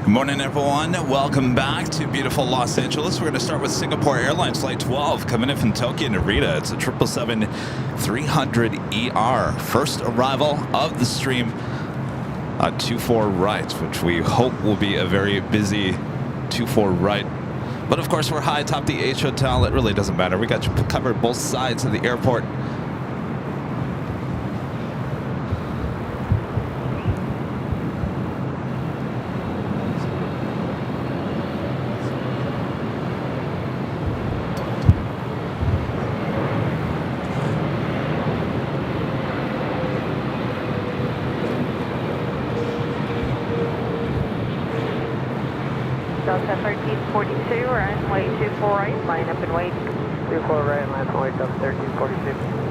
Good morning, everyone. Welcome back to beautiful Los Angeles. We're going to start with Singapore Airlines Flight 12 coming in from Tokyo Narita. It's a 777-300ER. First arrival of the stream on 24 right, which we hope will be a very busy 24 right. But of course, we're high atop the H Hotel. It really doesn't matter. We got you covered both sides of the airport. Delta 1342, runway 24 right, line up and wait. 24 right, line up and wait, Delta 1342.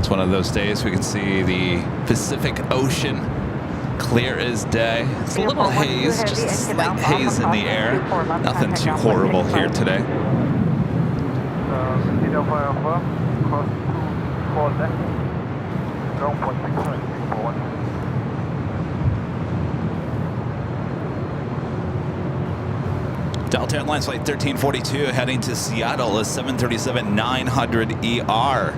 One of those days we can see the Pacific Ocean clear as day. It's a little haze, just a slight haze in the air. Nothing too horrible here today. Delta Airlines Flight 1342 heading to Seattle, a 737-900ER.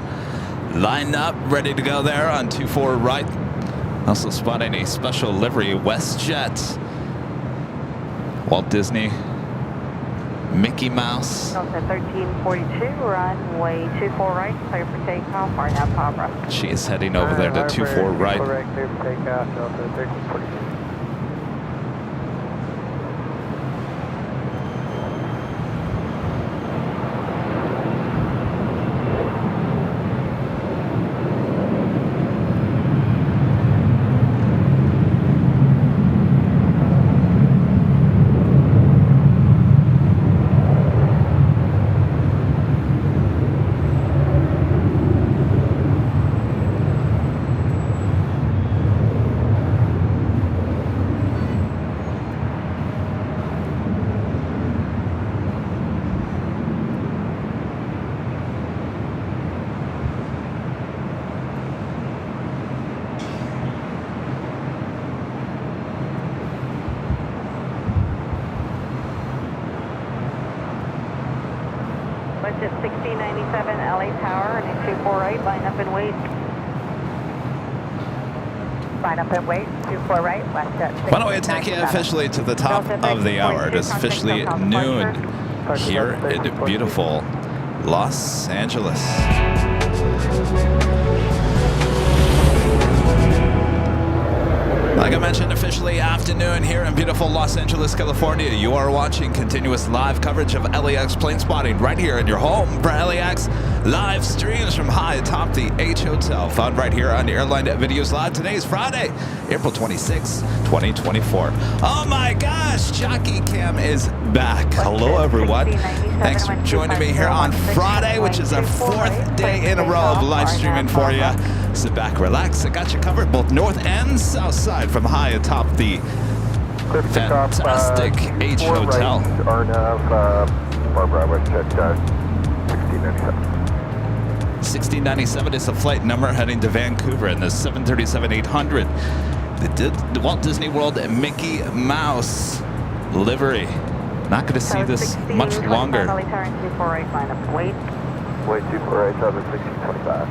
Lined up, ready to go there on 24 right. Also spotting a special livery WestJet. Walt Disney, Mickey Mouse. Delta 1342, runway 24 right, clear for takeoff, RNAV Pabra. She is heading over there to 24 right. Correct, clear for takeoff, Delta 1342. Budget 1697 LA Tower, and 24 right, line up and wait. Line up and wait, 24 right, WestJet. Why don't we take you officially to the top of the hour? It is officially noon here in beautiful Los Angeles. Like I mentioned, officially afternoon here in beautiful Los Angeles, California. You are watching continuous live coverage of LAX plane spotting right here in your home for LAX live streams from high atop the H Hotel, found right here on Airline Videos Live. Today is Friday, April 26, 2024. Oh my gosh, Jockey Cam is back. Hello, everyone. Thanks for joining me here on Friday, which is our fourth day in a row of live streaming for you. Sit back, relax. I got you covered both north and south side from high atop the fantastic H Hotel. RNAV, Barbara, WestJet 1697. 1697 is the flight number heading to Vancouver in the 737-800. The Walt Disney World Mickey Mouse livery. Not going to see this much longer. LA Tower, 24 right, line up and wait. Wait, 24 right, Delta 1625.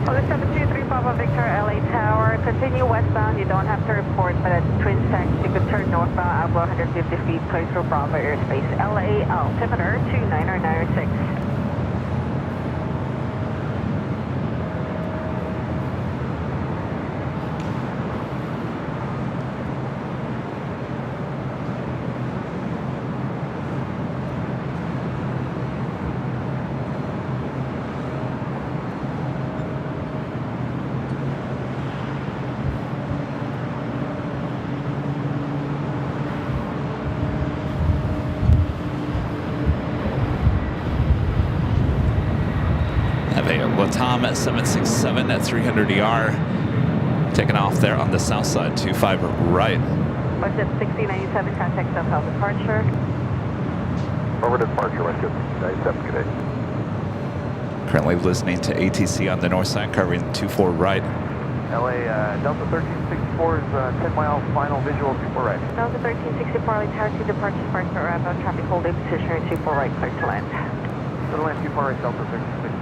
Well, 723 Papa Victor, LA Tower. Continue westbound. You don't have to report, but at Twin Stacks, you could turn northbound, outgo 150 feet, place for Bravo airspace. LA altimeter 29906. Have a LATAM at 767 at 300 ER. Taking off there on the south side, 25 right. Budget 1697, contact SoCal departure. Forward departure, Westcoast 1697, good day. Currently listening to ATC on the north side, covering 24 right. LA, Delta 1364 is 10 mile final visual, 24 right. Delta 1364, LA Tower 2 departure, departure, outbound traffic holding position, 24 right, clear to land. Clear to land, 24 right, Delta 1364.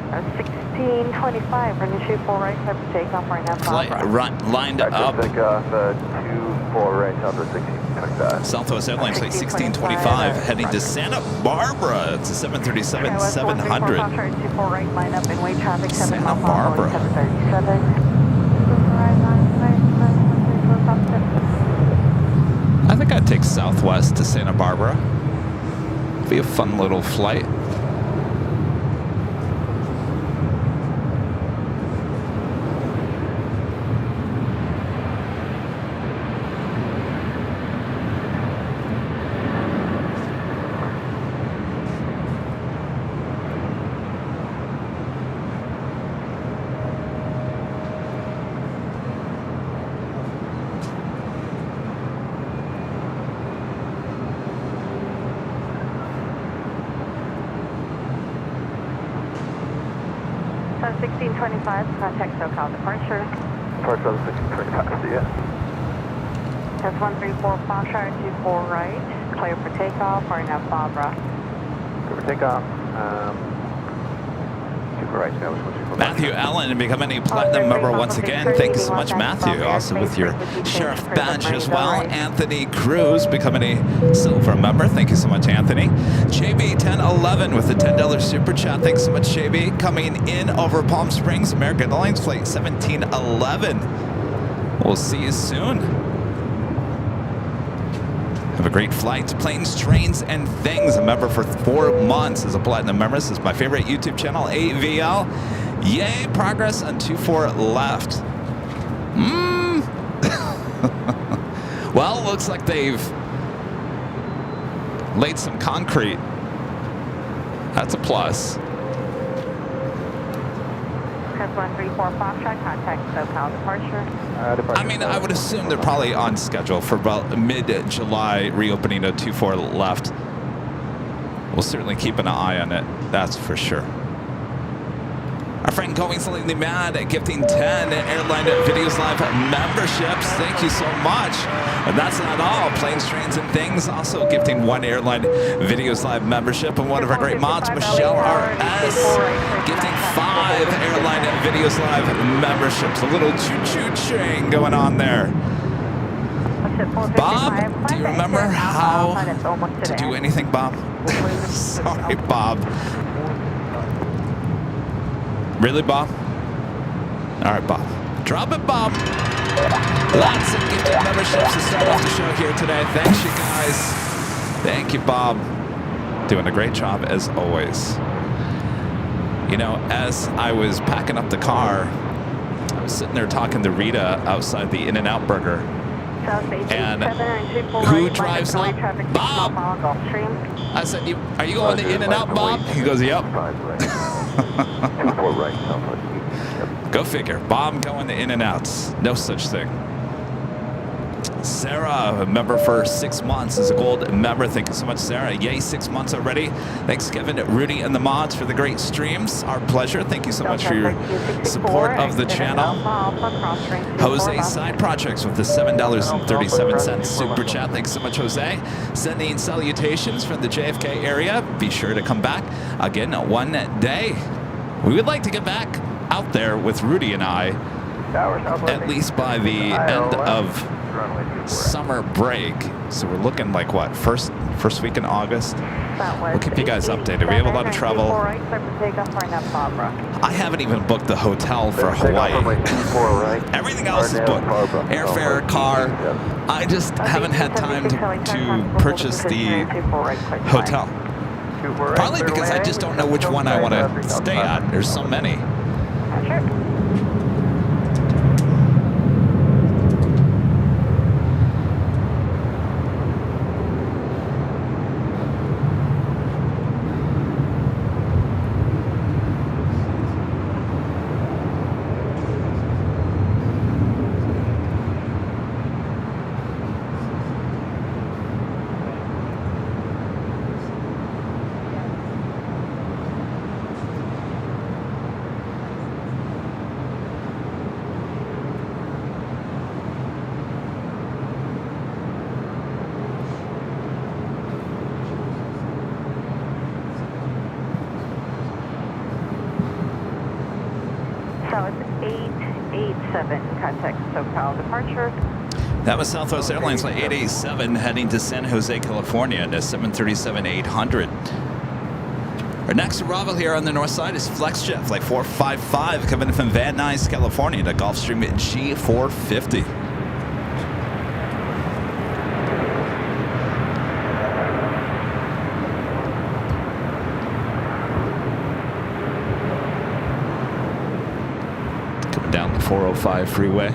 1625, running 24 right, clear for takeoff right now. Lined up. Takeoff, 24 right, Delta 1625. Southwest Airlines flight 1625 heading to Santa Barbara. It's a 737 700. Santa Barbara. I think I'd take Southwest to Santa Barbara. Be a fun little flight. So 1625, contact SoCal departure. Departure on 1625, see ya. That's 134 Foxtrot 24 right, clear for takeoff, right now Barbara. Clear for takeoff, 24 right, now Matthew Allen becoming a platinum member once again. Thank you so much, Matthew. Also with your sheriff badge as well. Anthony Cruz becoming a silver member. Thank you so much, Anthony. JB1011 with the $10 super chat. Thanks so much, JB. Coming in over Palm Springs, American Airlines flight 1711. We'll see you soon. Have a great flight. Planes, Trains, and Things. A member for 4 months as a platinum member. This is my favorite YouTube channel, AVL. Yay, progress on 24 left. Well, looks like they've laid some concrete. That's a plus. That's 134 Foxtrot, contact SoCal departure. I mean, I would assume they're probably on schedule for about mid-July reopening of 24 left. We'll certainly keep an eye on it, that's for sure. Our friend Going Slightly Mad at gifting 10 Airline Videos Live memberships. Thank you so much. And that's not all. Planes, Trains, and Things also gifting 1 Airline Videos Live membership. And one of our great mods, Michelle R.S., gifting 5 Airline Videos Live memberships. A little choo-choo train going on there. Bob, do you remember how to do anything, Bob? Sorry, Bob. Really, Bob? All right, Bob. Drop it, Bob. Lots of gifted memberships to start off the show here today. Thanks, you guys. Thank you, Bob. Doing a great job, as always. You know, as I was packing up the car, I was sitting there talking to Rita outside the In-N-Out Burger. And who drives up? Bob! I said, are you going to In-N-Out, Bob? He goes, yep. Go figure. Bob going to In-N-Outs. No such thing. Sarah, a member for 6 months, is a gold member. Thank you so much, Sarah. Yay, 6 months already. Thanks, Kevin, Rudy, and the mods for the great streams. Our pleasure. Thank you so much for your support of the channel. Jose Side Projects with the $7.37 super chat. Thanks so much, Jose. Sending salutations from the JFK area. Be sure to come back again one day. We would like to get back out there with Rudy and I, at least by the end of summer break. So we're looking like what, first week in August. We'll keep you guys updated. We have a lot of travel. I haven't even booked the hotel for Hawaii. Everything else is booked. Airfare, car. I just haven't had time to purchase the hotel. Probably because I just don't know which one I want to stay at. There's so many. Sure. South 887, contact SoCal departure. That was Southwest Airlines Flight 887 heading to San Jose, California, at 737-800. Our next arrival here on the north side is FlexJet Flight 455 coming from Van Nuys, California to Gulfstream G450. Coming down the 405 freeway.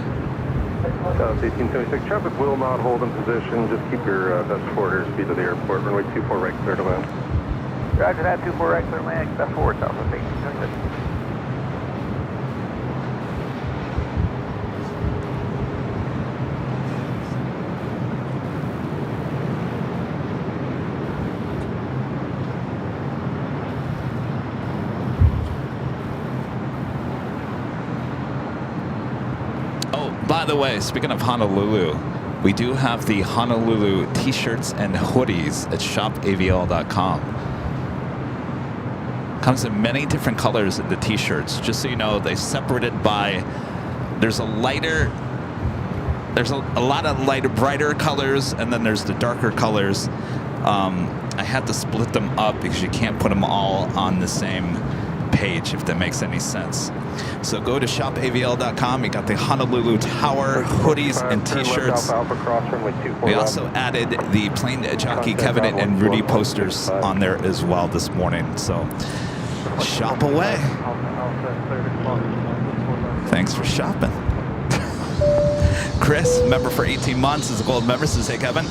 South 1876, traffic will not hold in position. Just keep your best forward speed to the airport. Runway 24 right, clear to land. Roger that, 24 right, clear land, best forward, Southwest 1876. By the way, speaking of Honolulu, we do have the Honolulu t-shirts and hoodies at shopavl.com. Comes in many different colors in the t-shirts. Just so you know, they separated by, there's a lot of lighter, brighter colors, and then there's the darker colors. I had to split them up because you can't put them all on the same page, if that makes any sense. So go to shopavl.com. You got the Honolulu Tower hoodies and t-shirts. We also added the Plane Jockey Kevin and Rudy posters on there as well this morning. So shop away. Thanks for shopping. Chris, member for 18 months, is a gold member, says, hey Kevin,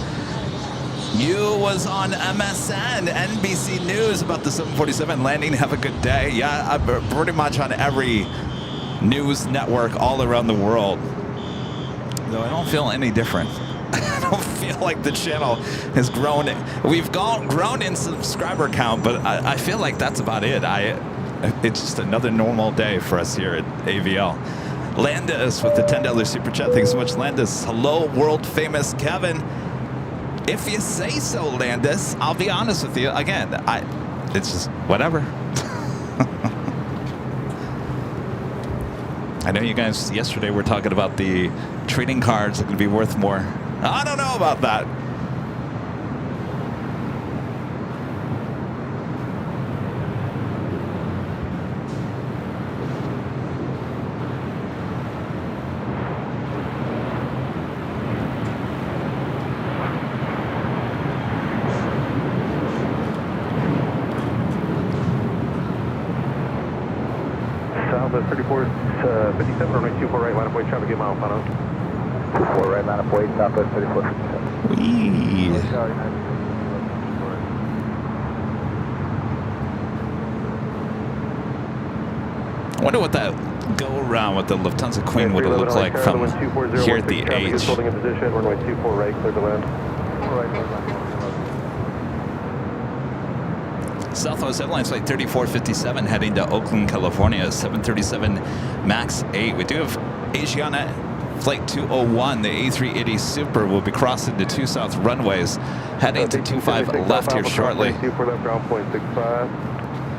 you was on MSN, NBC News about the 747 landing. Have a good day. Yeah, I'm pretty much on every news network all around the world. Though I don't feel any different. I don't feel like the channel has grown. We've grown in subscriber count, but I feel like that's about it. It's just another normal day for us here at AVL. Landis with the $10 super chat. Thanks so much, Landis. Hello, world famous Kevin. If you say so, Landis, I'll be honest with you. Again, it's just whatever. I know you guys yesterday were talking about the trading cards that could be worth more. I don't know about that. South 34, 57, runway 24 right, line up weight, traffic, get mile, final. 24 right, line up weight, Southwest 34, 57. Whee! I wonder what that go around with the Lufthansa Queen would have looked like from here at the H. Holding in position, runway 24 right, clear to land. Southwest Airlines Flight 3457 heading to Oakland, California, 737 MAX 8. We do have Asiana Flight 201, the A380 Super, will be crossing the 2 south runways, heading to 25 left here shortly. 24 left, ground point 65.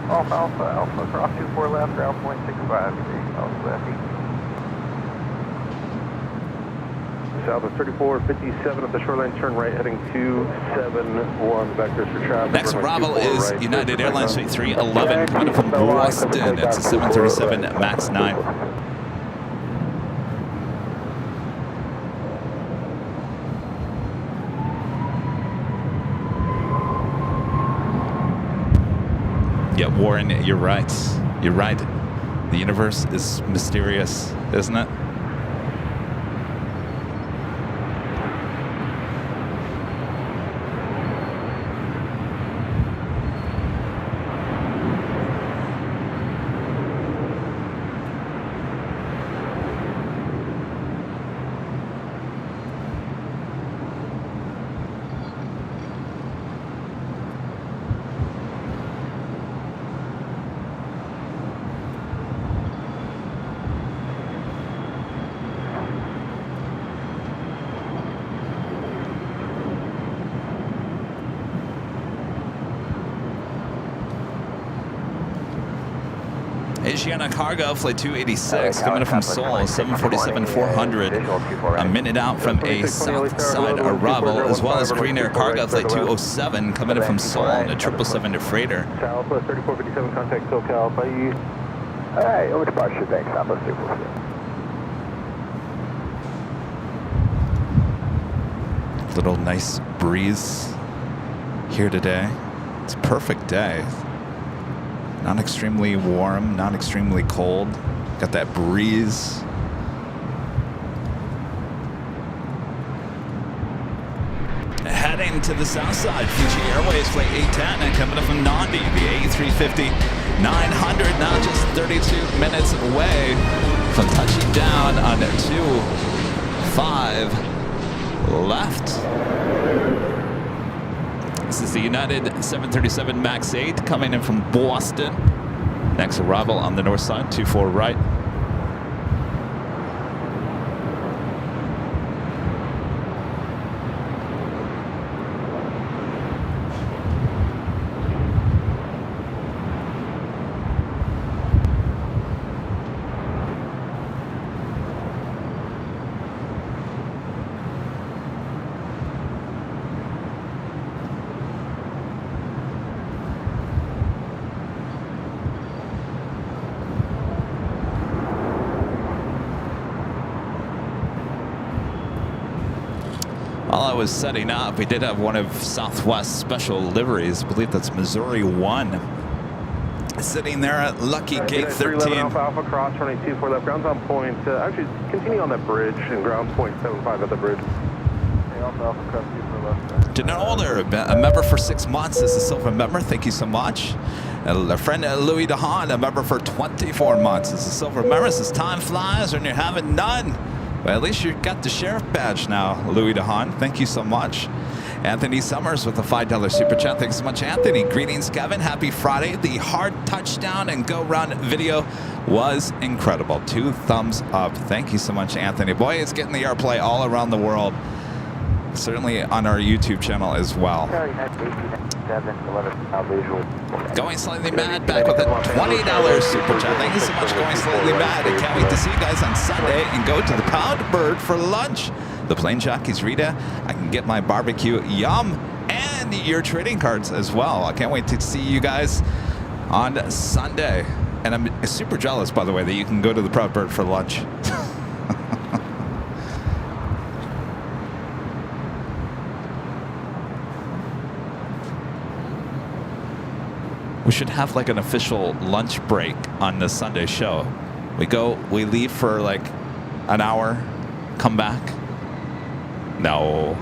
Alpha, Alpha, Alpha, cross 24 left, ground point 65. Southwest 34, 57 at the shoreline, turn right, heading 271, vectors for traffic. Next arrival is right, United Airlines Flight 311, coming from Boston. It's a 737 MAX 9. Yeah, Warren, you're right. You're right. The universe is mysterious, isn't it? Asiana Cargo, flight 286, coming in from Seoul, 747-400. A minute out from a south side arrival, as well as Korean Air Cargo, flight 207, coming in from Seoul on a 777 freighter. Southwest 3457, contact SoCal, bye. All right, over departure, thanks, Southwest 3457. Little nice breeze here today. It's a perfect day. Not extremely warm, not extremely cold. Got that breeze. Heading to the south side, Fiji Airways flight 810 and coming up from Nandi, the A350-900, now just 32 minutes away from touching down on 25 left. This is the United 737 MAX 8 coming in from Boston. Next arrival on the north side, 24 right. While I was setting up, we did have one of Southwest's special liveries. I believe that's Missouri 1. Sitting there at Lucky Gate 13. Alpha cross, running 24 left, ground's on point. Actually, continue on that bridge and ground point 75 at the bridge. Alpha cross, 24 left. Janelle Older, a member for 6 months, is a silver member. Thank you so much. A friend Louis DeHaan, a member for 24 months, is a silver member. Says time flies when you're having none. Well, at least you got the sheriff badge now, Louis DeHaan. Thank you so much. Anthony Summers with a $5 super chat. Thanks so much, Anthony. Greetings, Kevin. Happy Friday. The hard touchdown and go run video was incredible. 2 thumbs up. Thank you so much, Anthony. Boy, it's getting the airplay all around the world. Certainly on our YouTube channel as well. Going Slightly Mad back with a $20 super chat. Thank you so much, Going Slightly Mad. I can't wait to see you guys on Sunday and go to the Pound Bird for lunch. The Plane Jockeys Rita. I can get my barbecue yum and your trading cards as well. I can't wait to see you guys on Sunday. And I'm super jealous, by the way, that you can go to the Proud Bird for lunch. We should have like an official lunch break on the Sunday show. We leave for like an hour, come back. No.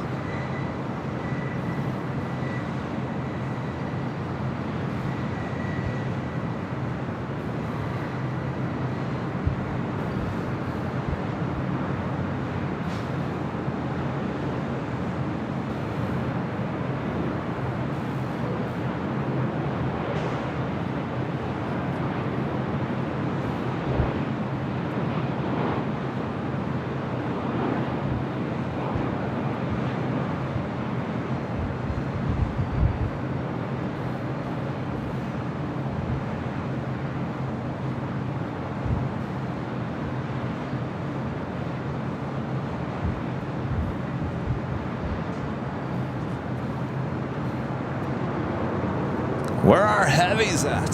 Where are heavies at?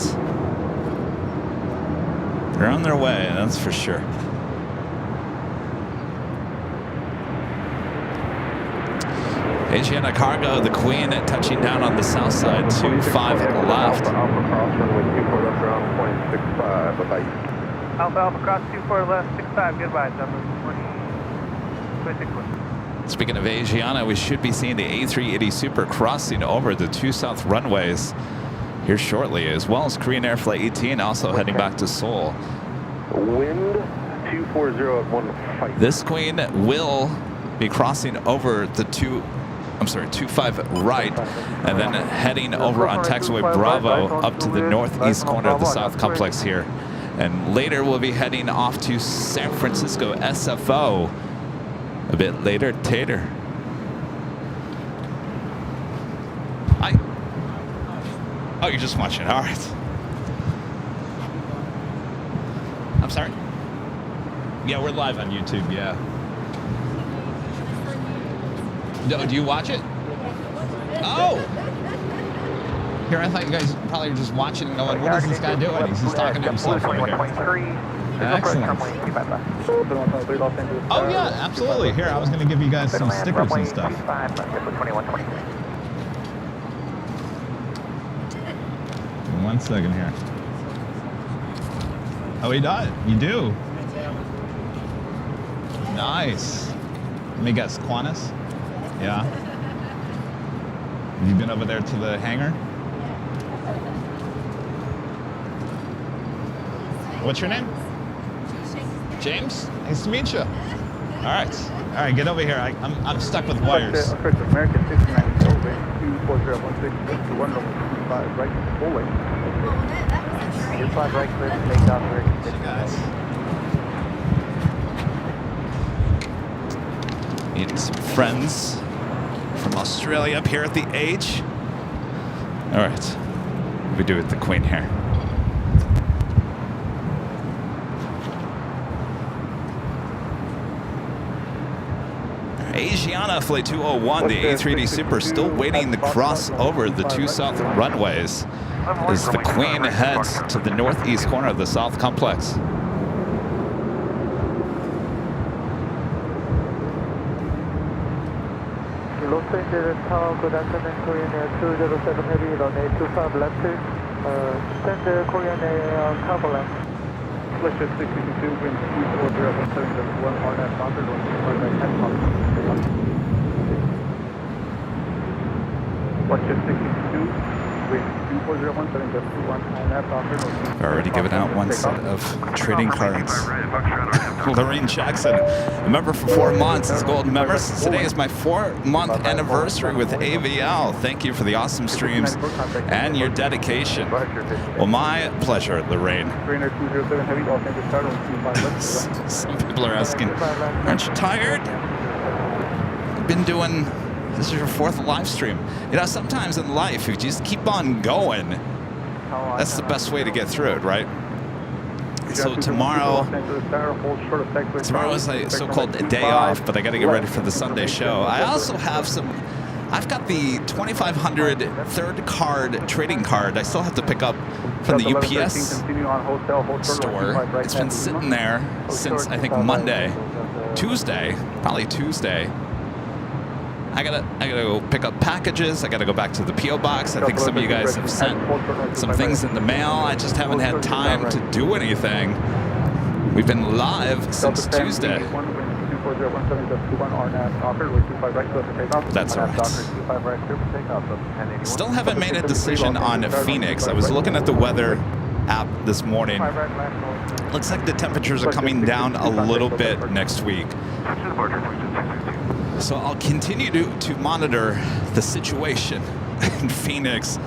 They're on their way, that's for sure. Asiana Cargo, the Queen, touching down on the south side, 25 left. Alpha cross, runway 24 left, ground point 65, bye-bye. Alpha cross 24 left, 65, goodbye, number 26. Speaking of Asiana, we should be seeing the A380 Super crossing over the 2 south runways here shortly, as well as Korean Air Flight 18 also heading back to Seoul. Wind 240 at 15. This Queen will be crossing over the 25 right, and then heading over on taxiway Bravo up to the northeast corner of the South Complex here. And later we'll be heading off to San Francisco SFO a bit later. Tater. Oh, you're just watching. All right. I'm sorry? Yeah, we're live on YouTube, yeah. Do you watch it? Oh! Here, I thought you guys probably were just watching and going, what is this guy doing? He's just talking to himself over here. Excellent. Oh, yeah, absolutely. Here, I was going to give you guys some stickers and stuff. One second here. Oh, you got it? You do? Nice. Let me guess, Qantas? Yeah. Have you been over there to the hangar? What's your name? James? Nice to meet you. All right. All right, get over here. I'm stuck with wires. American 69 over 24016 1 5 right full lane. 5 right clear to take off American 69. Meeting some friends from Australia up here at the H. All right. What do we do with the Queen here? Asiana Flight 201, the A380 Super, still waiting to cross over the 2 south runways as the Queen heads to the northeast corner of the South Complex. Los Angeles Tower, good afternoon, Korean Air 207 Heavy, runway 25 left, send Korean Air cover left. Flight 62, wind 24017, 1 RNF, Doctor, 1 atop. Flight 62, wind 24017, 1 RNF, Doctor. I've already given out one set of trading cards. Lorraine Jackson, a member for 4 months, is gold member. Today is my 4-month anniversary with AVL. Thank you for the awesome streams and your dedication. Well, my pleasure, Lorraine. Some people are asking, aren't you tired? You've been doing, this is your 4th live stream. You know, sometimes in life, if you just keep on going, that's the best way to get through it, right? So tomorrow is a so-called day off, but I got to get ready for the Sunday show. I also have I've got the 2500 third card trading card I still have to pick up from the UPS store. It's been sitting there since, I think, probably Tuesday. I gotta go pick up packages. I gotta go back to the P.O. box. I think some of you guys have sent some things in the mail. I just haven't had time to do anything. We've been live since Tuesday. That's all right. Still haven't made a decision on Phoenix. I was looking at the weather app this morning. Looks like the temperatures are coming down a little bit next week. So I'll continue to monitor the situation in Phoenix.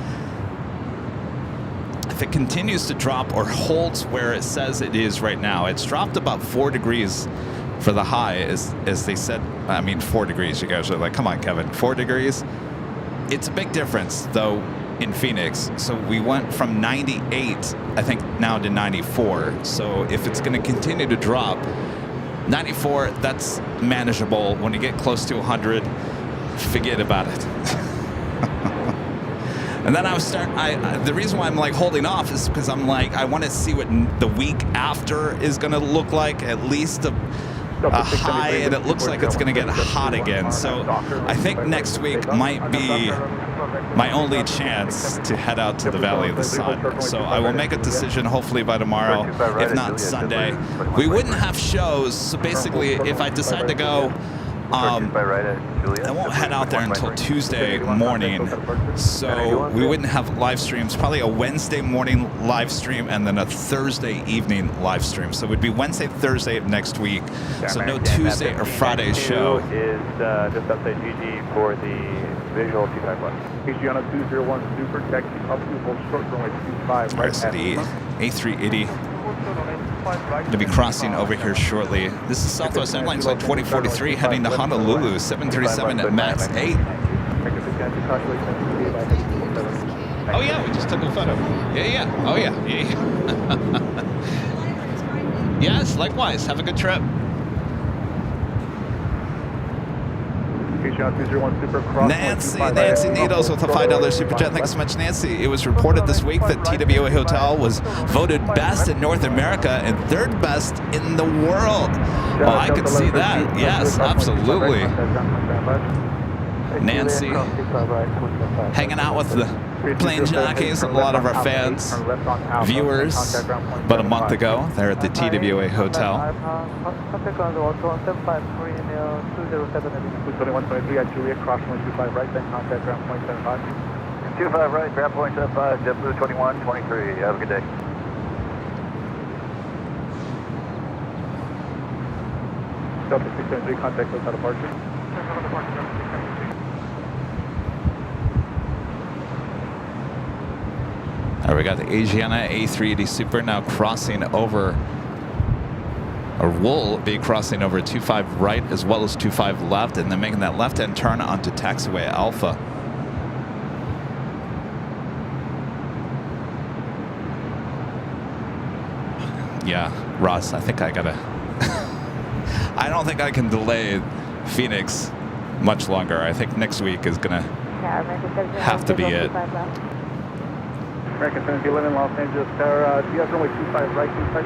If it continues to drop or holds where it says it is right now, it's dropped about 4 degrees for the high, as they said. I mean, 4 degrees. You guys are like, come on, Kevin, 4 degrees? It's a big difference, though, in Phoenix. So we went from 98, I think, now to 94. So if it's going to continue to drop, 94, that's manageable. When you get close to 100, forget about it. And then the reason why I'm like holding off is because I'm like, I want to see what the week after is going to look like, at least a high, and it looks like it's going to get hot again. So I think next week might be my only chance to head out to the Valley of the Sun. So I will make a decision hopefully by tomorrow, if not Sunday. We wouldn't have shows, so basically if I decide to go, I won't head out there until Tuesday morning, so we wouldn't have live streams. Probably a Wednesday morning live stream and then a Thursday evening live stream. So it would be Wednesday, Thursday of next week. So no Tuesday or Friday show. Is just outside GG for the visual 251. Asiana 201 Super taxi up to full short runway 25. Right, so the A380. Going to be crossing over here shortly. This is Southwest Airlines Flight 2043 heading to Honolulu, 737 at max 8. Oh yeah, we just took a photo. Yeah. Oh yeah. Yes, likewise. Have a good trip. Nancy Needles with a $5 super chat. Thanks so much, Nancy. It was reported this week that TWA Hotel was voted best in North America and third best in the world. Well, I could see that. Yes, absolutely. Nancy, hanging out with the plane jockeys and a lot of our fans, viewers, about a month ago. They're at the TWA Hotel. 2123 at Juliet, cross 125 right, then contact ground point 75. 25 right, ground point 75, JetBlue 2123. Have a good day. Delta 673, contact hotel departure. All right, we got the Asiana A380 Super now crossing over, or will be crossing over 25 right as well as 25 left, and then making that left-hand turn onto taxiway Alpha. Yeah, Ross, I think I gotta. I don't think I can delay Phoenix much longer. I think next week is gonna have to be it. American 711 Los Angeles Tower, do you have runway 25 right, 25?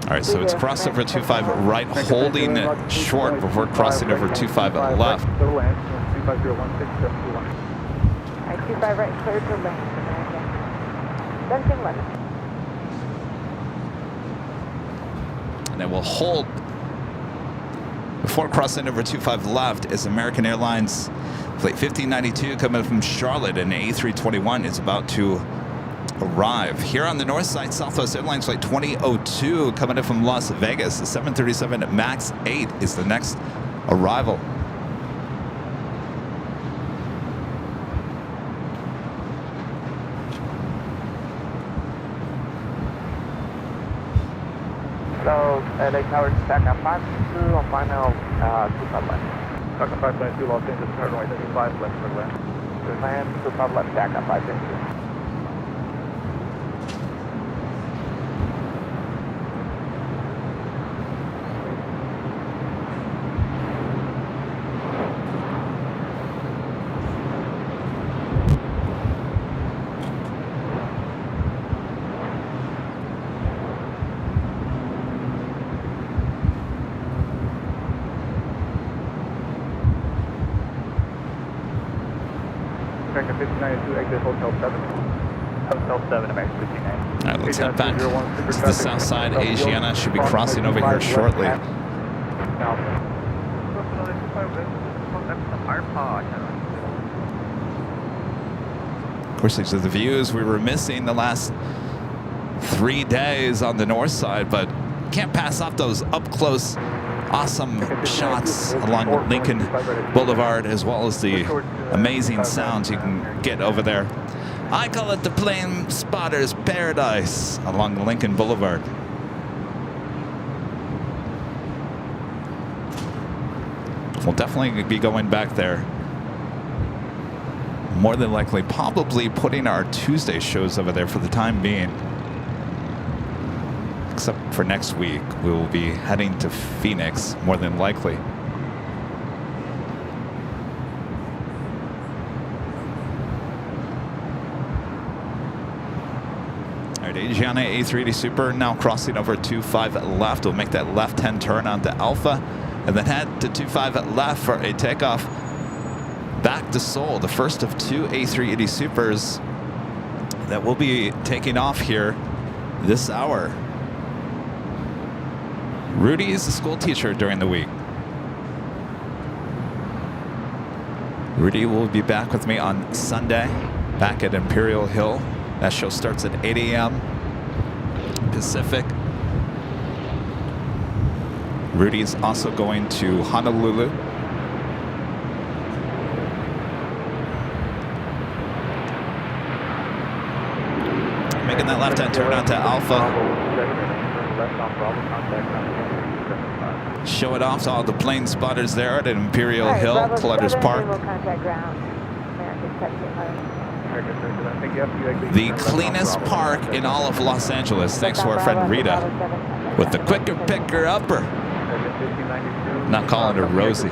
All right, so it's crossed over 25 right, holding it short before crossing over 25 left. Clear land, 25016, All right, 25 right, clear to land, American. Descending limit. And it will hold before crossing over 25 left is American Airlines Flight 1592 coming from Charlotte, and A321 is about to arrive. Here on the north side, Southwest Airlines Flight 2002 coming in from Las Vegas. The 737 MAX 8 is the next arrival. So, LA Tower, back 52 on final 25 left. Falcon 522 Los Angeles Tower, runway 35 left for land. Good land, 25 left, back up 552. American 1592, exit Hotel 7. Hotel 7, American 59. All right, let's head back to the south side. Asiana should be crossing over here shortly. Of course, these are the views we were missing the last 3 days on the north side, but can't pass off those up-close, awesome shots along Lincoln Boulevard, as well as the amazing sounds you can get over there. I call it the plane spotter's paradise along Lincoln Boulevard. We'll definitely be going back there. More than likely, probably putting our Tuesday shows over there for the time being. Except for next week, we will be heading to Phoenix, more than likely. All right, Asiana A380 Super now crossing over 25 left. We'll make that left-hand turn onto Alpha, and then head to 25 left for a takeoff back to Seoul, the first of 2 A380 Supers that will be taking off here this hour. Rudy is a school teacher during the week. Rudy will be back with me on Sunday, back at Imperial Hill. That show starts at 8 a.m. Pacific. Rudy is also going to Honolulu. Making that left-hand turn onto Alpha. Show it off to all the plane spotters there at Imperial Hill, Clutters Park. The cleanest park in all of Los Angeles, thanks to our friend Rita, with the quicker picker upper. Not calling her Rosie.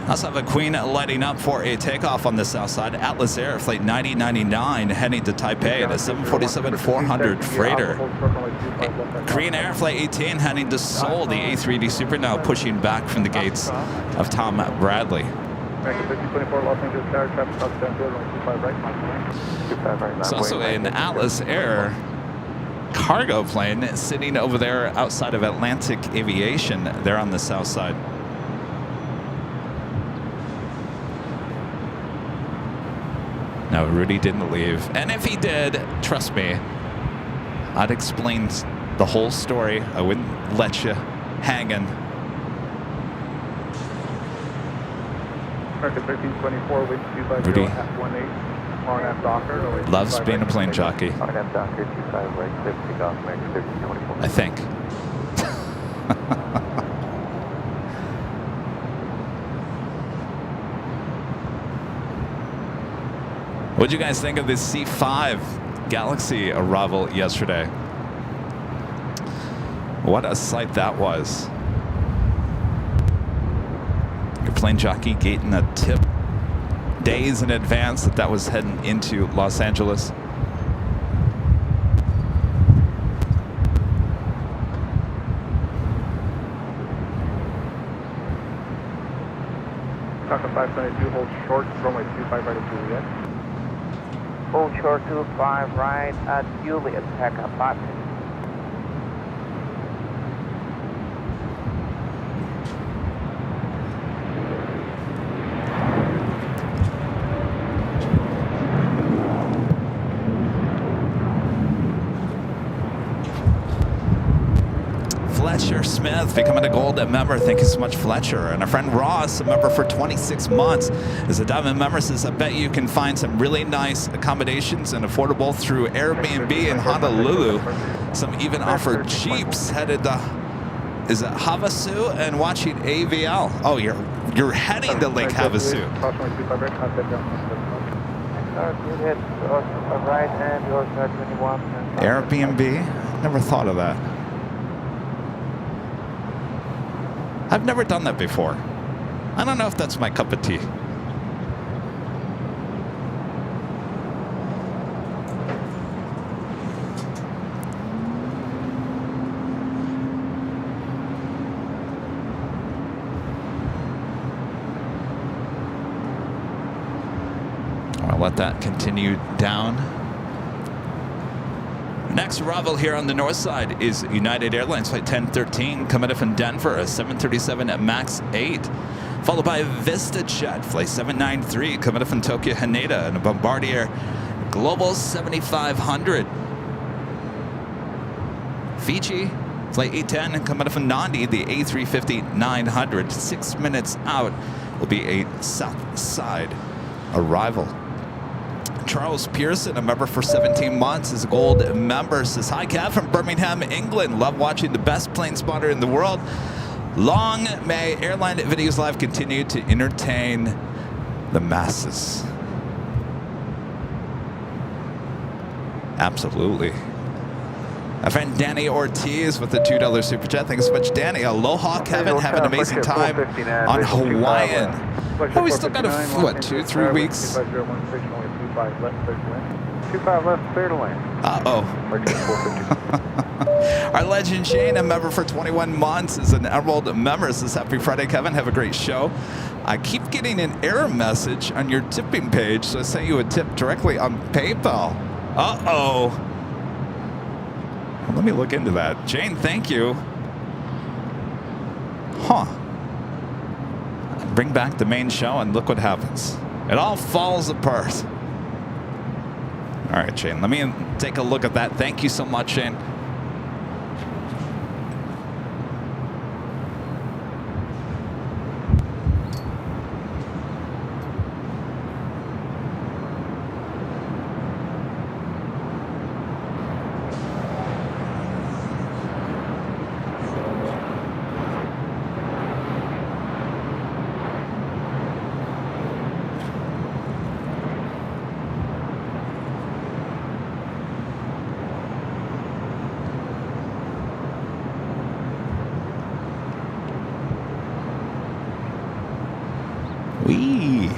Also have a Queen lighting up for a takeoff on the south side. Atlas Air Flight 9099 heading to Taipei, the 747-400 freighter. Korean Air Flight 18 heading to Seoul, the A380 Super now pushing back from the gates of Tom Bradley. There's also an Atlas Air cargo plane sitting over there outside of Atlantic Aviation there on the south side. No, Rudy didn't leave. And if he did, trust me, I'd explain the whole story. I wouldn't let you hanging. Rudy loves being a plane jockey. I think. What'd you guys think of this C5 Galaxy arrival yesterday? What a sight that was. Your plane jockey getting a tip days in advance that was heading into Los Angeles. Talking 522, hold short, runway 25 right at Juliet. Hold short 25 right at Juliet, tack up 5. Fletcher Smith becoming a gold member. Thank you so much, Fletcher. And our friend Ross, a member for 26 months, is a diamond member. Says, I bet you can find some really nice accommodations and affordable through Airbnb in Honolulu. Some even offer Jeeps headed to, is it Havasu, and watching AVL. Oh, you're heading to Lake Havasu. Airbnb? Never thought of that. I've never done that before. I don't know if that's my cup of tea. I'll let that continue down. Next arrival here on the north side is United Airlines Flight 1013 coming in from Denver, a 737 at MAX 8. Followed by VistaJet Flight 793 coming in from Tokyo Haneda and a Bombardier Global 7500. Fiji Flight 810 coming in from Nandi, the A350-900. 6 minutes out will be a south side arrival. Charles Pearson, a member for 17 months, is a gold member. Says, hi, Kev from Birmingham, England. Love watching the best plane spotter in the world. Long may Airline Videos Live continue to entertain the masses. Absolutely. Our friend Danny Ortiz with the $2 super chat. Thanks so much, Danny. Aloha, Kevin. Have an amazing time on Hawaiian. Oh, we still got, 2-3 weeks? 25 left, clear to land. Uh-oh. Our legend Shane, a member for 21 months, is an Emerald member. Says, happy Friday, Kevin. Have a great show. I keep getting an error message on your tipping page, so I sent you a tip directly on PayPal. Uh-oh. Well, let me look into that. Jane, thank you. Huh. Bring back the main show and look what happens. It all falls apart. All right, Shane, let me take a look at that. Thank you so much, Shane. Wee.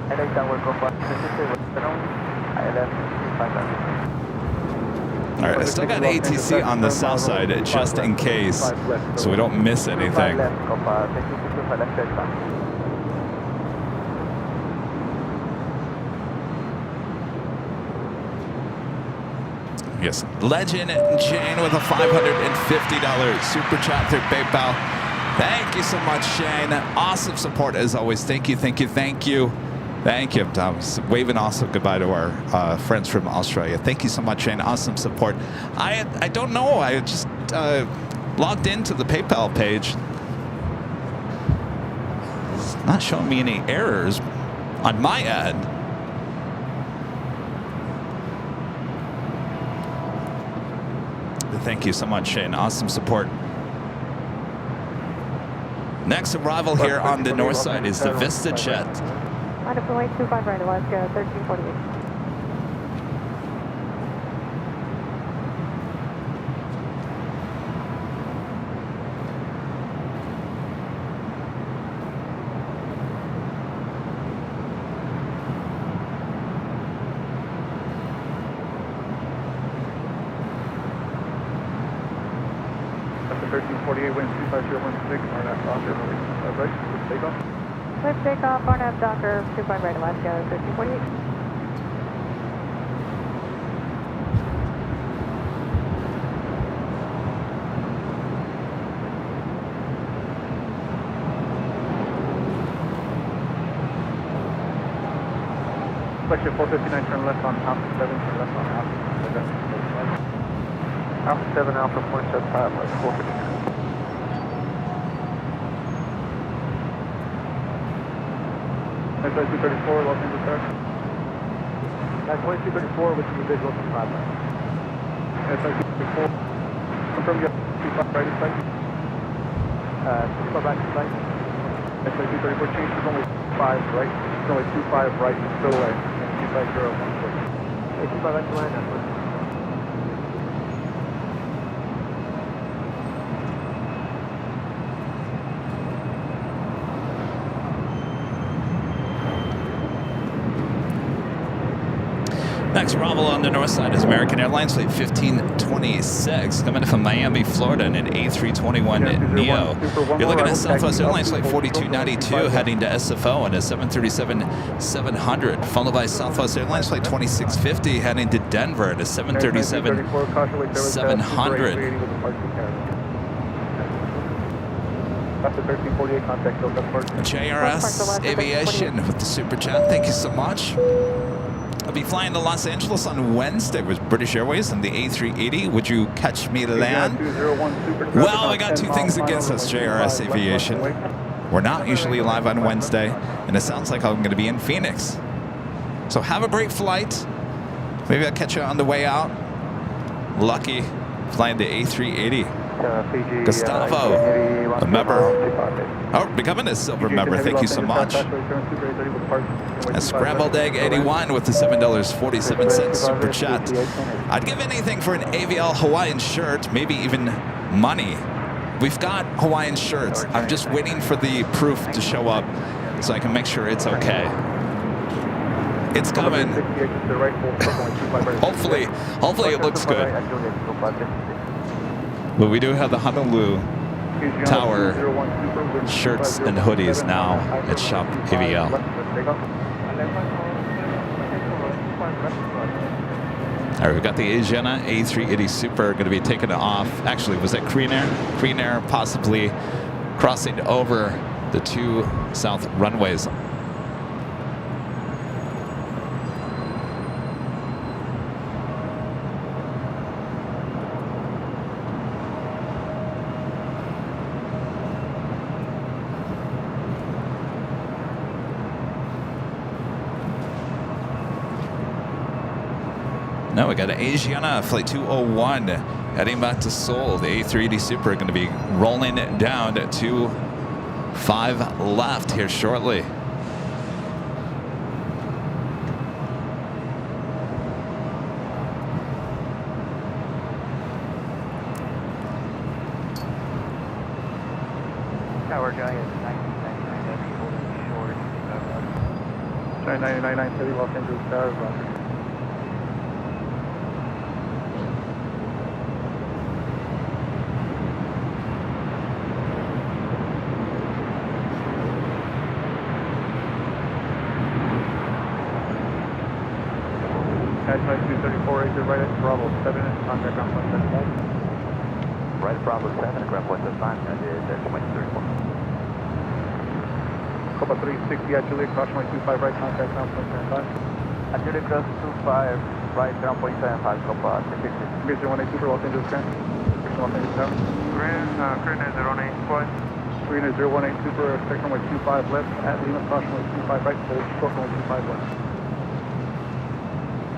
LA Tower, go for 26 Westbound, ILS 25. All right, I still got ATC on the south side just in case, so we don't miss anything. Yes, Legend Jane with a $550 super chat through PayPal. Thank you so much, Shane. Awesome support as always. Thank you, thank you, thank you. Thank you. I was waving also goodbye to our friends from Australia. Thank you so much, Shane. Awesome support. I don't know. I just logged into the PayPal page. It's not showing me any errors on my end. Thank you so much, Shane. Awesome support. Next arrival here on the north side is the Vista Jet. On up runway 25 right, Alaska 1348. That's the 1348, wind 25016, RNAV Docker, right, takeoff. Let's take off, RNAV Docker 25 right, Alaska 1348. Section 459, turn left on Alpha 7, turn left on Alpha 7. Alpha 7, Alpha point set 5, 459. That's 234, Los Angeles Star. That's 2234 with the visual from 5. That's 234. Confirm you have 25 right in sight. 25 right in sight. That's 234, change is only 5 right. It's only 25 right, still away. 250, 16. 25 right to land, that's right. Next arrival on the north side is American Airlines Flight 1526, coming in from Miami, Florida, in an A321 Neo. You're looking at Southwest Airlines Flight 4292, heading to SFO in a 737-700, followed by Southwest Airlines Flight 2650, heading to Denver at a 737-700. That's the 1348 contact, so that's part. JRS Aviation with the super chat. Thank you so much. I'll be flying to Los Angeles on Wednesday with British Airways on the A380. Would you catch me land? Well, I got two things against us, JRS Aviation. We're not usually live on Wednesday, and it sounds like I'm going to be in Phoenix. So have a great flight. Maybe I'll catch you on the way out. Lucky flying the A380. Gustavo, a member. Oh, becoming a silver member. Thank you so much. A Scrambled Egg 81 with the $7.47 super chat. I'd give anything for an AVL Hawaiian shirt, maybe even money. We've got Hawaiian shirts. I'm just waiting for the proof to show up so I can make sure it's okay. It's coming. Hopefully it looks good. But we do have the Honolulu Tower shirts and hoodies now at Shop AVL. All right, we've got the Asiana A380 Super going to be taking it off. Actually, was that Korean Air? Korean Air possibly crossing over the two south runways. No, we got an Asiana Flight 201 heading back to Seoul. The A380 Super going to be rolling down to 5 left here shortly. Tower guy is 1990. Sorry, 9930 Los Angeles Tower, roger. Attitude 234, exit right at Bravo 7, contact on 175. Right at Bravo 7, ground point 9, that is Airline 34. Copa 360 at Juliet, cross runway 25 right, contact ground point 75. At Juliet cross 25, right, ground point 75, Copa 360. Base 182 for Los Angeles Grand. Los Angeles Tower. Green is 018 point. Green is 0182 for spectrum runway 25 left at Lima, cross runway 25 right, hold short runway 25 left.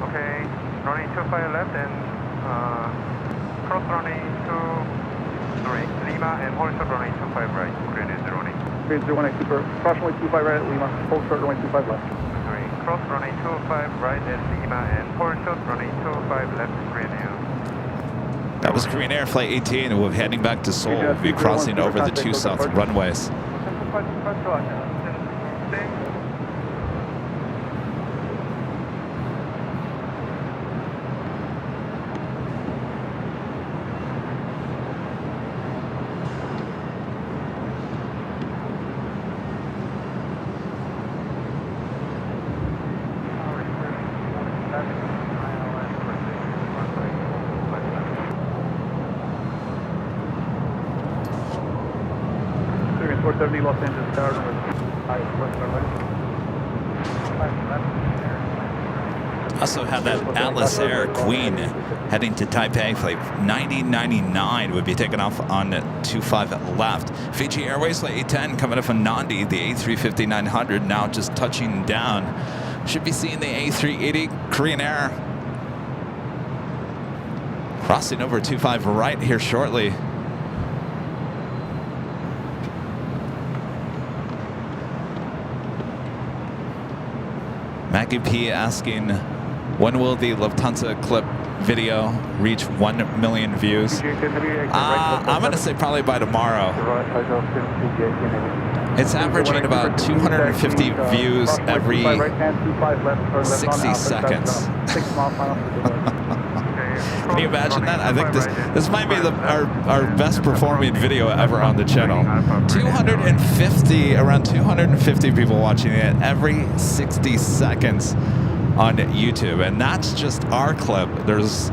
Okay, running 25 left and cross running 23 Lima and hold short running 25 right. Green is 018. Green is 0182 for cross runway 25 right at Lima, hold short runway 25 left. Sorry, cross running 25 right at Lima and hold short running 25 left. Green is. That was Korean Air Flight 18. We're heading back to Seoul. We'll be crossing over the 2 south runways. Green 470 Los Angeles Tower, highest west runway. Also have that Atlas Air Queen heading to Taipei. Flight 9099 would be taking off on 25 left. Fiji Airways Flight 810 coming up from Nandi. The A350-900 now just touching down. Should be seeing the A380 Korean Air crossing over 25 right here shortly. Maggie P asking, when will the Lufthansa clip video reach 1 million views? I'm going to say probably by tomorrow. It's averaging about 250 views every 60 seconds. Can you imagine that? I think this might be our best performing video ever on the channel. 250, around 250 people watching it every 60 seconds on YouTube. And that's just our clip. There's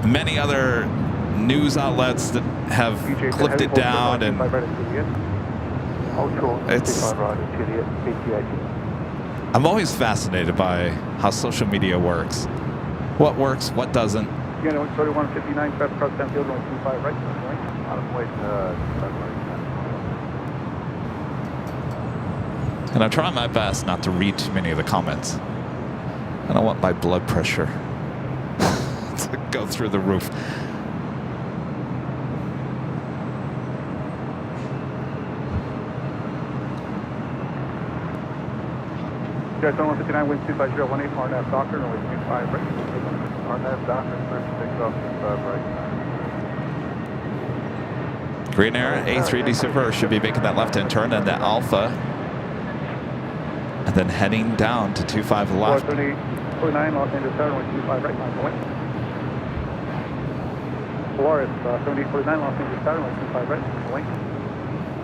many other news outlets that have clipped it down, and I'm always fascinated by how social media works. What works, what doesn't. Again, 3159, fast cross downfield, going 25 right. Out of place, And I'm trying my best not to read too many of the comments. I don't want my blood pressure to go through the roof. Guys, 159, wind 250, 18, RNAV Docker, runway 25 right. RNAV Docker, 36 off 25 right. Green Air A380 Super should be making that left-hand turn and the Alpha. And then heading down to 25 left. 49, Los Angeles Tower, runway 25 right, 9 point. Polaris, 7849, Los Angeles Tower, runway 25 right, 9 point.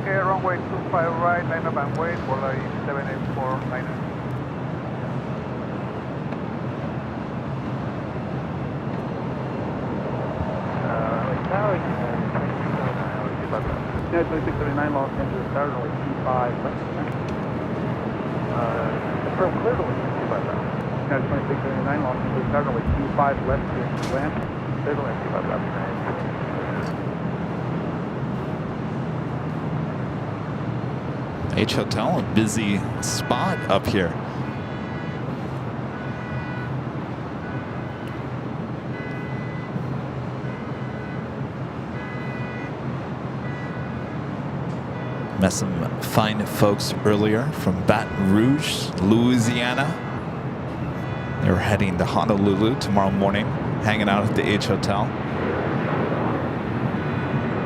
Okay, runway 25 right, line up and wait for like 784 Yeah, 2639 Los Angeles Tower, runway 25 right. From clear to 25 right. Yeah, 2639 Los Angeles Tower, runway 25 left to land. Clear to 25 left. H Hotel, a busy spot up here. Met some fine folks earlier from Baton Rouge, Louisiana. They're heading to Honolulu tomorrow morning, hanging out at the H Hotel.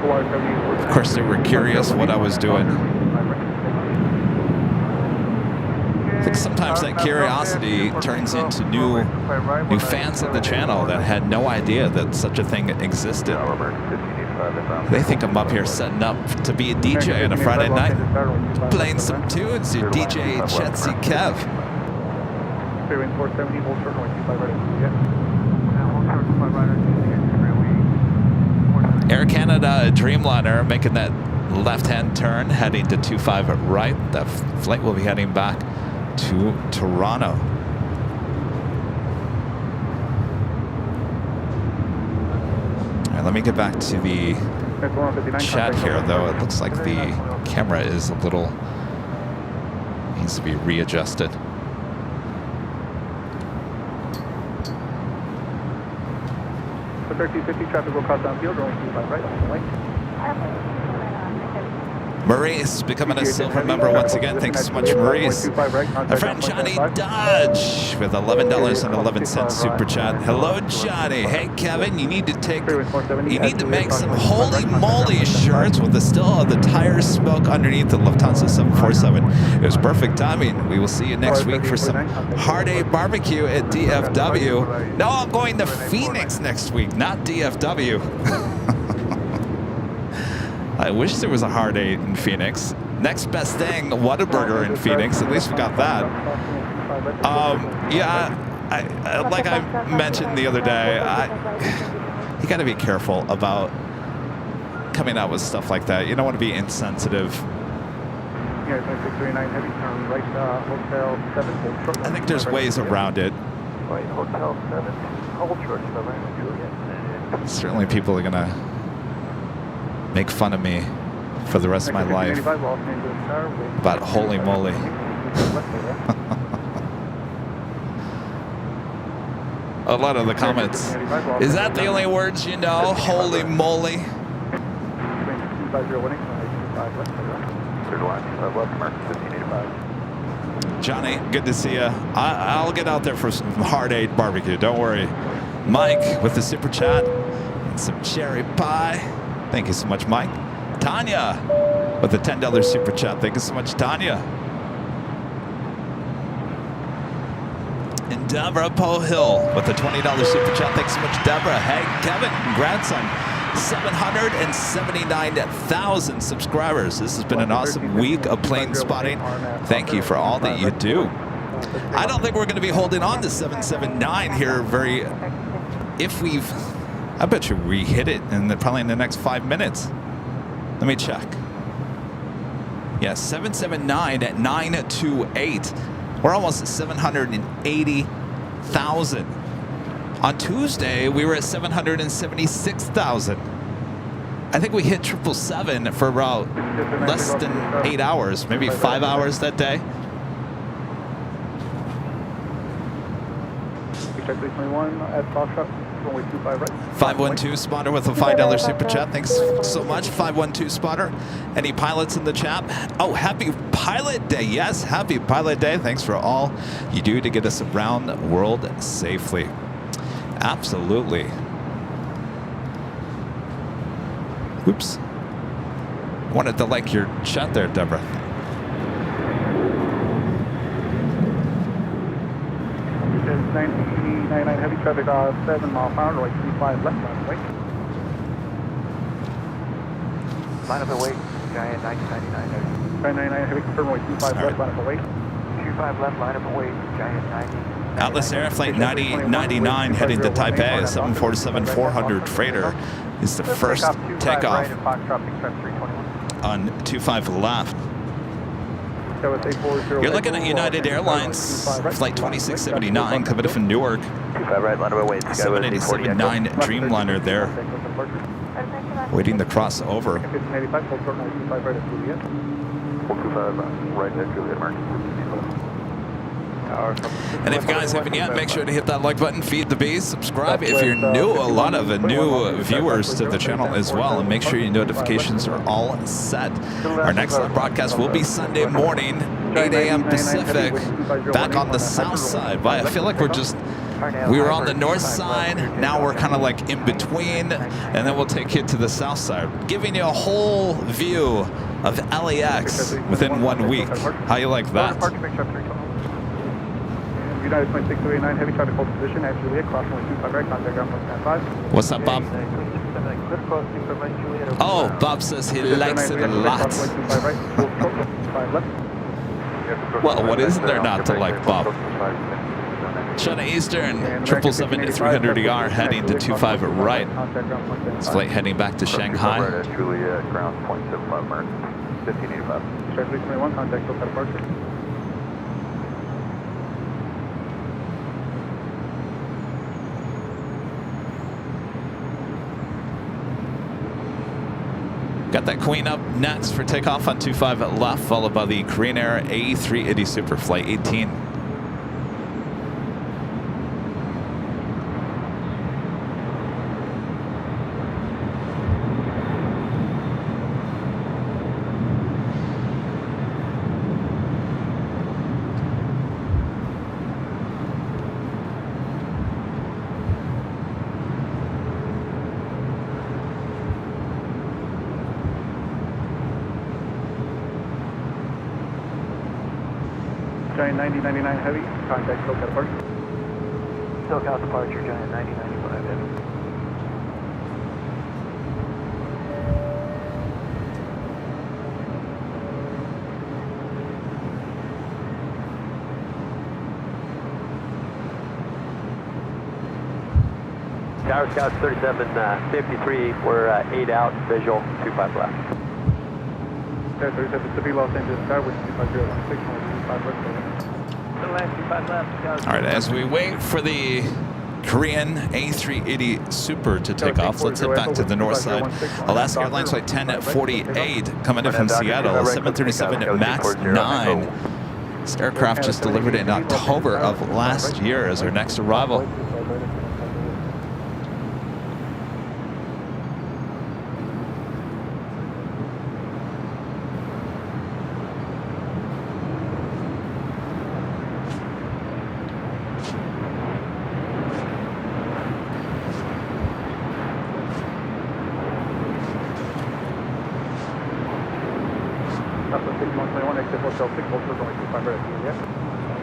Of course, they were curious what I was doing. Okay, I think sometimes that curiosity turns into new fans of the channel that had no idea that such a thing existed. They think I'm up here setting up to be a DJ on a Friday night, playing some tunes. Your DJ Chetzy Kev. Air Canada Dreamliner making that left-hand turn, heading to 25 right. That flight will be heading back to Toronto. All right, let me get back to the chat here, though. It looks like the camera is a little, needs to be readjusted. So 1350 traffic will cross downfield, going 25 right on the way. Maurice becoming a silver member once again. Thanks so much, Maurice. Our friend Johnny Dodge with $11.11 super chat. Hello, Johnny. Hey, Kevin, you need to make some holy moly shirts with the still of the tire smoke underneath the Lufthansa 747. It was perfect timing. We will see you next week for some Hard A barbecue at DFW. No, I'm going to Phoenix next week, not DFW. I wish there was a Hard 8 in Phoenix. Next best thing, Whataburger in Phoenix. At least we got that. Yeah, like I mentioned the other day, you got to be careful about coming out with stuff like that. You don't want to be insensitive. I think there's ways around it. Certainly people are going to make fun of me for the rest of my life about holy moly. A lot of the comments, is that the only words you know? Holy moly. Johnny, good to see you. I'll get out there for some Hard 8 barbecue, don't worry. Mike with the super chat and some cherry pie. Thank you so much, Mike. Tanya with the $10 super chat. Thank you so much, Tanya. And Deborah Pohill with the $20 super chat. Thanks so much, Deborah. Hey, Kevin, congrats on 779,000 subscribers. This has been an awesome week of plane spotting. Thank you for all that you do. I don't think we're going to be holding on to 779 here I bet you we hit it probably in the next 5 minutes. Let me check. Yeah, 779 at 928. We're almost at 780,000. On Tuesday, we were at 776,000. I think we hit 777 for about less than 8 hours, maybe 5 hours that day. 512 spotter with a $5 super chat. Thanks so much, 512 spotter. Any pilots in the chat? Oh, happy Pilot Day. Yes, happy Pilot Day. Thanks for all you do to get us around the world safely. Absolutely. Oops. Wanted to like your chat there, Deborah. Heavy traffic, 7 mile per hour, 25 left line away. Line up and wait, Giant 1999. 999 heavy confirm, 25 left line up away. 25 left, line up and wait, Giant 90. Atlas Air Flight 9099 heading to Taipei, a 747-400 freighter is the first takeoff on 25 left. You're looking at United Airlines Flight 2679 coming from Newark. 25 right, line up and wait. 787-9 Dreamliner there, waiting to cross over. 425 right next to the American. And if you guys haven't yet, make sure to hit that like button, feed the bees, subscribe if you're new. A lot of new viewers to the channel as well, and make sure your notifications are all set. Our next live broadcast will be Sunday morning, 8 a.m. Pacific, back on the south side. But I feel like we were on the north side, now we're kind of like in between, and then we'll take you to the south side, giving you a whole view of LAX within 1 week. How you like that? United 2639 Heavy, try to hold position at Juliet, cross runway 25 right, contact ground 195. What's up, Bob? Oh, Bob says he likes it a lot. Well, what isn't there not to like, Bob? China Eastern, 777-300ER heading to 25 right. This flight heading back to Shanghai. Juliet, ground 0.75 mark, 1585. Start 321, contact SoCal departure. Got that Queen up next for takeoff on 25 at left, followed by the Korean Air A380 Super Flight 18. Giant 9099 Heavy, contact SoCal departure. SoCal departure, Giant 9095 Heavy. Tower Scout 3753, we're 8 out, visual 25 left. Tower 37 Pacific, Los Angeles Tower, wind 25016, 25 left. All right, as we wait for the Korean A380 Super to take off, let's head back to the north side. Alaska Airlines Flight 1048 coming in from Seattle, 737 MAX 9. This aircraft just delivered in October of last year as our next arrival.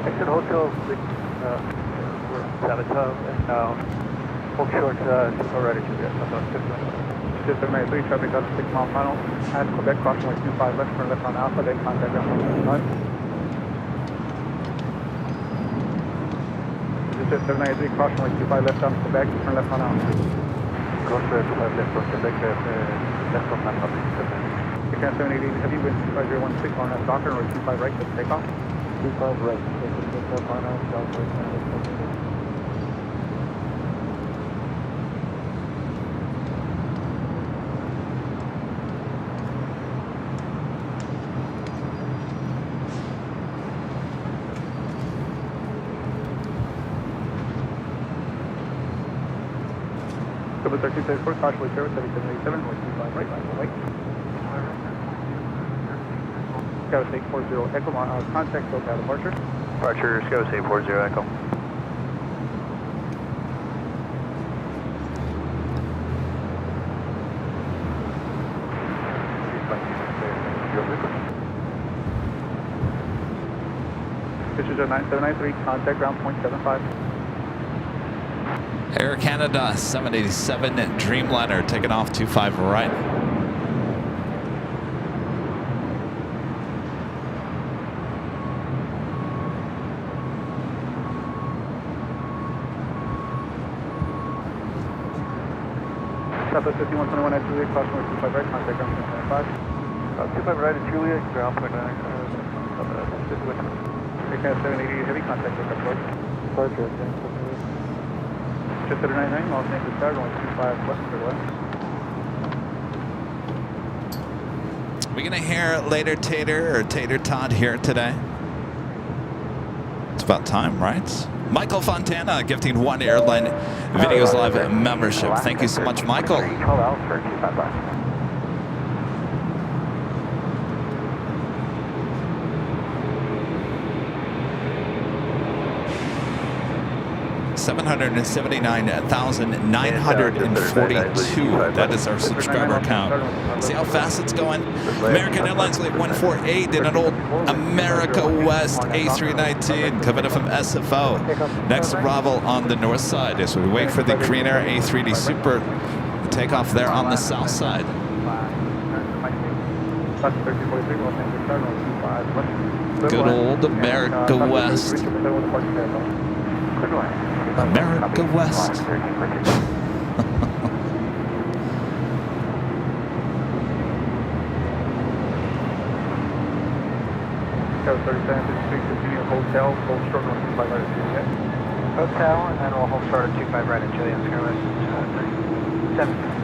Exit Hotel 6, Sabotage, and hold short, already Juliet, 793, traffic up 6 mile final, at Quebec, crossing 25 left, turn left on Alpha, then contact ground 195. 793, crossing 25 left on Quebec, turn left on Alpha. Cross 25 left on Quebec, left on Alpha. Again, 788 Heavy, wind 25016 on that Docker, or 25 right, let's take off. 25 right, Cobra 1334, caution service 7787, or 25 right, right. Scout 840 Echo, contact SoCal departure. Departure, Scout 840 Echo. Pitches are 9793, contact ground 0.75. Air Canada 787 Dreamliner taking off 25 right. Southwest 5121 at Juliet, cross 25 right, contact ground 1.5. 25 right at Juliet, ground 0.9. Aircraft 788 Heavy, contact SoCal departure. Departure, just 99, Los Angeles Tower, going 25 west or west. We gonna hear later Tater or Tater Todd here today? It's about time, right? Michael Fontana gifting one Airline Videos Live membership. Thank you so much, Michael. 12 out for 25 left. 779,942. That is our subscriber count. See how fast it's going? American Airlines Flight 148 in an old America West A319 coming up from SFO. Next arrival on the north side as we wait for the Korean Air A380 Super to take off there on the south side. Good old America West. America West. Hotel, hold short on 25 right at Juliet. Hotel, and then we'll hold short at 25 right at Juliet. Skywest 7.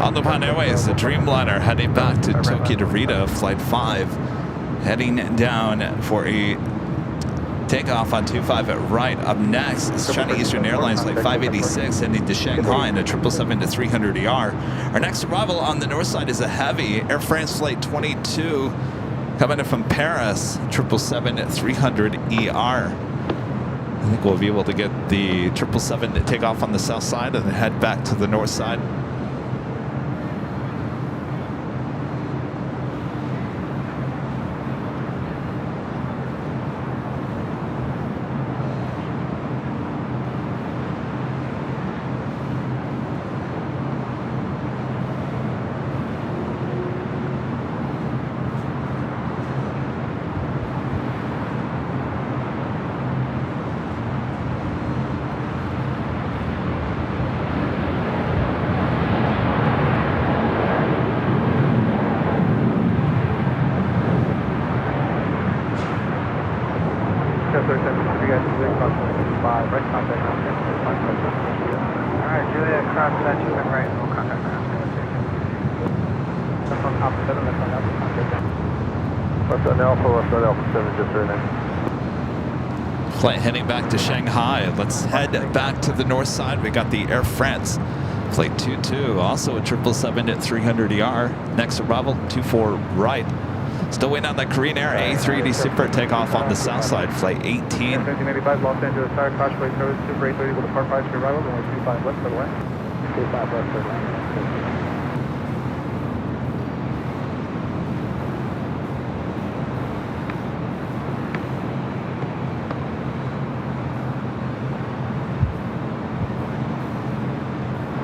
On the Japan Airways, the Dreamliner heading back to Tokyo Narita, Flight 5, heading down for a takeoff on 25 at right. Up next is China Eastern Airlines Flight 586 heading to Shanghai in a 777-300ER. Our next arrival on the north side is a heavy Air France Flight 22 coming in from Paris, 777-300ER. I think we'll be able to get the 777 to take off on the south side and then head back to the north side. Alright, Juliet, cross that 25 right, we'll contact ground. That's on Alpha 7, that's on Alpha 7. What's on Alpha 7, just right now. Flight heading back to Shanghai. Let's head back to the north side. We got the Air France Flight 22, also a 777-300ER. Next arrival, 24 right. Still waiting on that Korean Air A380 Super takeoff on the south side, Flight 18. 1785 Los Angeles Tower, caution plate service, Super 830 with a part 5 to arrival, only 25 left, by the way. 25 left, by the way.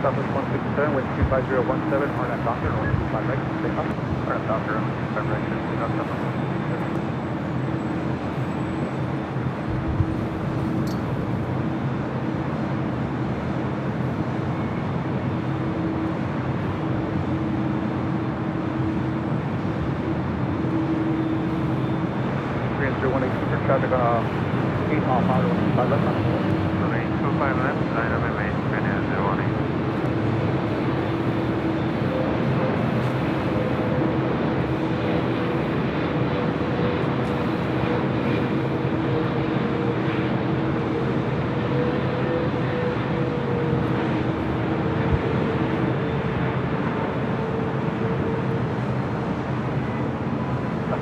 Southwest 167 with 25017, RNAV Doctor, only 25 right, take off. RNAV Doctor, only 25 right, take off. Traffic on 8 off auto, 5 left on the floor. Runway 25 left, 9 of MMA, Korean 018.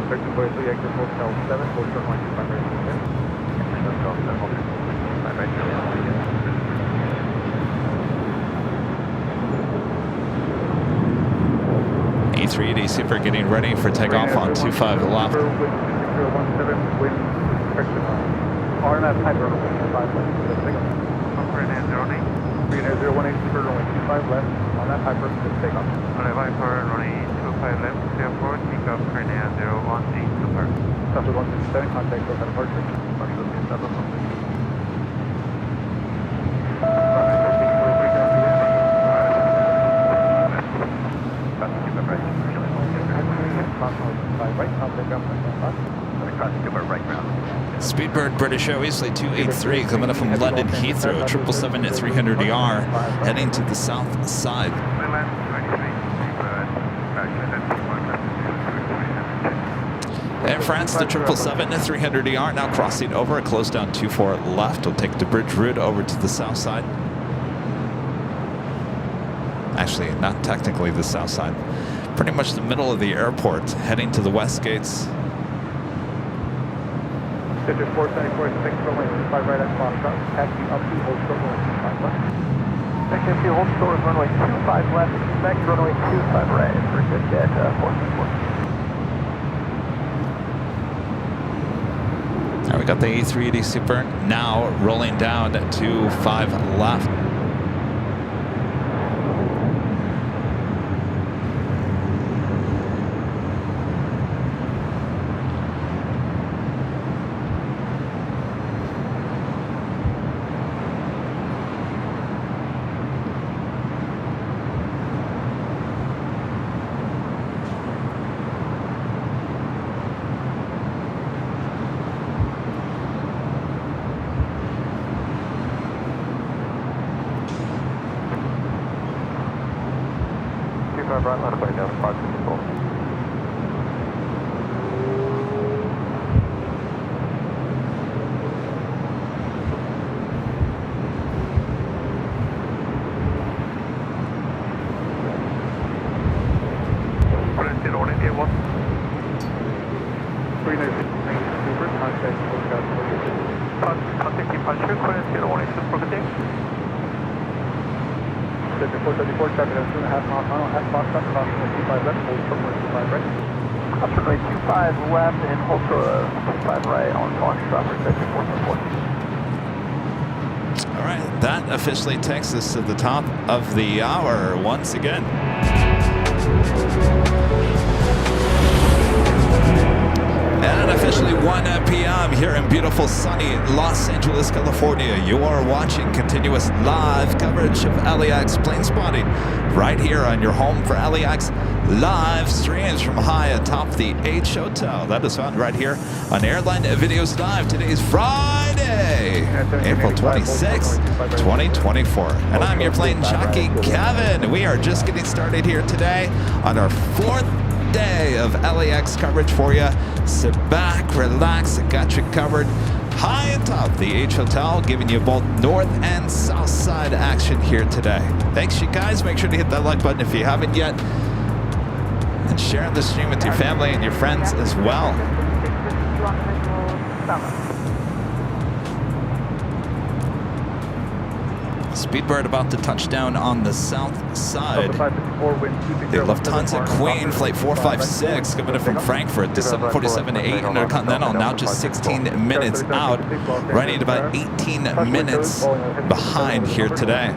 Section 43, exit Hotel 7, hold short line 25 right. Hotel 7, hold 25 right. A380 Super getting ready for takeoff on 25 left. Wind 6017, wind discretion. RNAV Piper, 25 left. Korean 018. Korean Air 018, Super, only 25 left. RNAV Piper, just take off. Runway Viper, runway 25 left, clear for takeoff, Korean 018, Super. Southwest 167, contact for departure. Partial to Southwest 167. Right, contact ground, right ground. Speedbird British Airways Flight 283 coming up from London Heathrow, 777 at 300ER, heading to the south side. Air France, the 777 at 300ER now crossing over, close down 24 left. We'll take the bridge route over to the south side. Actually, not technically the south side. Pretty much the middle of the airport, heading to the west gates. Digit 474, 6 runway 25 right at Foxtrot. Taxi up to hold short runway 25 left. Taxi hold short runway 25 left. Back runway 25 right for good at 474. Now we got the A380 Super now rolling down to 5 left. Right, line of flight down, approximate control. Contact departure, current 018 proceeding. Digit 474, traffic at 2.5 miles per hour at Foxtrot, approximately 25 left, hold short runway 25 right. Approximately 25 left and hold short 25 right on Foxtrot for Digit 474. All right, that officially takes us to the top of the hour once again. And officially 1 p.m. here in beautiful sunny Los Angeles, California. You are watching continuous live coverage of LAX plane spotting right here on your home for LAX live streams from high atop the H Hotel. That is found right here on Airline Videos Live. Today is Friday, April 26, 2024. And I'm your plane jockey, Kevin. We are just getting started here today on our 4th day of LAX coverage for you. Sit back, relax, I got you covered high atop the H Hotel, giving you both north and south side action here today. Thanks, you guys. Make sure to hit that like button if you haven't yet, and share the stream with your family and your friends as well. Speedbird about to touch down on the south side. The Lufthansa Queen Flight 456 coming in from Frankfurt, the 747-8 Intercontinental, now just 16 minutes out, running at about 18 minutes behind here today.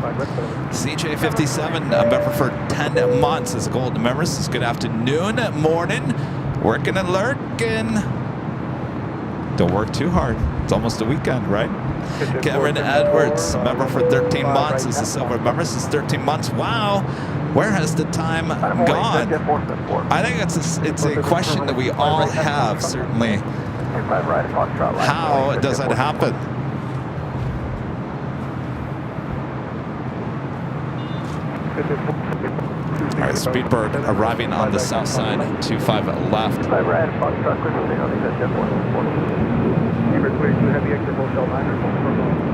CJ57, a member for 10 months as a gold member. Says good afternoon, morning, working and lurking. Don't work too hard. It's almost a weekend, right? Cameron Edwards, member for 13 months, is a silver member. Since 13 months. Wow, where has the time gone? I think it's a question that we all have, certainly. How does that happen? All right, Speedbird arriving on the south side, 25 left. Heavy exit hotel 9 or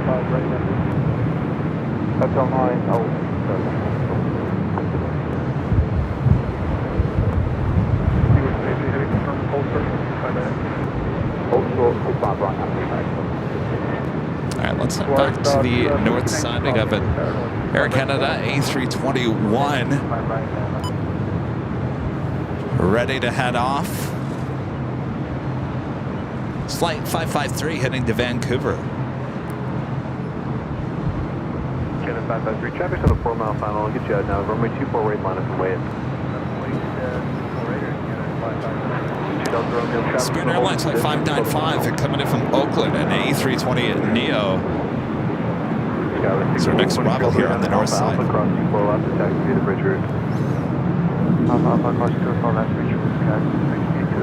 5 right now. Hotel 9, oh. All right, let's head back to the north side. We got an Air Canada A321 ready to head off. It's flight 553 heading to Vancouver. Canada 553, traffic's on a 4-mile final. I'll get you out now. Runway 24 right line up and wait. Spirit Airlines Flight 595 coming in from Oakland, an A320 Neo. It's our next arrival here on the north side. Across 24 left to taxi via the bridge route. Alpha across 24 left, bridge route, taxi 68 to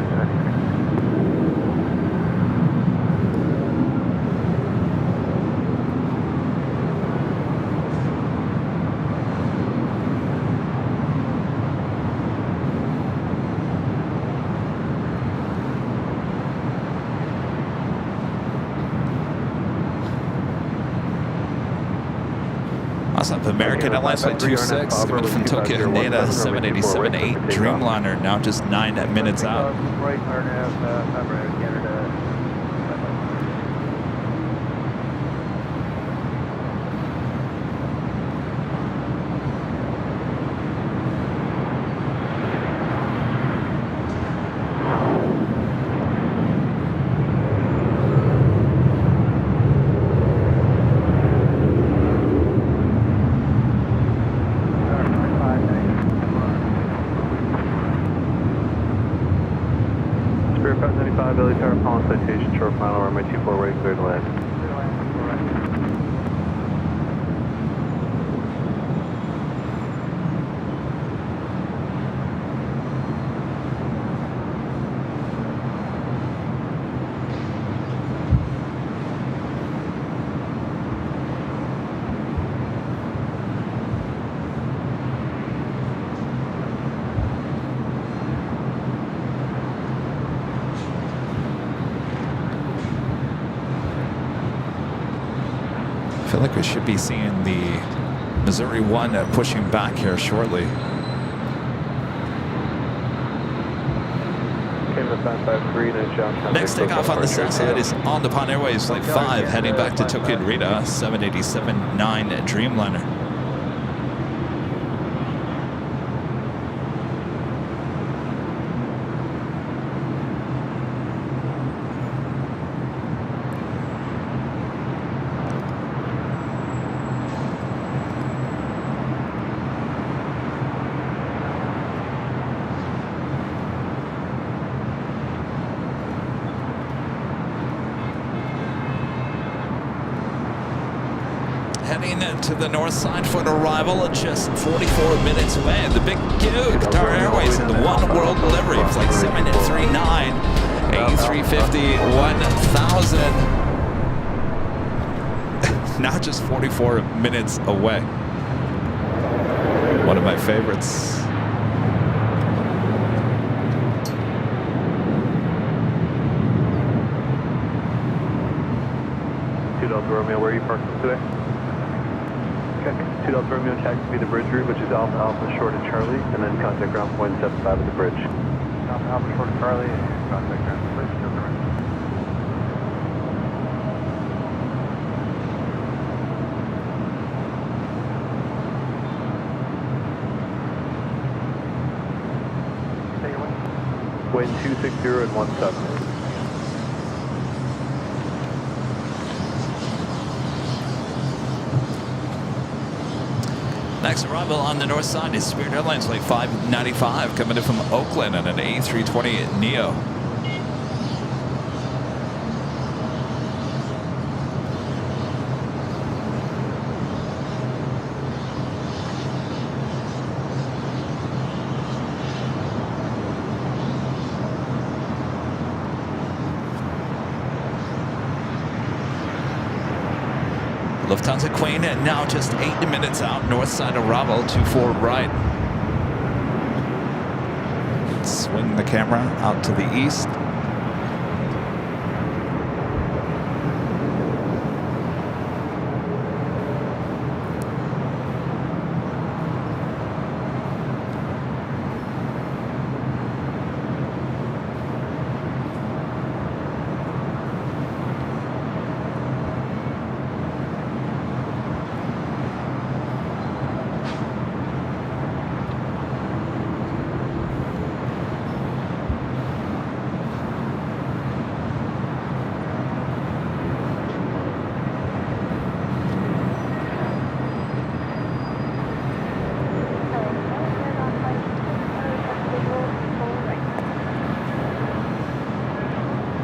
What's up, American Airlines Flight 26, coming from Tokyo Haneda 787-8 Dreamliner, now just 9 minutes out. Right, RNAV, Canada. Billy Tower, Pollen Citation, short final, runway 24, ready, clear to land. I feel like we should be seeing the Missouri 1 pushing back here shortly. Next takeoff on the south side is on the Japan Airways Flight 5, heading back to Tokyo Narita 787-9 Dreamliner. Heading to the north side for an arrival just 44 minutes away. The big Q, Qatar Airways in the One World delivery, Flight 739, A350 1000. Now just 44 minutes away. One of my favorites. Delta Romeo, where are you parked today? Check. 2 Delta Romeo, taxi to the bridge route, which is Alpha Alpha short of Charlie, and then contact ground point 75 at the bridge. Alpha Alpha short of Charlie, contact ground point 75. Wind 260 and 17. Next arrival on the north side is Spirit Airlines Flight 595, coming in from Oakland on an A320neo. Lufthansa Queen now just 8 minutes out, north side arrival, 24 right. Swing the camera out to the east.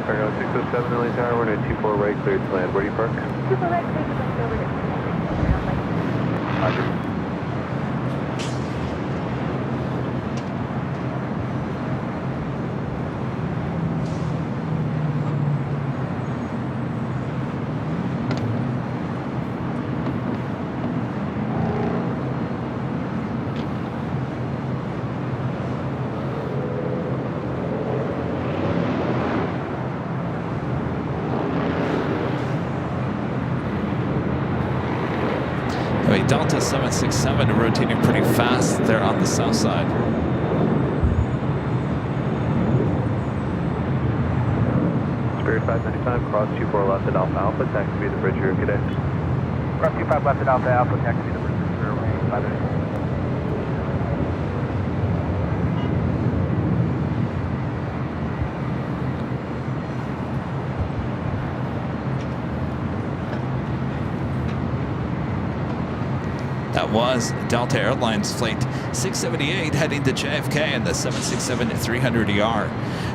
Cargo 607 LA Tower, we're at 24 right, cleared to land. Where do you park? 24 right, cleared to land over there. Roger. Delta 767 rotating pretty fast there on the south side. Spirit 595, cross 24 left at Alpha Alpha, taxi via the bridge here, good day. Cross 25 left at Alpha Alpha, taxi to the bridge, runway 58. That was Delta Airlines Flight 678 heading to JFK in the 767-300ER.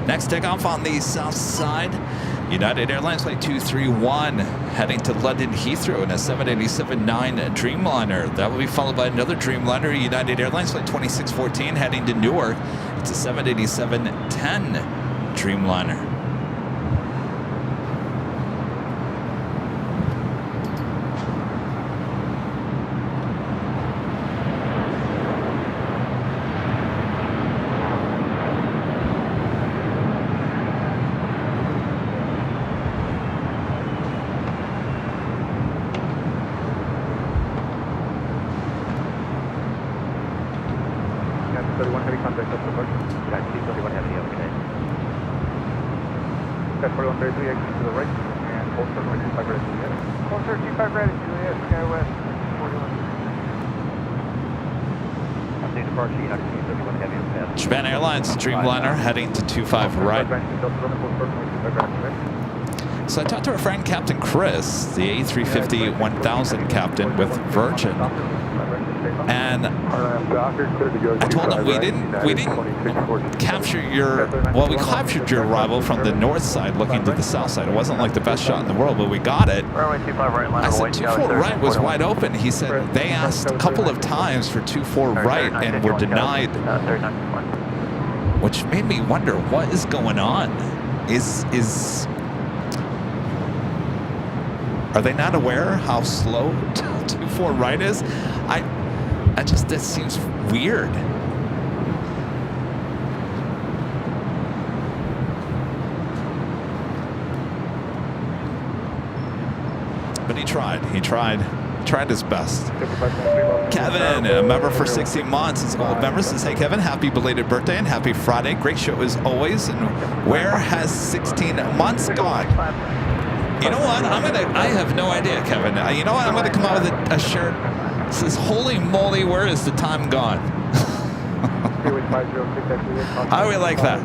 Next takeoff on the south side, United Airlines Flight 231 heading to London Heathrow in a 787-9 Dreamliner. That will be followed by another Dreamliner, United Airlines Flight 2614 heading to Newark. It's a 787-10 Dreamliner. Japan Airlines Dreamliner heading to 25 right. So I talked to our friend Captain Chris, the A350-1000 captain with Virgin, and I told him we didn't capture your, well, we captured your arrival from the north side looking to the south side. It wasn't like the best shot in the world, but we got it. I said 24 right was wide open. He said they asked a couple of times for 24 right and were denied, which made me wonder what is going on. Are they not aware how slow 24 right is? That seems weird. But he tried his best. Kevin, a member for 16 months, is old member, says, hey Kevin, happy belated birthday and happy Friday. Great show as always. And where has 16 months gone? You know what? I have no idea, Kevin. You know what? I'm gonna come out with a shirt that says, holy moly, where is the time gone? How do we like that?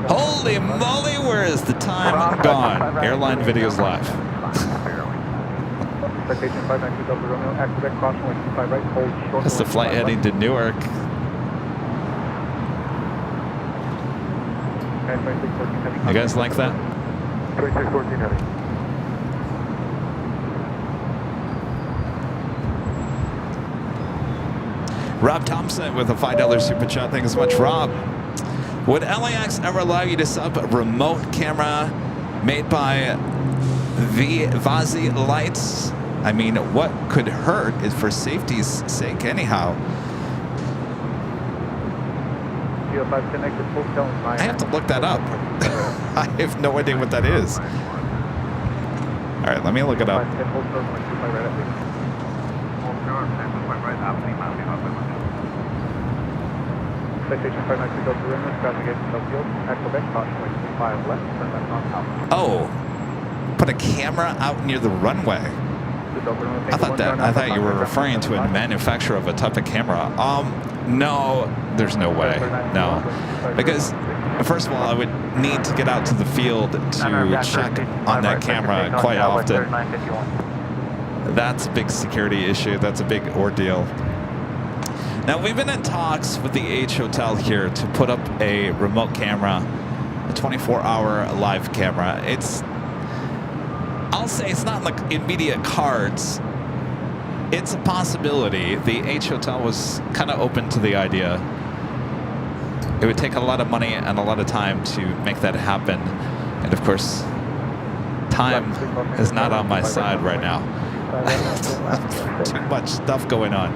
Holy moly, where is the time gone? Airline videos live. That's the flight heading to Newark. You guys like that? 2614 heading. Rob Thompson with a $5 super chat. Thank you so much, Rob. Would LAX ever allow you to set up a remote camera made by Vazi Lights? I mean, what could hurt is for safety's sake anyhow. I have to look that up. I have no idea what that is. All right, let me look it up. Oh, put a camera out near the runway. I thought you were referring to a manufacturer of a type of camera. No, there's no way. No, because first of all, I would need to get out to the field to check on that camera quite often. That's a big security issue. That's a big ordeal. Now, we've been in talks with the H Hotel here to put up a remote camera, a 24-hour live camera. I'll say it's not like immediate cards. It's a possibility. The H Hotel was kind of open to the idea. It would take a lot of money and a lot of time to make that happen. And of course, time is not on my side right now. Too much stuff going on.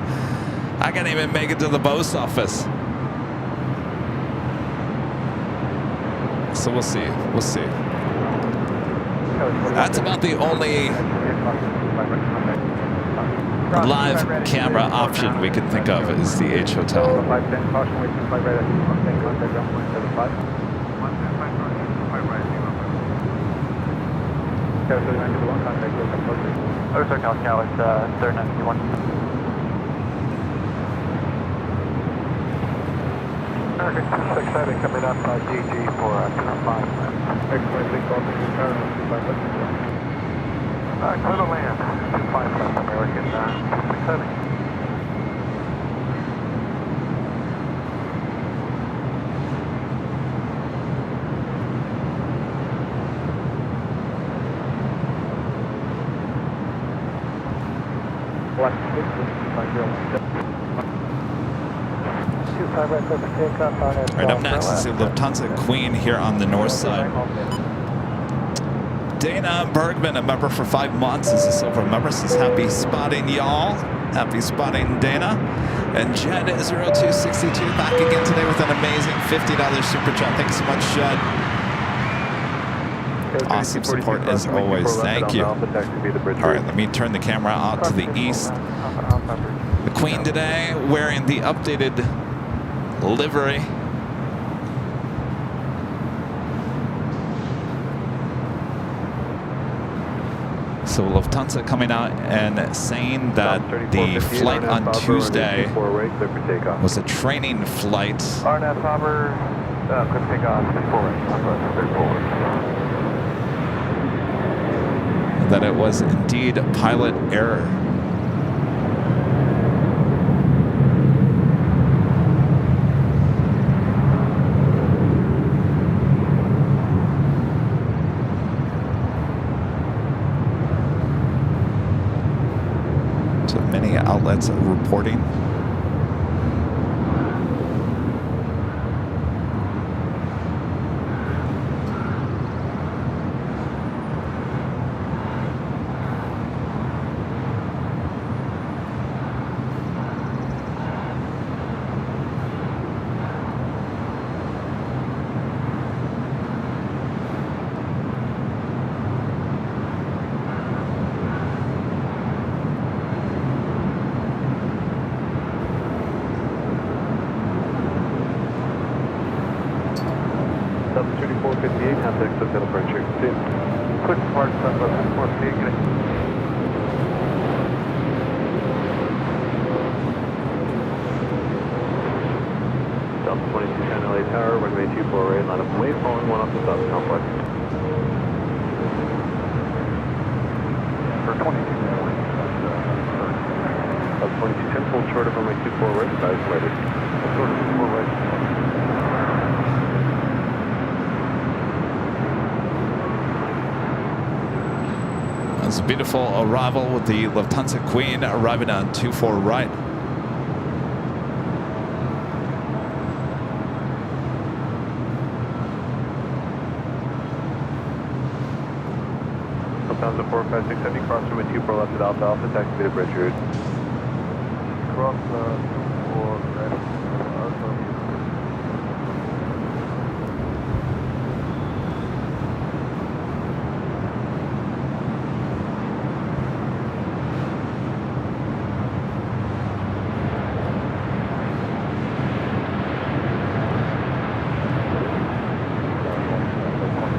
I can't even make it to the post office. So we'll see. We'll see. That's about the only live camera option we can think of is the H Hotel. 510, caution, wait 25 right, maintain contact ground point 75. 125 right, Carousel 951, contact local approach. Sorry, Cal, it's 3951. American 670 coming up DG for 205. X-ray crossing the tower, 25 left. Clear to land, 25 left, American 670. Right up next is the Lufthansa Queen here on the north side. Dana Bergman, a member for 5 months, is a silver member. Says happy spotting, y'all. Happy spotting, Dana. And Jed 0262 back again today with an amazing $50 super chat. Thanks so much, Jed. Awesome support as always. Thank you. All right, let me turn the camera out to the east. The Queen today wearing the updated livery. So Lufthansa coming out and saying that the flight on Tuesday was a training flight. RNS Hopper, could take off 34 right, 34. That it was indeed pilot error. So many outlets reporting. Quick smart stuff up in 458, get it. Delta 2210 LA Tower, runway 24 right, line up and wait, following one off the south complex. For 22 Delta 2210, hold short of runway 24 right, size ready. Short of 24 right. It's a beautiful arrival with the Lufthansa Queen arriving on 24 right. Lufthansa 45670, cross runway 24 left at Alpha Alpha, taxi to the bridge route. Cross 4 left.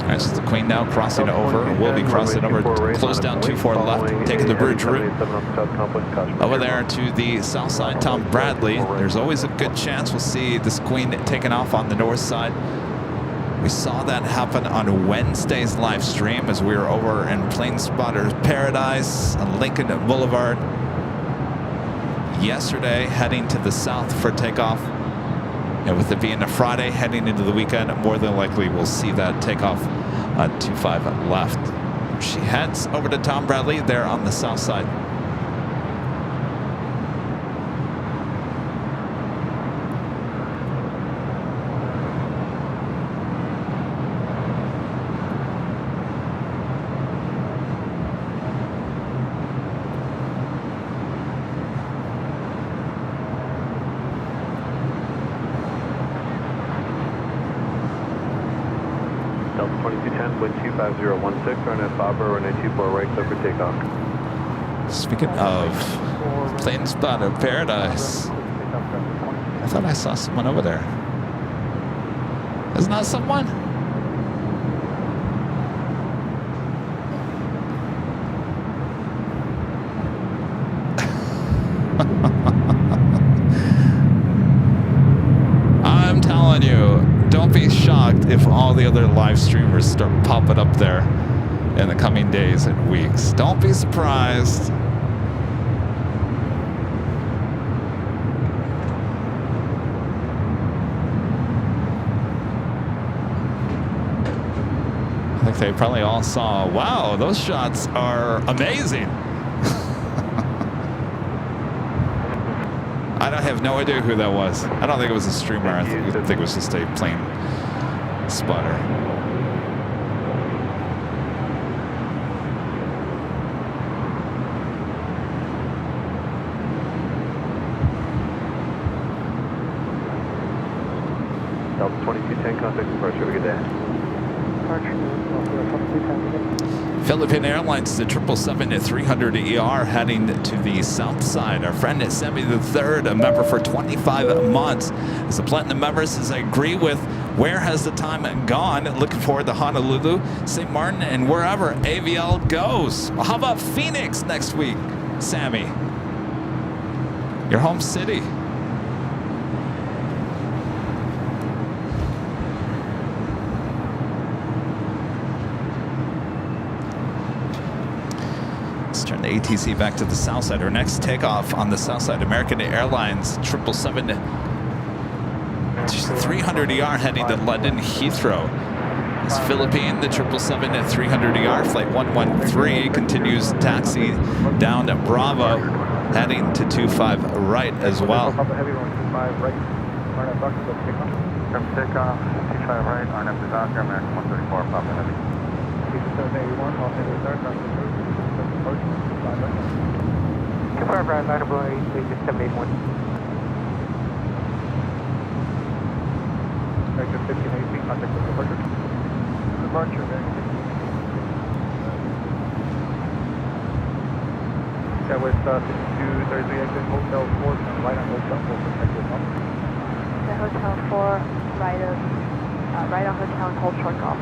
This is the Queen now crossing over. We'll be crossing over, close down 24 left, taking the bridge route over there to the south side. Tom Bradley. There's always a good chance we'll see this Queen taking off on the north side. We saw that happen on Wednesday's live stream as we were over in Plane Spotter's Paradise on Lincoln Boulevard. Yesterday, heading to the south for takeoff. And with it being a Friday heading into the weekend, more than likely we'll see that takeoff on 25 left. She heads over to Tom Bradley there on the south side. Delta 2210, wind 25016, runway 5 runway 24 right, clear for takeoff. Speaking of plane spotter paradise, I thought I saw someone over there. Isn't that someone? I'm telling you, don't be shocked if all the other live streamers start popping up there in the coming days and weeks. Don't be surprised. I think they probably all saw, wow, those shots are amazing. I have no idea who that was. I don't think it was a streamer. I think it was just a plane spotter. Delta 2210, contact departure. Have a good day. Philippine Airlines, the 777-300ER heading to the south side. Our friend Sammy the Third, a member for 25 months. As the Platinum member says, I agree with where has the time gone. Looking forward to Honolulu, St. Martin, and wherever AVL goes. Well, how about Phoenix next week, Sammy? Your home city. Turn the ATC back to the south side. Our next takeoff on the south side, American Airlines 777-300ER heading to London Heathrow. It's Philippine, the 777-300ER flight 113 continues taxi down to Bravo, heading to 25 right as well. Takeoff, 25 right, RNF disaster, American 134, Papa Heavy. 781, Los Angeles Aircraft. 25 right, line of 781. Vector 1518, contact with departure. Departure, that was 5233 exit Hotel 4, right on Hotel 4, protect your number. The Hotel 4, right on Hotel and hold short golf.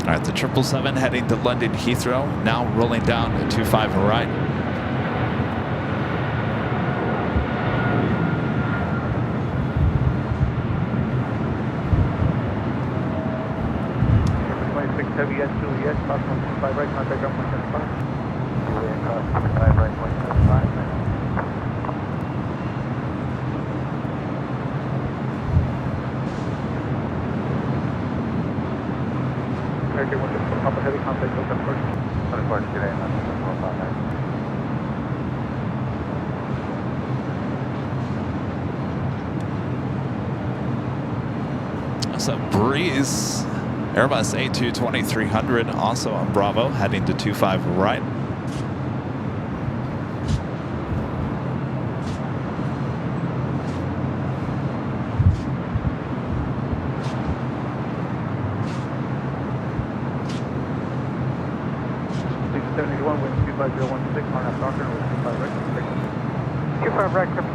All right, the 777 heading to London Heathrow, now rolling down to 25 right. Heavy at Juliet, cross 125 right, contact ground 175. Juliet, cross 25 right, 175. American 164, Papa Heavy, contact Hotel first. On the course today, and that's what's on there. That's a breeze. Airbus A220-300 also on Bravo, heading to 25 right.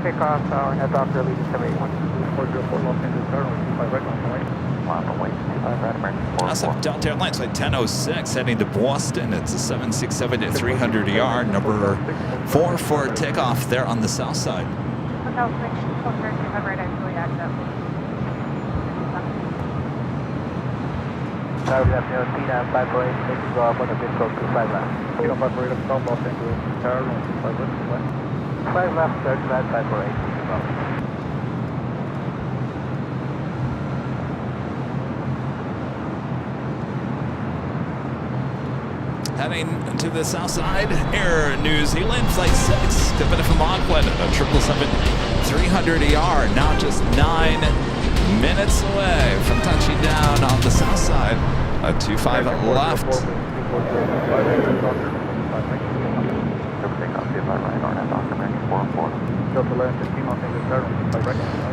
Takeoff, head doctor, leading 781. 404, Los Angeles Airlines, 25 right, on the right. Wait, 25 right, American 404. Also, Delta Airlines flight 1006 heading to Boston. It's a 767-300ER, number 4 for takeoff there on the south side. Hotel 6, 25 right, actually active. Good afternoon, Tina, 548, make you go up on the bid code 25 left. Tina, 548 up south, Los Angeles, Airlines, 25 left. 5 left, 30 left, 548, Heading to the south side, Air New Zealand flight 6, coming from Auckland, a 777-300ER, now just 9 minutes away from touching down on the south side, a 25 left. right,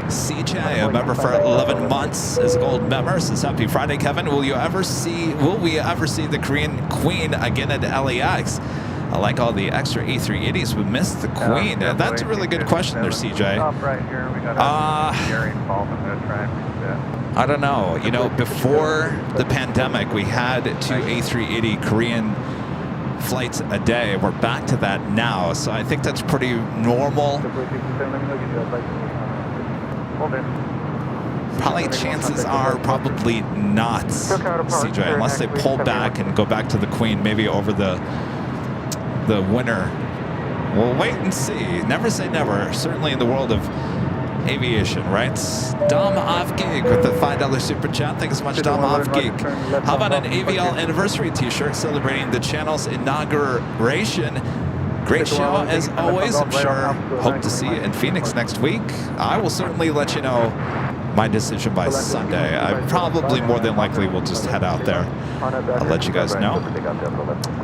CJ, a member for 11 months, is a gold member. Says happy Friday, Kevin. Will we ever see the Korean Queen again at LAX? I like all the extra A380s. We missed the Queen. That's a really good question there, CJ. I don't know. You know, before the pandemic, we had 2 A380 Korean flights a day. We're back to that now, so I think that's pretty normal. Probably chances are probably not, CJ, unless they pull back and go back to the Queen maybe over the winter. We'll wait and see. Never say never, certainly in the world of aviation, right? Dom Avgig with the $5 super chat. Thanks so much, Dom Avgig. How about an AVL anniversary t-shirt celebrating the channel's inauguration? Great show as always. I'm sure hope to see you in Phoenix next week. I will certainly let you know my decision by Sunday. I probably more than likely will just head out there. I'll let you guys know.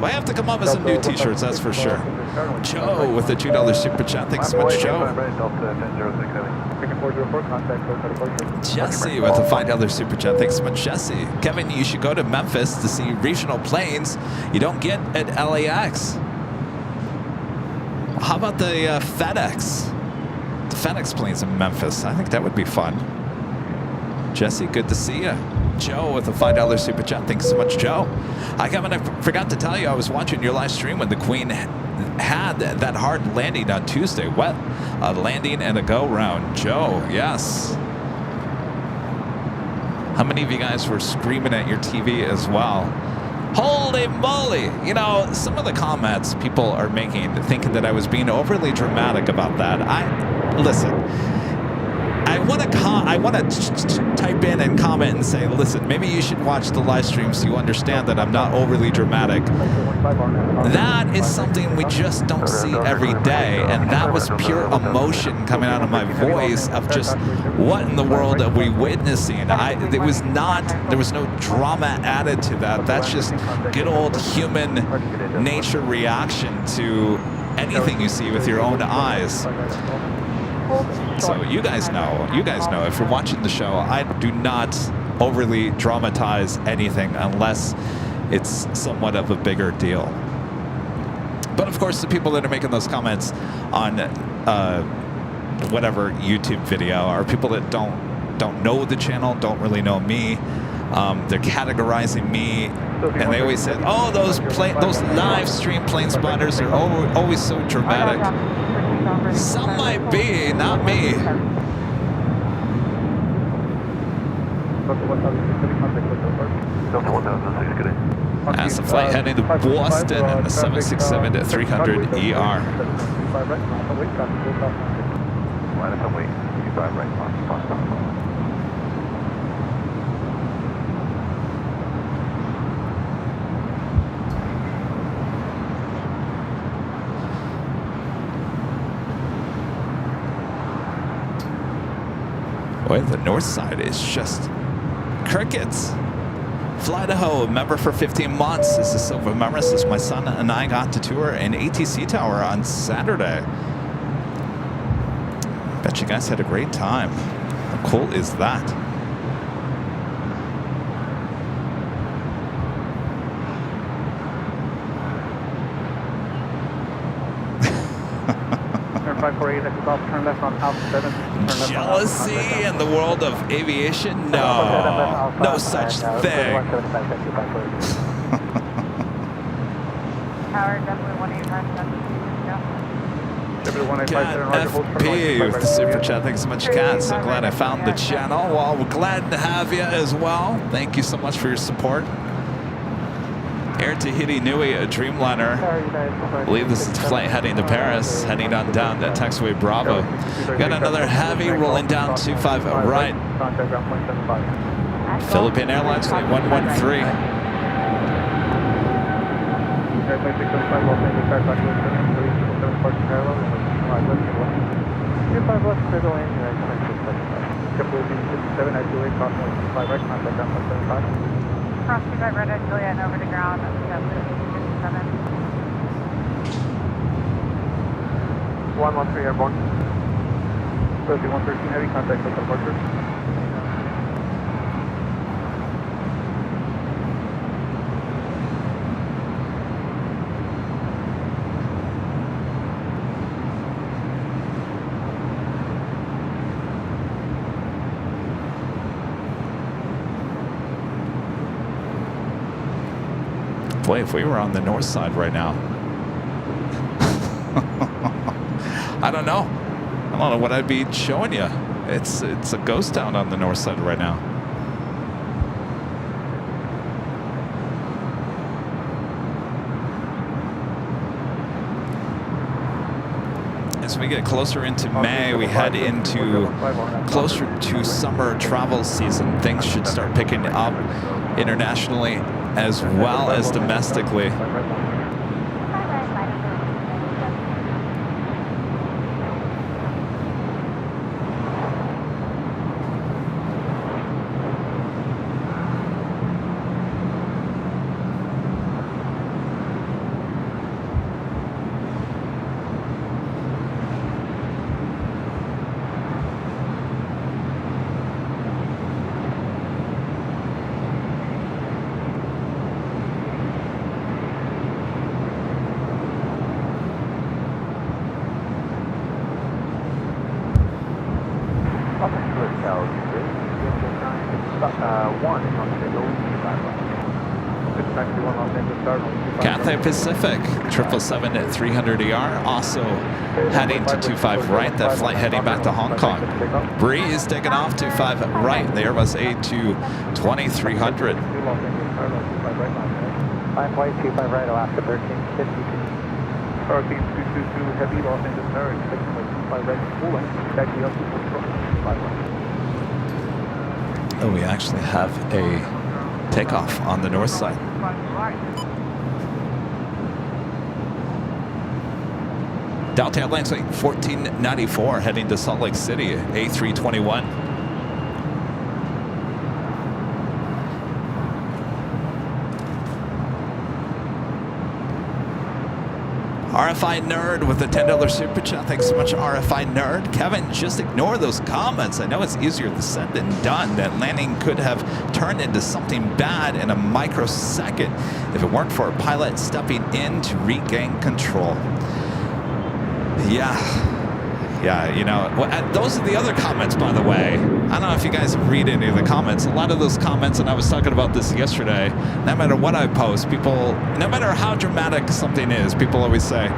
I have to come up with some new t-shirts, that's for sure. Joe with the $2 super chat. Thanks so much, Joe. Jesse with the $5 super chat. Thanks so much, Jesse. Kevin, you should go to Memphis to see regional planes you don't get at LAX. How about the FedEx? The FedEx planes in Memphis. I think that would be fun. Jesse, good to see you. Joe with a $5 super chat. Thanks so much, Joe. Kevin, I forgot to tell you, I was watching your live stream when the Queen had that hard landing on Tuesday. What a landing and a go round. Joe, yes. How many of you guys were screaming at your TV as well? Holy moly! You know, some of the comments people are making, thinking that I was being overly dramatic about that. Listen. I want to type in and comment and say, listen, maybe you should watch the live stream so you understand that I'm not overly dramatic. That is something we just don't see every day, and that was pure emotion coming out of my voice of just what in the world are we witnessing. There was no drama added to that. That's just good old human nature reaction to anything you see with your own eyes. So you guys know, if you're watching the show, I do not overly dramatize anything unless it's somewhat of a bigger deal. But of course, the people that are making those comments on whatever YouTube video are people that don't know the channel, don't really know me. They're categorizing me, and they always say, "Oh, those live stream plane spotters are always so dramatic." Some might be, not me. That's the flight heading to Boston and the 767 at 300 ER. Boy, the north side is just crickets. Fly-to-Ho, member for 15 months. This is Silver member. This is my son and I got to tour an ATC tower on Saturday. Bet you guys had a great time. How cool is that? Jealousy in the world of aviation? No, no such thing. Cat FP with the super chat. Thanks so much, Cat. So glad I found the channel. Well, we're glad to have you as well. Thank you so much for your support. Air Tahiti Nui, a Dreamliner. I believe this is the flight heading to Paris, heading on down to taxiway Bravo. Got another heavy rolling down 25 right. Philippine Airlines flight 113. Cross 25 Red at Juliet and over to ground. That's 57. 113 airborne. 113 heavy, contact with departure. Boy, if we were on the north side right now, I don't know. I don't know what I'd be showing you. It's a ghost town on the north side right now. As we get closer into May, we head into closer to summer travel season. Things should start picking up internationally as well as domestically. Cathay Pacific, 777 at 300 ER, also heading to 25 right, that flight heading back to Hong Kong. Breeze taking off 25 right, the Airbus A220-300. 5 white, 25 right, Alaska 1350. Hurricane 222 heavy, Los Angeles Tower, expecting like 25 right, full length, taxi up to 5 right. Oh, we actually have a takeoff on the north side. Delta Airlines flight 1494 heading to Salt Lake City, A321. RFI Nerd with a $10 super chat. Thanks so much, RFI Nerd. Kevin, just ignore those comments. I know it's easier to said than done. That landing could have turned into something bad in a microsecond if it weren't for a pilot stepping in to regain control. Yeah, you know, those are the other comments, by the way. I don't know if you guys read any of the comments. A lot of those comments, and I was talking about this yesterday, no matter what I post, people, no matter how dramatic something is, people always say,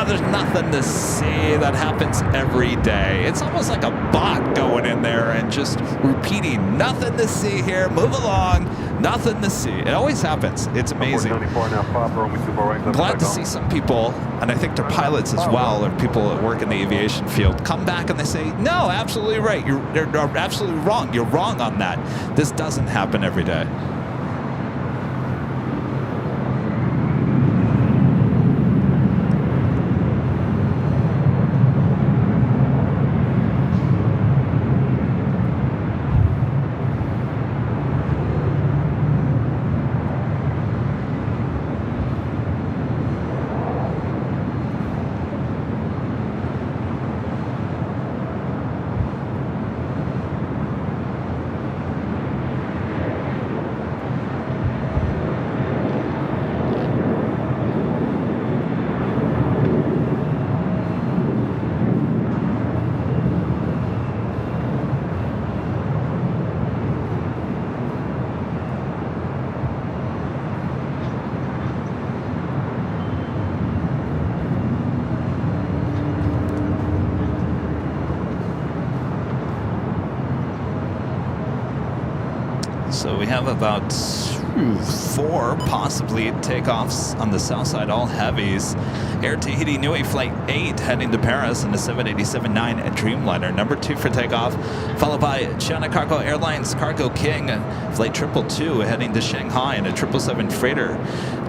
there's nothing to see. That happens every day. It's almost like a bot going in there and just repeating, nothing to see here, move along, nothing to see. It always happens. It's amazing. I'm glad to see some people, and I think they're pilots as well, or people that work in the aviation field, come back and they say, no, absolutely right. You're absolutely wrong. You're wrong on that. This doesn't happen every day. So we have about 4 possibly takeoffs on the south side, all heavies. Air Tahiti Nui Flight 8 heading to Paris in the 787-9 Dreamliner. Number 2 for takeoff, followed by China Cargo Airlines Cargo King Flight 222 heading to Shanghai in a 777 freighter.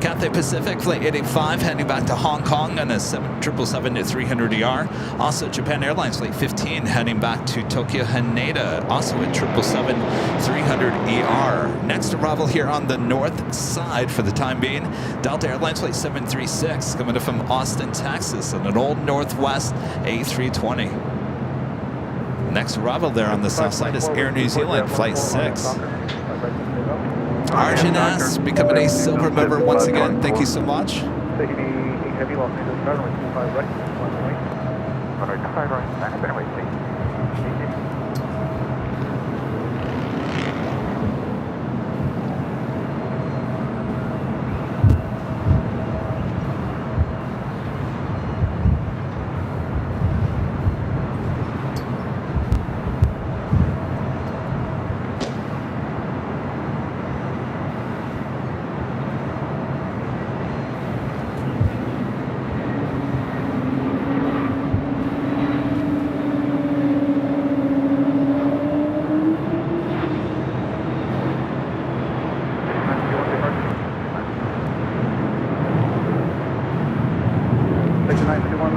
Cathay Pacific Flight 885 heading back to Hong Kong on a 777-300ER. Also Japan Airlines Flight 15 heading back to Tokyo Haneda, also at 777-300ER. Next arrival here on the north side for the time being, Delta Airlines Flight 736 coming in from Austin, Texas on an old Northwest A320. Next arrival there on the south side is Air New Zealand, Flight 6. Arjun S. becoming a silver member once again. Thank you so much. Taking a heavy Los Angeles runway 25 right, runway 25 right, back runway 6.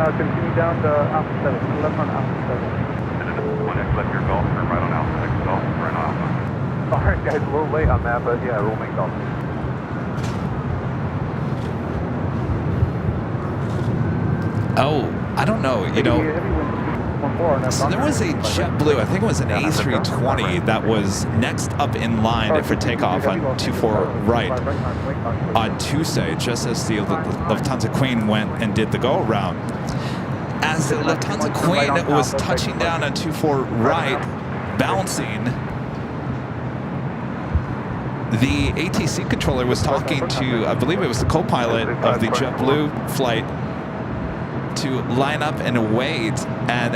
Continue down to Alpha 7, left on Alpha 7. 1X left your golf, turn right on Alpha, next golf, right on Alpha. Alright guys, a little late on that, but yeah, we'll make golf. Oh, I don't know, you know. So there was a JetBlue, I think it was an A320 that was next up in line for takeoff on 24 right on Tuesday, just as the Lufthansa Queen went and did the go-around. As the Lufthansa Queen was touching down on 24 right, bouncing, the ATC controller was talking to, I believe it was the co-pilot of the JetBlue flight, to line up and wait, and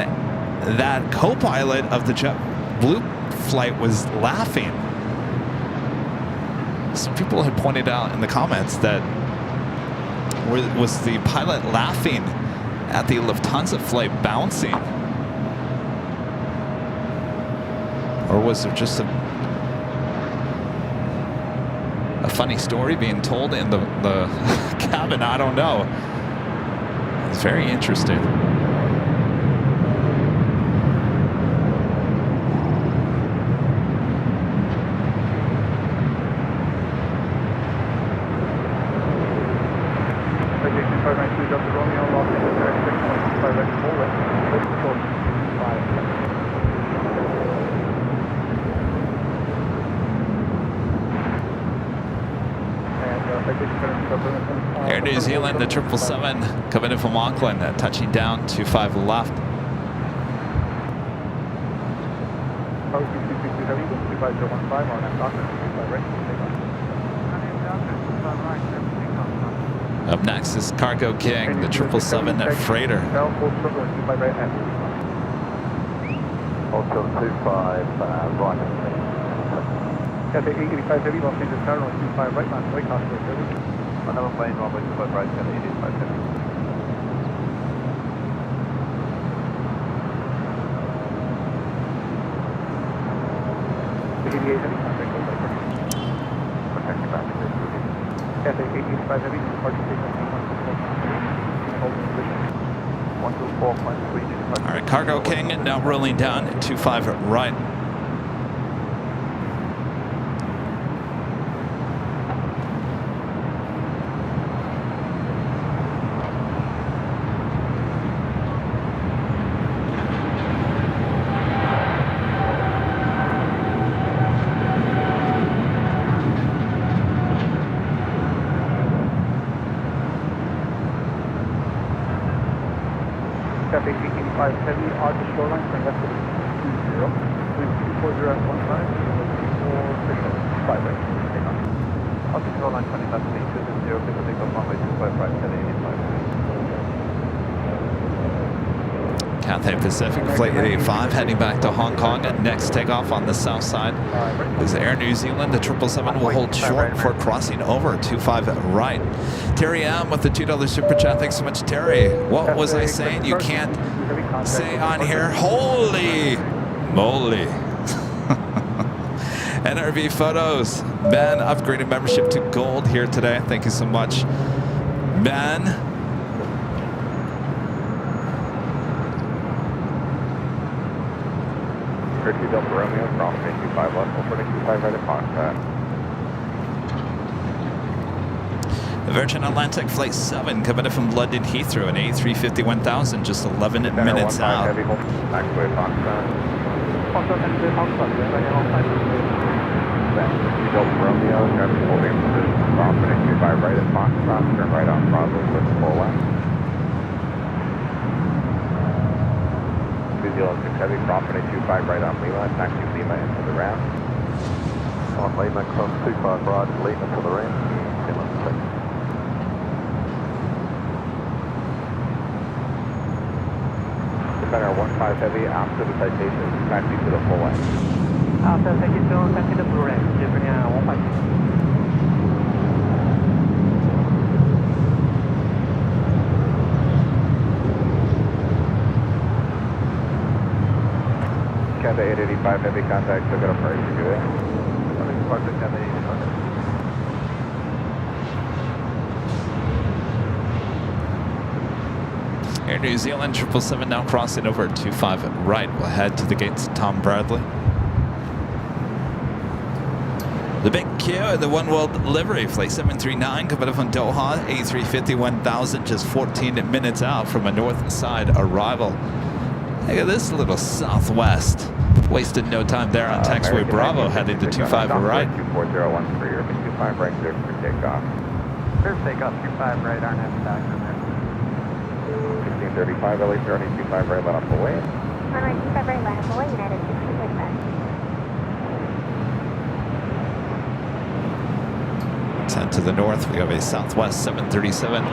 that co-pilot of the JetBlue flight was laughing. Some people had pointed out in the comments that was the pilot laughing at the Lufthansa flight bouncing, or was there just a funny story being told in the cabin? I don't know. It's very interesting. Air New Zealand, the 777 coming in from Auckland, touching down to 5 left. Up next is Cargo King, the 777 freighter. Also 25 right. Cathay 885 heavy, Los Angeles Tower, 25 right, man, way cost for service. Another plane, runway 25 right, Cathay 885 heavy. The 88 heavy, contact goes over. Protect your back. Cathay 885 heavy, departure station, 124. Hold position. 124.3. All right, Cargo King now rolling down, 25 right. Cathay 885 heavy, Archer shoreline, turn left to 20, wind 240 at 15, 246 5 right, take on. Archer shoreline, 20 left, 820, clear take off runway 25 right, Cathay 885. Cathay Pacific, Flight 885, heading back to Hong Kong. Next takeoff on the south side is Air New Zealand. The 777 will hold short before crossing over 25 right. Terry M with the $2 super chat. Thanks so much, Terry. What was I saying? You can't say on here. Holy moly. NRV Photos. Ben upgraded membership to gold here today. Thank you so much, Ben. Delta Romeo, Bravo 25 left, 425 right at contact. The Virgin Atlantic Flight 7 coming in from London Heathrow, an A350-1000, just 11 minutes out. Heavy, taxiway contact. Foxtrot and Alpha, running all 5. Delta Romeo, traffic holding position, confident 25 right at Foxtrot, turn right on Bravo, with full left. New Zealand 6 Heavy, confident 25 right on Lima, taxi Lima into the ramp. On Lima, cross 25 right, Lima to the ramp, Zealand 6. Defender 15 Heavy, after the citation, taxi to the full left. After citation, taxi to the blue ramp, Virginia 15. Canada 885 Heavy, contact, took it up for HQA. Departure Canada 885. Air New Zealand 777 now crossing over at 25 right. We'll head to the gates. Tom Bradley. The big Q, the One World livery, flight 739 coming up from Doha, A350 1000, just 14 minutes out from a north side arrival. Look at this little southwest. Wasted no time there on taxiway Bravo, heading to 25 right. 2401 for your 25 right, clear for takeoff. Clear for takeoff, 25 right, aren't having back on there. 1635 LA 25 right, let off away. Runway 25 right, line up away, United 1665. Let's head to the north. We have a Southwest 737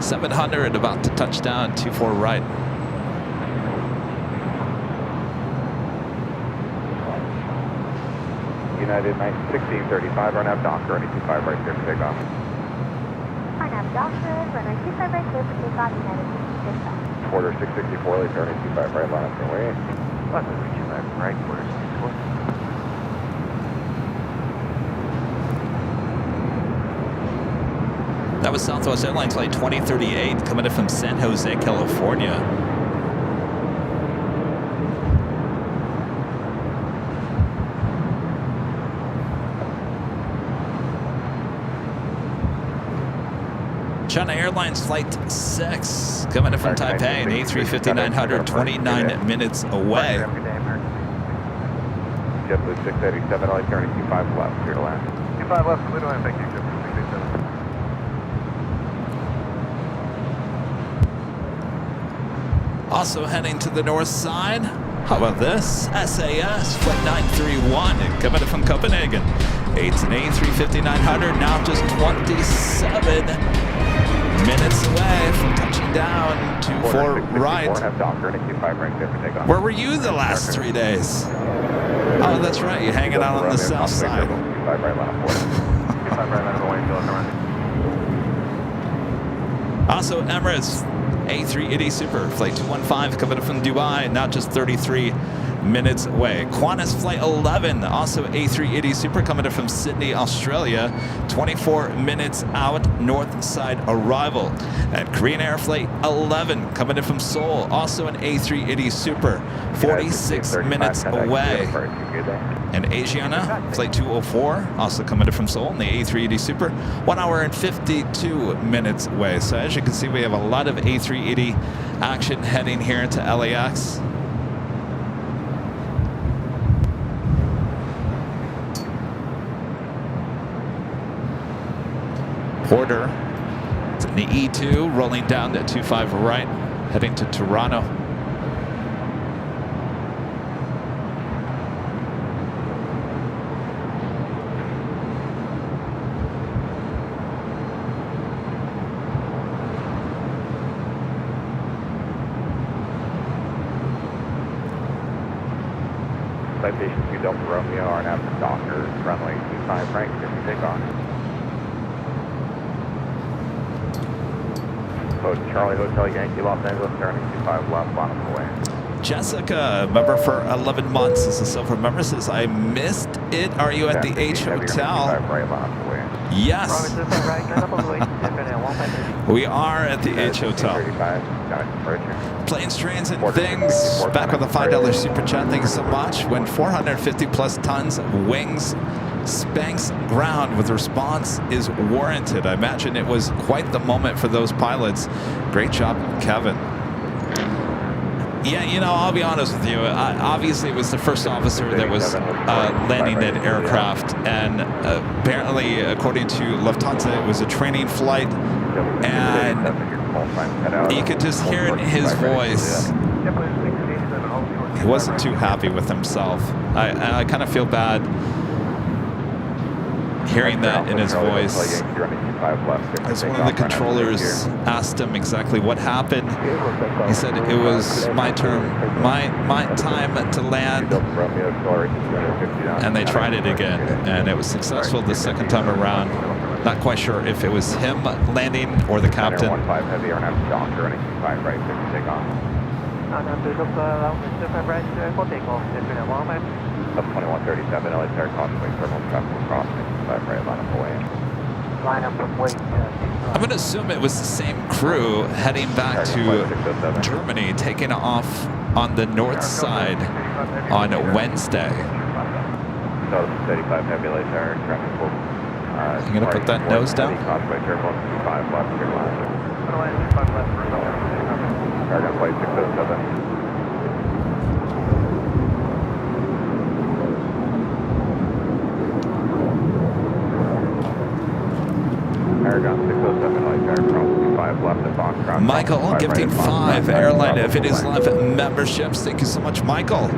700 about to touch down 24 right. United 1635, run out Docker, 25 right, clear for takeoff. Arnav Docker, runway 25 right, clear for takeoff, United 1665. Quarter 664, LA 25 right, line up away. Left is 25 right, quarter 64. That was Southwest Airlines flight 2038 coming in from San Jose, California. China Airlines Flight 6 coming in from Taipei, an A350-900, 29 minutes away. JetBlue 687, LA 25 left, clear to land. 25 left, clear to land, thank you, JetBlue 687. Also heading to the north side. How about this? SAS Flight 931 coming in from Copenhagen. It's an A350-900, now just 27 minutes away from touching down to 4 right. Where were you the last 3 days? Oh, that's right. You're hanging out on the south side. Also, Emirates A380 Super Flight 215 coming up from Dubai, now just 33 minutes away. Qantas Flight 11, also A380 Super coming in from Sydney, Australia, 24 minutes out, north side arrival. And Korean Air Flight 11 coming in from Seoul, also an A380 Super, 46 minutes away. And Asiana Flight 204, also coming in from Seoul in the A380 Super, 1 hour and 52 minutes away. So as you can see, we have a lot of A380 action heading here to LAX. Porter, it's in the E2, rolling down to 25 right, heading to Toronto. Citation 2 Delta Romeo, RNAV to Docker, runway 25 right, clear for takeoff. Charlie Hotel Yankee Los Angeles, turning 25 left, bottom of the way. Jessica, member for 11 months, is a silver member, says, I missed it. Are you at the H Hotel? Yes. We are at the H Hotel. Planes, trains, and things. Back with a $5 super chat. Thank you so much. When 450 plus tons of wings spanks ground with response is warranted. I imagine it was quite the moment for those pilots. Great job, Kevin. Yeah, you know, I'll be honest with you. Obviously, it was the first officer that was landing that aircraft, and apparently, according to Lufthansa, it was a training flight, and you could just hear it in his voice. He wasn't too happy with himself. I kind of feel bad hearing that in his voice. As one of the controllers asked him exactly what happened, he said it was my time to land, and they tried it again, and it was successful the second time around. Not quite sure if it was him landing or the captain. Up 2137, LA Tower, cautiously thermal traffic crossing, 5 right, line up away. I'm going to assume it was the same crew heading back to Germany, taking off on the north side on Wednesday. So 35 heavy LA Tower, traffic full. You going to put that nose down? Causeway turbulence, 5 left, clear line. Paragon flight 607. Michael gifting 5 Airline Videos Live memberships. Thank you so much, Michael. All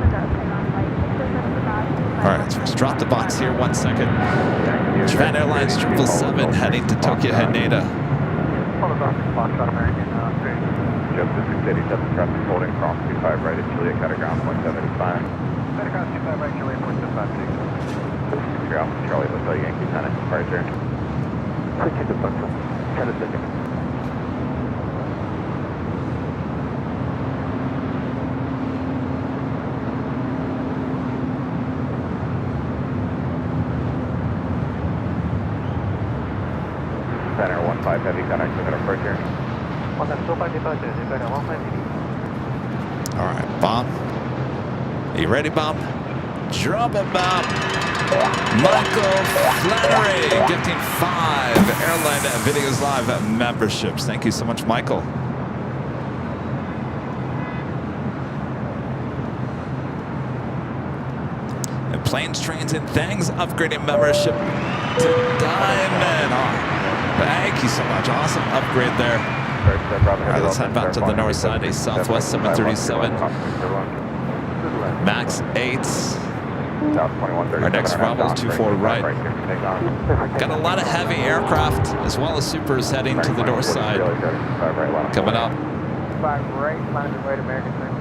right, so let's drop the box here 1 second. Japan Airlines 777 heading to Tokyo Haneda. Just 687 traffic holding cross 25 right at Juliet, cut ground 175. Cross 25 right, Juliet, 175. Charlie, Hotel Yankee, tenant, departure. Switch to Buckle. 10 seconds. Center 15 heavy contact with an approacher. 15 departure, Center 15. All right, Bob. Are you ready, Bob? Drop it, Bob. Michael Flannery gifting 5 Airline Videos Live memberships. Thank you so much, Michael. And Planes, Trains, and Things upgrading membership to Diamond. Oh, thank you so much. Awesome upgrade there. All right, let's head back to the north side. A Southwest 737 MAX 8s. Our next arrival is 24 right. Got a lot of heavy aircraft as well as supers heading to the north side. Coming up. 5 right, landing right, American time.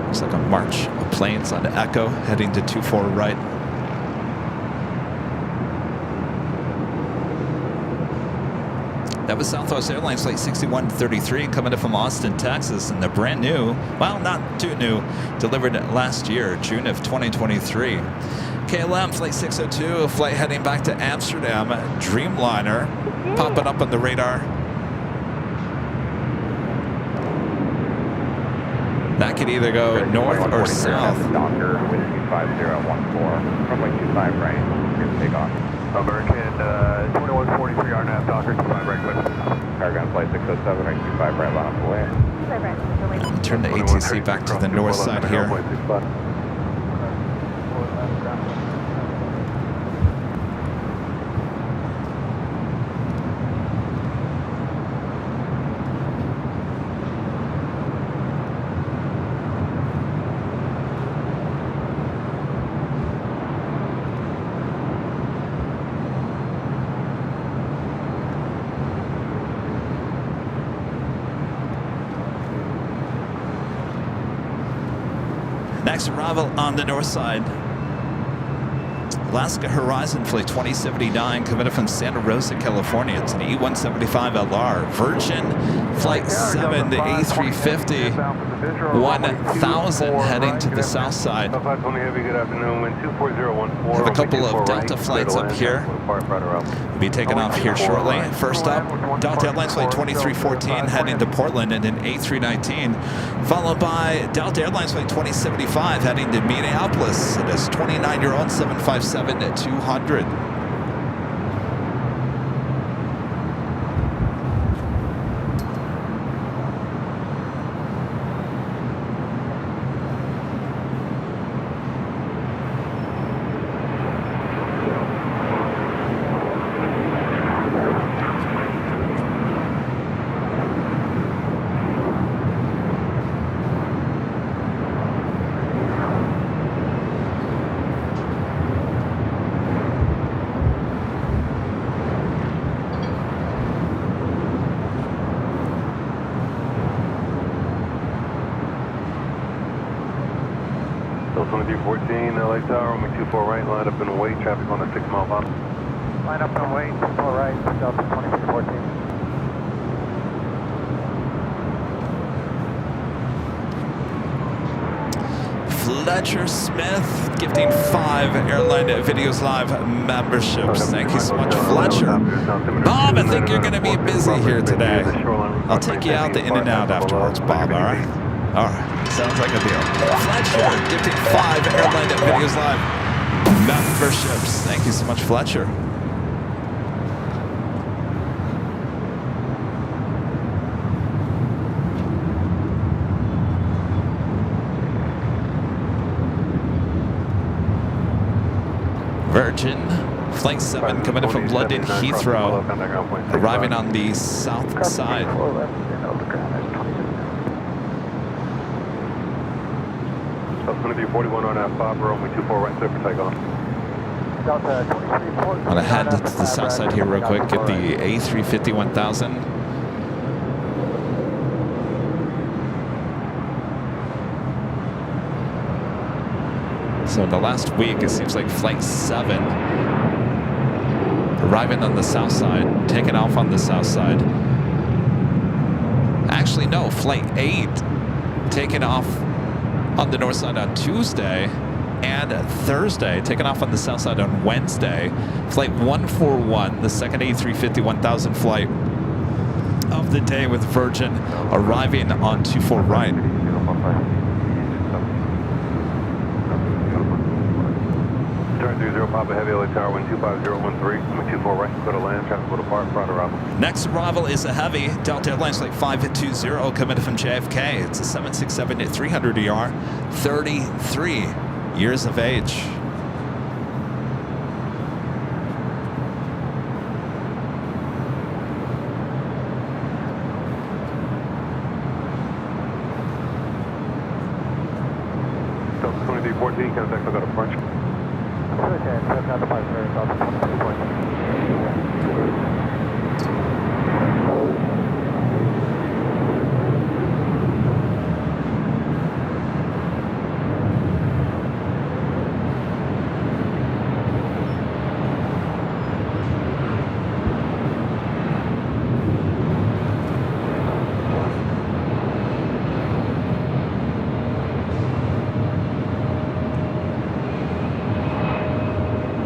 Looks like a march of planes on Echo heading to 24 right. That was Southwest Airlines Flight 6133 coming in from Austin, Texas, and they're brand new. Well, not too new. Delivered last year, June of 2023. KLM Flight 602, a flight heading back to Amsterdam. Dreamliner popping up on the radar. That could either go north or south. Docker, Whiskey 5014, runway 25 right, clear to take off. American 2143 RNAV, Docker 25 right, clear. Paragon flight 607, right 25 right, line up away. Turn the ATC back to the north side here. Next arrival on the north side. Alaska Horizon Flight 2079 coming in from Santa Rosa, California. It's an E175LR. Virgin Flight 7, the A350. 1000 heading to the south side. Have Have a couple of Delta flights up here. We'll be taking off here shortly. First up, Delta Airlines Flight 2314 heading to Portland in an A319, followed by Delta Airlines Flight 2075 heading to Minneapolis. It is 29-year-old 757-200. Delta 2314, LA Tower, runway 24 right, line up and wait, traffic on a 6 mile bottom. Line up and wait, 24 right, Delta 2314. Fletcher Smith gifting 5 Airline Videos Live memberships. Thank you so much, Fletcher. Bob, I think you're going to be busy here today. I'll take you out the in and out afterwards, Bob, all right? All right, sounds like a deal. Fletcher gifting 5 Airline Videos Live memberships. Thank you so much, Fletcher. Virgin Flight 7 coming in from London Heathrow, arriving on the south side. That's going to be 41 on F5, runway 24 right, clear for takeoff. I'm going to head to the south side here real quick, get the A350 1000. So in the last week, it seems like Flight 7 arriving on the south side, taking off on the south side. Actually, no, Flight 8 taking off on the north side on Tuesday and Thursday, taking off on the south side on Wednesday. Flight 141, the second A350 1000 flight of the day with Virgin, arriving on 24 right. Turn 30 Papa Heavy LA Tower, 125,013, 24 right, go to land, traffic will depart, front arrival. Next arrival is a heavy Delta Airlines Flight 520 coming in from JFK. It's a 767-300ER, 33 years of age. Delta 2314, contact, I'll go to French. Okay, that's not the departure, Delta 2314.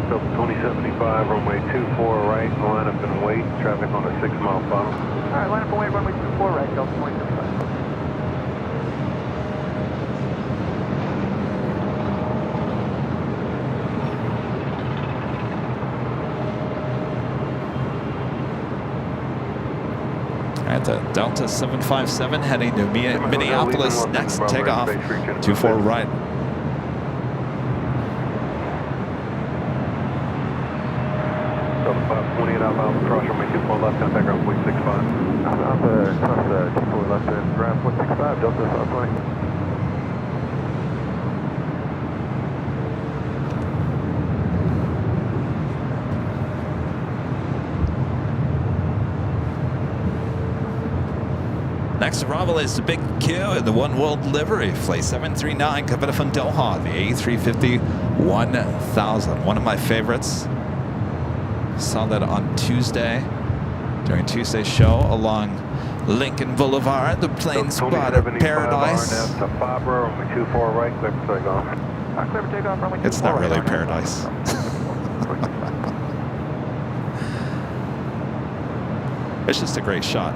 Delta 2075, runway 24 right, line up and wait, traffic on a 6 mile bottom. Alright, line up and wait, runway 24 right, Delta 2075. At the Delta 757 heading to Minneapolis. Next takeoff, 24 right. Delta 528 outbound, cross runway 24 left, contact ground point 65. I'm cross 24 left and ground point 65, Delta Southway. Next arrival is the Big Q in the One World livery, Flight 739 coming from Doha, the A350 1000. One of my favorites. Saw that on Tuesday, during Tuesday's show, along Lincoln Boulevard, the plane spotter paradise. To Fabra, runway 24 right, clear for takeoff. Clear for takeoff, runway 24 It's not really right, paradise. It's just a great shot.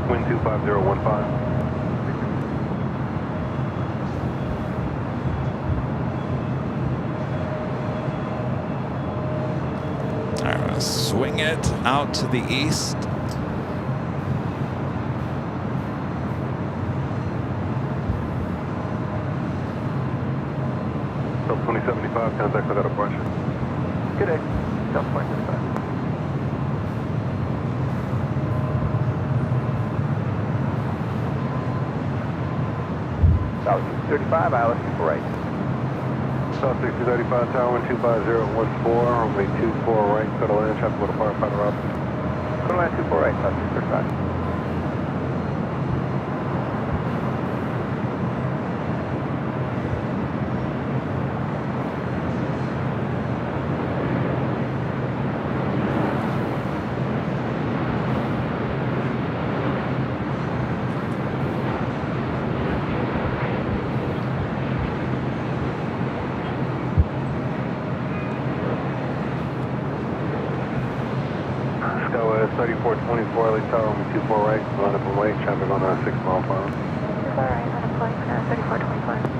Wind 25015. All right, we'll swing it out to the east. Delta 2075, contact without departure. Good day. Delta 2075. South 635, ILS 24 right. South 6035, Tower 12514, runway 24 right, clear to land, traffic with a firefighter up. Clear to land 24 right, South 635. Skywest 3424, LA Tower, runway 24 right, line up and wait, traffic on 6 mile per hour. 24 right, on a point, 3424.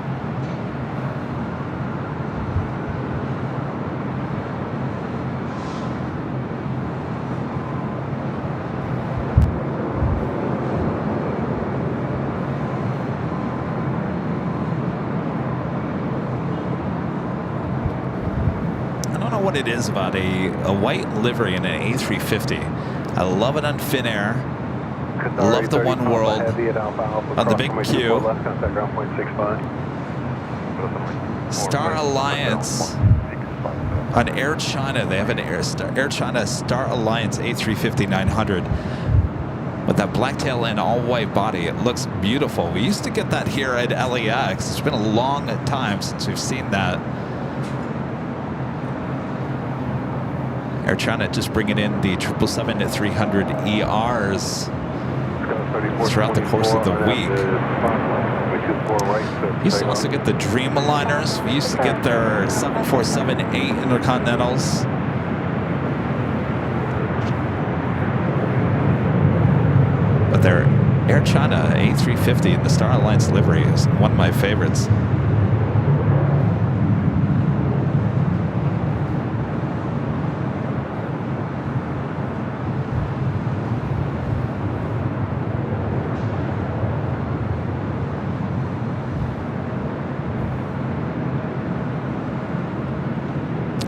I don't know what it is about a white livery in an A350. I love it on Fin Air. I love the One World on the big Q. Star Alliance on Air China. They have an Air China Star Alliance A350-900 with that black tail and all white body. It looks beautiful. We used to get that here at LAX. It's been a long time since we've seen that. Air China just bringing in the 777-300ERs throughout the course of the week. We used to also get the Dreamliners. We used to get their 747-8 Intercontinentals. But their Air China A350 in the Star Alliance livery is one of my favorites.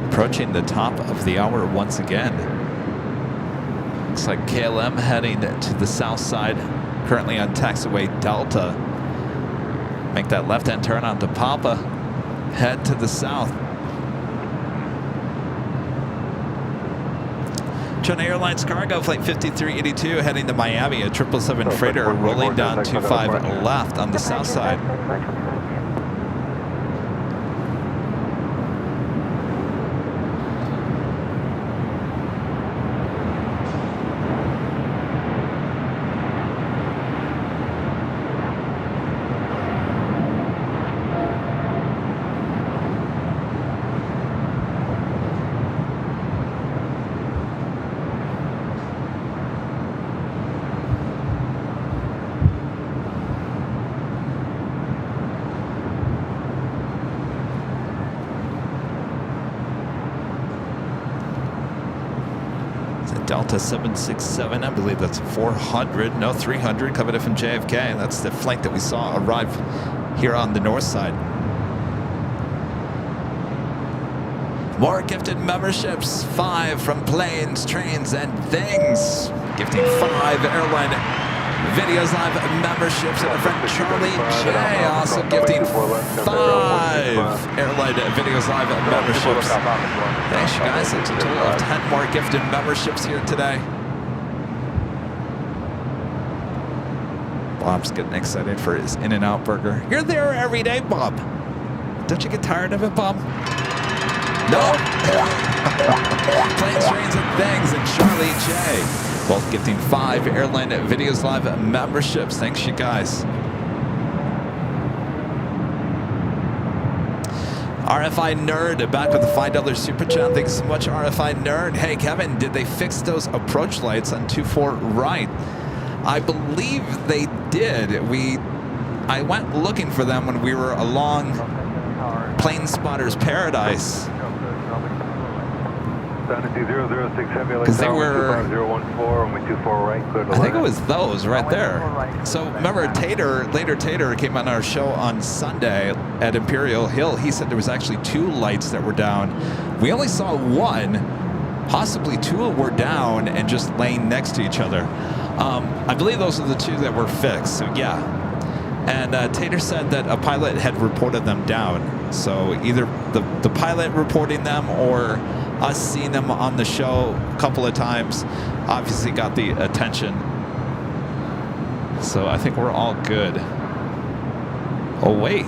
Approaching the top of the hour once again. Looks like KLM heading to the south side, currently on taxiway Delta. Make that left-hand turn onto Papa, head to the south. China Airlines cargo flight 5382 heading to Miami, a 777 freighter rolling down 25 left on the south side. Delta 767, I believe that's 400, no 300, coming in from JFK. That's the flight that we saw arrive here on the north side. More gifted memberships, 5 from Planes, Trains, and Things. Gifting 5 Airline Videos Live memberships, and our friend Charlie J also gifting 5 Airline Videos Live memberships. Thanks, you guys. It's a total of 10 more gifted memberships here today. Bob's getting excited for his In-N-Out burger. You're there every day, Bob. Don't you get tired of it, Bob? No. Planes, Trains, and Things, and Charlie J. Both gifting 5 Airline Videos Live memberships. Thanks, you guys. RFI Nerd back with a $5 super chat. Thanks so much, RFI Nerd. Hey, Kevin, did they fix those approach lights on 24 right? I believe they did. I went looking for them when we were along Plane Spotter's Paradise. Because they were, I think it was those right there. So remember, later Tater came on our show on Sunday at Imperial Hill. He said there was actually 2 lights that were down. We only saw 1, possibly 2 were down and just laying next to each other. I believe those are the 2 that were fixed, so yeah. And Tater said that a pilot had reported them down. So either the pilot reporting them or us seeing them on the show a couple of times obviously got the attention. So I think we're all good. Oh, wait.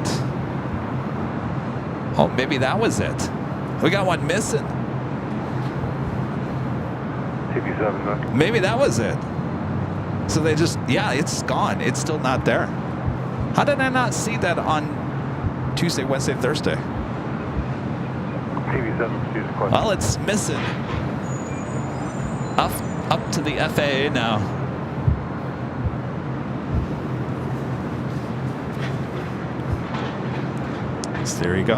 Oh, maybe that was it. We got one missing. Maybe that was it. So they just, yeah, it's gone. It's still not there. How did I not see that on Tuesday, Wednesday, Thursday? Well, it's missing. Up to the FAA now. So there you go.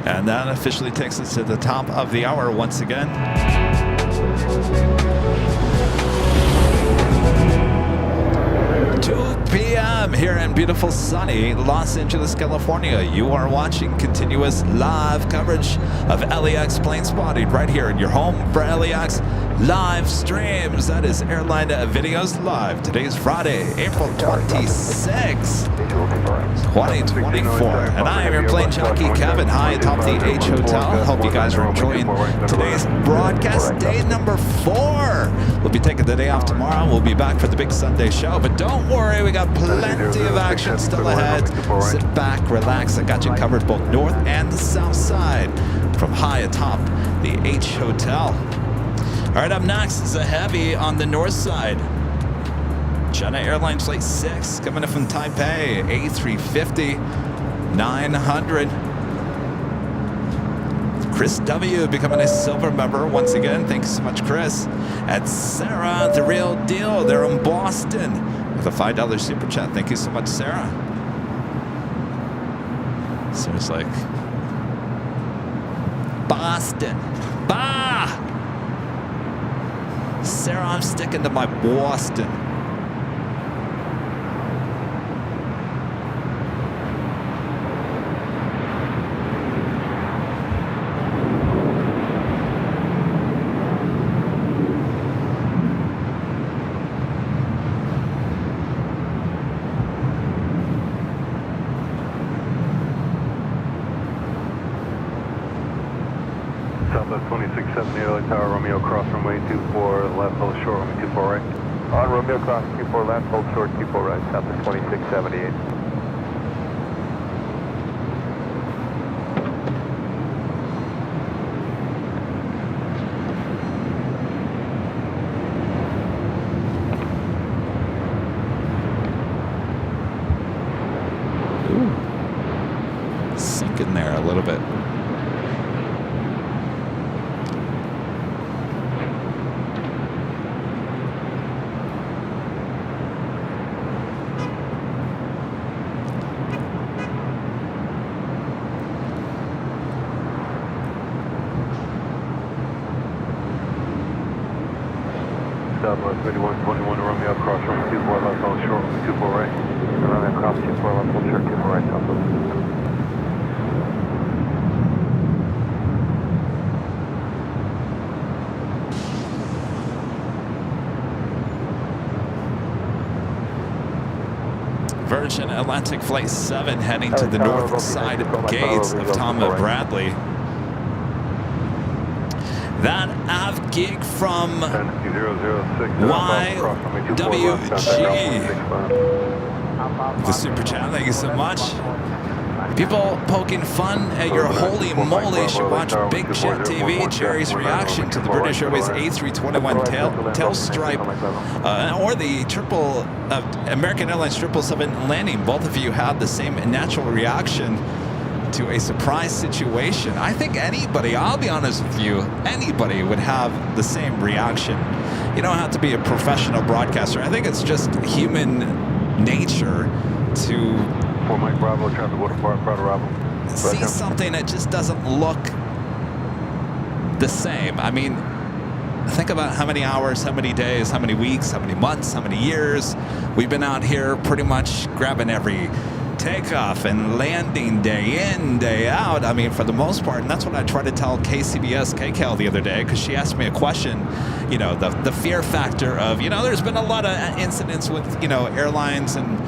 And that officially takes us to the top of the hour once again. 2 p.m. here in beautiful sunny Los Angeles, California. You are watching continuous live coverage of LAX plane spotting right here in your home for LAX live streams. That is Airline Videos Live. Today is Friday, April 26th, 2024. And I am your plane jockey, Kevin, high atop the H Hotel. Hope you guys are enjoying today's broadcast, day number 4. We'll be taking the day off tomorrow. We'll be back for the big Sunday show. But don't worry, we got plenty of action still ahead. Sit back, relax. I got you covered both north and the south side from high atop the H Hotel. All right, up next is a heavy on the north side. China Airlines Flight 6 coming in from Taipei, A350 900. Chris W. becoming a silver member once again. Thanks so much, Chris. And Sarah, the real deal. They're in Boston with a $5 super chat. Thank you so much, Sarah. Sarah's like, Boston. Bah! Sarah, I'm sticking to my Boston. Southwest 2670 Airline Tower, Romeo cross runway 24 left, hold short, runway 24 right. On Romeo cross 24 left, hold short 24 right, Southwest 2678. Ooh. Sink in there a little bit. Southwest 3121 Romeo cross runway 24 left, hold short, runway 24 right. Romeo cross 24 left, hold short, 24 right, Southwest. approaching Atlantic Flight 7 heading to the north side gates of Tom Bradley. That av gig from YWG. The super chat, thank you so much. People poking fun at your holy moly should watch Big Jet TV. Jerry's reaction to the British Airways A321 tail stripe or the American Airlines 777 landing. Both of you had the same natural reaction to a surprise situation. I think anybody, I'll be honest with you, anybody would have the same reaction. You don't have to be a professional broadcaster. I think it's just human nature to Mike Bravo, traffic Bravo. See something that just doesn't look the same. I mean, think about how many hours, how many days, how many weeks, how many months, how many years we've been out here pretty much grabbing every takeoff and landing day in, day out. I mean, for the most part, and that's what I tried to tell KCBS KCAL the other day, because she asked me a question, you know, the fear factor of, you know, there's been a lot of incidents with, you know, airlines and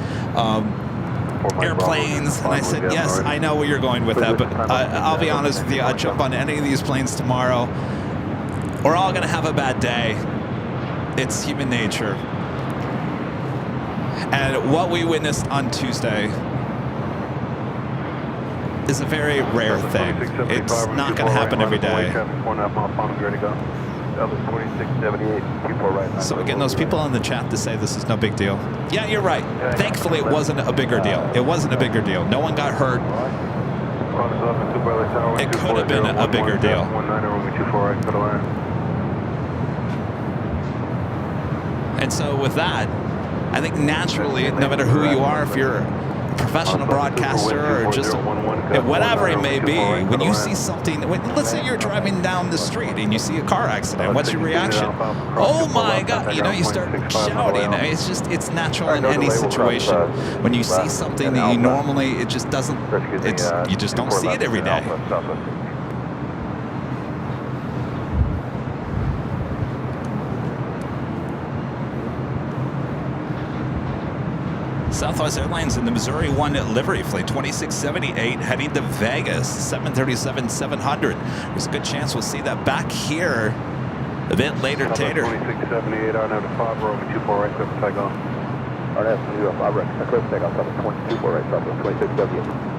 airplanes, and I said, yes, I know where you're going with that, but I'll be honest with you, I'd jump on any of these planes tomorrow. We're all going to have a bad day. It's human nature. And what we witnessed on Tuesday is a very rare thing. It's not going to happen every day. So again, those people in the chat to say this is no big deal. Yeah, you're right. Thankfully, it wasn't a bigger deal. It wasn't a bigger deal. No one got hurt. It could have been a bigger deal. And so with that, I think naturally, no matter who you are, if you're a professional broadcaster or just whatever it may be, when you see something, let's say you're driving down the street and you see a car accident, what's your reaction? Oh my God, you know, you start shouting. It's just, it's natural in any situation. When you see something that you normally, it just doesn't, you just don't see it every day. Southwest Airlines in the Missouri 1 livery flight 2678 heading to Vegas, 737-700. There's a good chance we'll see that back here a bit later, Tater. 2678, our now to 5, we're over 24 right, clear for takeoff. Our now to 5 right, clear for takeoff, 24 right, 2678.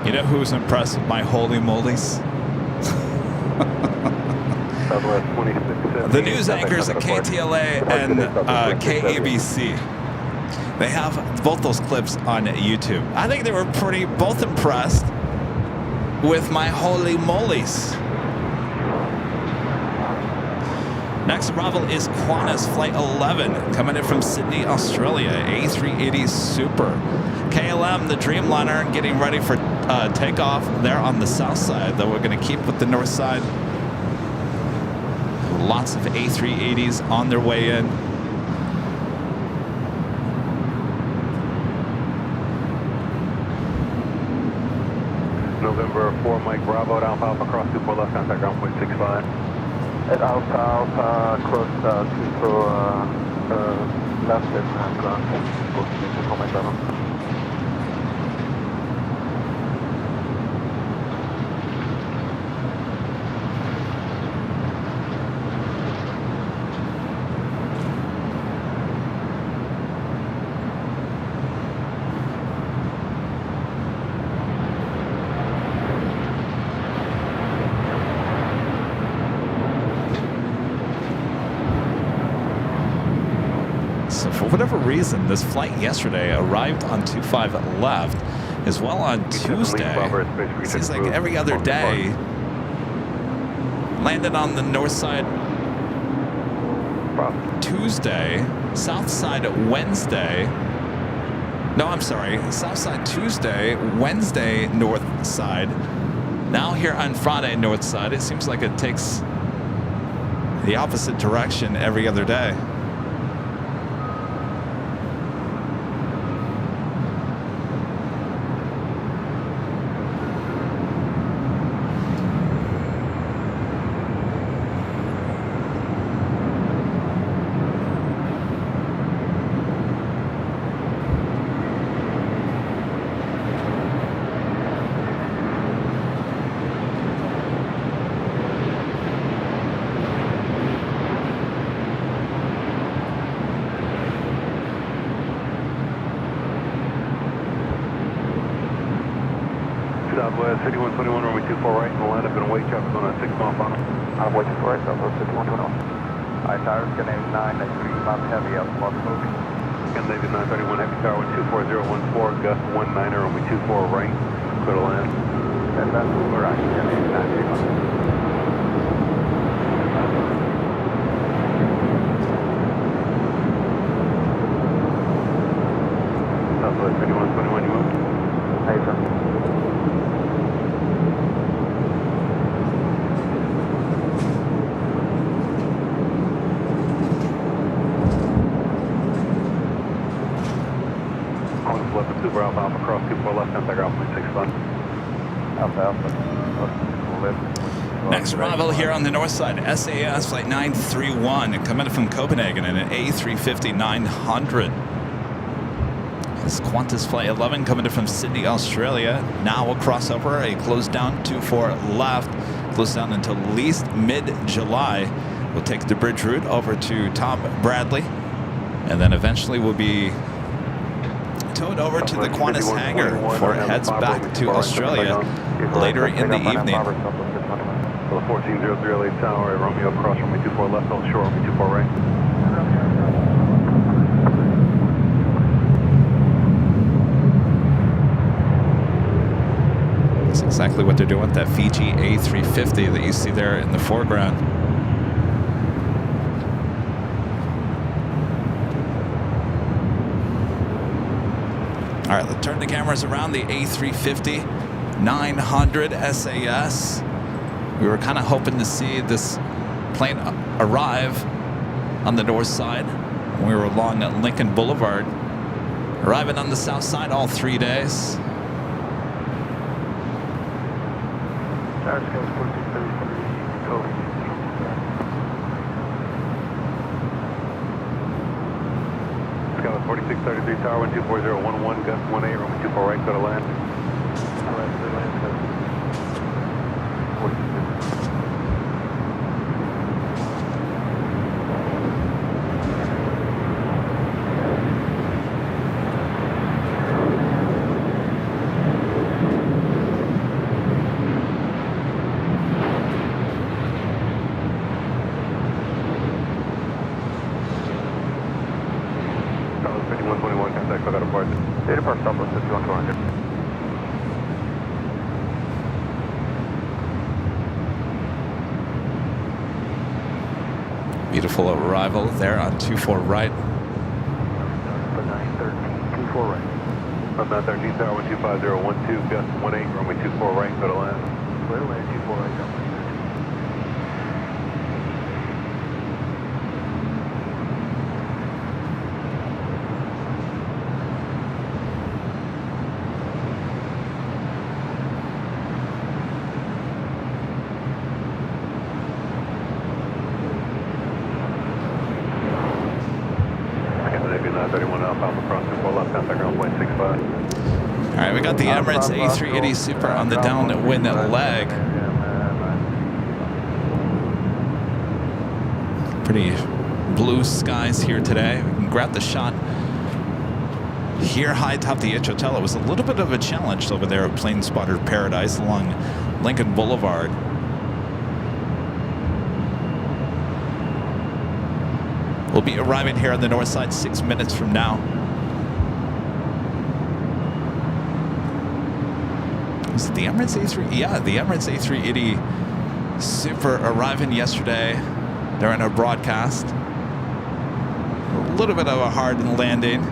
You know who's impressed with my holy molies? The news anchors at KTLA and KABC. They have both those clips on YouTube. I think they were both impressed with my holy molies. Next arrival is Qantas Flight 11, coming in from Sydney, Australia, A380 Super. KLM, the Dreamliner, getting ready for takeoff there on the south side, though we're going to keep with the north side. Lots of A380s on their way in. November 4, Mike Bravo, down Alpha, cross 24 left, contact ground point 65. At Alpha, cross 24 left and ground point 24. whatever reason, this flight yesterday arrived on 25 left, as well on Tuesday. Seems like every other day. Landed on the north side Tuesday, south side Wednesday. No, I'm sorry, south side Tuesday, Wednesday north side. Now here on Friday north side. It seems like it takes the opposite direction every other day. Southwest 5121, runway 24 right, and line up in a weight traffic on a 6-mile final. I'm waiting for it, Southwest 5121. Alright, tires, Scandinavian 9, next 3 miles heavy, out of smoke. Scandinavian 931, heavy tower, 24014, gust 19er, runway 24 right, clear to land. And that's overarching, Scandinavian 9, 3 miles. Southwest 5121, you move? Hey, sir. Super Alpha Alpha cross 24 left, contact ground point 65. Alpha Alpha. Lift. Next arrival here on the north side, SAS flight 931, coming from Copenhagen in an A350-900. This Qantas flight 11 coming in from Sydney, Australia. Now a crossover, a close down 24 left, close down until at least mid-July. We'll take the bridge route over to Tom Bradley, and then eventually we'll be towed over to the Qantas hangar before it heads back to Australia later in the evening. 1400 LA Tower, Romeo cross runway 24 left, hold short, runway 24 right. That's exactly what they're doing with that Fiji A350 that you see there in the foreground. All right, let's turn the cameras around the A350-900 SAS. We were kind of hoping to see this plane arrive on the north side. We were along Lincoln Boulevard, arriving on the south side all 3 days. Skyline 4633 Tower, 124011, gust 18, runway 24 right, go to land. Data part Southwest 5120. Beautiful arrival there on 24 right. 913, 24 right. From 913 Tower, 25012, gust 18, runway 24 right, go to land. Clear land, 24 right, down. All right, we got the Emirates A380 Super on the downwind leg. Pretty blue skies here today. We can grab the shot here high atop the Hotel. It was a little bit of a challenge over there at Plane Spotter Paradise along Lincoln Boulevard. We'll be arriving here on the north side 6 minutes from now. Is it the Emirates A3? Yeah, the Emirates A380 Super arriving yesterday during our broadcast. A little bit of a hard landing.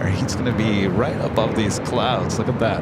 He's going to be right above these clouds. Look at that.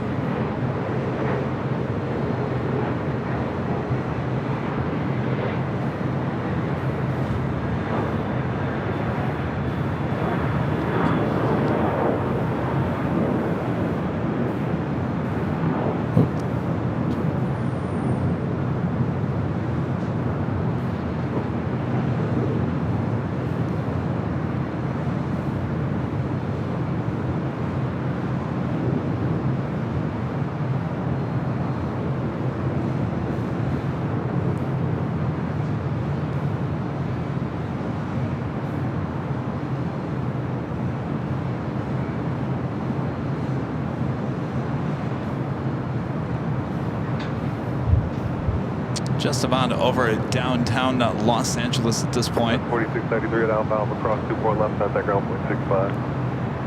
Just about over downtown Los Angeles at this point. 4693 at Alpha Alpha, cross 24 left, contact ground point 65.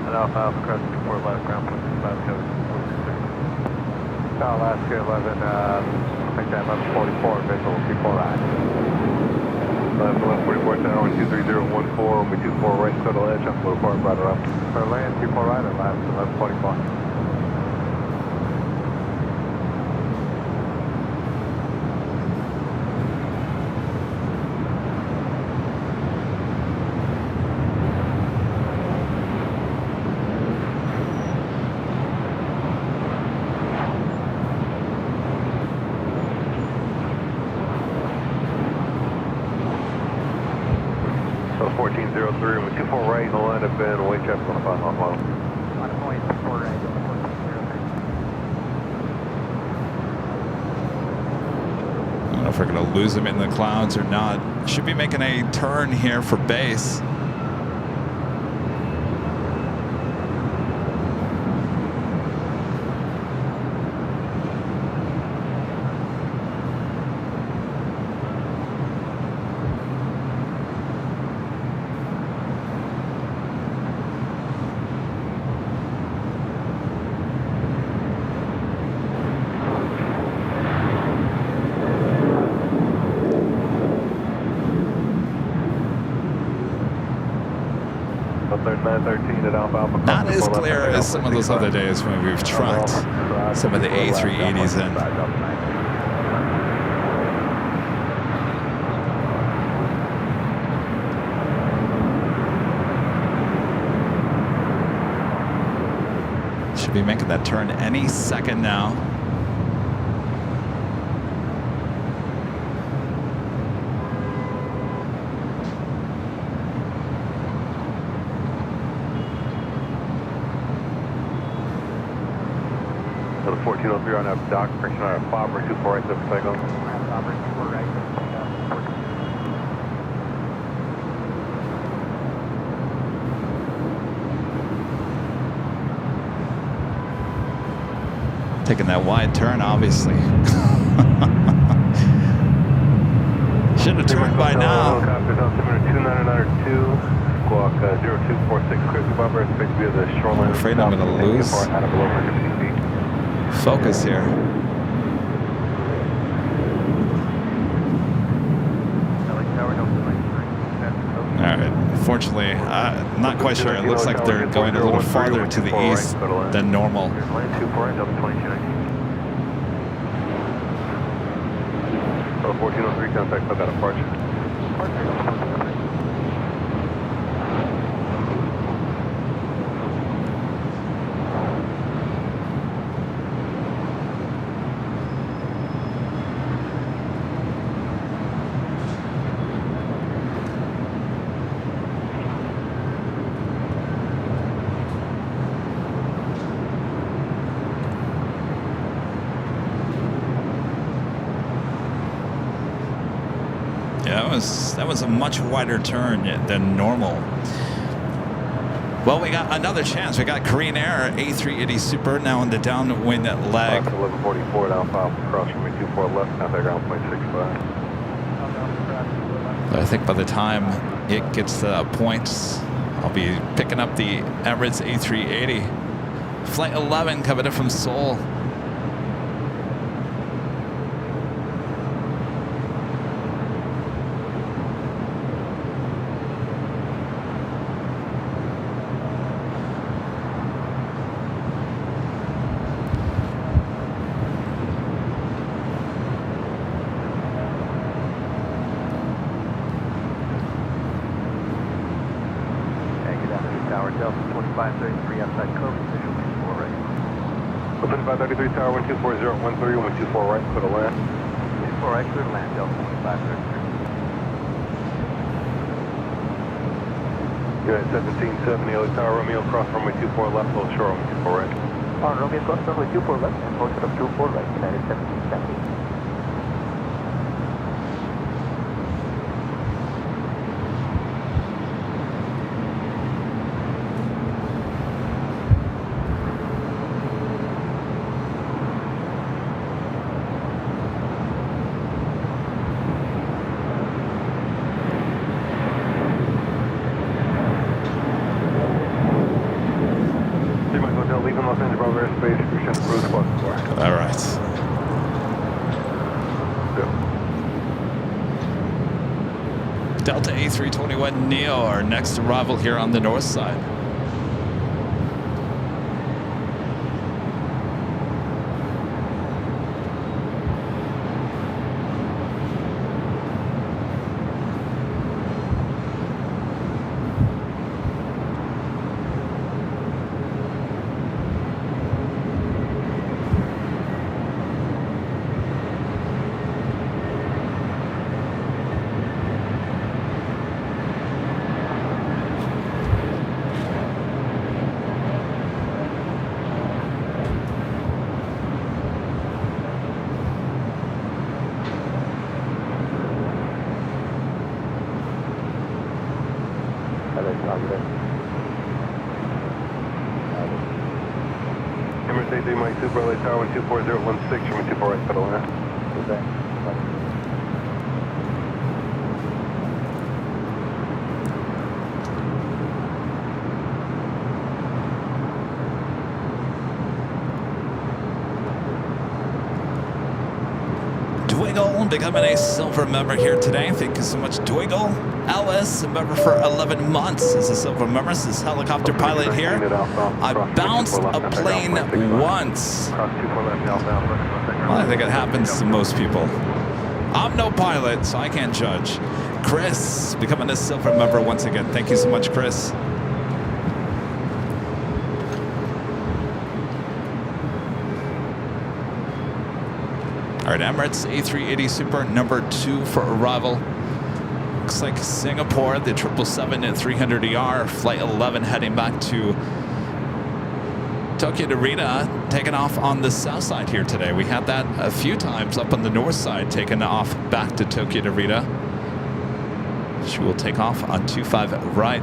And Alpha Alpha, cross 24 left, ground point 65, Kevin. Alaska 11, I think that 1144, visual 24 right. 1144, 10 123.014, will be 24 right, total edge, up, low part, right around. For land, 24 right at last, 1145. If we're going to lose them in the clouds or not. Should be making a turn here for base. Not as clear as some of those other days when we've trucked some of the A380s in. Should be making that turn any second now. Another 1403 on up dock, friction on a Fobber 24 right, 7 cycle. Taking that wide turn, obviously. Should have turned by now. Helicopters on 2992, squawk 0246, clear to bumper, expect to be at the shoreline. I'm afraid I'm going to lose focus here. Alright, fortunately, not quite sure. It looks like they're going a little farther to the east than normal. So 1403 contact, I've got a departure. That was a much wider turn than normal. Well, we got another chance. We got Korean Air A380 Super now in the downwind leg. 1144 Alpha, cross runway 24 left, contact ground point 65. I think by the time it gets to that point, I'll be picking up the Emirates A380. Flight 11 coming in from Seoul. Tower Delta 2533 outside code, visual 24 right. 2533 Tower 124, 013, 124 right, clear to land. 24 right, clear to land, Delta 2533. Unit 1770, LA Tower, Romeo, cross runway 24 left, hold shore, 124 right. On Romeo, cross runway 24 left and hold short of 24 right, United 1770. All right. Delta A321 Neo, our next arrival here on the north side. Emirates A3 Mike Super LA Tower 124016, runway 24 right, pedal land. Dwiggle becoming a silver member here today. Thank you so much, Dwiggle. Ellis, a member for 11 months as a silver member. This is helicopter pilot here. I bounced a plane once. Well, I think it happens to most people. I'm no pilot, so I can't judge. Chris becoming a silver member once again. Thank you so much, Chris. All right, Emirates A380 Super number 2 for arrival. Looks like Singapore, the 777 at 300ER, flight 11 heading back to Tokyo Narita, taking off on the south side here today. We had that a few times up on the north side, taking off back to Tokyo Narita. She will take off on 25 right.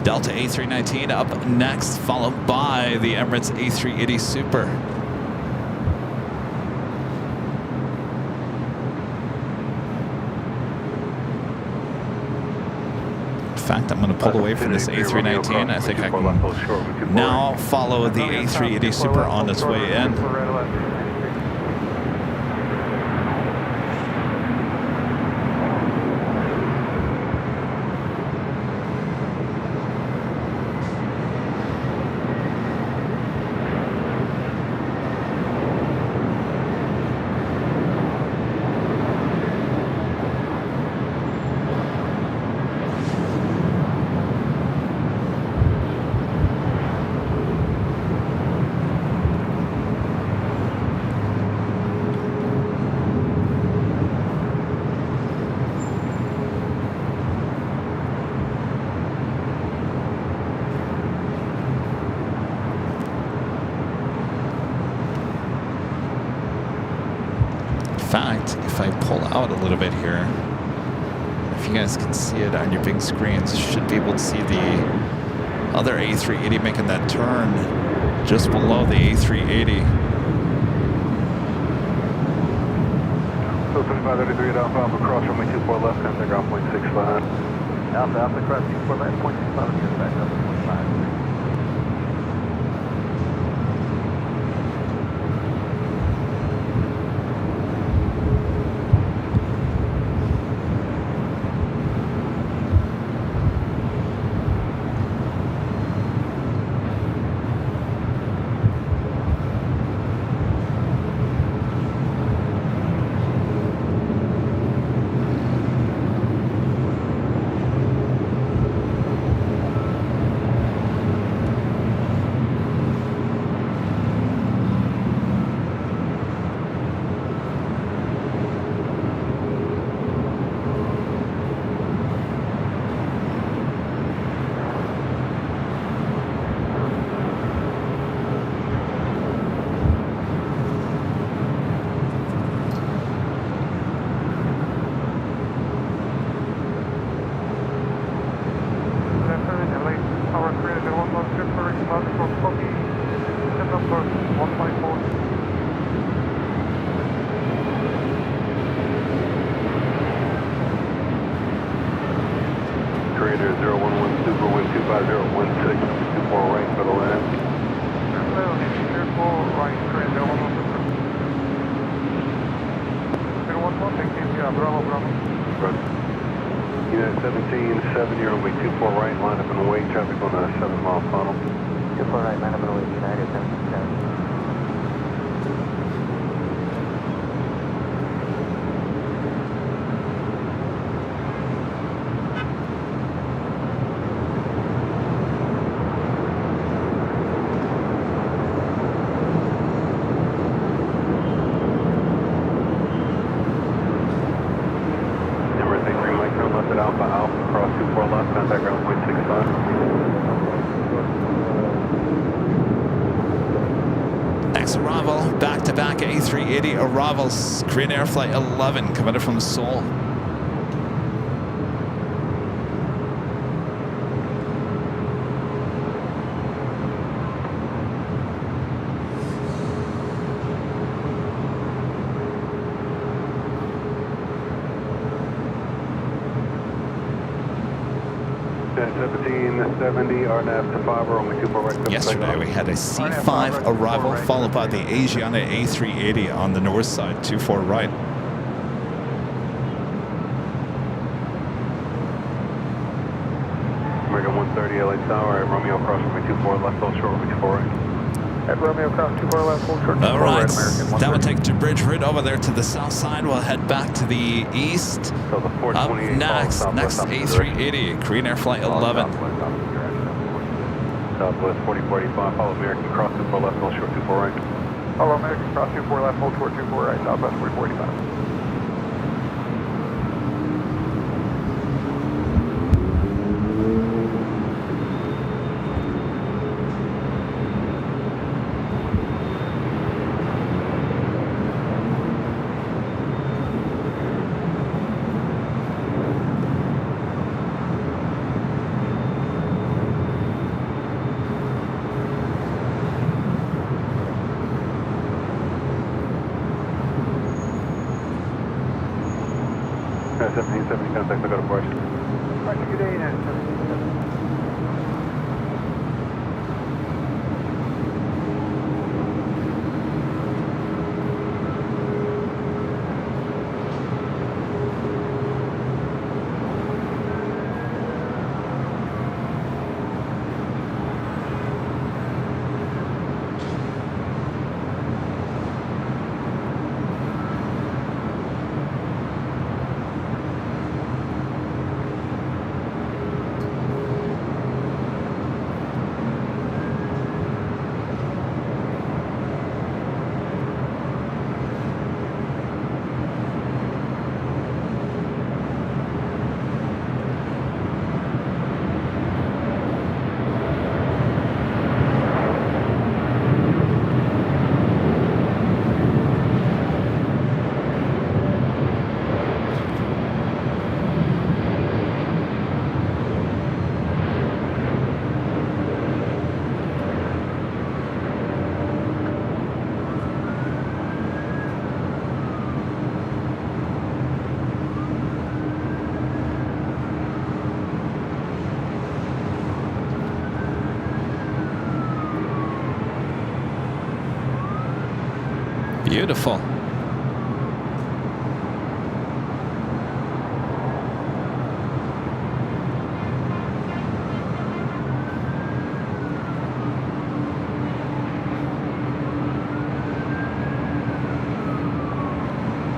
Delta A319 up next, followed by the Emirates A380 Super. In fact, I'm going to pull away from this A319. I think I can now follow the A380 Super on its way in. fact, if I pull out a little bit here, if you guys can see it on your big screens, you should be able to see the other A380 making that turn just below the A380. So 3533 at Alpha, Alpha cross runway 24 left, contact ground point 65. Alpha, Alpha, cross 24 left, point 65, and back up to 25. Trainer 011 Super, wind 25016, 24 right for the land. Hello, careful, right, trainer 011 Super. 011, thank you, yeah, Bravo, Bravo. Right. Unit 1770, runway 24 right, line up and wait, traffic on a 7-mile funnel. 24 right, line up and wait, United 767. Alpha, Alpha, cross 24 left, contact ground point 65. Next arrival, back-to-back A380 arrivals, Korean Air Flight 11, coming in from Seoul. Yesterday we had a C5 arrival followed by the Asiana A380 on the north side, 24 right. American 130 LA Tower, Romeo cross runway 24 left, hold short runway 24 right. At Romeo cross 24 left, hold short 24 All right, right, American that would take the bridge route over there to the south side. We'll head back to the east. So the Up next A380, Korean Air Flight 11. Southwest 4045, follow American cross 24 left, hold short 24 right. Follow American cross 24 left, hold short 24 right, Southwest 4045. Contact, I got a question. Roger, good day, United 767. Beautiful.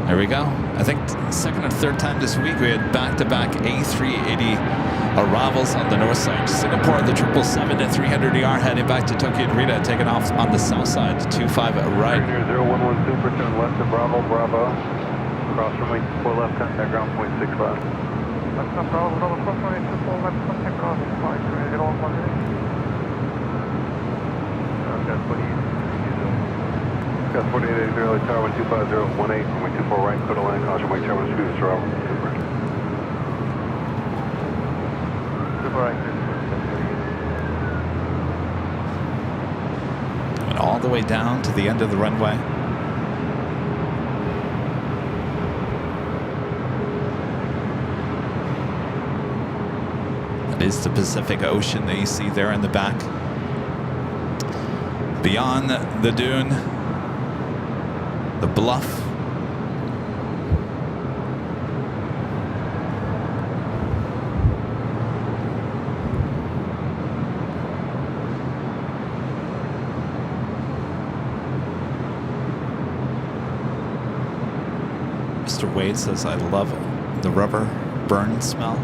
There we go. I think second or third time this week we had back-to-back A380 arrivals on the north side. Singapore, the 777 at 300ER heading back to Tokyo Narita, taking off on the south side, 25 right. 011 Super, turn left to Bravo, Bravo. Cross runway 4 left, contact ground point 65. Left to Bravo, Bravo, cross runway 24 left, contact ground 5, 011. Got 28. Got 4880 early tower 125.018, runway 24 right, clear to land, caution, wait, terminal speed, Super. Super right. Coming all the way down to the end of the runway. That is the Pacific Ocean that you see there in the back. Beyond the dune, the bluff. Mr. Wade says, I love the rubber burn smell.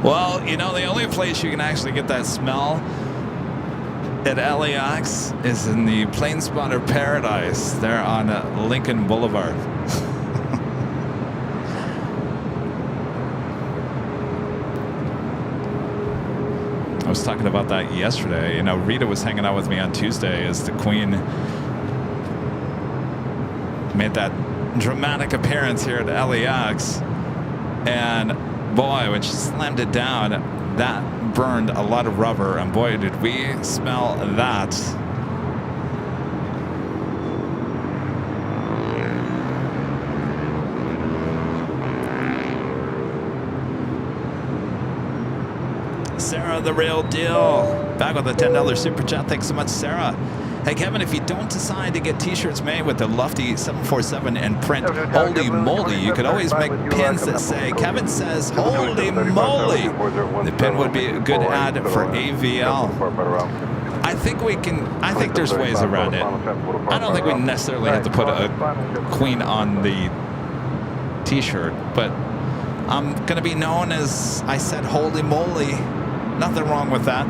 Well, you know, the only place you can actually get that smell at LAX is in the Plane Spotter Paradise there on Lincoln Boulevard. I was talking about that yesterday. You know, Rita was hanging out with me on Tuesday as the Queen made that dramatic appearance here at LAX. And boy, when she slammed it down, that burned a lot of rubber, and boy, did we smell that. Sarah, the real deal. Back with a $10 super chat. Thanks so much, Sarah. Hey, Kevin, if you don't decide to get t-shirts made with the Lufty 747 and print holy moly, you could always make pins that say, Kevin says, holy moly. The pin would be a good ad for AVL. I think there's ways around it. I don't think we necessarily have to put a queen on the t-shirt, but I'm going to be known as, I said, holy moly. Nothing wrong with that.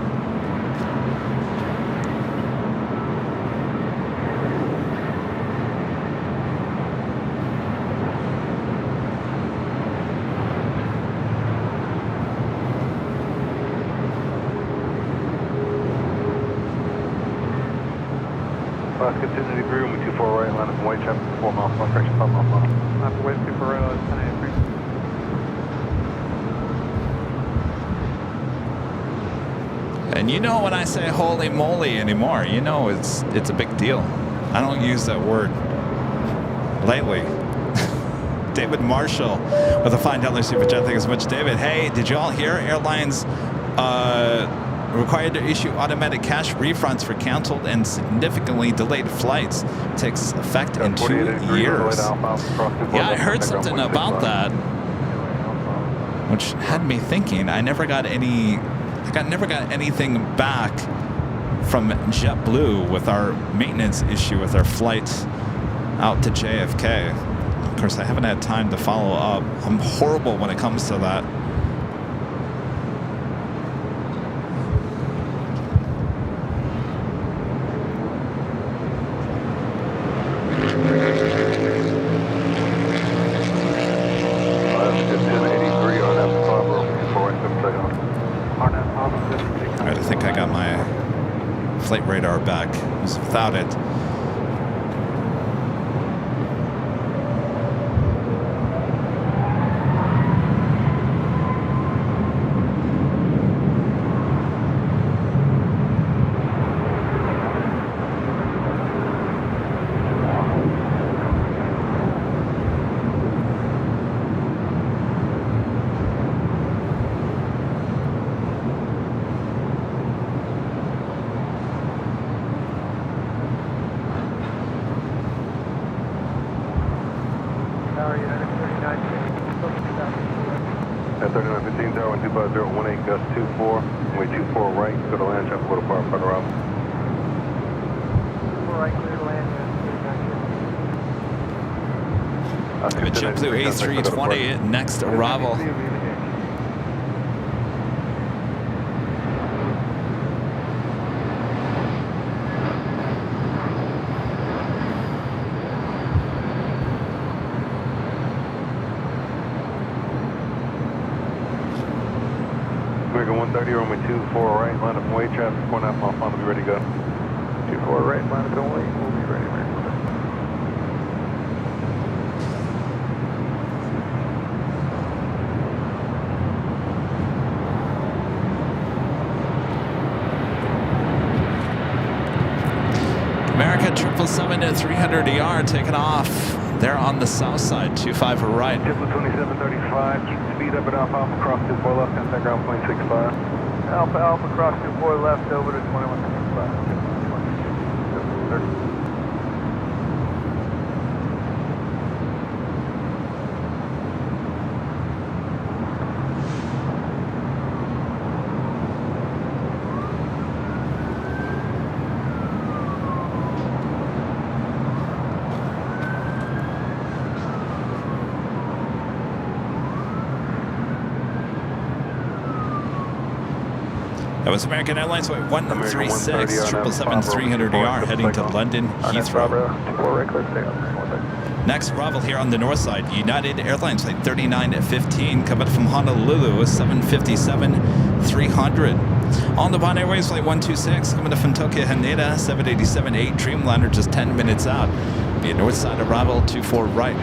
Continue to agree, runway 24 right, line up white traffic, 4 miles, one correction, 5 miles. Left west 24 right, 1083. And you know when I say holy moly anymore, you know it's a big deal. I don't use that word lately. David Marshall with a $5 super chat. Thanks so much, David. Hey, did you all hear Airlines required to issue automatic cash refunds for canceled and significantly delayed flights? Takes effect in 2 years. Yeah, I heard something about that, which had me thinking. I never got anything back from JetBlue with our maintenance issue with our flight out to JFK. Of course, I haven't had time to follow up. I'm horrible when it comes to that. Alright, I think I got my flight radar back. Because without it, Tower, United 39, At 3915 Tower, 125.018, gust 24, way 24 right, go to land, traffic with a power fighter out. 4 right, clear to land, JetBlue A320, next arrival. American 130, runway 24 right, line up and wait, traffic 4.5 mile final, be ready to go. 24 right, line up and wait, we'll be ready, man. America 777-300ER taking off. They're on the south side, 25 right. JetBlue 2735, keep the speed up at Alpha Alpha, cross 24 left, contact ground point 65. Alpha Alpha, cross 24 left, over to 2165. That was American Airlines Flight 136, 777-300ER heading to London Heathrow. Next arrival here on the north side, United Airlines Flight 3915 coming from Honolulu, 757-300. On the Japan Airways Flight 126 coming from Tokyo Haneda, 787-8 Dreamliner just 10 minutes out. Be a north side arrival, 24 right.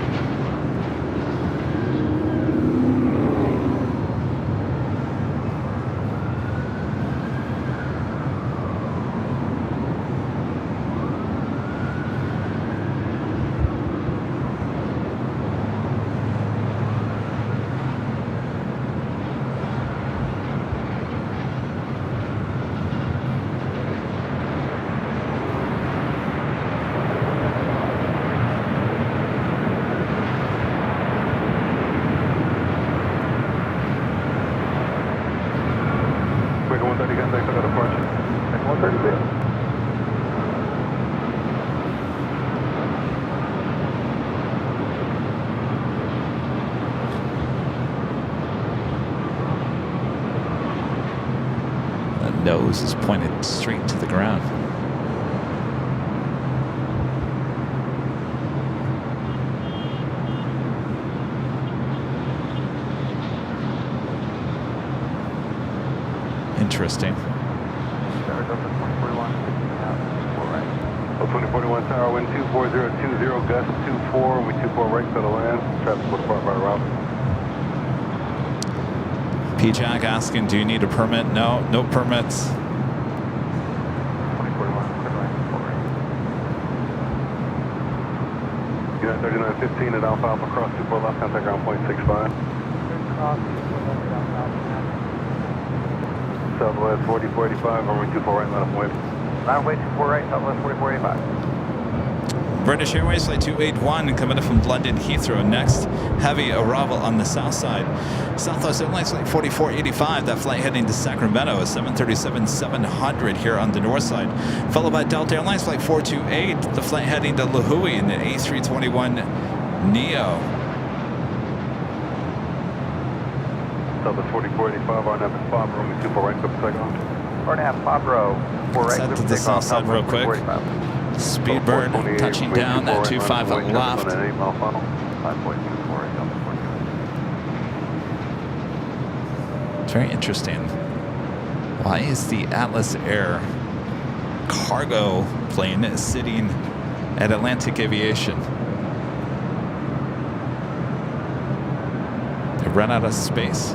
Nose is pointed straight to the ground. Interesting. 2041 Tower, wind 24020, gust 24, we 24 right, go to land, traffic with a power fighter out. P-Jack asking, do you need a permit? No, no permits. 2041, United 3915 at Alpha Alpha, cross 24 left, contact ground point 65. Southwest 4485, runway 24 right, line up and wait. Runway 24 right, Southwest 4485. British Airways Flight 281 coming in from London Heathrow. Next, heavy arrival on the south side. Southwest Airlines Flight 4485, that flight heading to Sacramento, a 737-700 here on the north side. Followed by Delta Airlines Flight 428, the flight heading to La Hui in the A321neo. Southwest 4485, RNAV at Bob, runway 24 right, clip takeoff. RNAV Bob, 4 right, Set to the south side real quick. Speedbird touching down at 25 left. Very interesting. Why is the Atlas Air cargo plane sitting at Atlantic Aviation? They ran out of space.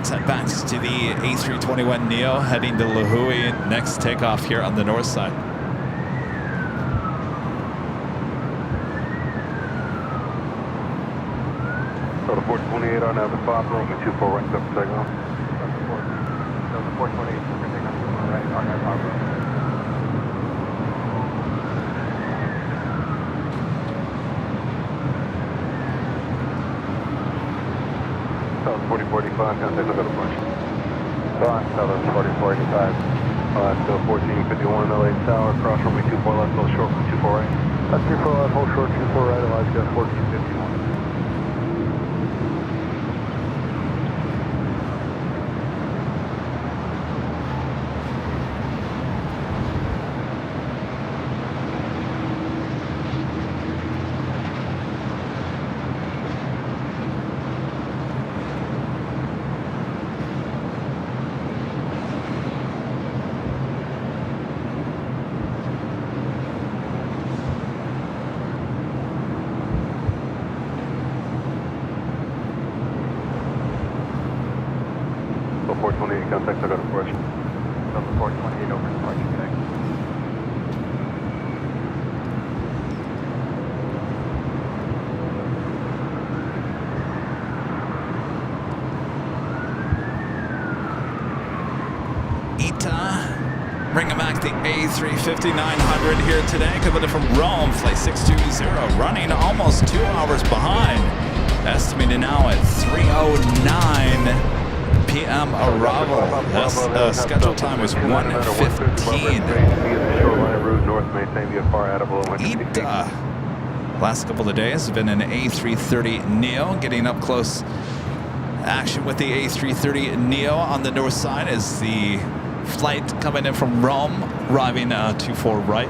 let's head back to the A321neo heading to Lihue. Next takeoff here on the north side. So the 428 on the 5, runway 24 right, up for takeoff. So the 428, we're going to take off right, on that 5 runway. So 4045, contact another approach. So 4045. So 1451 LA Tower, cross runway 24 left, hold short from 24 right. That's 24 left, hold short, 24 right, Alaska 1451. So 428, contact I got approach. Number 428 over departure today. Bringing back the A350-900 here today, coming in from Rome, flight 620, running almost 2 hours behind. Estimated now at 3:09 p.m. arrival. Schedule time was 1:15. Shoreline route north, maintain the far edible. Last couple of days has been an A330neo, getting up close action with the A330neo on the north side as the flight coming in from Rome, arriving 24 right.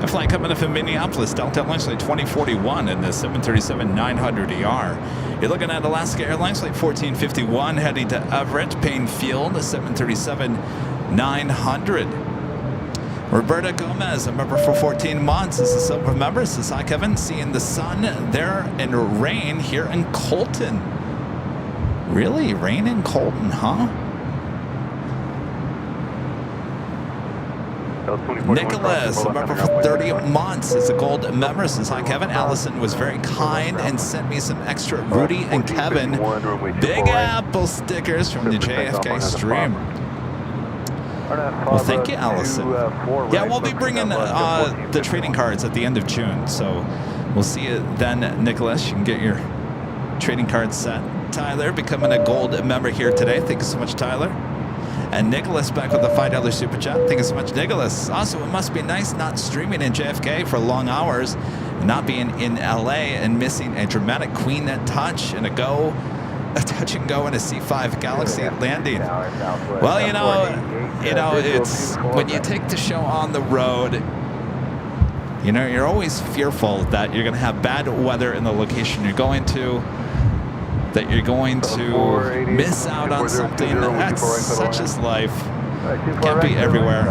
Flight coming up in Minneapolis, Delta Airlines flight 2041 in the 737-900ER. You're looking at Alaska Airlines flight 1451 heading to Everett, Payne Field, the 737-900. Roberta Gomez, a member for 14 months. This is a member. This is hi Kevin, seeing the sun there and rain here in Colton. Really? Rain in Colton, huh? Nicholas, a member for 30 months, is a gold member. Says hi Kevin. Allison was very kind and sent me some extra Rudy and Kevin Big Apple stickers from the JFK stream. Well, thank you, Allison. Yeah, we'll be bringing the trading cards at the end of June, so we'll see you then, Nicholas. You can get your trading cards set. Tyler becoming a gold member here today. Thank you so much, Tyler. And Nicholas back with a $5 super chat. Thank you so much, Nicholas. Also, it must be nice not streaming in JFK for long hours, not being in LA and missing a dramatic Queen touch and a touch and go in a C5 Galaxy landing. Well, you know, it's when you take the show on the road, you know, you're always fearful that you're going to have bad weather in the location you're going to, that you're going to miss out on something. That's such is life. Can't be everywhere.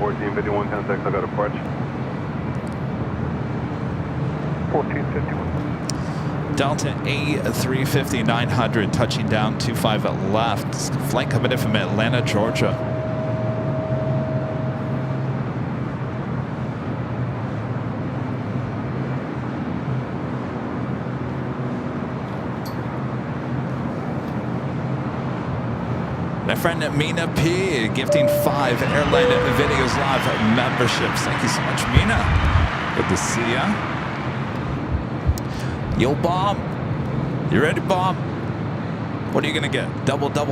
1451, contact, I got a porch. 1451. Delta A350 900 touching down 25 left. Flight coming in from Atlanta, Georgia. My friend Mina P gifting 5 Airline Videos Live memberships. Thank you so much, Mina. Good to see ya. Yo, Bob. You ready, Bob? What are you gonna get? Double, Bob.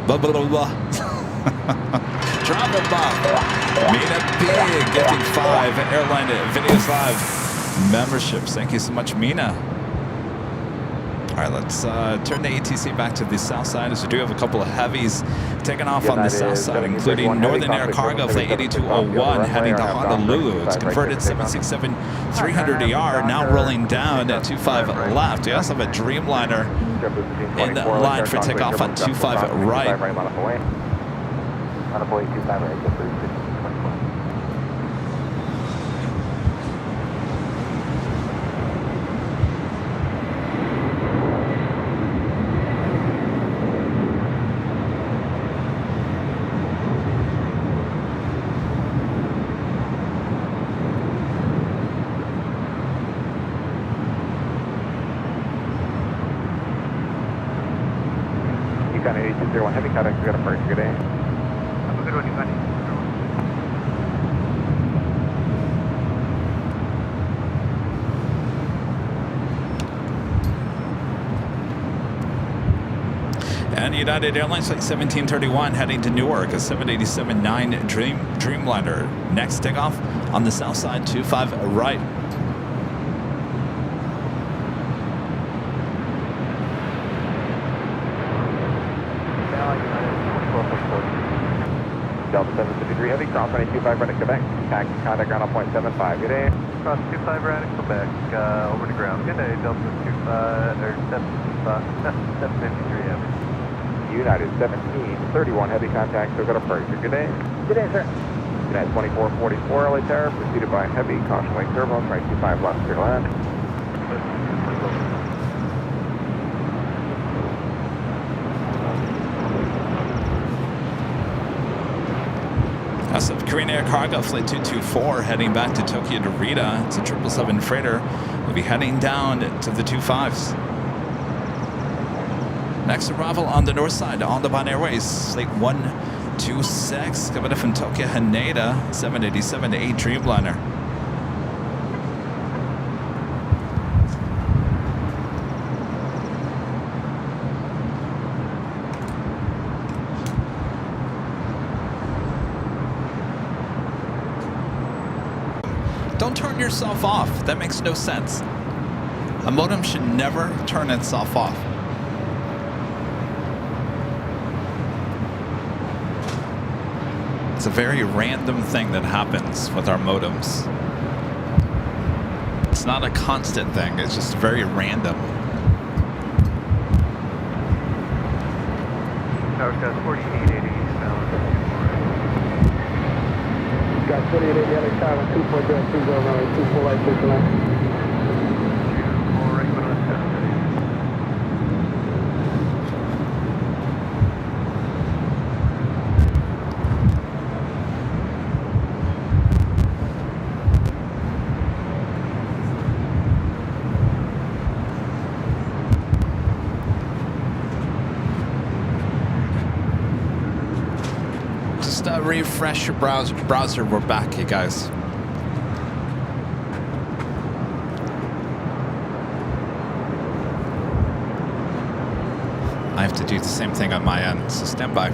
Blah, blah, blah, blah. Travel Bob. Mina P gifting 5 Airline Videos Live memberships. Thank you so much, Mina. All right, let's turn the ATC back to the south side, as we do have a couple of heavies taking off on the south side, including Northern Air Cargo Flight 8201 heading to Honolulu. It's converted 767-300ER, now rolling down at 25 left. We also have a Dreamliner in line for takeoff on 25 right. Got 8201 heavy contact, we got a first. Good day. Have a good one, you got 8201. And United Airlines Flight 1731 heading to Newark, a 787-9 Dreamliner. Next takeoff on the south side, 25 right. Delta 753 heavy, cross running 25 right at Quebec. Taxi contact ground on 0.75. Good day. Cross 25 right at Quebec, over to ground. Good day, Delta 753 heavy. United 1731 heavy contact, still got a first. Good day. Good day, sir. United 2444 LA Tower, preceded by heavy, caution wing turbulence, right 25 left, clear to land. Also, Korean Air Cargo Flight 224 heading back to Tokyo Narita. It's a 777 freighter. We'll be heading down to the 25s. Next arrival on the north side, on the Japan Airways, Flight 126, coming in from Tokyo Haneda, 787-8 Dreamliner. Don't turn yourself off. That makes no sense. A modem should never turn itself off. It's a very random thing that happens with our modems. It's not a constant thing. It's just very random. Tower Scout 4880 eastbound. Got 4880 LA Tower, 240 runway 24 right, clear to land. 24 right, on the south. Just refresh your browser. We're back, you guys. I have to do the same thing on my end, so stand by.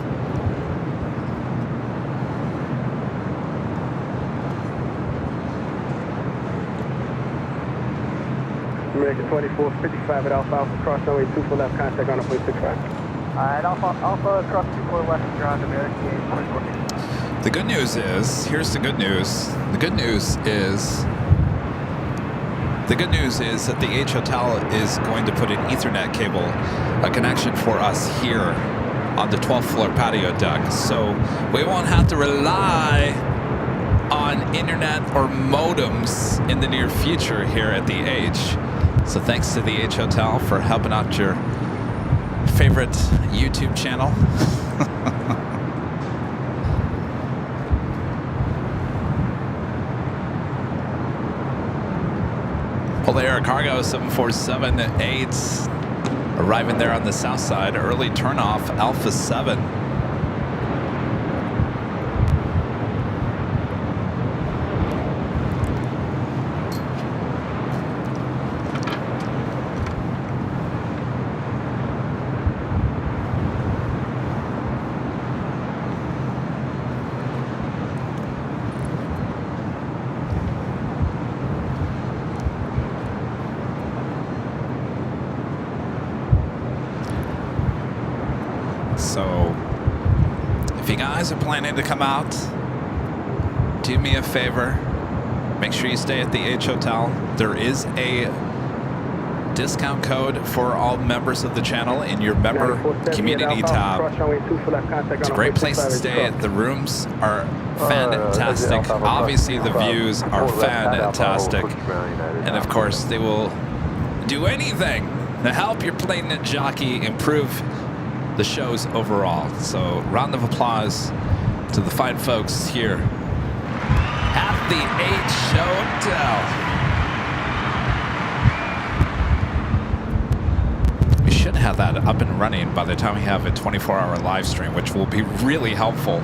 American 2455 at Alpha Alpha, cross runway 24 left, contact on 0.65. Alright, Alpha cross 24 left, ground American 24. The good news is, here's the good news. The good news is that the H Hotel is going to put an Ethernet cable, a connection for us here on the 12th floor patio deck. So we won't have to rely on internet or modems in the near future here at the H. So thanks to the H Hotel for helping out your favorite YouTube channel. Polair Cargo 747-8 arriving there on the south side. Early turnoff Alpha 7. So, if you guys are planning to come out, do me a favor. Make sure you stay at the H Hotel. There is a discount code for all members of the channel in your member community tab. It's a great place to stay. The rooms are fantastic. Obviously, the views are fantastic. And of course, they will do anything to help your plane jockey improve the shows overall. So round of applause to the fine folks here at the H Hotel. We should have that up and running by the time we have a 24-hour live stream, which will be really helpful.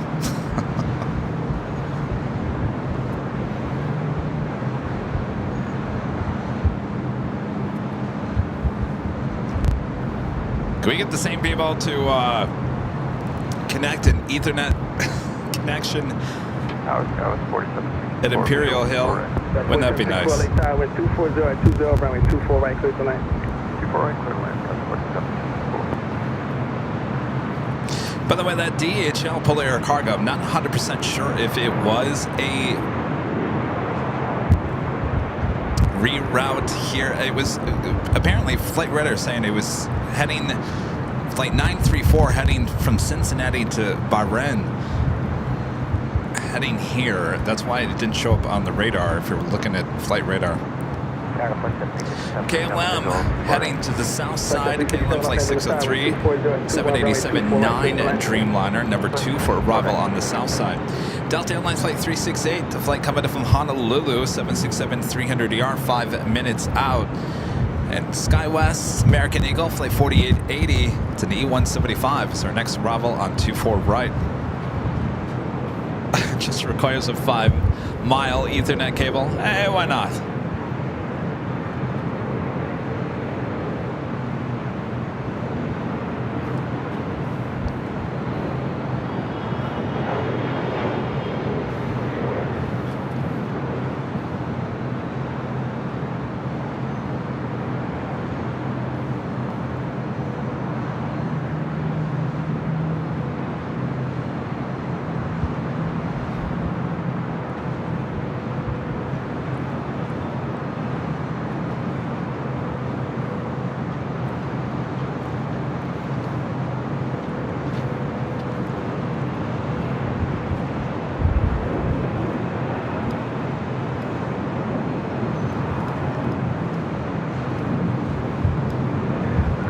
Can we get the same people to connect an Ethernet connection at Imperial Hill? Wouldn't that be nice? 240 at 20, runway 24 right, clear to land. 24 right, clear to land. By the way, that DHL Polair Cargo, I'm not 100% sure if it was a reroute here. It was apparently flight radar saying it was heading flight 934 heading from Cincinnati to Bahrain, heading here. That's why it didn't show up on the radar if you're looking at flight radar. KLM heading to the south side. KLM flight 603, 787-9 Dreamliner, number 2 for arrival on the south side. Delta Airlines flight 368, the flight coming in from Honolulu, 767-300ER, 5 minutes out. And SkyWest American Eagle flight 4880, it's an E175. It's our next arrival on 24 right. Just requires a 5-mile Ethernet cable. Hey, why not?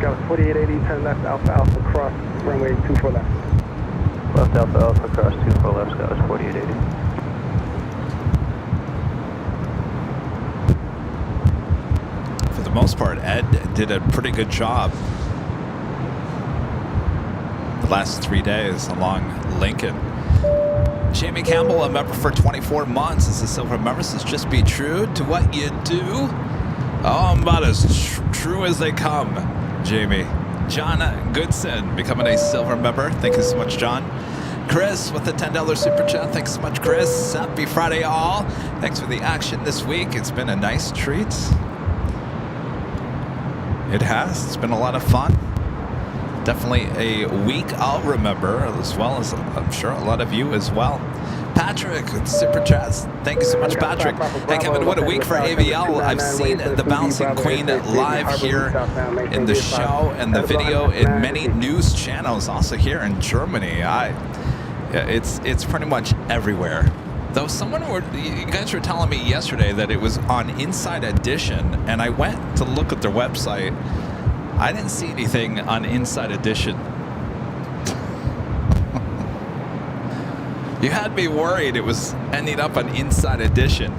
Scout 4880, turn left Alpha Alpha cross runway 24 left. Left Alpha Alpha cross 24 left, Scout is 4880. For the most part, Ed did a pretty good job the last 3 days along Lincoln. Jamie Campbell, a member for 24 months, is a silver member, says just be true to what you do. Oh, I'm about as true as they come, Jamie. John Goodson becoming a silver member. Thank you so much, John. Chris with the $10 super chat. Thanks so much, Chris. Happy Friday, all. Thanks for the action this week. It's been a nice treat. It has. It's been a lot of fun. Definitely a week I'll remember, as well as I'm sure a lot of you as well. Patrick with Super Chats. Thank you so much, Patrick. Hey, Kevin, what a week for AVL. I've seen the Bouncing Queen live here in the show and the video in many news channels, also here in Germany. It's pretty much everywhere. Though you guys were telling me yesterday that it was on Inside Edition, and I went to look at their website. I didn't see anything on Inside Edition. You had me worried it was ending up on Inside Edition.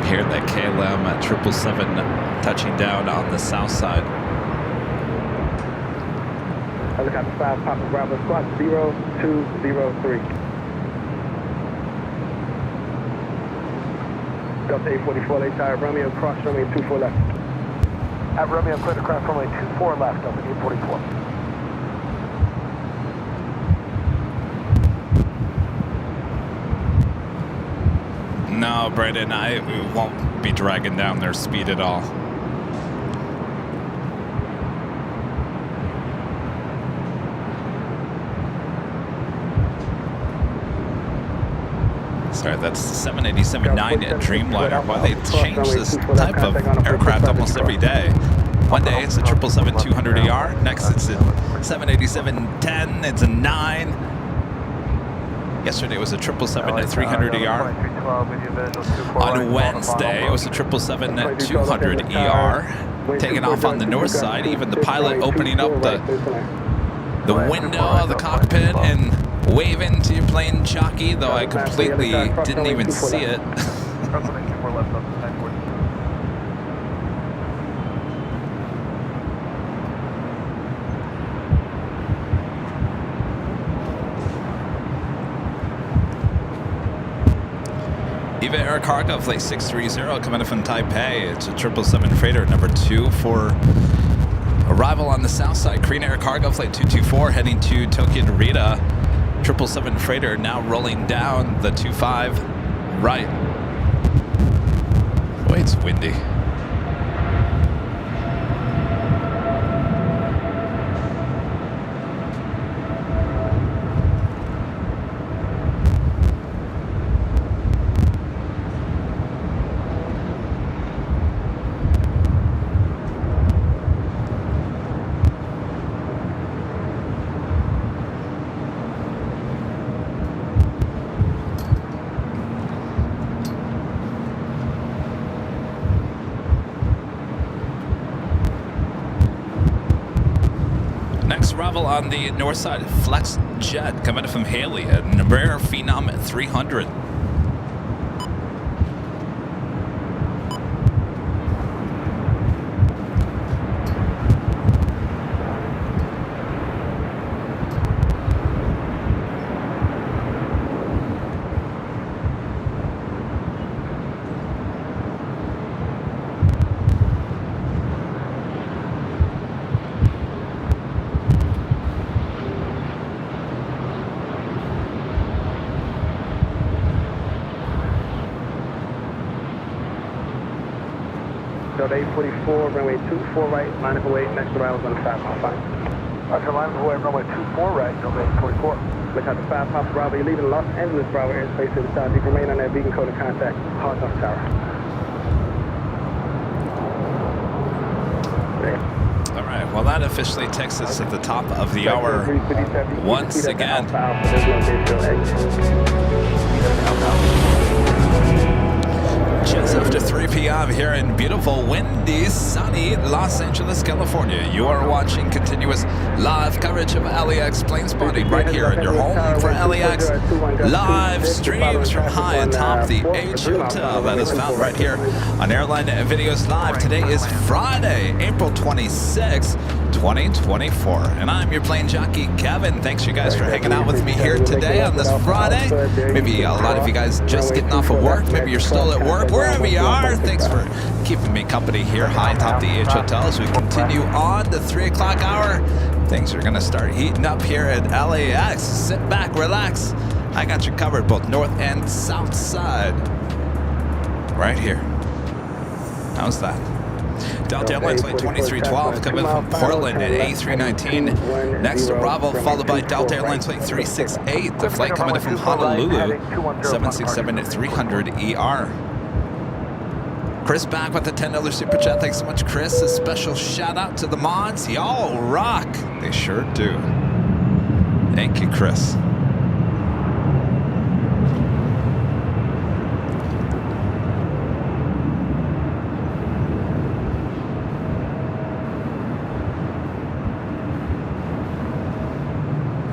Here the KLM at 777 touching down on the south side. Helicopter 5, Papa Bravo, squawk 0203. Delta 844, late tire, Romeo, cross runway 24 left. At Romeo, clear to cross runway 24 left, Delta 844. No, Brandon, I won't be dragging down their speed at all. Sorry, that's 787-9 at Dreamliner. Well, they change this type of aircraft almost every day. One day it's a 777-200ER. Next it's a 787-10. It's a 9. Yesterday it was a 777-300ER. On Wednesday it was a 777-200ER. Taking off on the north side. Even the pilot opening up the window of the cockpit and waving to your plane jockey, though I completely didn't even see it. Eva Air Cargo Flight 630 coming in from Taipei. It's a 777 freighter number 2 for arrival on the south side. Korean Air Cargo Flight 224 heading to Tokyo Narita. 777 freighter now rolling down the 25 right. Boy, it's windy. Arrival on the north side, Flex Jet coming from Haley, a Embraer Phenom 300. Delta 844, runway 24 right, line of away, next arrival is on the 555. Roger, line of away, runway 24 right, Delta 844. Helicopter 5, Papa Bravo, you're leaving Los Angeles Bravo airspace to the south. You can remain on that beacon code of contact, hard off tower. All right, well that officially takes us at the top of the hour once again. Just after 3 p.m. here in beautiful, windy, sunny Los Angeles, California. You are watching continuous live coverage of LAX plane spotting right here in your home for LAX. Live streams from high atop the atop that is found right here on Airline Videos Live. Today is Friday, April 26, 2024. And I'm your plane jockey, Kevin. Thanks you guys for hanging out with me here today on this Friday. Maybe a lot of you guys just getting off of work. Maybe you're still at work. Wherever you are, thanks for keeping me company here high atop the H Hotel as we continue on the 3 o'clock hour. Things are going to start heating up here at LAX. Sit back, relax. I got you covered both north and south side. Right here. How's that? Delta Airlines flight 2312 coming from Portland at A319. Next to Bravo, followed by Delta Airlines flight 368. The flight coming in from Honolulu, 767 at 300 ER. Chris back with the $10 super chat. Thanks so much, Chris. A special shout out to the mods. Y'all rock. They sure do. Thank you, Chris.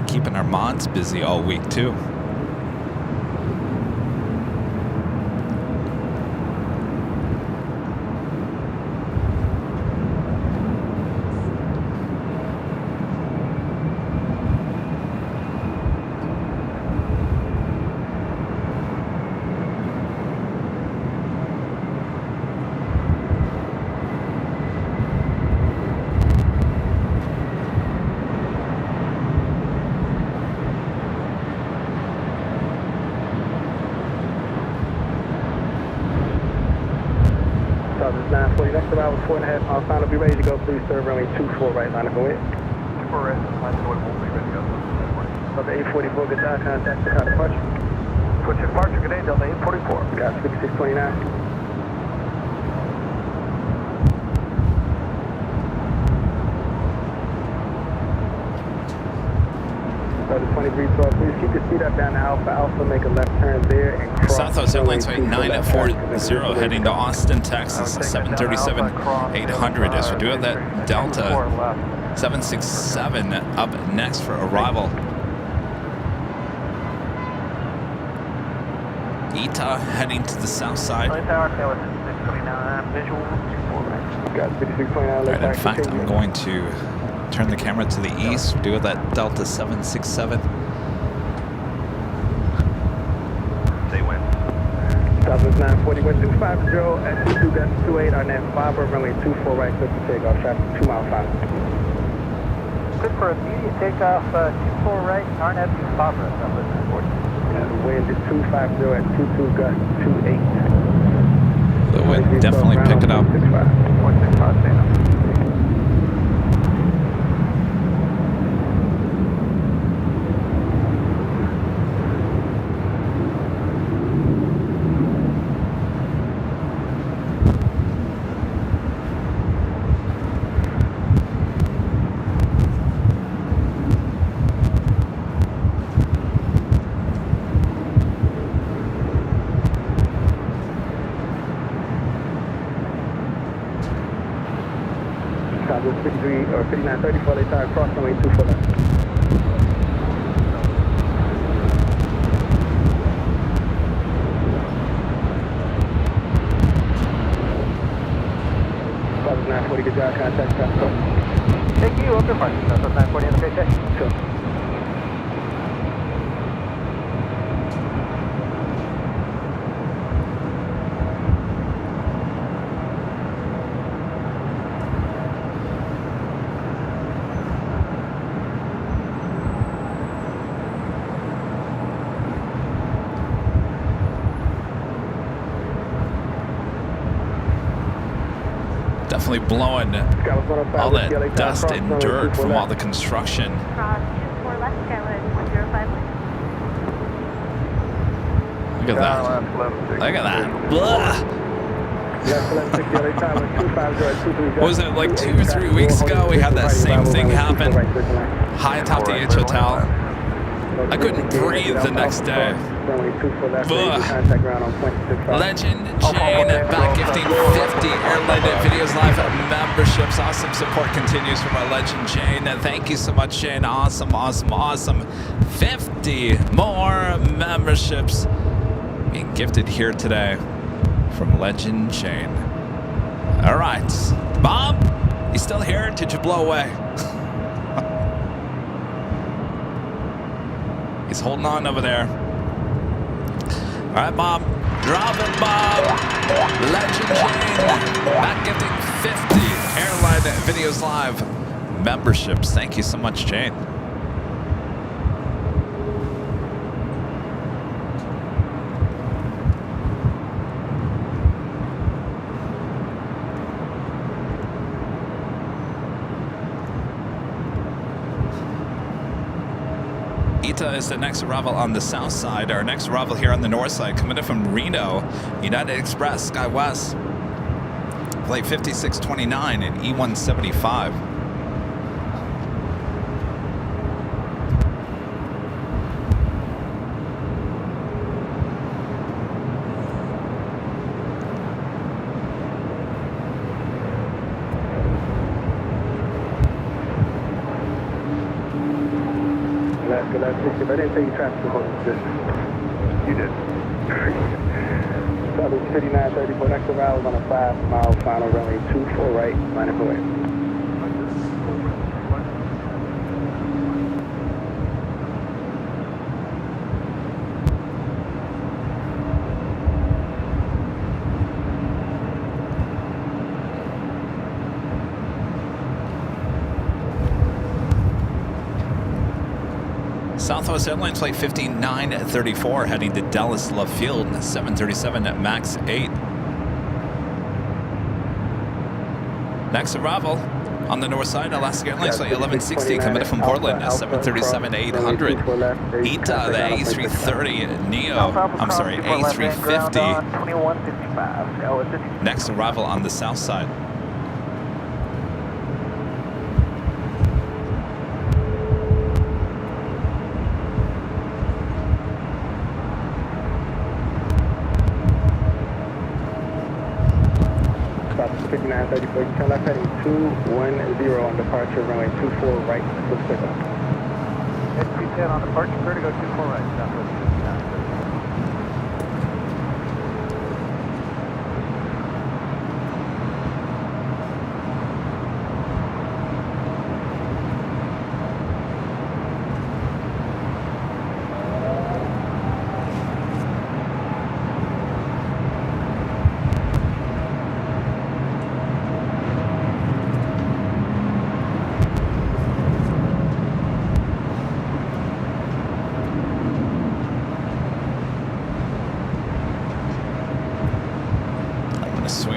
Keeping our mods busy all week too. Next arrival 4.5 miles final, be ready to go. Please serve runway 24 right line of away. 24 right, line of away, we'll be ready to go. Delta 844, good job, contact the car departure. Switch to departure, good day, Delta 844. Got 5629. Delta 2312, please keep your speed up down to Alpha. Alpha, make a left turn there and cross. Southwest Airlines flight 940 heading to Austin, Texas, 737 800 as we do have that Delta 767 up next for arrival. ETA heading to the south side. Got 5629. Right, in fact, I'm going to turn the camera to the east. Do that Delta 767. They win. Southwest 940, wind 250 at 22.28 on that 5 runway 24 right, clear for takeoff, traffic 2 mile final. Good for immediate takeoff, 24 right, RNAV 25 right, Southwest 940. The wind is 250 at 22 gust 28. The wind definitely pick it up. 165, stay now. Southwest 53 or 5934, they start cross runway 24 left. Southwest 940, good job, contact traffic. Thank you, open party. Southwest 940, have a great day. Sure. Definitely blowing all that dust and dirt from all the construction. Cross 24 left, Skyline 105 left. Look at that. Look at that. Blah. What was it, like 2 or 3 weeks ago? We had that same thing happen. High atop the H Hotel. I couldn't breathe the next day. Legend Jane back gifting 50 Airline Videos Live memberships. Awesome support continues from our Legend Jane. And thank you so much, Jane. Awesome, awesome, awesome. 50 more memberships being gifted here today from Legend Jane. All right, Bob, You still here? Did you blow away? He's holding on over there. All right, Bob. Drop it, Bob. Legend Jane. Back gifting 50 Airline Videos Live memberships. Thank you so much, Jane. Ita is the next arrival on the south side. Our next arrival here on the north side, coming in from Reno, United Express, SkyWest. Flight 5629 and E175. If I didn't take you traffic to position. You did. Southwest 5934, next arrival is on a 5-mile final runway 24 right, line up away. Southwest Airlines Flight 5934 heading to Dallas Love Field, 737 at MAX 8. Next arrival on the north side, Alaska Airlines Flight 1160 coming in from Portland, 737-800. Ita, the A330 Neo, I'm sorry, A350. Next arrival on the south side. Turn left heading 210 on departure, runway 24 right, switch pickup. SQ10 on departure, vertigo 24 right, Southwest 59.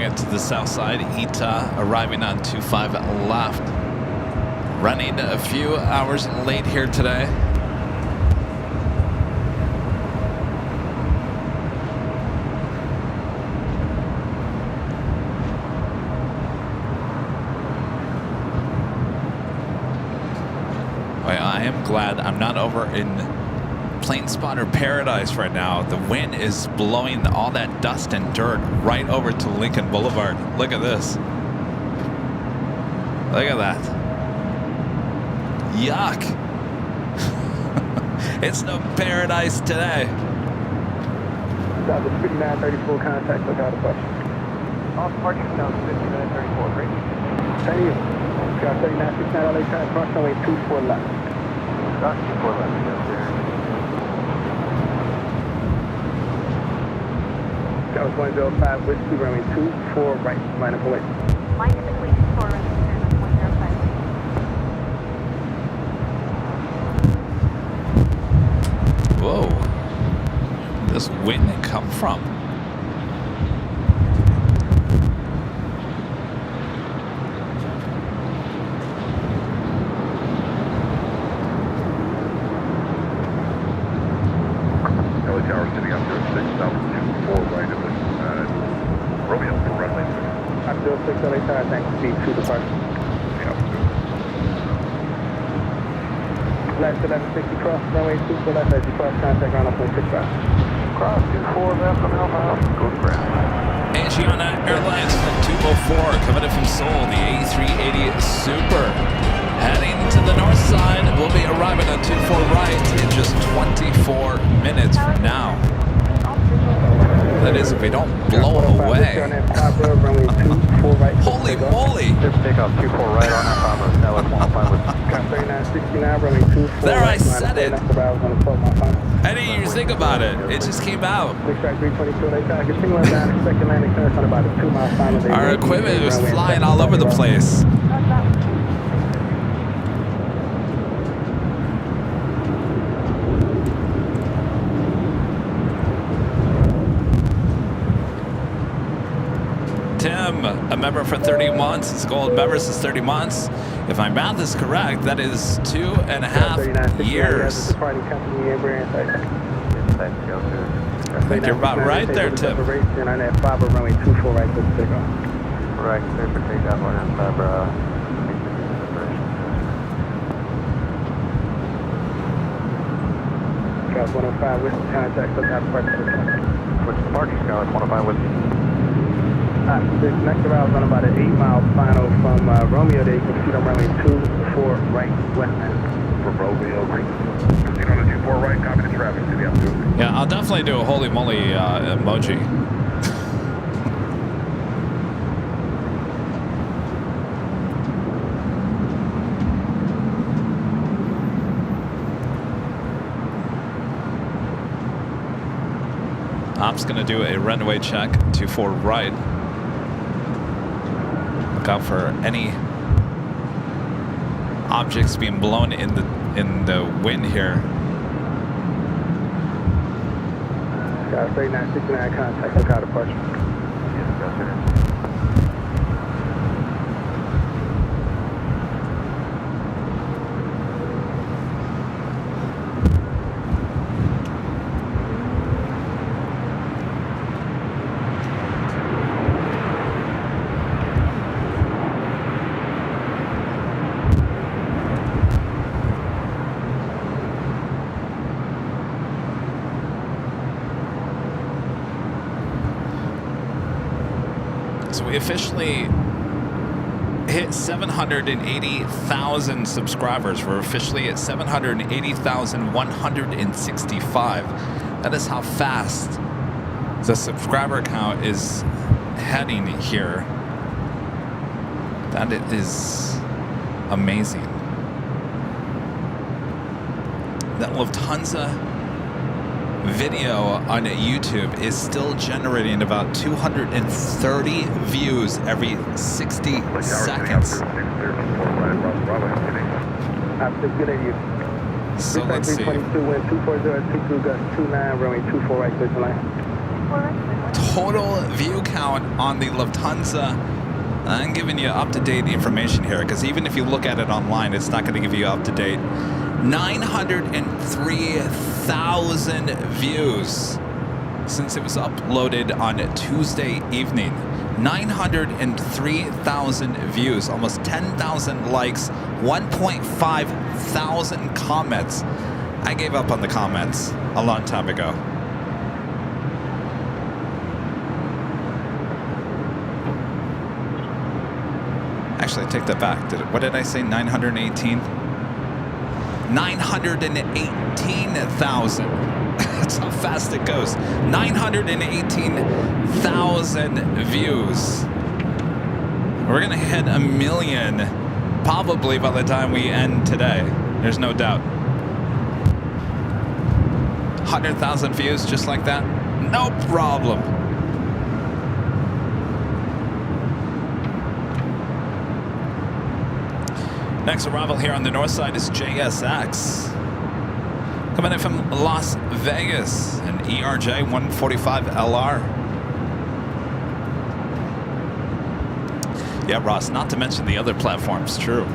To the south side, Ita arriving on 25 left. Running a few hours late here today. I am glad I'm not over in Plane Spotter Paradise right now. The wind is blowing all that dust and dirt right over to Lincoln Boulevard. Look at this. Look at that. Yuck. It's no paradise today. Southwest 5934, contact, look out of bus. Off departure, Southwest 5934, great. Thank you. Scott 3969, LA, try cross runway 24 left. Scott 24 left, yes, sir. That was 105 Whiskey, runway 24 right, line up away. Line typically 24 right, turn 105. Whoa. Where did this wind come from? LA Tower sitting up there at 6,024 right of it. Romeo for runway 6. I'm 06 LA Tower, thanks, speed 2 departure. Yeah, left 1160 cross, runway 2 for left as you cross contact ground up 65. Cross 24 left on Alpha Alpha, go to ground. Asiana Airlines Flight 204 coming in from Seoul, the A380 Super. Heading to the north side, we'll be arriving at 24 right in just 24 minutes from now. that is if we don't blow away. Holy moly! Just take off 24 right on that bomber. LS 105 with 3969, runway 24. There, I said it. Next about 112 my final. I didn't even think about it. It just came out. Six track 322, they try to continue down, expect landing clearance on about a 2 mile final. Our equipment was flying all over the place. Tim, a member for 30 months. It's gold members is 30 months. If my math is correct, that is 2.5 years. I think you're about right there, Tim. Right, clear for takeoff on Fabra. Scout 105 with contact, so that's part of What's the parking Scout 105 with? This next arrival is on about an 8 mile final from Romeo. They can proceed on runway 24 right westbound. For Romeo, proceed on the 24 right, copy the traffic to the altitude. Yeah, I'll definitely do a holy moly emoji. Op's gonna do a runway check, 24 right. Look out for any objects being blown in the wind here. Scout 3969, contact, look out departure. Yes, sir. So we officially hit 780,000 subscribers. We're officially at 780,165. That is how fast the subscriber count is heading here. That is amazing. That Lufthansa video on YouTube is still generating about 230 views every 60 seconds. So let's see. Total view count on the Lufthansa. I'm giving you up-to-date information here because even if you look at it online, it's not going to give you up-to-date. 903,000 views since it was uploaded on Tuesday evening. 903,000 views, almost 10,000 likes, 1.5 thousand comments. I gave up on the comments a long time ago. Actually, take that back. What did I say? 918? 918,000. That's how fast it goes. 918,000 views. We're gonna hit 1 million probably by the time we end today. There's no doubt. 100,000 views just like that? No problem. Next arrival here on the north side is JSX. Coming in from Las Vegas, an ERJ 145LR. Yeah, Ross, not to mention the other platforms, true.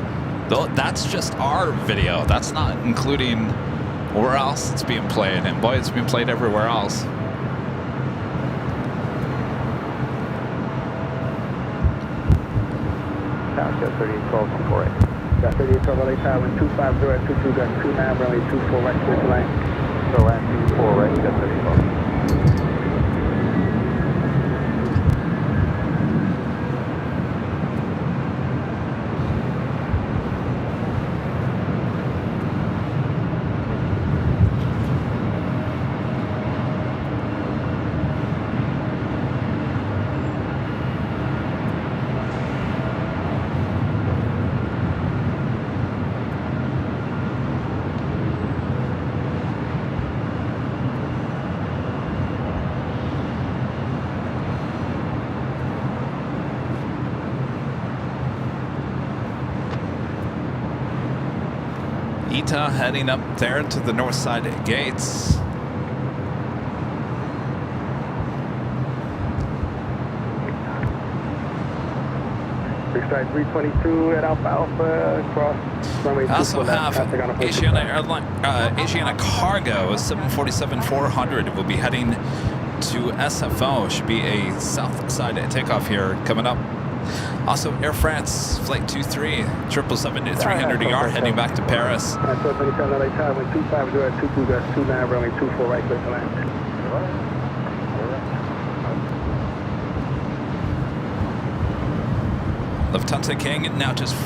Though that's just our video. That's not including where else it's being played. And boy, it's being played everywhere else. South 3812 Got 3812 LA Tower, 250 at 22, got 29, runway 24 right, clear to line. So at 24 right, you got 34. Utah heading up there to the north side gates. Strike 322 at Alpha, cross runway 24 I also left, have traffic on a Asiana Airline, Asiana Cargo 747-400 will be heading to SFO. Should be a south side takeoff here coming up. Also, Air France Flight 23 777 to 300 ER heading back to Paris. 27 LA Tower, 125, at 22, that's 29, runway 24 right, clear to land. Lufthansa King now just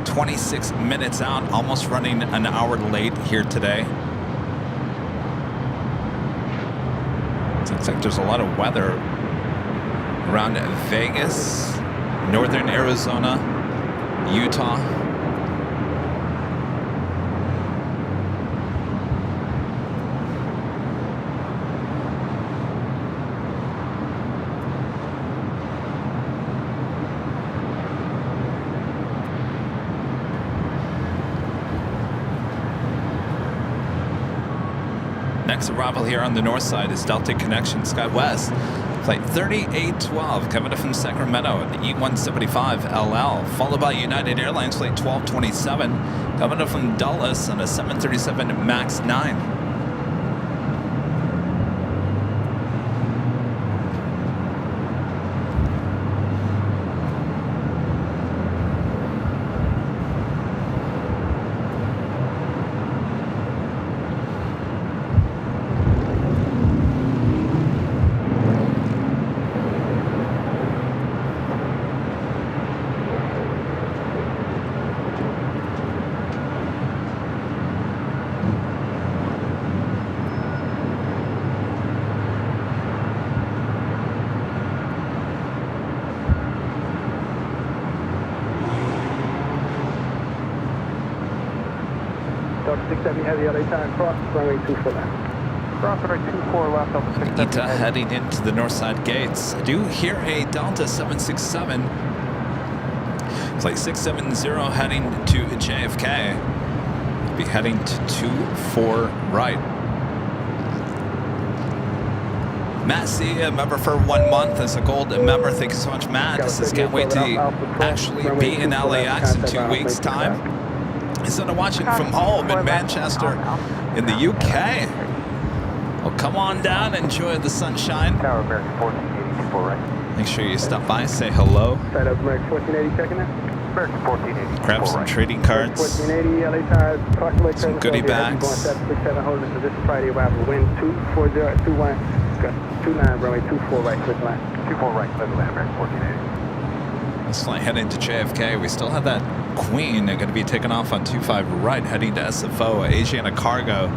26 minutes out, almost running an hour late here today. It looks like there's a lot of weather around Vegas, northern Arizona, Utah. Next arrival here on the north side is Delta Connection SkyWest, Flight 3812, coming up from Sacramento, the E175 LL, followed by United Airlines Flight 1227, coming up from Dulles on a 737 MAX 9. Delta 670 Heavy LA Tower, cross runway 24 left. Cross runway 24 left, Delta 670 Ita heading into the north side gates. I do hear a Delta 767. Flight 670 heading to JFK. Be heading to 24 right. Matt C, a member for 1 month as a gold member. Thank you so much, Matt. This is can't wait to actually be in LAX in 2 weeks' time. Instead of watching from home in Manchester in the UK. Well, come on down, enjoy the sunshine. Tower, American 1480, right. Make sure you stop by, say hello. Side up American 1480, checking in. American 1480. Grab some trading cards. 1480 LA Tower, approximately Some goodie bags. Going 767, holding position Friday arrival, wind 24021, 29, runway 24 right, clear to land. 24 right, clear to land, American 1480. Let's fly heading to JFK. We still have that Queen going to be taking off on 25 right, heading to SFO, Asiana Cargo.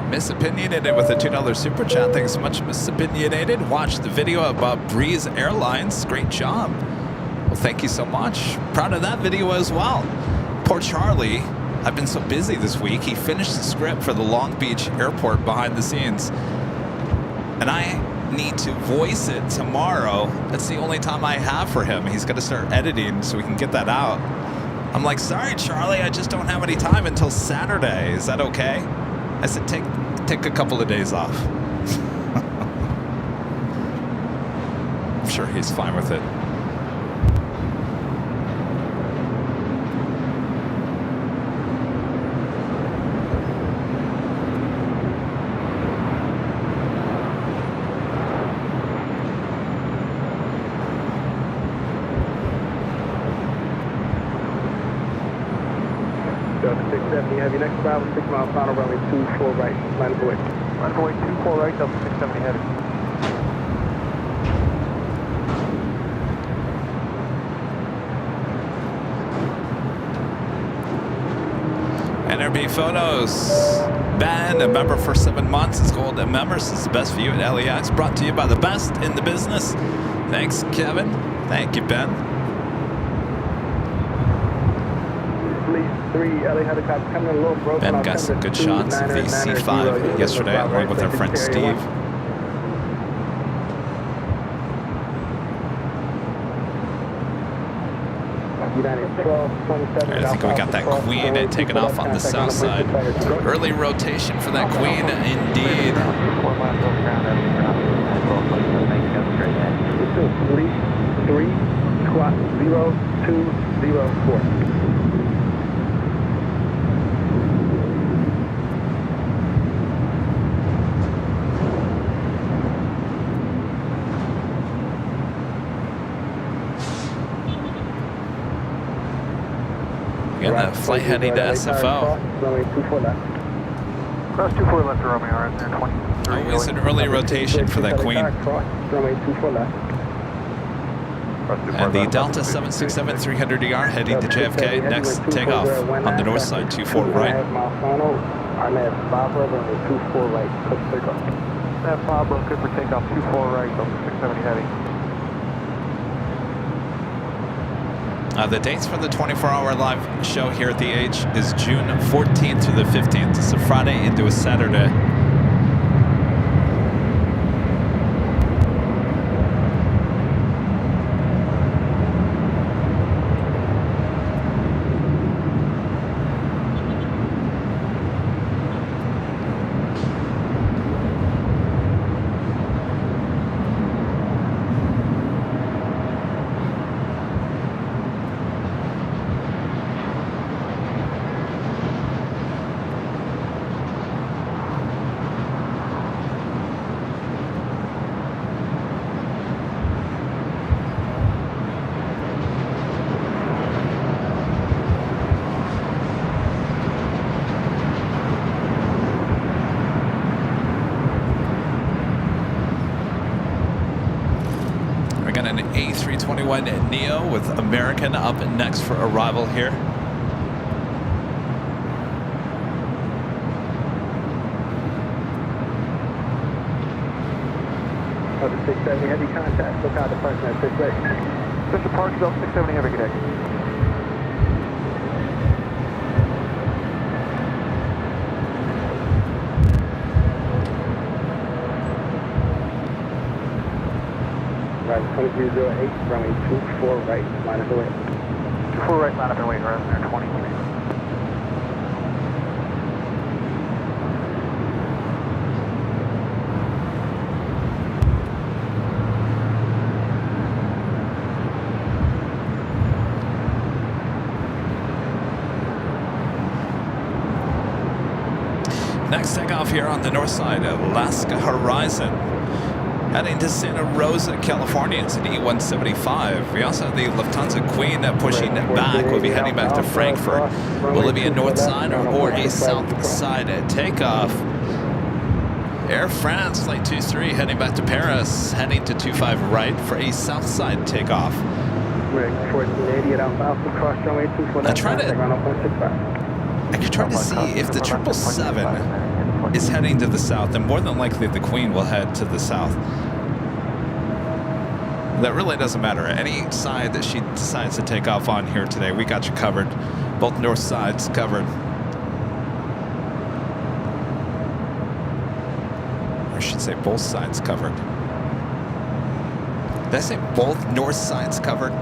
Miss Opinionated with a $2 super chat. Thanks so much, Miss Opinionated. Watch the video about Breeze Airlines. Great job. Well, thank you so much. Proud of that video as well. Poor Charlie. I've been so busy this week. He finished the script for the Long Beach airport behind the scenes. And I need to voice it tomorrow. That's the only time I have for him. He's got to start editing so we can get that out. I'm like, sorry, Charlie, I just don't have any time until Saturday. Is that okay? I said, take a couple of days off. I'm sure he's fine with it. Delta 670 Heavy, next arrival, 6 mile final, runway 24 right, line of the way. Runway 24 right, Delta 670 headed. NRB Photos. Ben, a member for 7 months, is gold members. This is the best view at LAX, brought to you by the best in the business. Thanks, Kevin. Thank you, Ben. Ben got some good shots of the C5 yesterday, along with our friend Steve. I think we got that Queen taken off on the south side. Early rotation for that Queen, indeed. 30204. Again, that flight heading to SFO. Cross 24 left to Romeo, right there, 20. Always an early rotation for that Queen. And the Delta 767 300ER heading to JFK. Next takeoff on the north side, 24 right. Arnett 5 runway 24 right, click takeoff. That 5 run, good for takeoff, 24 right, Delta 670 heading. The dates for the 24-hour live show here at the H is June 14th through the 15th. It's a Friday into a Saturday. An A321 Neo with American up next for arrival here. Delta 670 heavy contact, look out the person at 6 right. Central Park, Delta 670 heavy, good day. Right, 2308, runway 24 right, line up and wait. 24 right, line up and wait, right there, 20. Next takeoff here on the north side, Alaska Horizon. Heading to Santa Rosa, California. It's an E-175. We also have the Lufthansa Queen pushing back. We'll be heading back to Frankfurt. Will it be a north side or a south side takeoff? Air France Flight 23 heading back to Paris, heading to 25 right for a south side takeoff. I could try to see if the 777 is heading to the south, and more than likely the Queen will head to the south. That really doesn't matter. Any side that she decides to take off on here today, we got you covered. Both north sides covered. Or I should say both sides covered. Did I say both north sides covered? In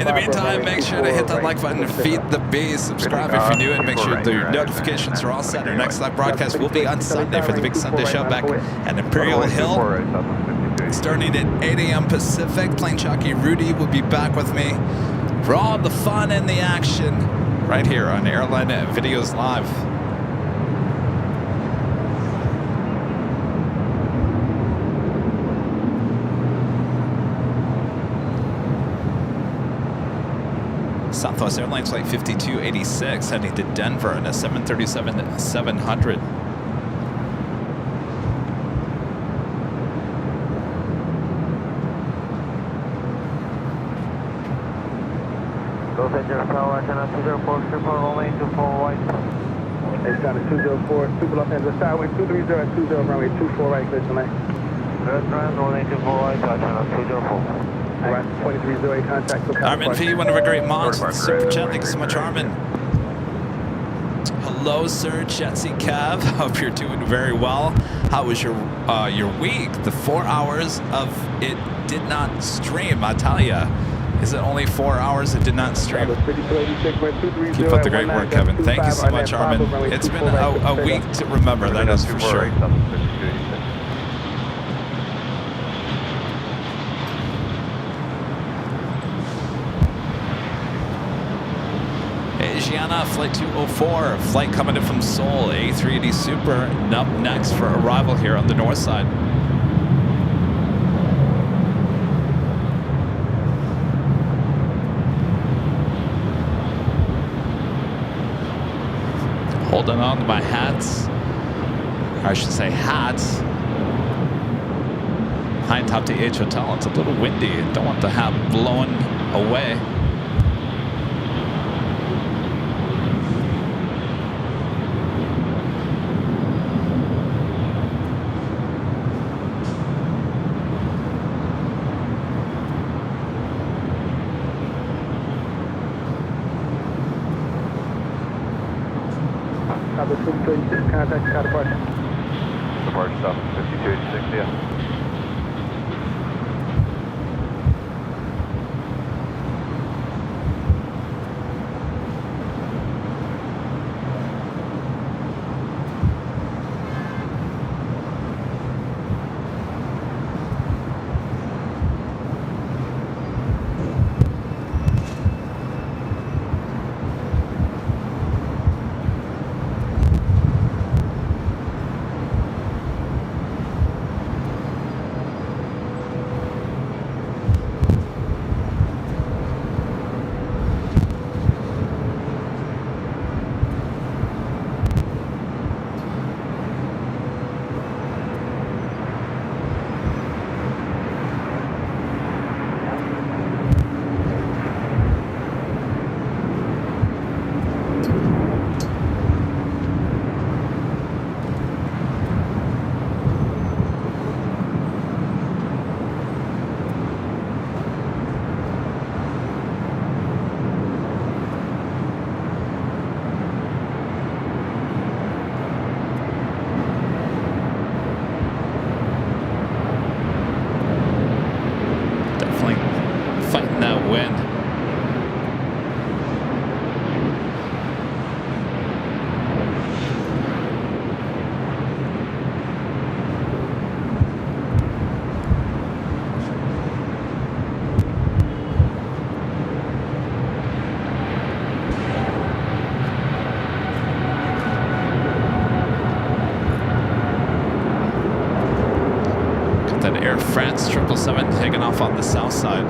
the meantime, make sure to hit that like button, feed the bees, subscribe if you're new, and make sure the notifications are all set. Our next live broadcast will be on Sunday for the big Sunday show back at Imperial Hill. Starting at 8 a.m. Pacific, Plane Jockey Rudy will be back with me for all the fun and the action right here on Airline Videos Live. Southwest Airlines Flight 5286 heading to Denver in a 737-700. Los Angeles Tower, channel 204, super runway 24 right. It's down to 204, super Los Angeles Tower, 23020, runway 24 right, clear to land. Restaurant, runway 24 right, channel 204. Horizon 2308 contact. Armin V, one of our great mods. Super chat, thank you so much, Armin. Hello, sir, Jetsy Kev. Hope you're doing very well. How was your week? The 4 hours of it did not stream, I tell ya. Is it only 4 hours it did not stream? Keep up the great work, Kevin. Thank you so much, Armin. It's been a week to remember, that is for sure. Asiana, flight 204, flight coming in from Seoul, A380 Super, up next for arrival here on the north side. Holding on to my hats, or I should say hats. High top the H Hotel, it's a little windy, don't want the hat blowing away. Contact, got departure. Departure stop 5286, yeah. Air France 777 taking off on the south side.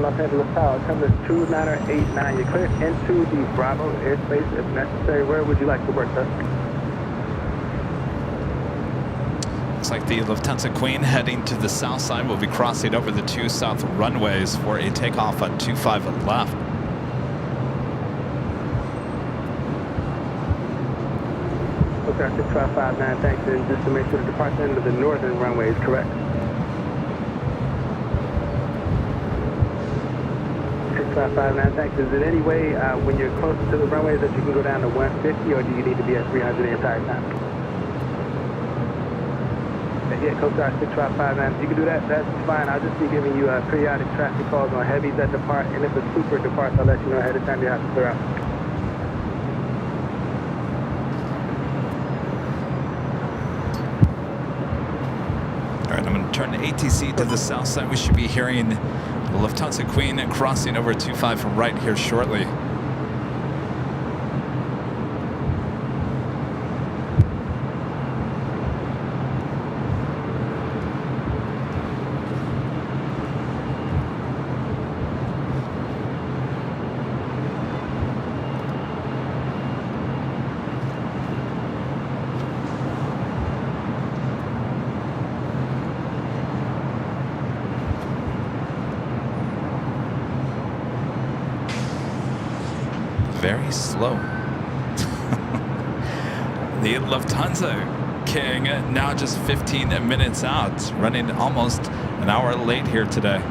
Los Angeles Tower, come to 2989. You're cleared into the Bravo airspace if necessary. Where would you like to work, sir? Looks like the Lufthansa Queen heading to the south side will be crossing over the 2 south runways for a takeoff on 25 left. Okay, 6559, thanks. And just to make sure the departure into the northern runway is correct. 6559, thanks. Is there any way when you're closer to the runways that you can go down to 150, or do you need to be at 300 the entire time? Yeah, Coast Guard 6559. If you can do that, that's fine. I'll just be giving you periodic traffic calls on heavies that depart, and if a super departs, I'll let you know ahead of time you have to clear out. All right, I'm going to turn the ATC to the south side. We should be hearing the Lufthansa Queen crossing over 25 from right here shortly. very slow. The Lufthansa King now just 15 minutes out, running almost an hour late here today.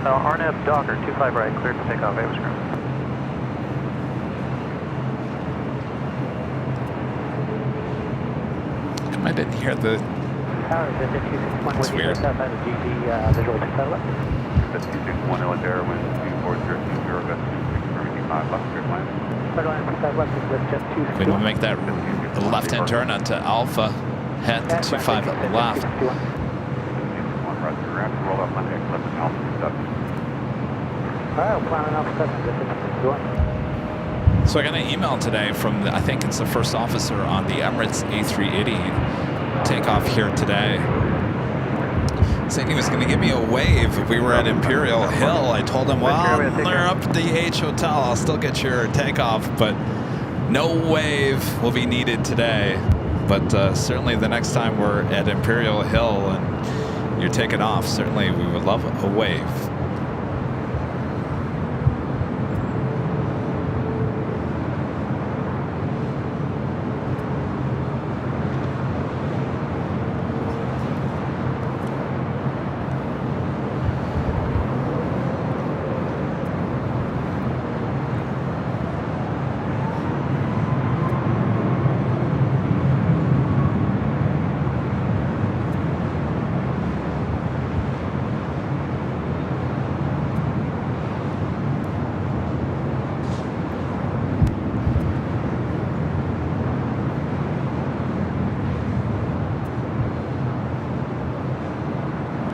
RNAV Docker, 25 right, cleared to take off, Aviation. I didn't hear the... Tower, visit 261 That's with you, weird. just outside of GD, visual to satellite. That's 261 Air, wind 24020, that's 26 left, clear line. Clear line for southwest is with jet We 261. will make that left-hand turn onto Alpha, head to 25 left. Roll up on X, left and Alpha 7. Alright, we'll plan on Alpha 7, just in the door. So I got an email today from, I think it's the first officer on the Emirates A380 takeoff here today, saying he was going to give me a wave if we were at Imperial Hill. I told him, well, they're up at the H Hotel. I'll still get your takeoff, but no wave will be needed today. But certainly the next time we're at Imperial Hill and you're taking off, certainly we would love a wave.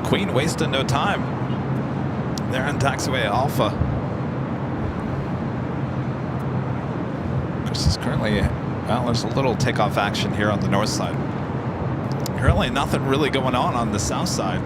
Queen wasting no time. They're on taxiway Alpha. Of course, it's currently, well, there's a little takeoff action here on the north side. Currently, nothing really going on the south side.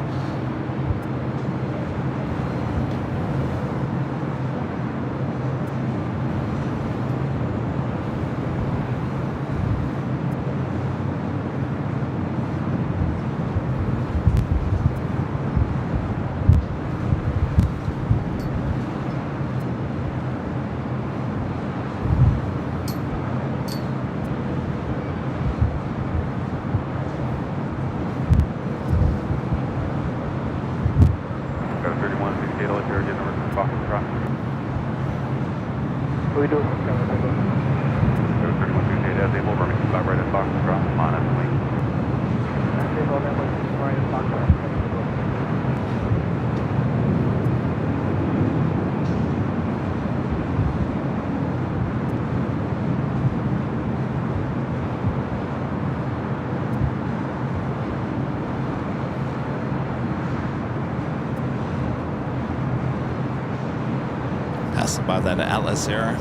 By that Atlas Air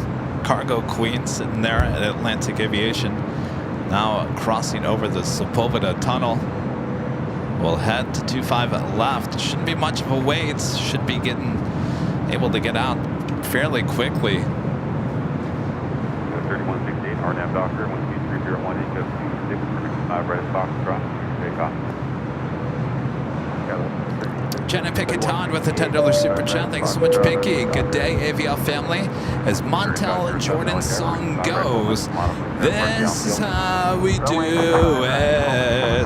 cargo queen sitting there at Atlantic Aviation, now crossing over the Sepulveda tunnel. We'll head to 25 left. Shouldn't be much of a wait. Should be able to get out fairly quickly. 3168 RNAV Docker 12301 Eco 26 right at Foxtrot. Take off. Jenna Picketon with the $10 super chat. Thanks so much, Pinky. Good day, AVL family. As Montel and Jordan's song goes, this is how we do it.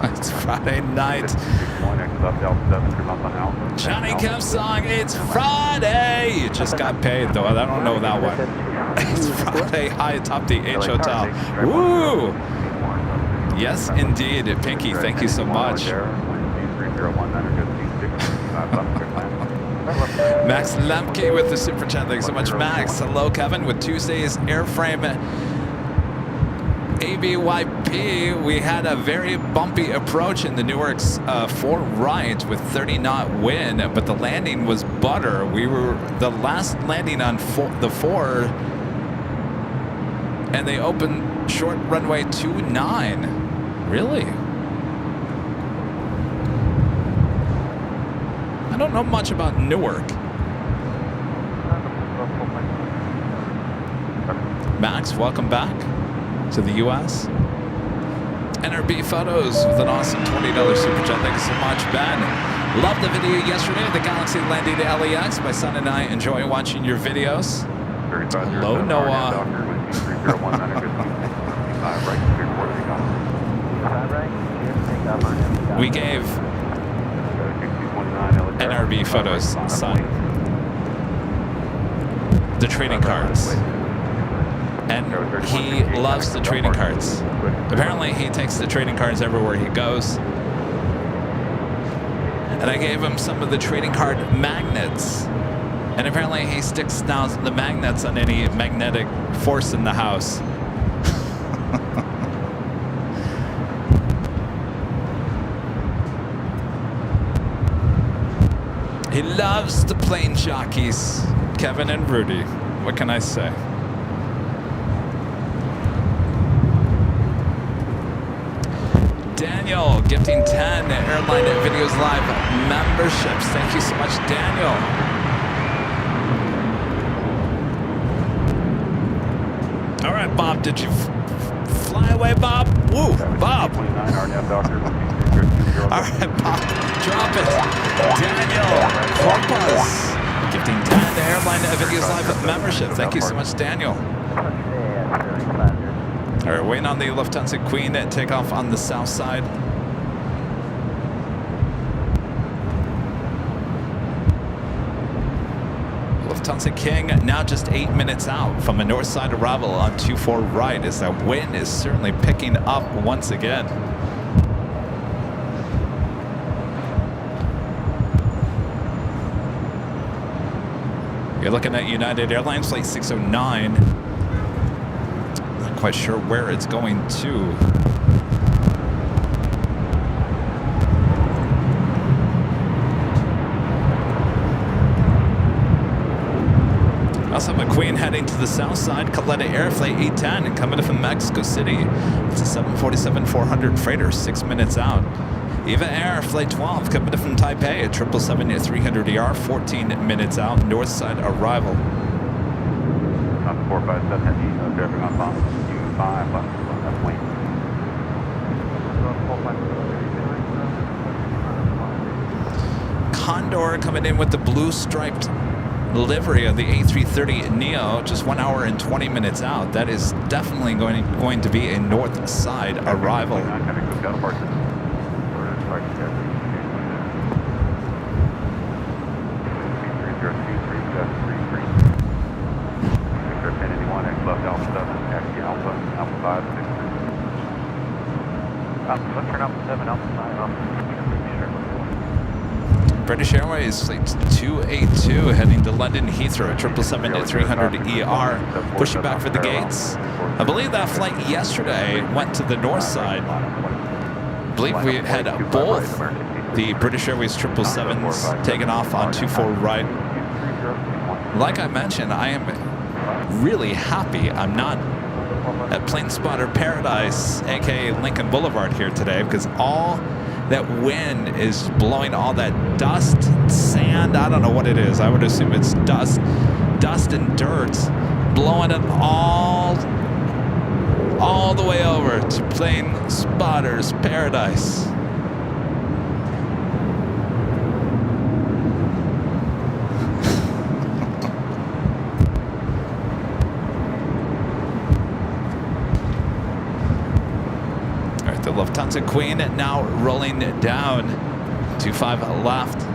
It's Friday night. Johnny Kev's song, it's Friday. You just got paid, though. I don't know that one. It's Friday, high atop the H Hotel. Woo! Yes, indeed, Pinky. Thank you so much. Max Lemke with the super chat. Thanks so much, Max. Hello, Kevin, with Tuesday's airframe ABYP. We had a very bumpy approach in the Newark's 4 right with 30-knot wind, but the landing was butter. We were the last landing on the 4, and they opened short runway 29. Really? don't know much about Newark. Max, welcome back to the U.S. NRB Photos with an awesome $20 super chat. Thank you so much, Ben. Loved the video yesterday of the Galaxy landing to LAX. My son and I enjoy watching your videos. Hello, Noah. We gave NRB Photos son the trading cards, and he loves the trading cards. Apparently he takes the trading cards everywhere he goes, and I gave him some of the trading card magnets, and apparently he sticks now the magnets on any magnetic force in the house. He loves the plane jockeys, Kevin and Rudy. What can I say? Daniel, gifting 10 Airline Videos Live memberships. Thank you so much, Daniel. All right, Bob, did you fly away, Bob? Woo, Bob. All right, Bob, drop it. Daniel Corpus, gifting 10 Airline Videos Live membership. Thank you so much, Daniel. All right, waiting on the Lufthansa Queen to take off on the south side. Lufthansa King now just 8 minutes out from a north side arrival on 24 right, as the wind is certainly picking up once again. You're looking at United Airlines flight 609. Not quite sure where it's going to. Also, McQueen heading to the south side. Caleta Air flight 810 coming in from Mexico City. It's a 747-400 freighter, 6 minutes out. Eva Air Flight 12 coming in from Taipei at 777-300ER, 14 minutes out, north side arrival. 457 Heavy, driving on bomb, U5, left, left wing. Condor coming in with the blue striped livery of the A330neo, just 1 hour and 20 minutes out. That is definitely going to be a north side arrival. British Airways flight 282 heading to London Heathrow, 777-300ER, pushing back for the gates. I believe that flight yesterday went to the north side. I believe we had both the British Airways 777s taken off on 24 right. Like I mentioned, I am really happy I'm not at Plane Spotter Paradise, aka Lincoln Boulevard here today, because all that wind is blowing all that dust, sand, I don't know what it is. I would assume it's dust and dirt, blowing it all the way over to Plane Spotters Paradise. The Lufthansa Queen now rolling down, 25 left.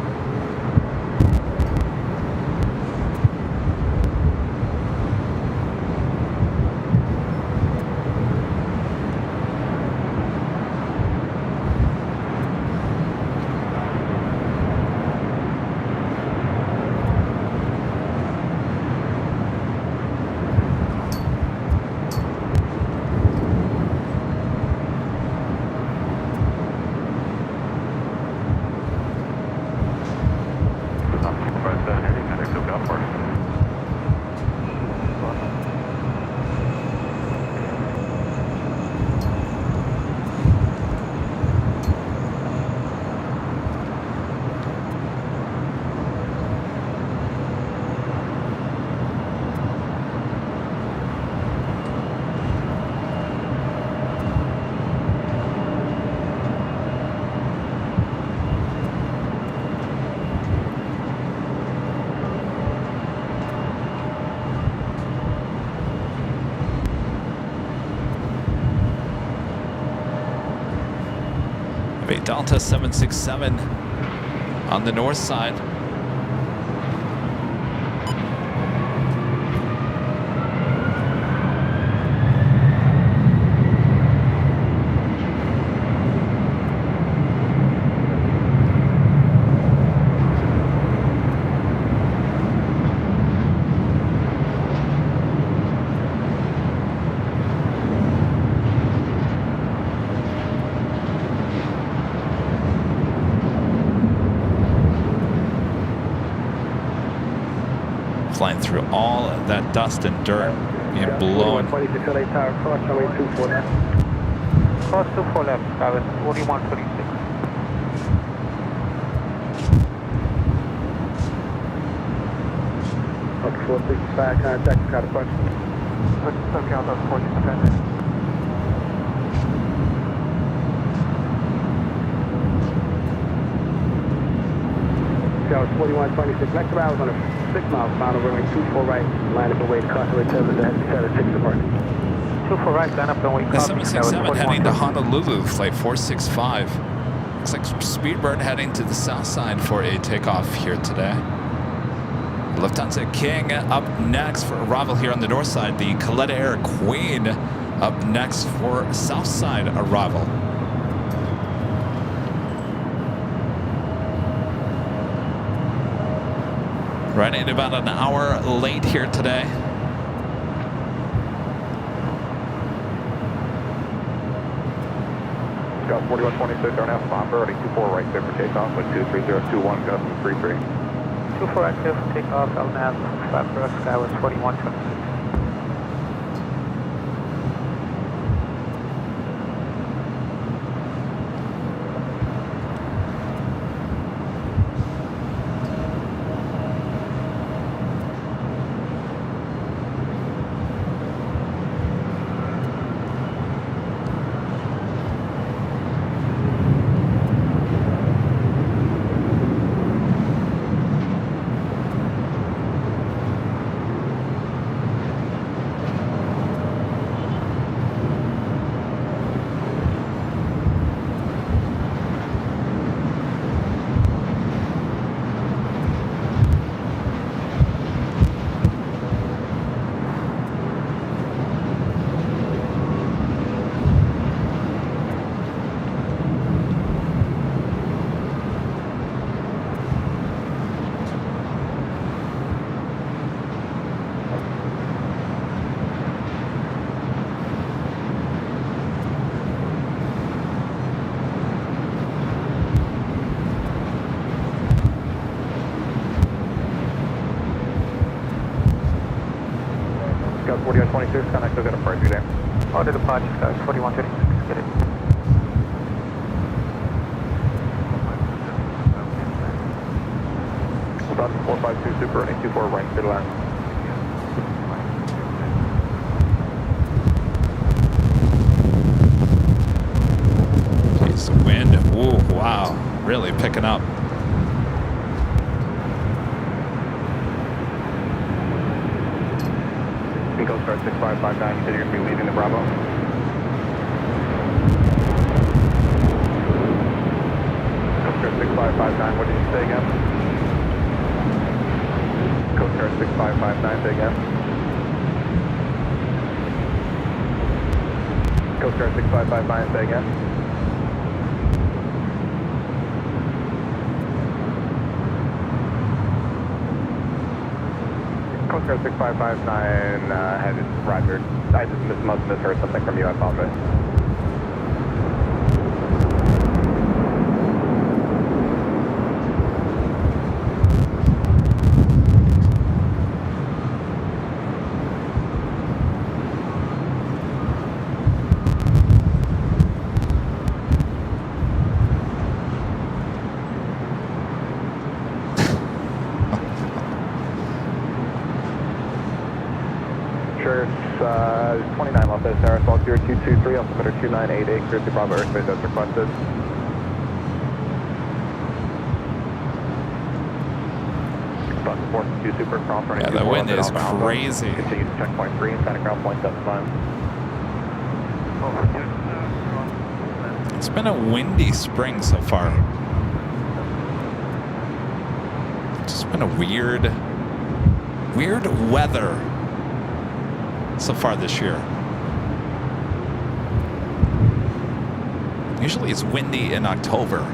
of a Delta 767 on the north side. Flying through all of that dust and dirt being blown. 26 LA Tower, cross runway 24 left. Cross 24 left, Travis, 4126. Up 465, contact car departure. Okay, on those 40%. Tower 4126, next arrival on a 6 mile final runway 24 right, line up away to crossway 7 to 6 departure. 24 right, line up away. The 767 heading to Honolulu, flight 465. Looks like Speedbird heading to the south side for a takeoff here today. Lufthansa King up next for arrival here on the north side. The Kalitta Air Queen up next for south side arrival. Running about an hour late here today. Scout 4126, don't have bomber, already 24 right there for takeoff with 23021, Gustin 33. 24 active for takeoff, LNAV, 5 for Sky was 4126. Scout 4126, connect, still got a departure there. Order departure, Sky 4126, get it. About 452 Super, running 24 right, clear line. Jeez, the wind, ooh, wow, really picking up. Eagle Star 6559, you said you're going to be leaving the Bravo. Coast Guard 6559, what did you say again? Coast Guard 6559, say again. Coast Guard 6559, say again. Coast Guard 6559 had Roger. I just must have misheard something from you. I apologize. Sure, it's 29 Los Angeles, Sarah, Salt 0223, altimeter 2988, clear to Bravo airspace as requested. Bus 42 Super cross running. Yeah, the wind is crazy. Continue to checkpoint 3 and Santa Ground point 75. It's been a windy spring so far. It's just been a weird weather so far this year. Usually it's windy in October.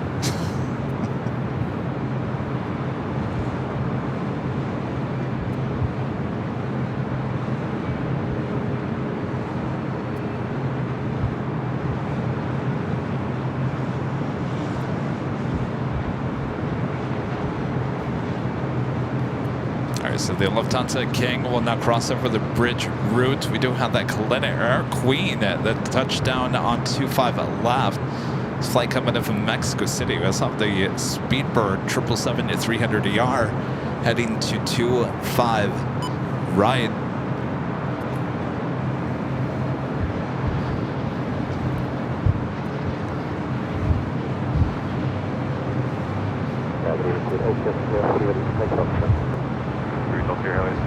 So the Lufthansa King will now cross over the bridge route. We do have that Kalina Air Queen that touched down on 25 left. This flight coming in from Mexico City. We also have the Speedbird 777-300ER heading to 25 right.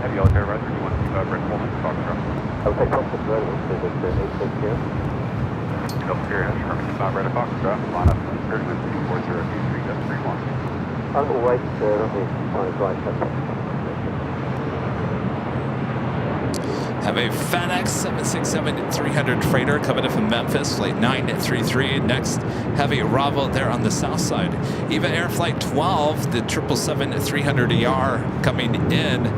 Heavy Altair Riser, you want to keep Brent Coleman to talk from? I would take Thompson Red, so it's 8 here. Delta Sierra has from Red Foxtrot, line up and Persimmon 24023.31. I'll wait, let me find a right step. Have a FedEx 767-300 freighter coming in from Memphis, flight 933. Next, heavy arrival there on the south side. EVA Air Flight 12, the 777-300ER coming in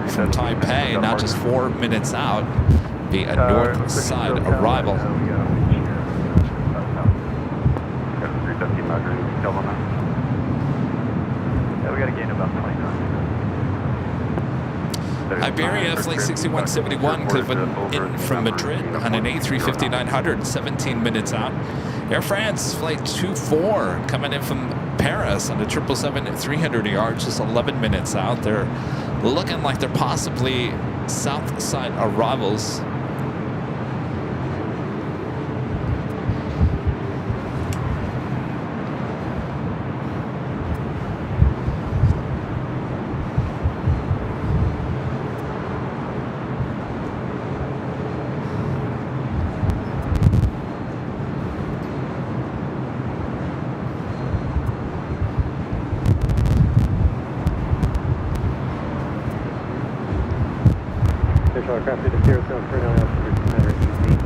from Taipei, not just 4 minutes out. Be a north side arrival. Yeah, we got to gain about 20 knots. Iberia Flight 6171 coming in from Madrid on an A350-900, 17 minutes out. Air France Flight 24 coming in from Paris on a 777-300ER, just 11 minutes out. They're looking like they're possibly south side arrivals. Aircraft to the Sierra South Carolina altitude 918 feet.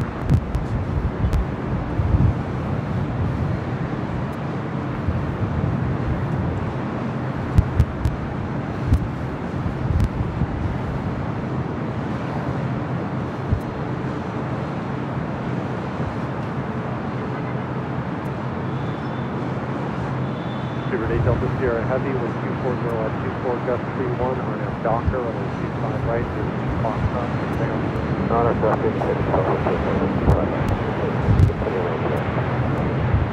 Super 8 Delta Sierra Heavy with 240 at 24 gust 31 on a Docker on a 25 right to Foxtrot.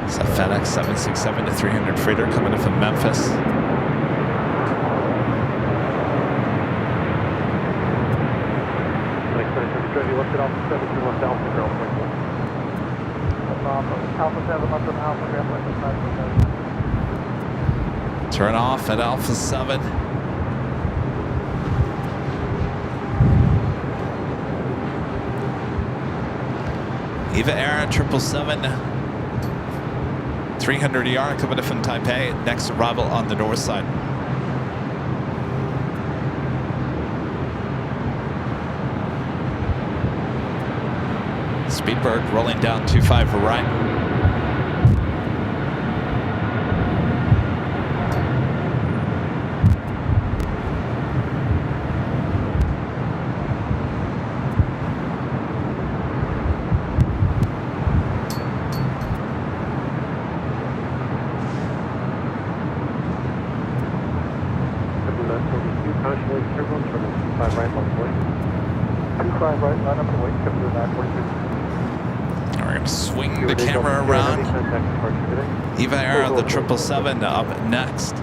It's a FedEx 767-300 freighter coming in from Memphis. Left it off the 7 to left Alpha Girl. Alpha 7 left on Alpha Girl. Turn off at Alpha 7. EVA Air 777-300ER coming in from Taipei. Next arrival on the north side. Speedbird rolling down 25 right. Swing the camera around. EVA Air on the 777 up next.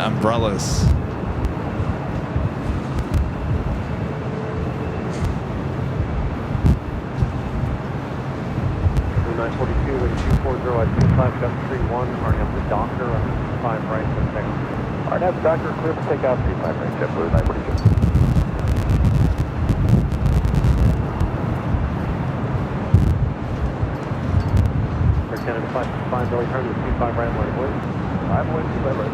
umbrellas. 942 with 240 at 25 gust 31, RNAV the Docker, 5 right, for takeoff. RNAV the Docker, clear for takeoff, 35 right, JetBlue 942. Air Canada 565, Billy Hardy, 25 right, line blue. 5 1, 25 right,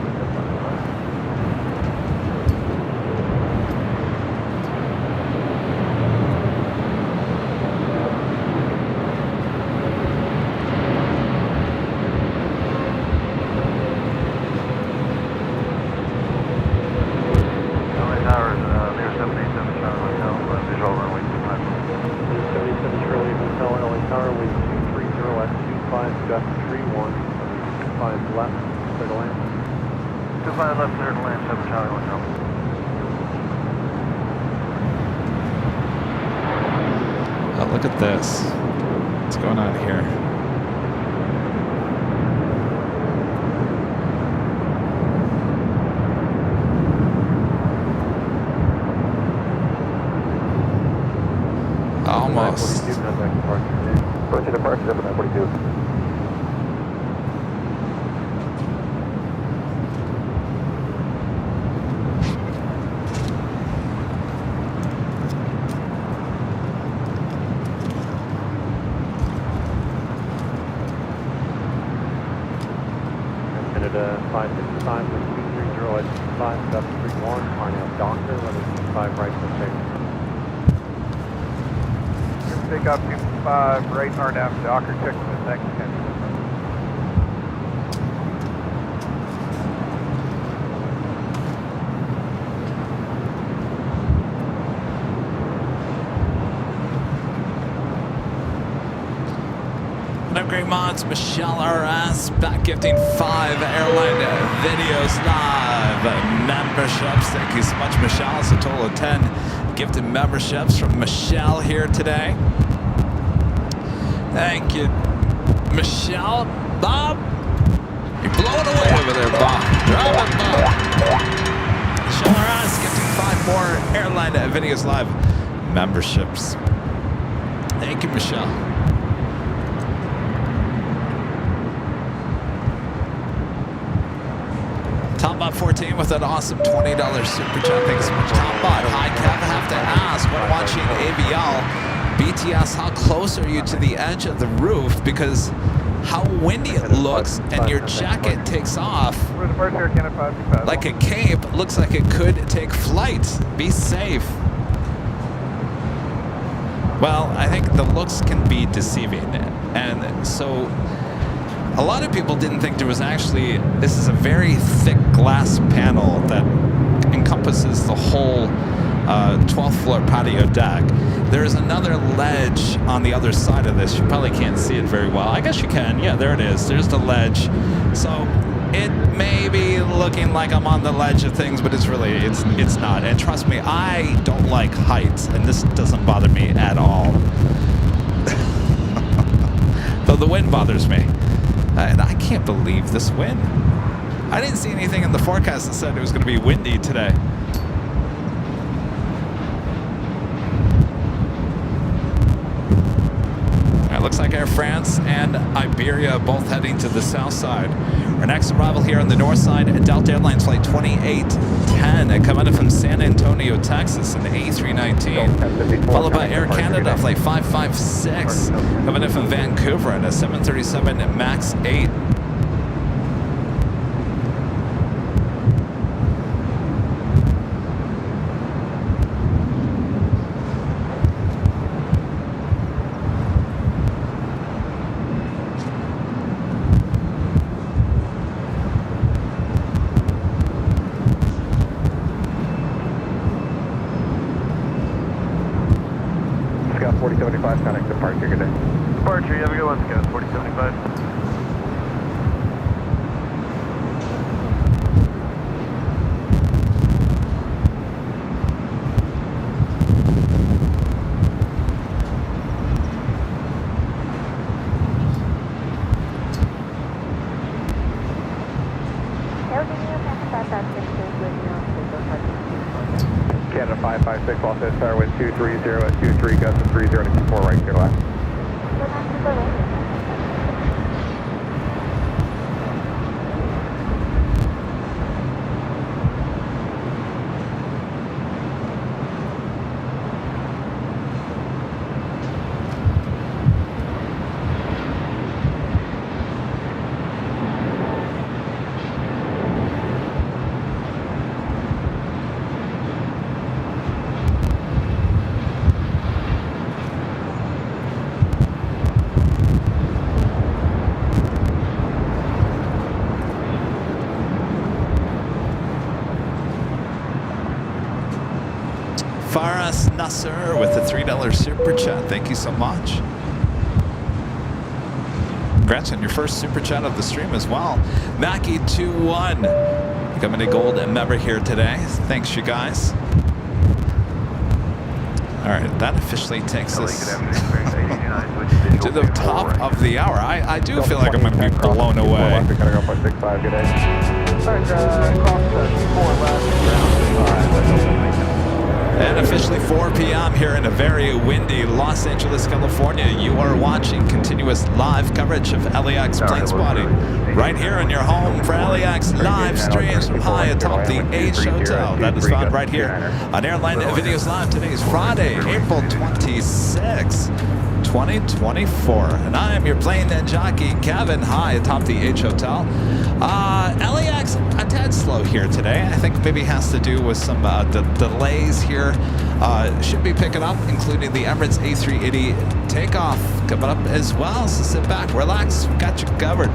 Oh, look at this. What's going on here? Almost. Approaching departure, 942. Canada 565 with 230 at 5, Dust 31, RNAV Docker, 1125 right for takeoff. Takeoff 25 right, RNAV Docker, check with the next 10. What up, great mods? Michelle RS back gifting 5 airline videos live memberships. Thank you so much, Michelle. It's a total of 10 gifted memberships from Michelle here today. Thank you, Michelle. Bob, you're blowing away over there, Bob. Drive it, Bob. Michelle RS gifting 5 more airline videos live memberships. Thank you, Michelle. Topbot 14 with an awesome $20 super chat. Thanks so much, Topbot. Hi, Kev. I have to ask, when watching AVL, BTS, how close are you to the edge of the roof? Because how windy it looks, and your jacket takes off like a cape. Looks like it could take flight. Be safe. Well, I think the looks can be deceiving. And so a lot of people didn't think there was actually, this is a very thick glass panel that encompasses the whole 12th floor patio deck. There's another ledge on the other side of this. You probably can't see it very well. I guess you can. Yeah, there it is. There's the ledge. So it may be looking like I'm on the ledge of things, but it's really, it's not. And trust me, I don't like heights, and this doesn't bother me at all. Though the wind bothers me. And I can't believe this wind. I didn't see anything in the forecast that said it was going to be windy today. It looks like Air France and Iberia both heading to the south side. Our next arrival here on the north side, Delta Airlines Flight 2810, coming in from San Antonio, Texas, in the A319. Followed by Air Canada Flight 556, coming in from Vancouver in a 737 MAX 8. Scott 4075, connect departure, good day. Departure, you have a good one, Scott 4075. Air Canada 556. a 556, Los Angeles Tower, wind 230 at 23, gust of 30 to 24, right, clear to land. Faras Nasser with a $3 super chat. Thank you so much. Congrats on your first super chat of the stream as well. Mackie21 becoming a gold member here today. Thanks, you guys. All right, that officially takes us to the top of the hour. I do feel like I'm going to be blown away. We're going to go for 6-5, good day. And officially 4 p.m. here in a very windy Los Angeles, California. You are watching continuous live coverage of LAX plane spotting right here in your home for LAX live streams from high atop the H Hotel. That is found right here on Airline Videos Live. Today is Friday, April 26, 2024. And I am your plane jockey, Kevin, high atop the H Hotel. LAX a tad slow here today. I think maybe has to do with some delays here. Should be picking up, including the Emirates A380 takeoff coming up as well. So sit back, relax, got you covered.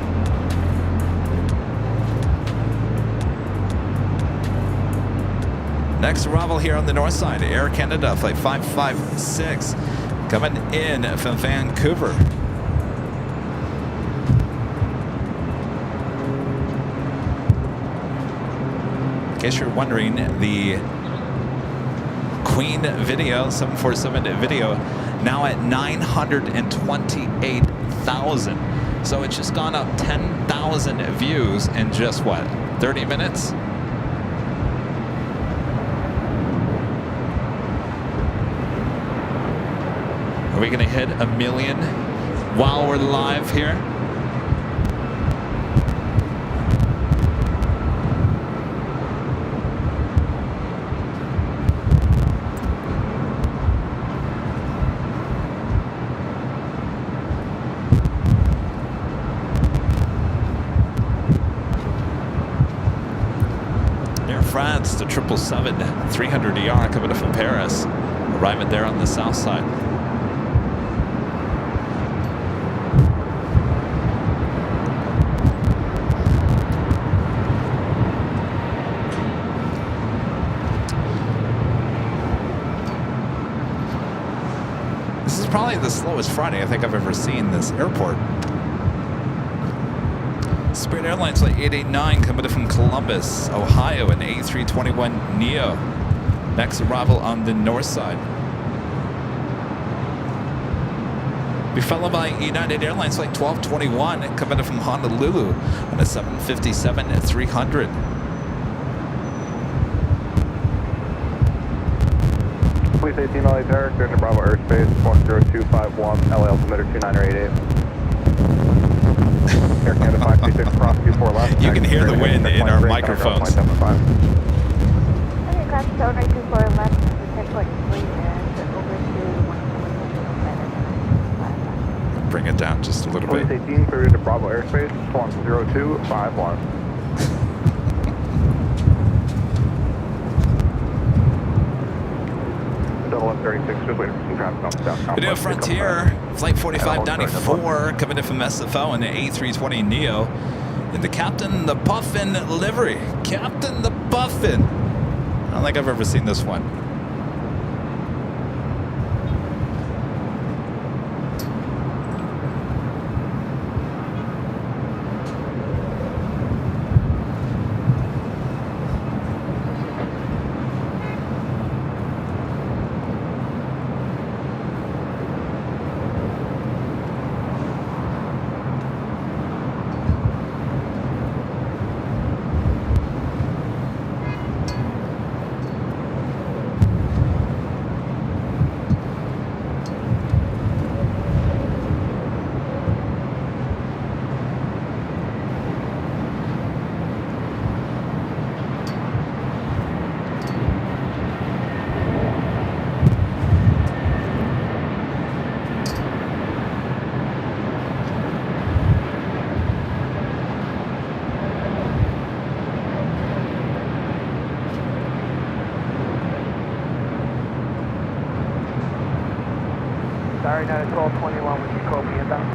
Next arrival here on the north side, Air Canada flight 556 coming in from Vancouver. In case you're wondering, the Queen video, 747 video, now at 928,000. So it's just gone up 10,000 views in just what, 30 minutes? Are we gonna hit 1 million while we're live here? Air France, the 777-300ER coming up from Paris, arriving there on the south side. This is probably the slowest Friday I think I've ever seen this airport. Spirit Airlines flight 889 coming in from Columbus, Ohio, an A321neo. Next arrival on the north side. Be followed by United Airlines flight 1221 coming in from Honolulu on a 757-300. Police 18 LA Tower, clear to Bravo airspace, 10251, LA altimeter 2988. Air Canada 536, cross 24 left. You can hear the wind in our microphones. Okay, cross owner 24 left, 10.3 and over to 1. Bring it down just a little Police bit. 18, clear to Bravo airspace, 10251. Video Frontier, Flight 4594, coming in from SFO in the A320neo in the Captain the Puffin livery. Captain the Puffin. I don't think I've ever seen this one. Tower United 1221 with Jacoby inbound.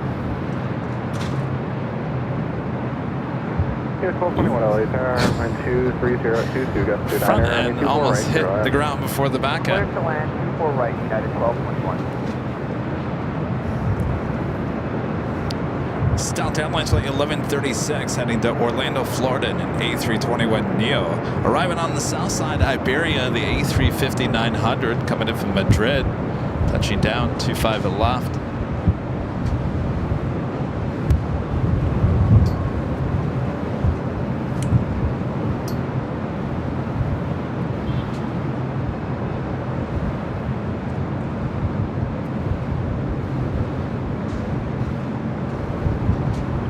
Yeah, 1221 LA Tower, 23022, got 29. Front end almost hit the ground before the back Clear end. to land, 24 right, United 1221. Delta Airlines flight 1136 heading to Orlando, Florida in an A321neo. Arriving on the south side, Iberia, the A350-900 coming in from Madrid. Touching down, 25 to the left.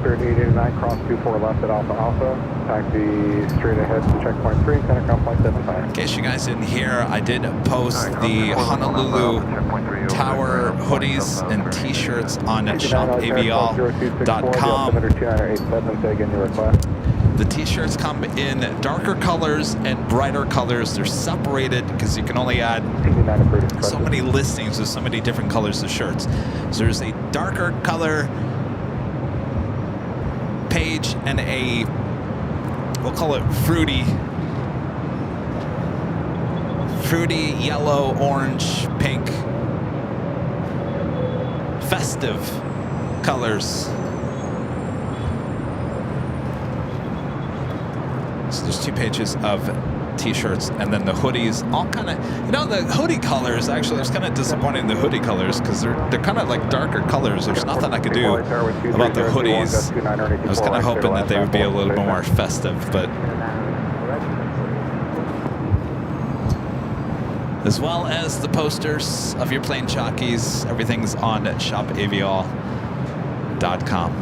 Spirit 889, cross 24 left at Alpha Alpha. Taxi straight ahead to checkpoint 3, center count point 75. In case you guys didn't hear, I did post the Honolulu Tower hoodies and t-shirts on shopavial.com. The t-shirts come in darker colors and brighter colors. They're separated because you can only add so many listings with so many different colors of shirts. So there's a darker color page and a, we'll call it fruity yellow, orange, pink, festive colors. So there's two pages of t-shirts, and then the hoodies, all kind of, you know, the hoodie colors, actually, it's kind of disappointing, the hoodie colors, because they're kind of like darker colors. There's nothing I could do about the hoodies. I was kind of hoping that they would be a little bit more festive, but as well as the posters of your plane jockeys, everything's on shopavial.com.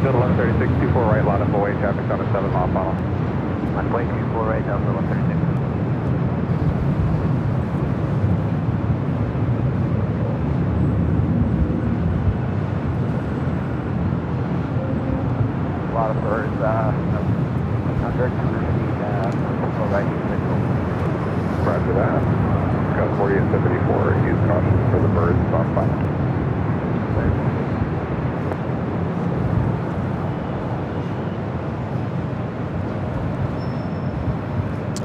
Still 1136, 24 right, lot of away traffic on a 7-mile funnel. On plane 24 right, down to 136. A lot of birds, 100 feet, right, Roger that. Got 40 and 74, use caution for the birds on final.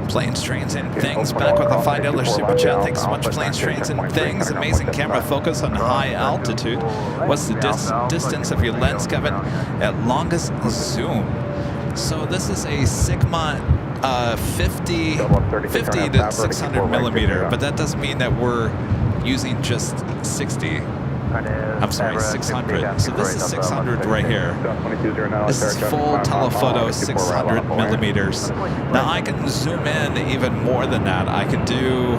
Planes, Trains, and Things back with a $5 super chat. Thanks so much, Planes, Trains, and Things. Amazing camera focus on high altitude. What's the distance of your lens, Kevin, at longest zoom? So this is a Sigma 50 to 600 millimeter, but that doesn't mean that we're using just 60. I'm sorry, 600. So this is 600 right here. This is full telephoto 600 millimeters. Now I can zoom in even more than that. I can do,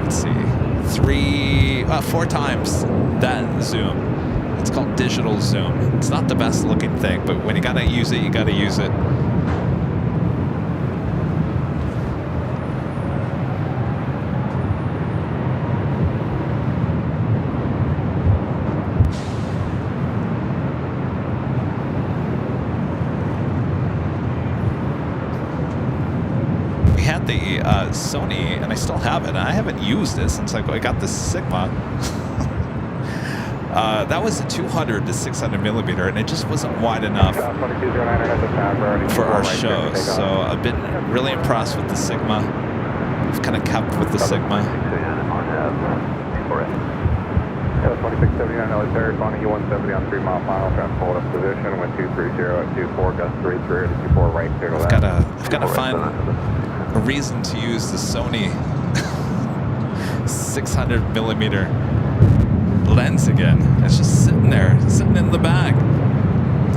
let's see, 4 times that zoom. It's called digital zoom. It's not the best looking thing, but when you gotta use it, you gotta use it. The Sony, and I still have it, and I haven't used it since I got the Sigma. That was a 200 to 600 millimeter, and it just wasn't wide enough for our show. So I've been really impressed with the Sigma. I've kind of kept with the Sigma. 2679 LA Terry, Bonnie U170 on 3-mile final, trying to hold up position, wind 230 at 24, gust 33 to 24 right, clear to left. I've got to find a reason to use the Sony 600 millimeter lens again. It's just sitting there, sitting in the bag.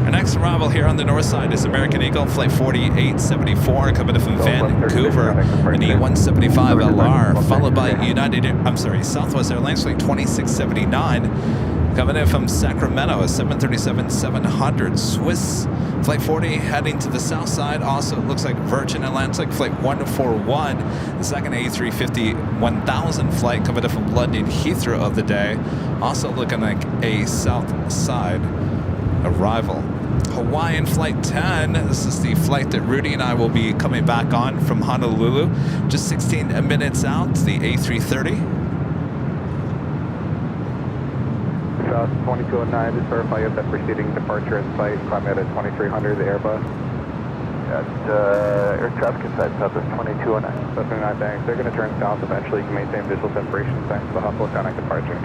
Our next arrival here on the north side is American Eagle, flight 4874, coming in from Vancouver, an E175 LR, followed by Southwest Airlines, flight 2679, Coming in from Sacramento, a 737-700 Swiss Flight 40 heading to the south side. Also, it looks like Virgin Atlantic Flight 141, the second A350-1000 flight coming in from London Heathrow of the day. Also looking like a south side arrival. Hawaiian Flight 10. This is the flight that Rudy and I will be coming back on from Honolulu. Just 16 minutes out, the A330. 2209, just verify you have that preceding departure at site, climb at 2300, the Airbus. Air traffic inside Southwest 2209. Southwest 29, thanks. They're going to turn south eventually. You can maintain visual separation thanks to the hustle connect departure.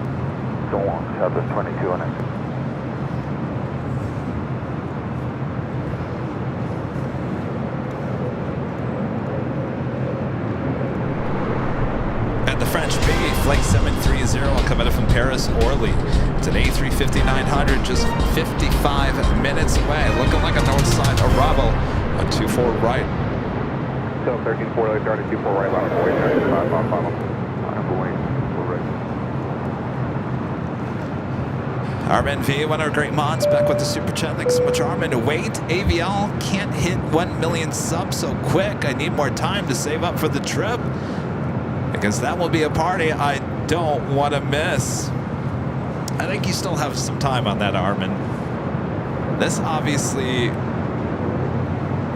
So long, Southwest 2209. Flight 730 coming in from Paris, Orly. It's an A350-900, just 55 minutes away. Looking like a north side arrival on 24 right. So 1340, starting 24 right, on the way, 35 on final. On the way, 4 right. Armin V, one of our great mods, back with the super chat. Thanks so much, Armin. Wait, AVL can't hit 1 million subs so quick. I need more time to save up for the trip, because that will be a party I don't want to miss. I think you still have some time on that, Armin. This obviously,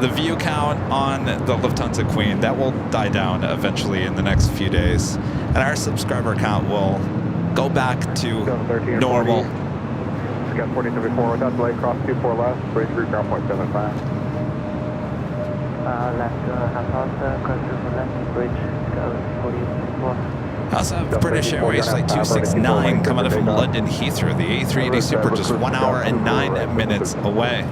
the view count on the Lufthansa Queen, that will die down eventually in the next few days. And our subscriber count will go back to normal. Scott 4074, without delay, cross 24 left, bridge route ground point 75. Left half out, cross the left bridge, go 44. Also have British Airways Flight 269 coming in from London Heathrow. The A380 Super just 1 hour and 9 minutes away.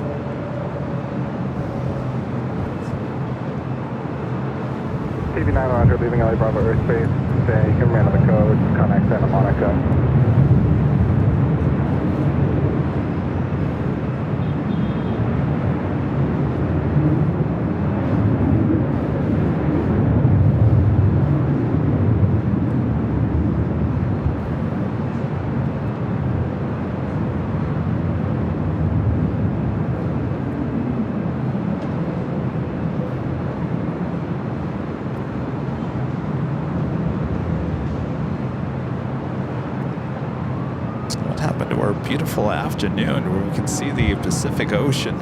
TV900 leaving LA Bravo airspace, stay command of the code, connect Santa Monica. Beautiful afternoon where we can see the Pacific Ocean.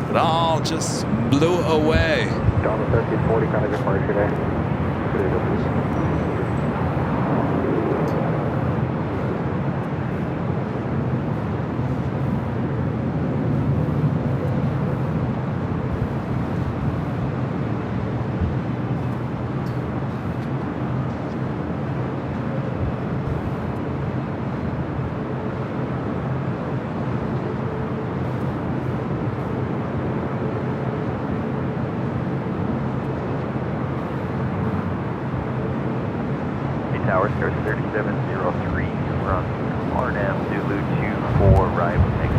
It all just blew away. Down to 1340, kind of departure today. Tower, start 3703, we're on RNAV, Zulu 24, right, thanks.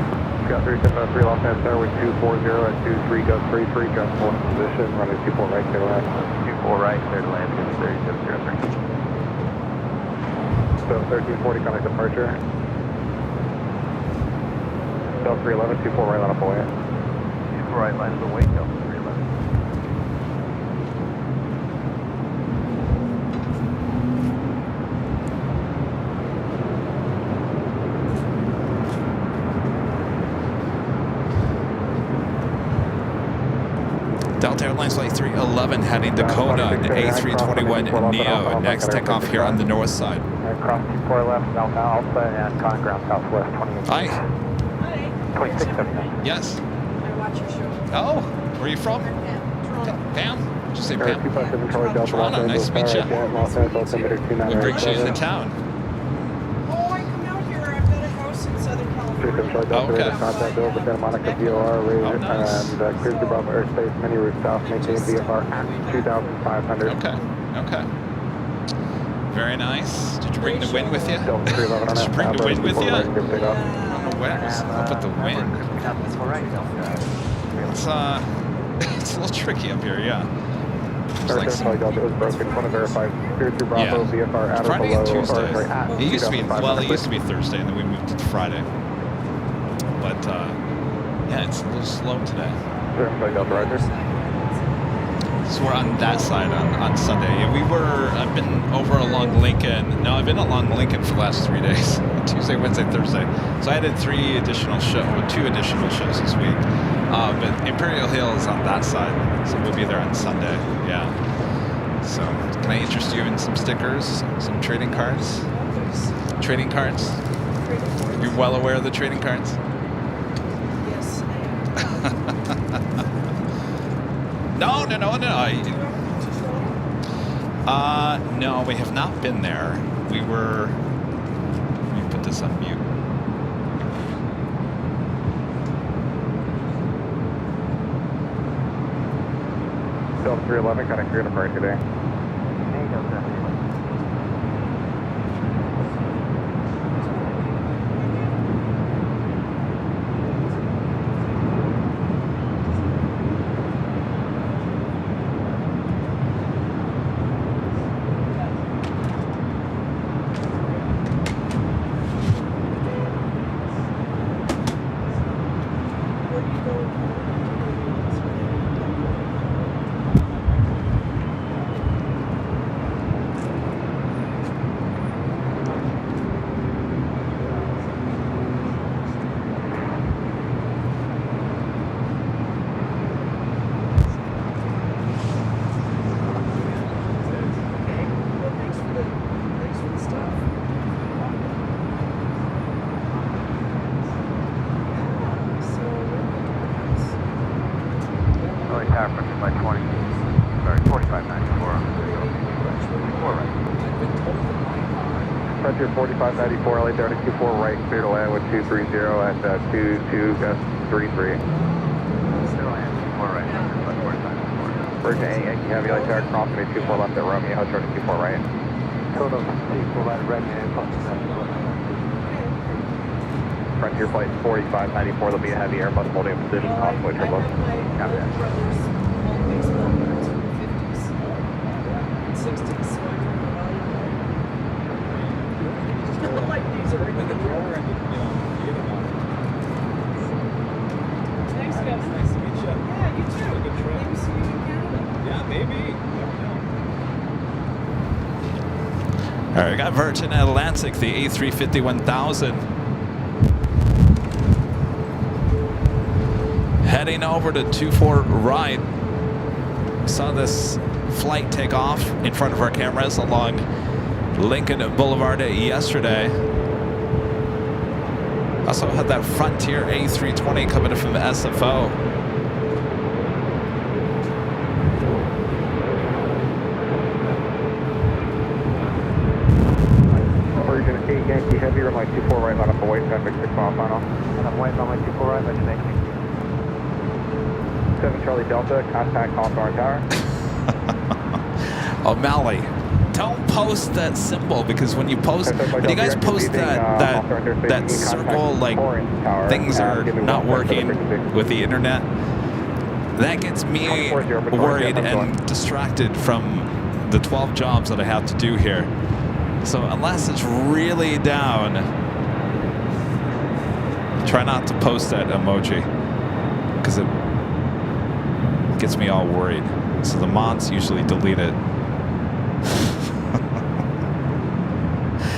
Got 3703, Los Angeles Tower with 240 at 23, go 33, just one position, running 24 right, clear to land. 24 right, clear to land, 3703. So 1340, connect departure. Delta 311, 24 right on a buoyant. 24 right, line of the way, Delta 311. Delta Airlines Flight 311 heading to Kona on A321 Neo. Next takeoff here on the north side. Cross 24 left, Alpha Alpha, and con ground southwest 28. Hi. Hi. 2679. Yes. I watch your show. Oh, where are you from? Toronto. Pam? Did you say Air Pam? 257 Charlie Delta, Toronto, nice to meet you. Los Angeles, altimeter 29. What brings you into town? Oh, I come out here. I've got a house in Southern California. 37 Charlie Delta, Okay. radar contact Bill, Santa Monica, VOR, Oh, nice. and cleared to Bravo airspace, mini route south, maintain VFR at 2,500. Okay, okay. Very nice. Did you bring the wind with you? Delta 311 Did you bring the wind with you? ready to pick up. On the west, up at the wind. It's it's a little tricky up here, yeah. like some, Charlie Delta was broken. Want to verify. Clear through Bravo, VFR at or Friday below. and Tuesday. Or, sorry, at It used to be, 2005, well, it used to be Thursday, and then we moved it to Friday. But, yeah, it's a little slow today. Charlie Delta, Roger. So we're on that side on Sunday. Yeah, I've been over along Lincoln. No, I've been along Lincoln for the last 3 days. Tuesday, Wednesday, Thursday. So I added 2 additional shows this week. But Imperial Hill is on that side. So we'll be there on Sunday. Yeah. So can I interest you in some stickers, some trading cards? Trading cards? You're well aware of the trading cards? Yes, I am. No. No, we have not been there. Let me put this on mute. Delta 311, kind of clear to park today. Hey, Delta. Frontier 4594, LA 3224 right, clear to land with 230 at 22 gust 33. Still land, 24 right, 45. Virgin 8 Yankee Heavy Light Tower, crossing at 24 left at Romeo, Hotel 24 right. Total 24 right, Romeo, Frontier flight 4594, there'll be a heavy Airbus holding a position, possibly turbo. Copy that. 60s, so I like these are really good. Thanks, guys. Nice to meet you. Yeah, you too. Have a good trip. Maybe see you in Canada. Yeah, maybe. All right, we got Virgin Atlantic, the A350-1000. Heading over to 24 right. Saw this flight take off in front of our cameras along Lincoln Boulevard yesterday. Also had that Frontier A320 coming in from the SFO. Virgin 8 Yankee Heavy, runway 24 right, line up away, traffic 6 mile final. And I'm waiting on my 24 right, that's next. 7 Charlie Delta, contact Hawthorne Tower. O'Malley, don't post that symbol, because when you post, when you guys post that circle, like things are not working with the internet, that gets me worried and distracted from the 12 jobs that I have to do here. So unless it's really down, try not to post that emoji, because it gets me all worried. So the mods usually delete it.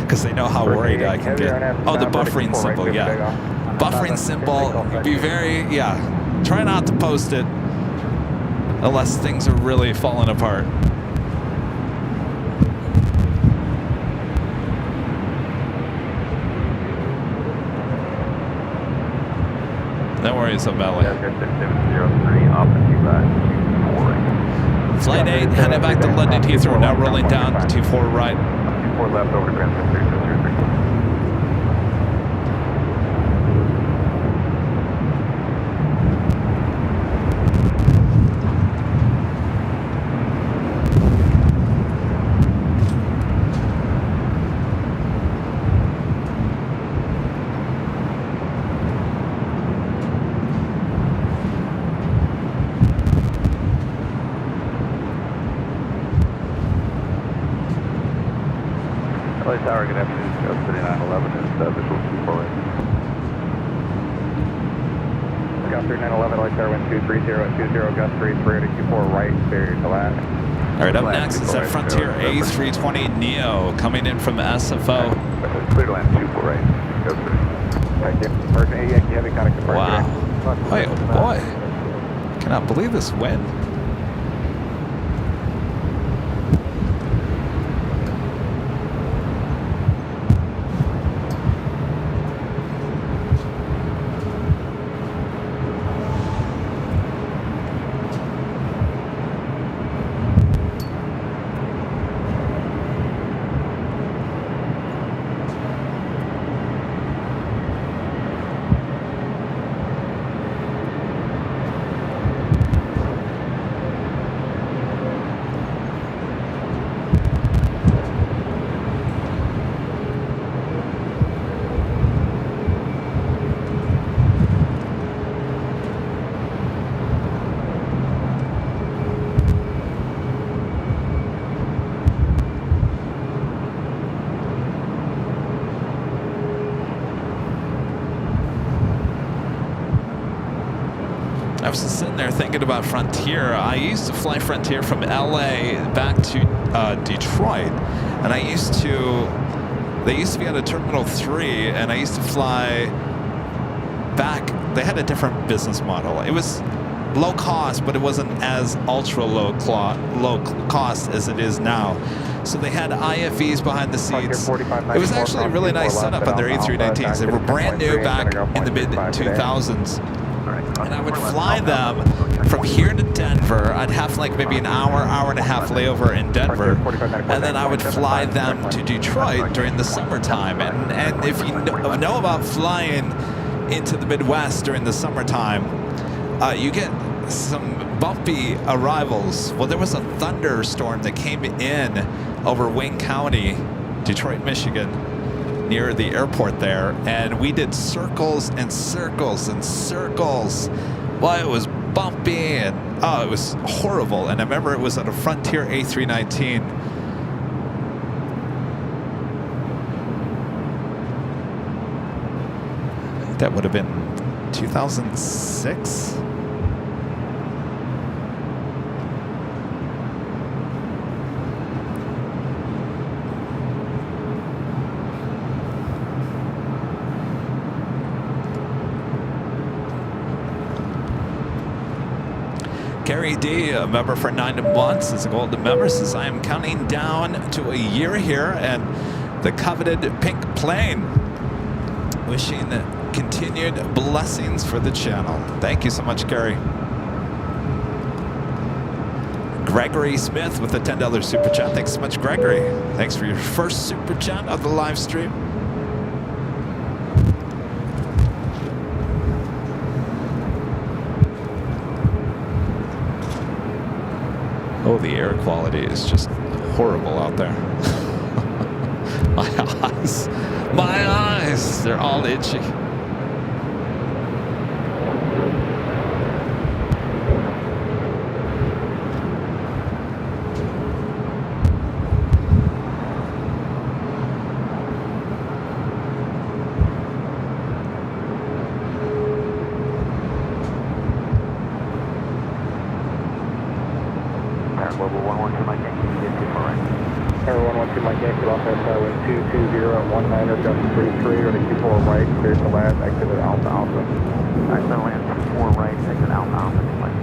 Because they know how worried I can get. Oh, the buffering symbol, yeah. Buffering symbol, be very, yeah. Try not to post it unless things are really falling apart. No worries, O'Malley. Flight 8, heading back to London Heathrow, now rolling down to 24 right. 24 left over transfer 3603. LA Tower, good afternoon. Ghost 3911 is visual 24 right. Scout 3911, LA Tower, wind 230 at 20, gust 33 to Q4 right, clear to LAX. All right, up next is that Frontier A320 Neo coming in from SFO. Clear to land 24 right. Ghost 3. Thank you. American Yankee Heavy contact departure. Wow. Hey, oh boy. Cannot believe this wind. I was just sitting there thinking about Frontier. I used to fly Frontier from LA back to Detroit, and they used to be out of Terminal 3, and I used to fly back. They had a different business model. It was low cost, but it wasn't as ultra low cost as it is now. So they had IFVs behind the seats. It was actually a really nice setup on their A319s. They were brand new back in the mid-2000s. And I would fly them from here to Denver. I'd have like maybe an hour and a half layover in Denver. And then I would fly them to Detroit during the summertime. And if you know about flying into the Midwest during the summertime, you get some bumpy arrivals. Well, there was a thunderstorm that came in over Wayne County, Detroit, Michigan, near the airport there, and we did circles and circles and circles. Well, it was bumpy, and oh, it was horrible. And I remember it was at a Frontier A319. That would have been 2006. Gary D, a member for 9 months, is a golden member, says, I am counting down to a year here and the coveted pink plane. Wishing continued blessings for the channel. Thank you so much, Gary. Gregory Smith with a $10 super chat. Thanks so much, Gregory. Thanks for your first super chat of the live stream. Oh, the air quality is just horrible out there. My eyes, they're all itchy. Global 112 Mike Yankee, you get 2 right. Tower 112 Mike Yankee, Los Angeles, wind 220 at 19, gust 33, or to Q4 right, clear to land, exit at Alpha Alpha. Alright, so land 24 right, exit Alpha Alpha, Mike.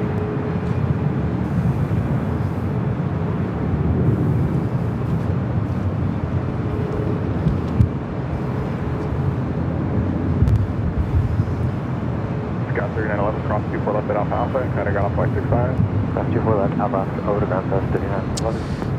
Scout 3911, cross 24 left at Alpha Alpha, and kind of got off like 65. Cross 24 left, Alpha Alpha, over to ground test 3911.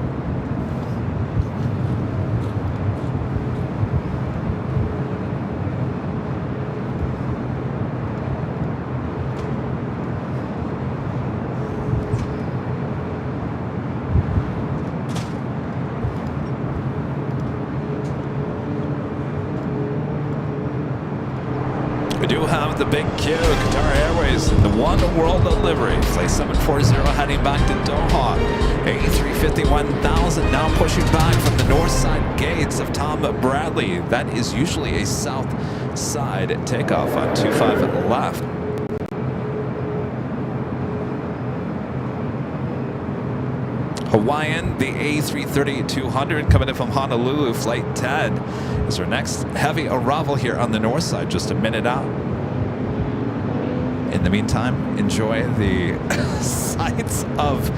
We do have the big Q, Qatar Airways, in the One World delivery. Flight 740 heading back to Doha. A350 51,000 now pushing back from the north side gates of Tom Bradley. That is usually a south side takeoff on 25 left. Hawaiian, the A330-200 coming in from Honolulu, flight 10 is our next heavy arrival here on the north side, just a minute out. In the meantime, enjoy the sights of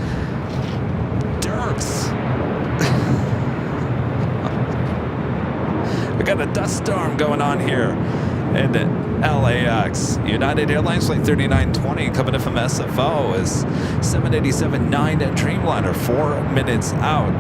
Dirks. We got a dust storm going on here in LAX. United Airlines flight 3920 coming in from SFO is 787-9 Dreamliner, 4 minutes out.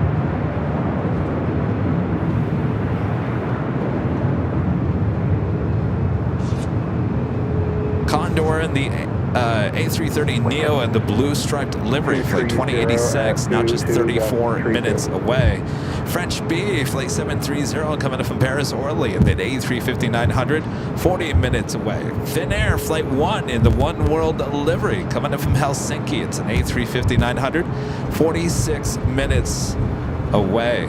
Condor and the A330neo and the blue striped livery flight 2086, now just 34 minutes away. French B flight 730 coming in from Paris Orly and the A350-900, 40 minutes away. Finnair flight 1 in the One World livery coming in from Helsinki. It's an A350-900, 46 minutes away.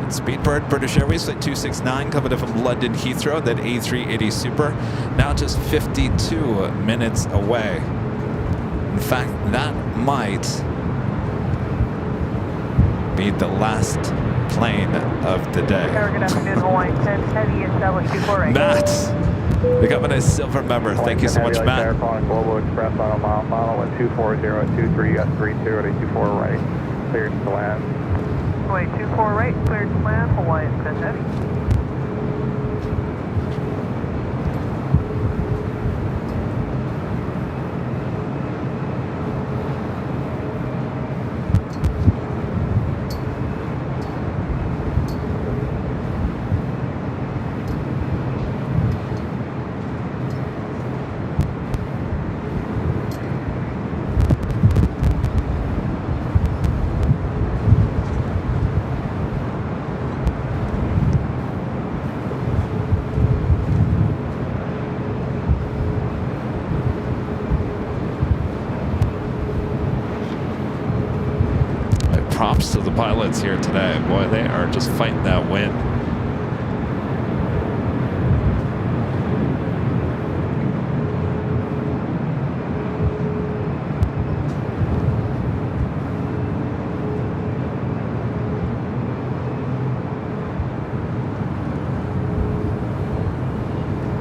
Speedbird British Airways flight 269 coming in from London Heathrow, that A380 Super, now just 52 minutes away. In fact, that might be the last plane of the day. Good afternoon, Hawaiian 10 Heavy, establish 24 right. Matt, becoming a silver member. Thank you so much, Matt. Global Express on a mile at 24023 S32 at 824 right. Cleared to land. Wait, 24 right, cleared to land, Hawaiian 10 Heavy. Props to the pilots here today. Boy, they are just fighting that wind.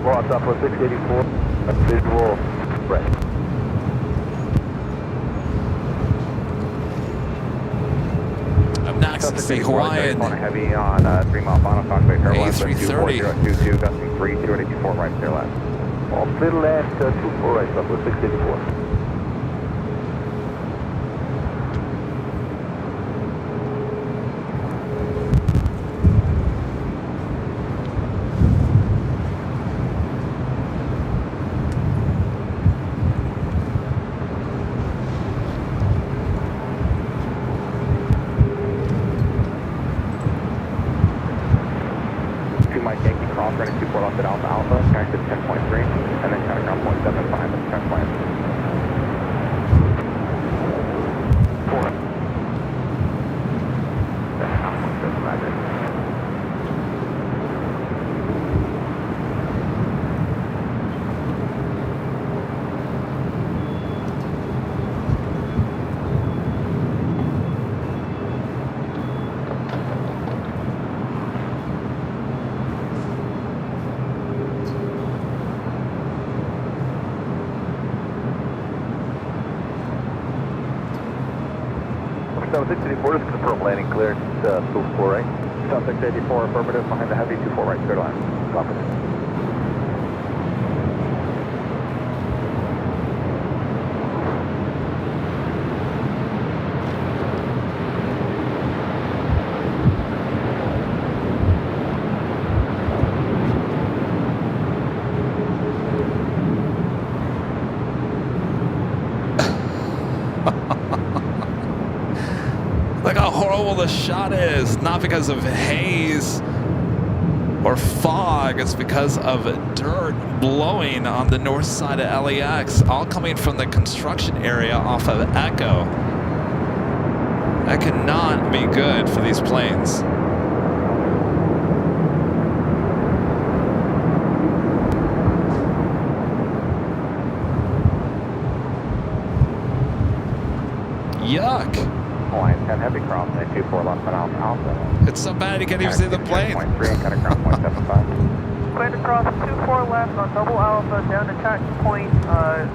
Well, on top of 684, visual, right. The Hawaiian heavy on 3 mile final contact airline A330 24022 gusting 3 284 right clear left. All clear left 24 right up with 684. Running 24 left at Alpha Alpha, connected 10.3, and then counting around 0.75 at the turn point. 4. That's not 0.75. South 684 is confirmed landing cleared, school 4 right. South 684 affirmative behind the heavy 24 right, clear line. Confident. Look how horrible the shot is. Not because of haze or fog. It's because of dirt blowing on the north side of LAX, all coming from the construction area off of Echo. That cannot be good for these planes. Yuck. Line 10 heavy cross, 24 left and alpha. It's so bad you can't even see the plane. 3 and cut across 0.75. Plane across 24 left on double alpha, down to checkpoint,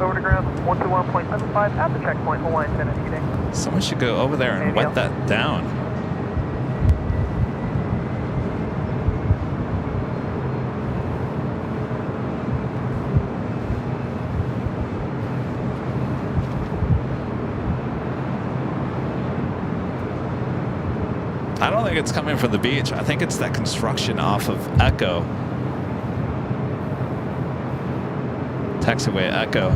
over to ground 121.75 at the checkpoint, hold line 10 and heating. Someone should go over there and Maybe wet I'll- that down. I don't think it's coming from the beach. I think it's that construction off of Echo. Taxiway Echo.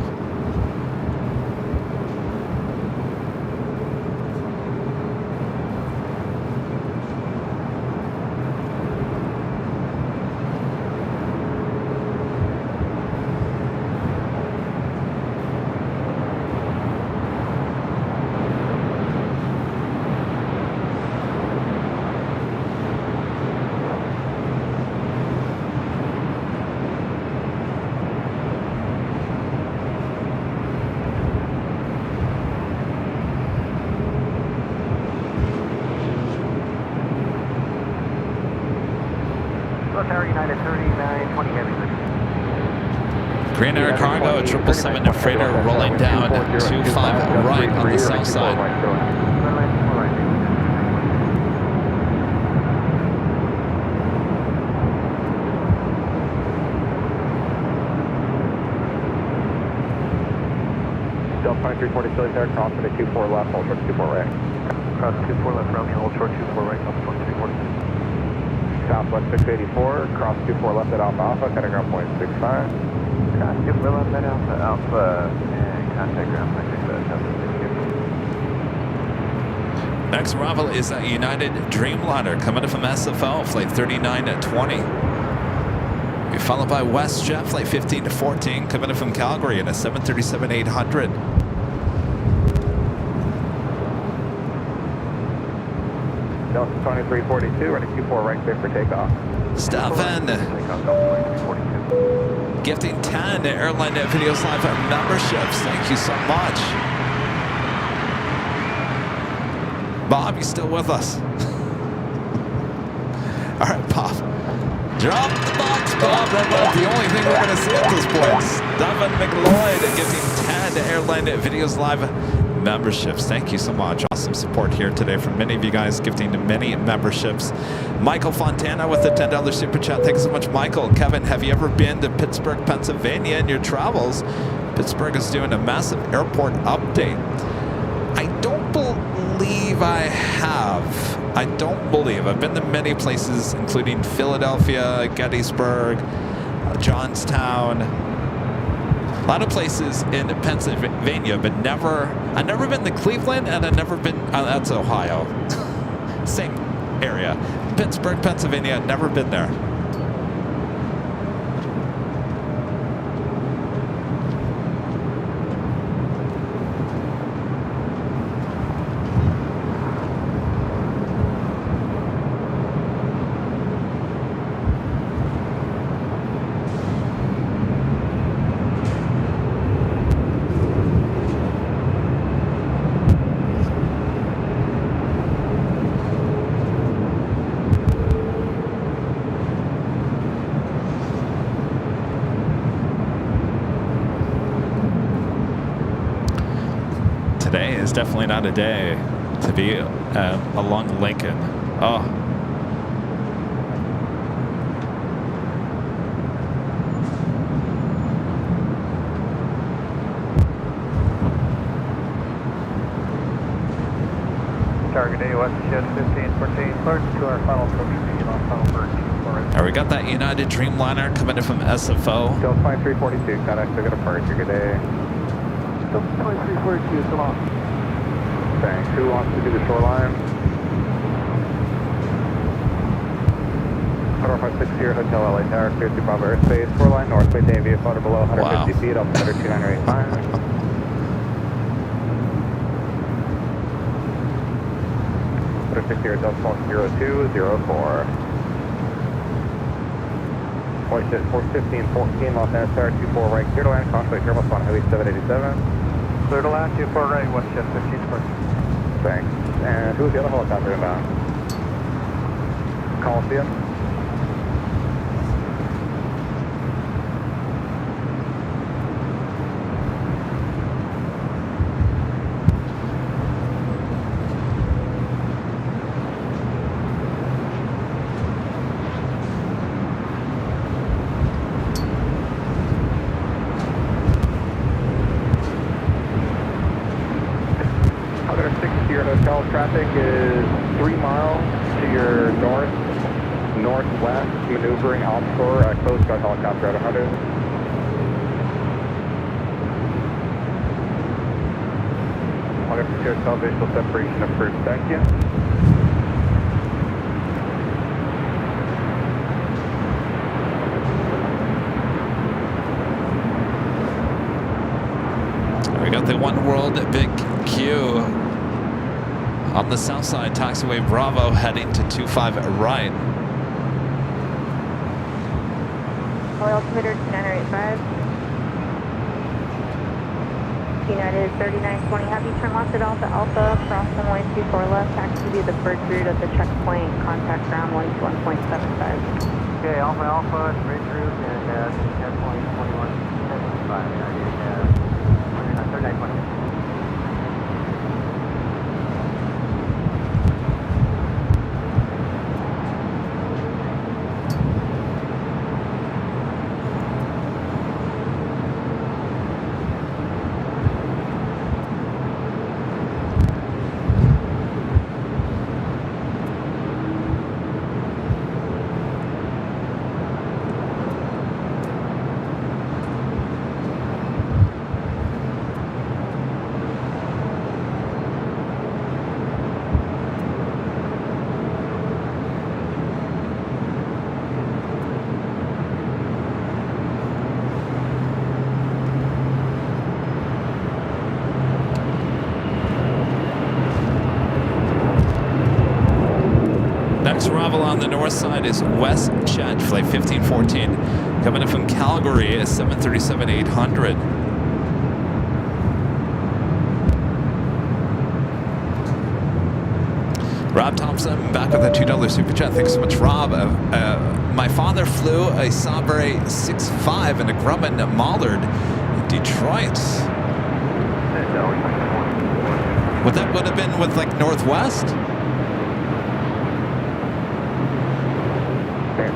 Tower United 3920 heavy. Green Air Cargo, 777 freighter rolling down 25 right on the south side. Delta 2340 still there, cross at a 24 left, hold short 24 right. Cross 24 left, Romeo, hold short 24 right, Delta 2340. Southwest 684, cross 24 left at Alpha Alpha, cutting ground 0.65. Cross 24 left at Alpha Alpha, and contact ground 0.65. Next arrival is a United Dreamliner coming in from SFO, flight 3920. Be followed by WestJet, flight 1514, coming in from Calgary in a 737-800. Delta 2342, running 24 right clear for takeoff. Stefan, gifting 10 Airline Videos Live memberships. Thank you so much. Bob, you still with us? All right, Bob. Drop the box, Bob. That's about the only thing we're going to see at this point. Stephen McLeod gifting 10 Airline Videos Live memberships. Thank you so much. Awesome support here today from many of you guys gifting to many memberships. Michael Fontana with the $10 super chat. Thanks so much, Michael. Kevin, have you ever been to Pittsburgh, Pennsylvania in your travels? Pittsburgh is doing a massive airport update. I don't believe I have. I don't believe. I've been to many places, including Philadelphia, Gettysburg, Johnstown, a lot of places in Pennsylvania, but I've never been to Cleveland, and I've never been, that's Ohio. Same area. Pittsburgh, Pennsylvania, never been there. Today is definitely not a day to be along Lincoln. Oh. Target A, WestJet 1514, cleared to our final approach speed on final bird 24. All right, we got that United Dreamliner coming in from SFO. Delta 2342, contact still gonna departure, good day. Delta 2342, so long. Thanks. Who wants to do the shoreline? Hotel 560, Hotel LA Tower, clear to Bravo airspace. Shoreline, north bay Davia, flutter below 150 feet, altimeter 29885. 60 decimal 0204. 415.14, Los Angeles Tower 24 right, clear to land, contact Airbus on Highway 787. Clear to land, 24 right, Westjet 15 first. Thanks. And who's the other helicopter inbound? Coliseum? Traffic is 3 miles to your northwest, maneuvering offshore at Coast Guard helicopter at 100. I'll get to yourself, visual separation approved. Thank you. We got the One World Big Q on the south side, taxiway Bravo, heading to 25 right. Altimeter 2985. United 3920. Have you turn left at Alpha Alpha, cross runway 24 left, taxi to the bridge route at the checkpoint, contact ground 121.75. Okay, Alpha Alpha, bridge route, and checkpoint 2175. United 3920. Next arrival on the north side is WestJet, flight 1514. Coming in from Calgary is 737-800. Rob Thompson back with a $2 super chat. Thanks so much, Rob. My father flew a Sabre 6.5 in a Grumman Mallard in Detroit. Would have been with like Northwest?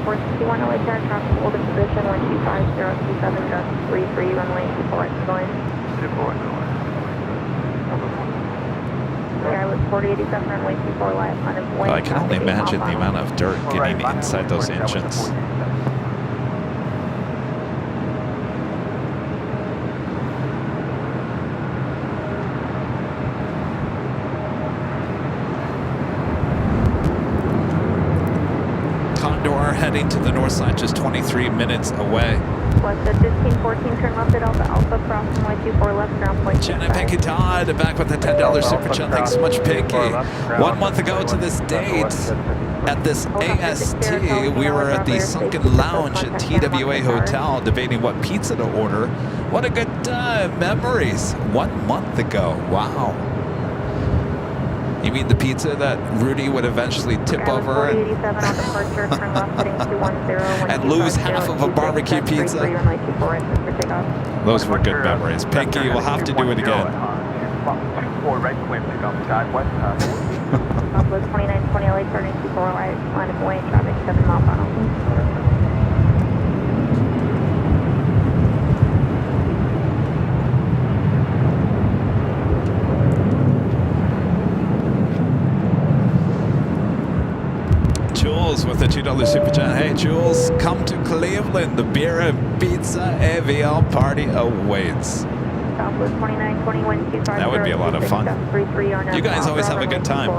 461 LA Tower, traffic hold in position 125027, just 33, runway 24 right to go in. 24 right to go in. Sky was 4087, runway 24 live, on its way. Well, I can only imagine the amount of dirt getting inside those engines. Heading to the north side, just 23 minutes away. West at 1514, turn left at Alpha Alpha, cross runway 24 left, ground point. Janet Pinky Todd back with a $10 super chat. Thanks so much, Pinky. 1 month ago to this date, at this AST, we were at the Sunken Lounge at TWA Hotel debating what pizza to order. What a good memories. 1 month ago. Wow. You mean the pizza that Rudy would eventually tip over and lose half of a barbecue pizza? Those were good memories. Pinky, we'll have to do it again. 4 right, wind pick up Skywest. Southwest 2920 LA, turning 24 right, line of way, traffic 7 mile final. Jules with a $2 super chat. Hey Jules, come to Cleveland. The beer and pizza AVL party awaits. Southwest 2921 That would be a lot of fun. You guys always have a good time.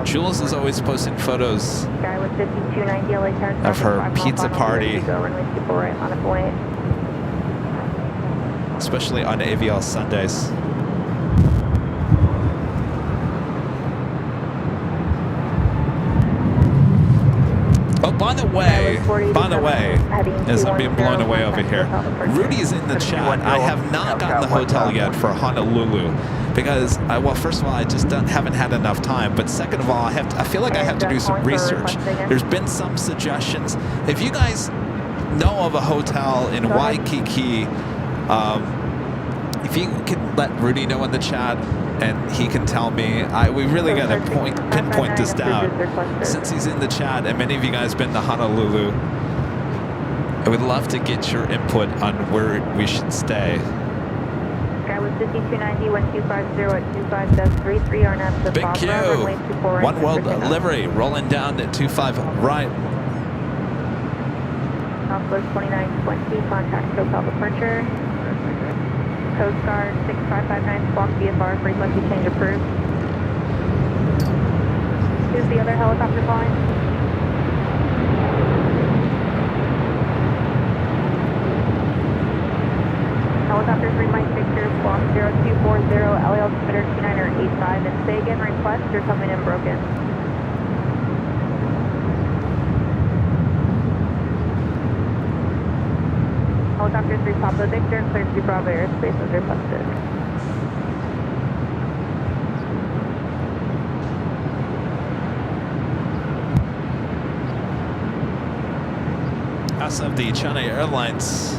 Jules is always posting photos of her pizza party, especially on AVL Sundays. by the way, as I'm being blown away over here, Rudy's in the chat. I have not gotten the hotel yet for Honolulu because, well, first of all, I just haven't had enough time. But second of all, I feel like I have to do some research. There's been some suggestions. If you guys know of a hotel in Waikiki, if you could let Rudy know in the chat and he can tell me, we really got to pinpoint this down. Since he's in the chat and many of you guys been to Honolulu, I would love to get your input on where we should stay. Sky with 5290, 1250 at 25.33, RNAV to Big Q, One World Livery, rolling down at 25 right. Southwest 2920, contact hotel departure. Coast Guard 6559, squawk VFR, frequency change approved. Who's the other helicopter flying? Helicopter 3 Mike Victor, squawk 0240, LA altimeter 2985, and say again, request, you're coming in broken. Helicopter 3 Papa Victor, cleared to Bravo airspace as requested. Us of the China Airlines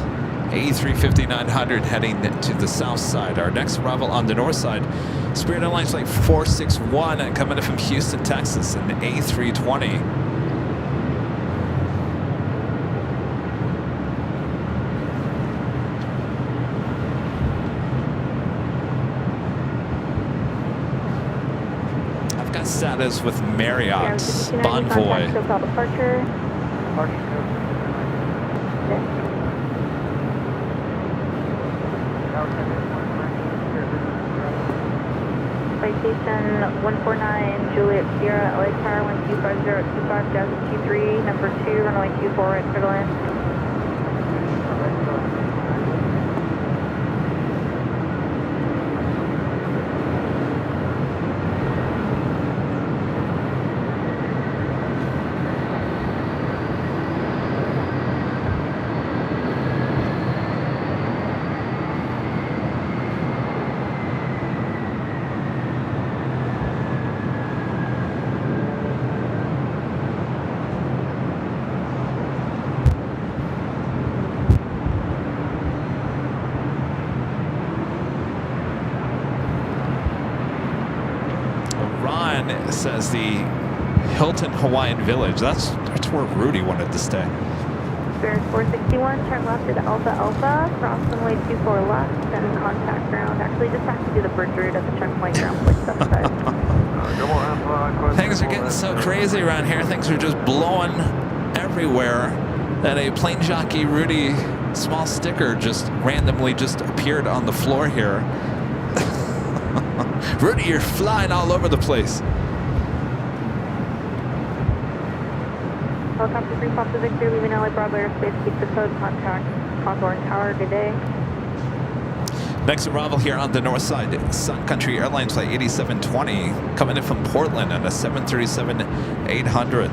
A350-900 heading to the south side. Our next arrival on the north side, Spirit Airlines Flight 461 coming in from Houston, Texas, in the A320. I've got status with Marriott Bonvoy. Hotel departure. Citation 149 Juliet Sierra LA Tower 125.025 Jazz 23 number 2 runway 24 right clear to land. Says the Hilton Hawaiian Village. That's where Rudy wanted to stay. Spirit 461, turn left to Alpha Alpha, cross runway 24 left, and contact ground. Actually, just have to do the bridge route at the checkpoint ground, like side. Things are getting so crazy around here. Things are just blowing everywhere. That a Plane Jockey Rudy small sticker just randomly just appeared on the floor here. Rudy, you're flying all over the place. Helicopter 3 Papa Victor, leaving LA Bravo airspace, keep the code, contact Hawthorne Tower, good day. Next arrival here on the north side, Sun Country Airlines Flight 8720, coming in from Portland on a 737-800.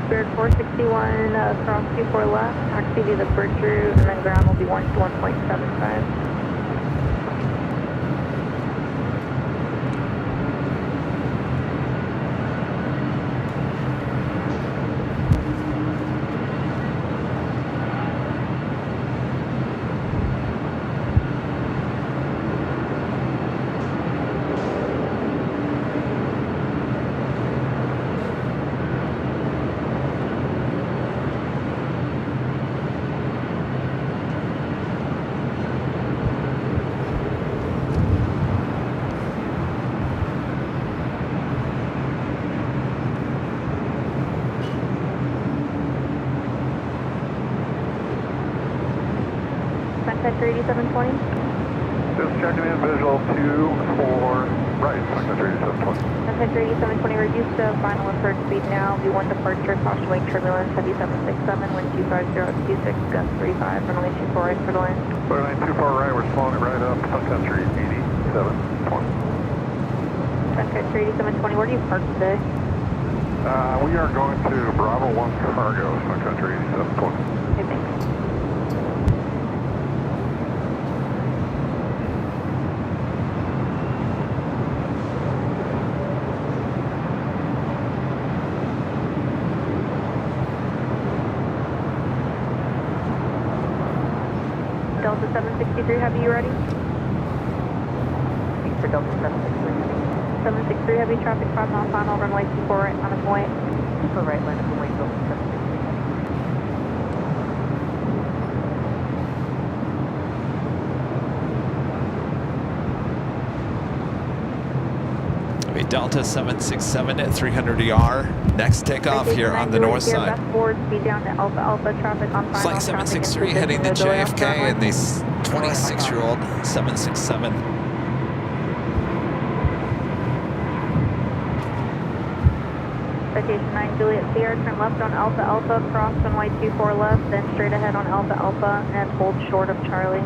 Spirit 461, cross 24 left, taxi via the bridge route, and then ground will be 1 to 1.75. Sector 8720. Just checking in, visual 2 for right, Sector 8720. Sector 8720, reduce to final approach speed now, V1 departure, caution wake turbulence, heavy 767, wind 25026, gust 35, runway 24 right for the line. Runway 24 right, we're slowing it right up, Sun Country 8720. Sun Country 8720, where do you park today? We are going to Bravo 1 Cargo, Sun Country 8720. Okay, thanks. Delta 763 Heavy, you ready? Thanks for Delta 763 Heavy. 763 Heavy, traffic 5 mile final, runway 24 right on its way. For right line of the wing, Delta 763 Heavy. Delta 767 at 300 ER. Next takeoff here on the north side. Forward speed down to Alpha Alpha, traffic on final. Flight 763 heading to JFK and the 26-year-old 767. Citation 9 Juliet Sierra, turn left on Alpha Alpha, cross runway 24 left, then straight ahead on Alpha Alpha, and hold short of Charlie.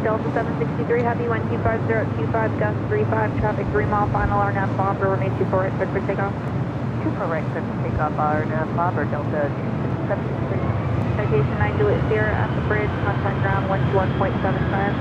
Delta 763 Heavy, 125.025, gust 35, traffic 3 mile final, RNAV bomber, remain 24 right, cleared for takeoff. 24 right, cleared for takeoff, RNAV Bobber, Delta 763. Citation 9 Juliet Sierra at the bridge, contact ground 121.75.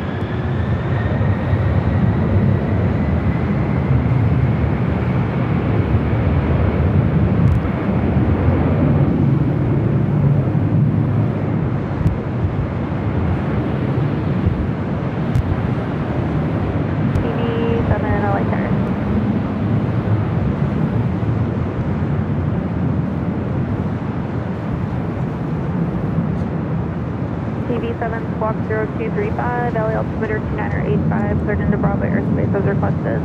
TV7 squawk 0235, LA altimeter 2985, cleared into Bravo airspace as requested.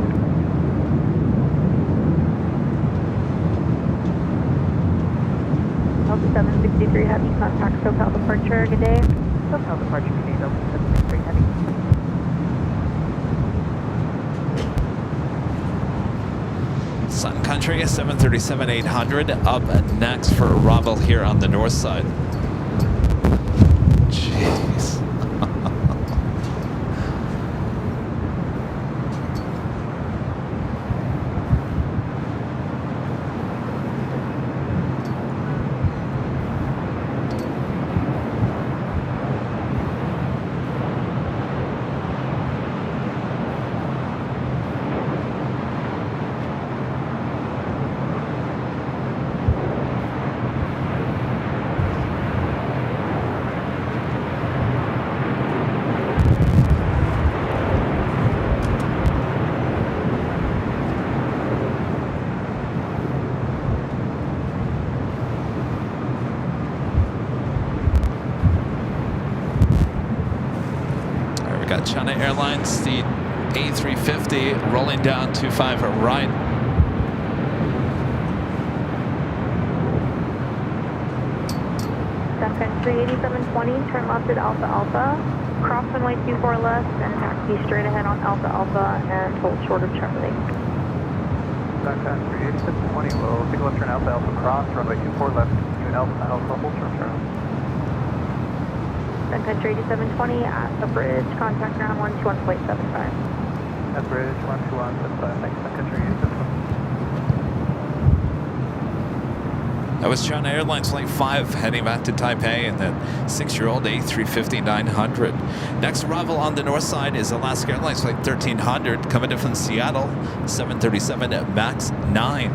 Delta 763 Heavy, contact SoCal departure, good day. SoCal departure, good day, Delta 763 Heavy. Sun Country 737-800 up next for arrival here on the north side. Jeez. Got China Airlines, the A350 rolling down 25 right. Sun Country 8720, turn left at Alpha Alpha, cross runway 24 left, and taxi straight ahead on Alpha Alpha, and hold short of Charlie. Sun Country 8720, we'll take a left turn Alpha Alpha, cross runway 24 left, even Alpha Alpha, hold short of Charlie. Sun Country 8720 at the bridge, contact ground 121.75. At bridge 121.75, thanks, Sun Country 8720. That was China Airlines Flight 5 heading back to Taipei and then 6-year-old A350-900. Next arrival on the north side is Alaska Airlines Flight 1300 coming in from Seattle, 737 MAX 9.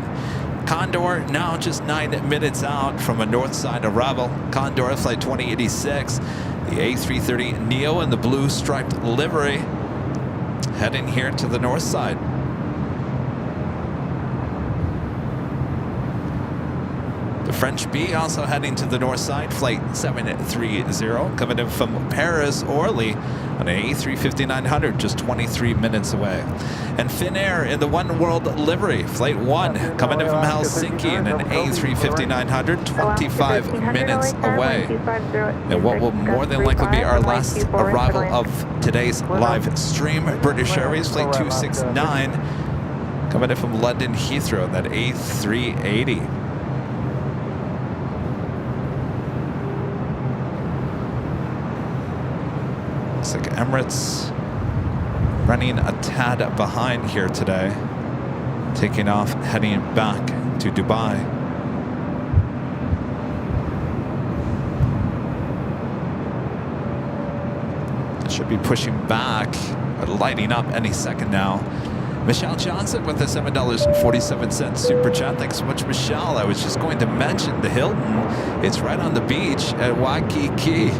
Condor now just 9 minutes out from a north side arrival. Condor Flight 2086, the A330neo in the blue striped livery, heading here to the north side. The French B also heading to the north side, flight 730, coming in from Paris, Orly, on an A350-900, just 23 minutes away. And Finnair in the One World livery, flight 1, coming in from Helsinki in an A350-900, 25 minutes away. And what will more than likely be our last arrival of today's live stream, British Airways, flight 269, coming in from London Heathrow, that A380. Looks like Emirates running a tad behind here today, taking off, heading back to Dubai. It should be pushing back, lighting up any second now. Michelle Johnson with the $7.47 super chat. Thanks so much, Michelle. I was just going to mention the Hilton. It's right on the beach at Waikiki.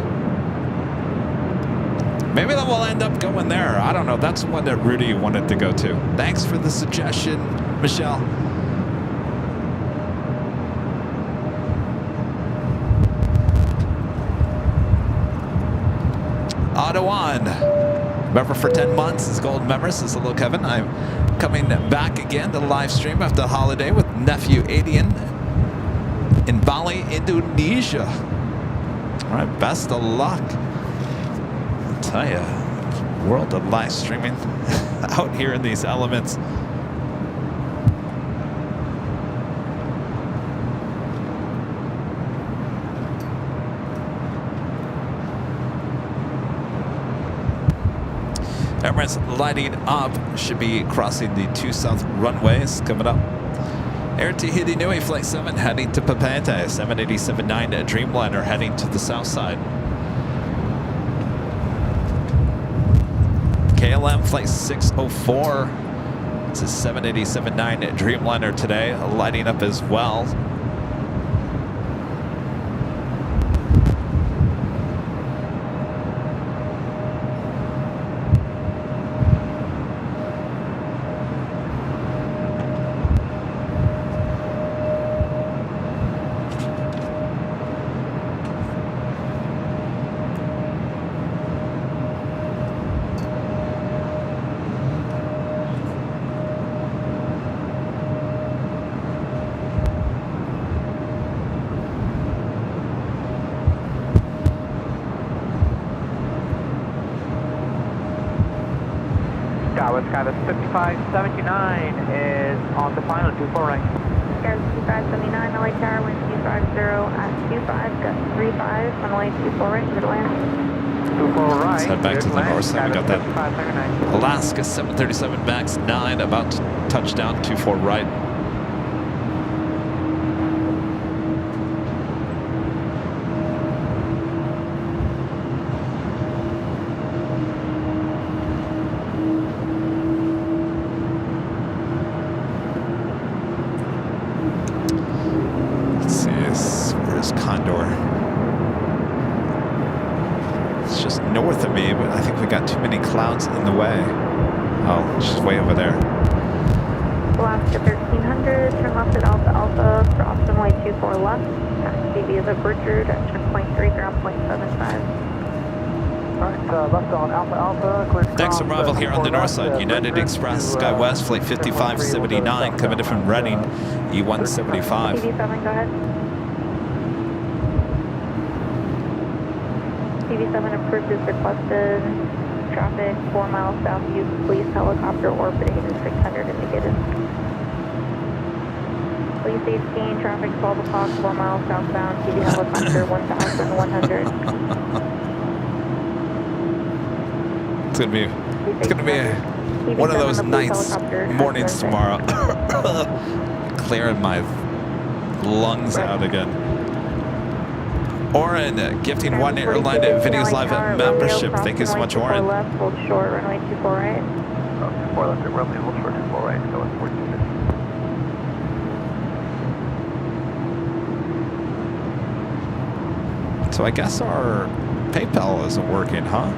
Maybe that will end up going there. I don't know. That's the one that Rudy wanted to go to. Thanks for the suggestion, Michelle. Ottawa. Member for 10 months is gold member. Says hello, Kevin. I'm coming back again to live stream after the holiday with nephew Adian in Bali, Indonesia. All right, best of luck. I'll tell you, world of live streaming out here in these elements. Emirates lighting up, should be crossing the 2 south runways coming up. Air Tahiti Nui Flight 7 heading to Papeete, 787-9 Dreamliner heading to the south side. KLM Flight 604, this is 787-9 Dreamliner today, lighting up as well. Skywards 5579 is on the final 24 right. Skywards 5579, LA Tower, wind 250 at 25, gust 35, runway 24 right, good land. 24 right. Let's head back to the north side. We got that 5579. Alaska 737 MAX 9 about to touch down 24 right. North of me, but I think we got too many clouds in the way. Oh, she's way over there. Alaska 1300, turn left at Alpha Alpha, cross runway 24 left, taxi via the bridge route at checkpoint 3, ground point 75. Alright, left on Alpha Alpha, clear to Next ground, arrival here on the north side, United Express SkyWest Flight 5579, coming in from Reading, E175. TV7, go ahead. TV7 approved as requested. Traffic 4 miles south, use police helicopter orbiting at 600 indicated. Police 18, traffic 12 o'clock, 4 miles southbound, TV helicopter 1100. It's gonna be one of those nice mornings tomorrow. Clearing my lungs out again. Oren, gifting one Airline Videos Live membership. Thank you so much, Oren. Left, hold short, runway 24 right. 24 left at runway, hold short 24 right, so it's 1450. So I guess our PayPal isn't working, huh?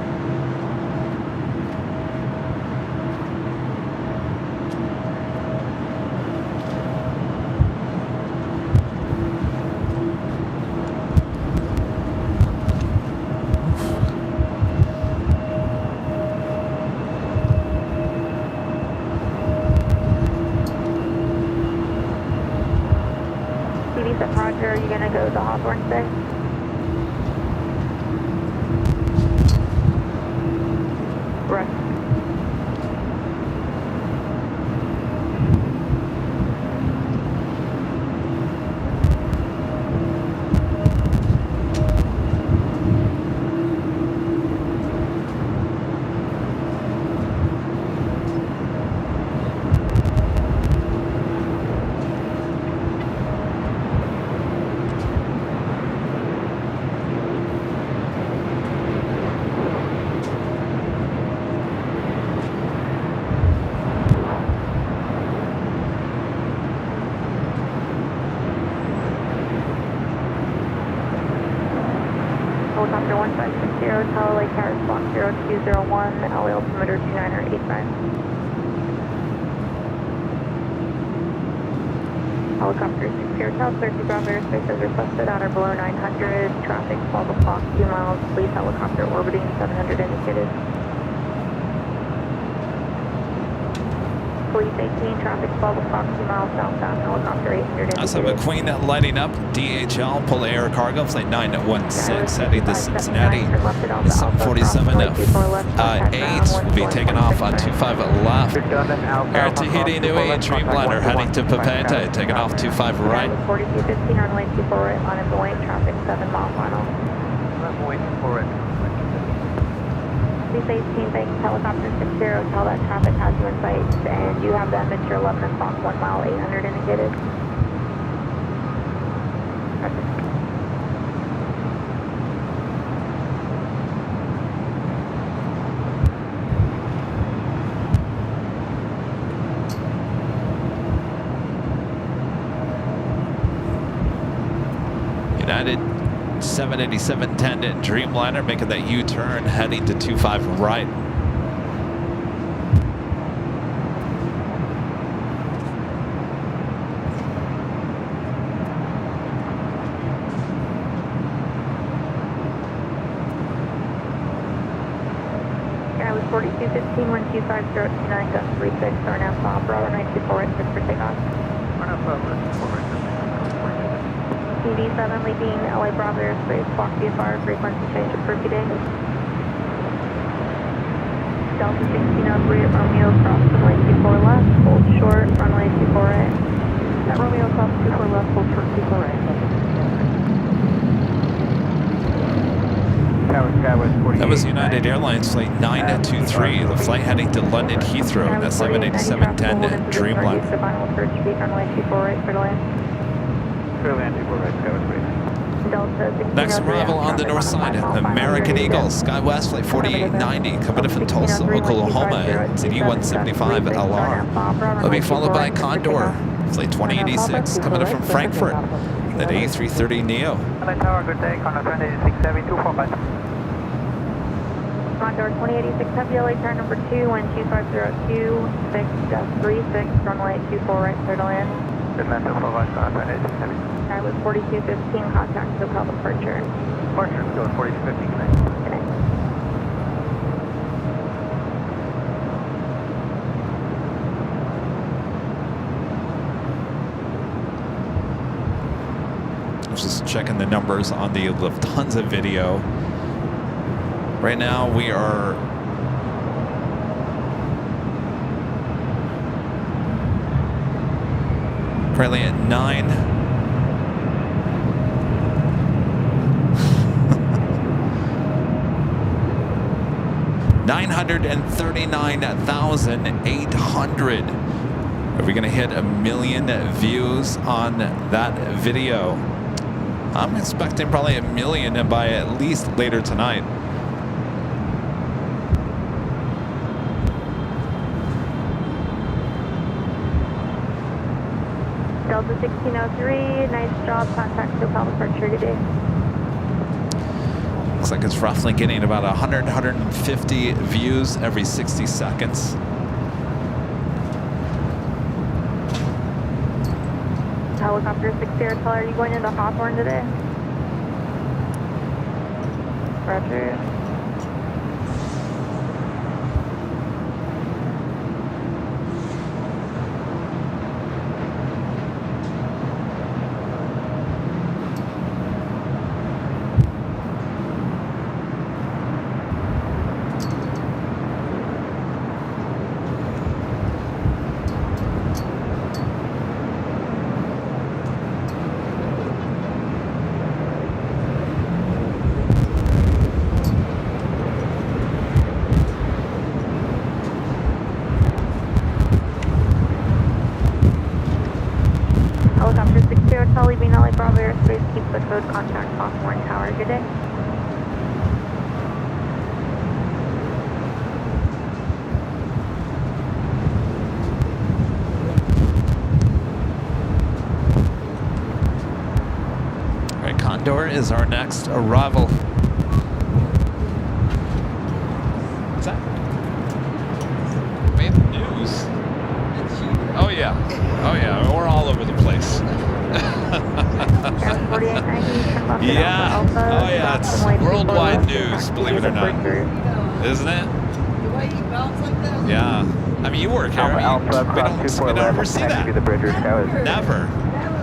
you going to go to Hawthorne today? Right. Helicopter 1560, Tower Lake Tower Block 0201, LA altimeter 2985. Helicopter 60, Tower clear to ground airspace as requested on or below 900, traffic 12 o'clock, 2 miles, police helicopter orbiting 700 indicated. Police 18, traffic 12 o'clock, 2 miles southbound, helicopter 800 indicated. Also, McQueen lighting up, DHL, pull air cargo, flight 916, heading to Cincinnati. It's 747 8 will be taking off on 25 left. Air Tahiti, Nui, Dreamliner, heading to Papete, taking off 25 right. 4215, runway 24 right, on and below, traffic 7 mile final. Runway 24 right. Police 18, thanks, helicopter 60, tell that traffic has you in sight, and you have them at your 11 o'clock, 1 mile, 800 indicated. United 787-10 Dreamliner making that U-turn, heading to 25 right. Airline 4215, 125.029, gust 36, RNAV Bob, Bravo 924 right, for takeoff. RNAV Bob 924 right. TV7 leaving LA Bravo airspace, block VFR, frequency change approved today. Delta 1603 at Romeo, cross runway 24 left, hold short, runway 24 right. At Romeo, cross 24 left, hold short, 24 right. That was United Airlines flight 923, the flight heading to London Heathrow, that 787-10 Dreamliner. Final approach speed, runway 24 right, for land. Next arrival on the north side, American Eagle, SkyWest flight 4890, coming in from Tulsa, Oklahoma, CD175 LR. Will be followed by Condor, flight 2086, coming in from Frankfurt, the A330neo. LA Tower, good day, Condor 2086 Heavy 245. Condor 2086 Heavy, LA Tower number 2, wind 2502, 636, runway 24 right, clear to land. Atlanta, Florida, Condor 2086 Heavy. I was 4215, contact hotel departure. Departure, let's go 4215, thanks. Good night. I was just checking the numbers on the Lufthansa video. Right now we are currently at 939,800. Are we going to hit 1 million views on that video? I'm expecting probably 1 million by at least later tonight. Delta 1603, nice job, contact hotel departure, good day. Looks like it's roughly getting about 100, 150 views every 60 seconds. Helicopter 60, are you going into Hawthorne today? Roger. the code, contact sophomore tower. Good day. All right, Condor is our next arrival. What's that? We have news. Oh yeah, we're all over the place. Yeah, oh yeah, it's worldwide news, believe it or not. Isn't it? Yeah. I mean, you work here. I mean, we don't ever see that. Never.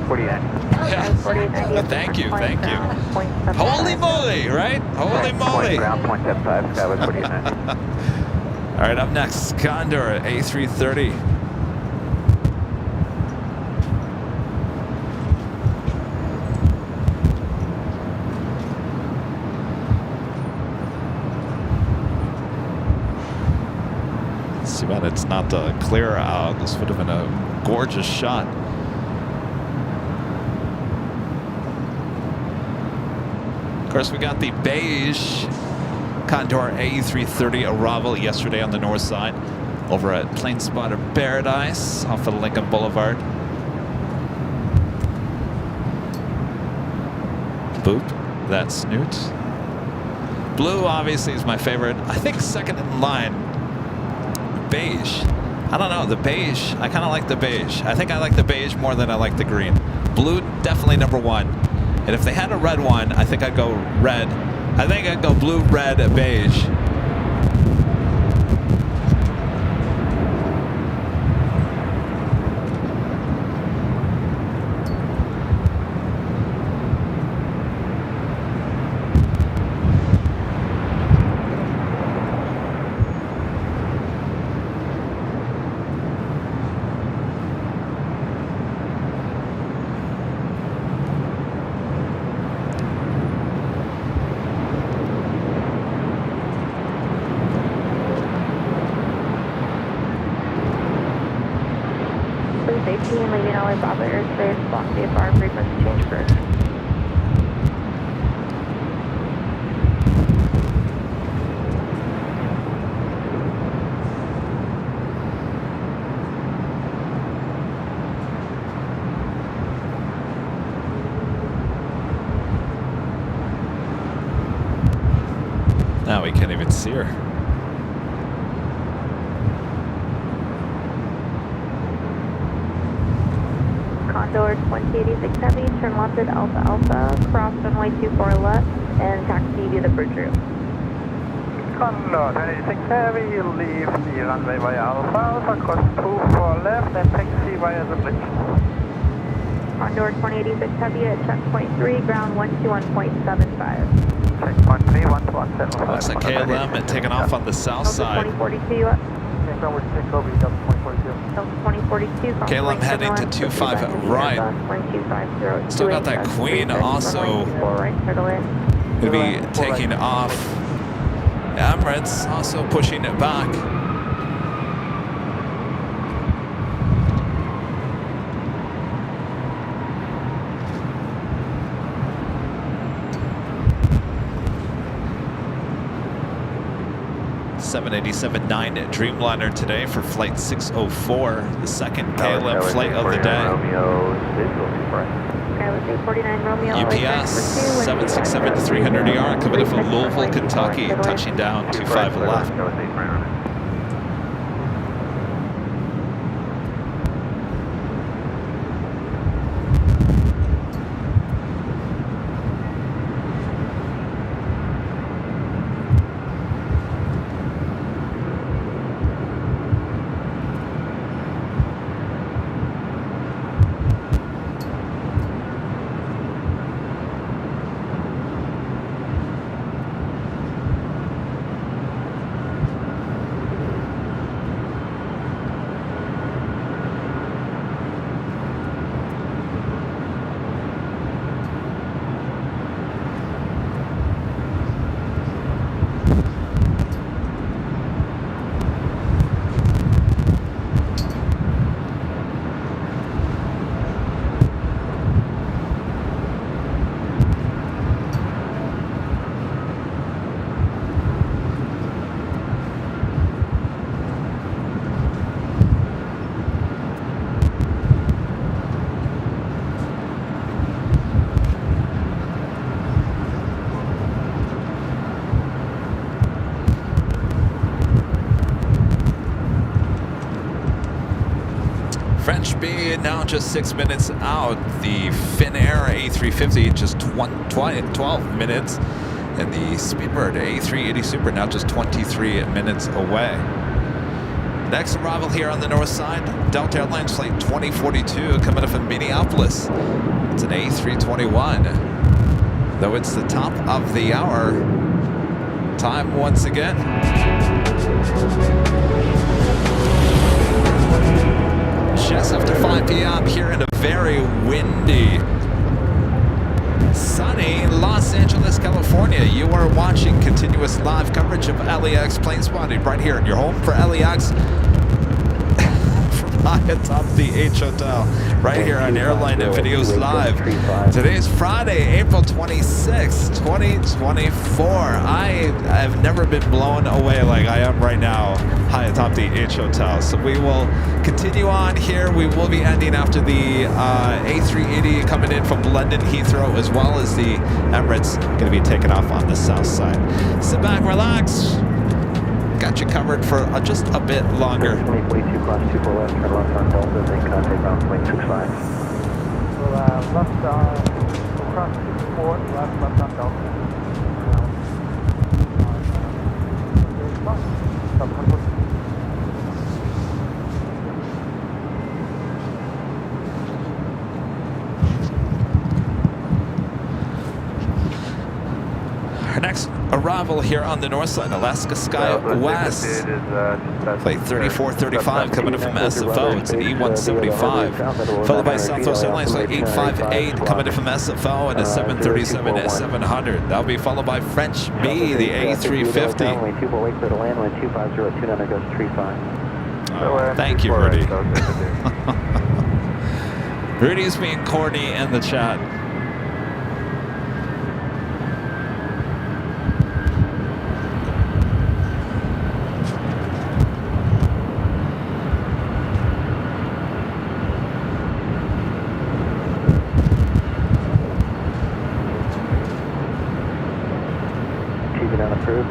49. Yeah. Thank you. Holy moly, right? Holy moly. Ground 0.75, Skyway 49. All right, up next, Condor A330. Too bad it's not clear out. This would have been a gorgeous shot. Of course, we got the beige Condor A330 arrival yesterday on the north side over at Plane Spotter Paradise off of Lincoln Boulevard. Boop, that's Snoot. Blue obviously is my favorite. I think second in line. Beige. I don't know, the beige. I kind of like the beige. I think I like the beige more than I like the green. Blue, definitely number one. And if they had a red one, I think I'd go red. I think I'd go blue, red, beige. Safety and leaving LA Bravo airspace, block VFR, frequency change first. Now we can't even see her. Condor 2086 Heavy, turn left at Alpha Alpha, cross runway 24 left, and taxi via the bridge route. Condor 26 Heavy, leave the runway via Alpha Alpha, cross 24 left, and taxi via the bridge. Condor 2086 Heavy at checkpoint 3, ground 121.75. Checkpoint 3, 121.75. Looks like KLM taking off on the south side. 2042 up. Number 6 over, Delta 2042. Delta 2042. KLM heading to 25 right. Still got that Queen also going to be taking off. Emirates also pushing it back. .787-9 Dreamliner today for flight 604, the second KLM flight of the day. UPS 767-300ER coming in from Louisville, Kentucky, touching down 25 left. French B now just 6 minutes out. The Finnair A350 just 12 minutes. And the Speedbird A380 Super now just 23 minutes away. Next arrival here on the north side, Delta Airlines flight 2042 coming up from Minneapolis. It's an A321. Though it's the top of the hour, time once again. Just after 5 p.m. here in a very windy, sunny Los Angeles, California. You are watching continuous live coverage of LAX plane spotting right here in your home for LAX from high atop the H Hotel, right here on Airline and Videos Live. Today is Friday, April 26, 2024. I have never been blown away like I am right now, high atop the H Hotel. So we will continue on here. We will be ending after the A380 coming in from London Heathrow, as well as the Emirates going to be taking off on the south side. Sit back, relax. Got you covered for just a bit longer. 2042 class 24 left, turn left on Delta, then contact ground plane 65. Well, left across 24, left on Delta. Our next arrival here on the north side, Alaska Sky West. Flight 3435 coming in from SFO. It's an E175. Followed by Southwest Airlines Flight 858 coming in from SFO and a 737-700. That'll be followed by French B, the A350. Oh, thank you, Rudy. Rudy is being corny in the chat. Approved.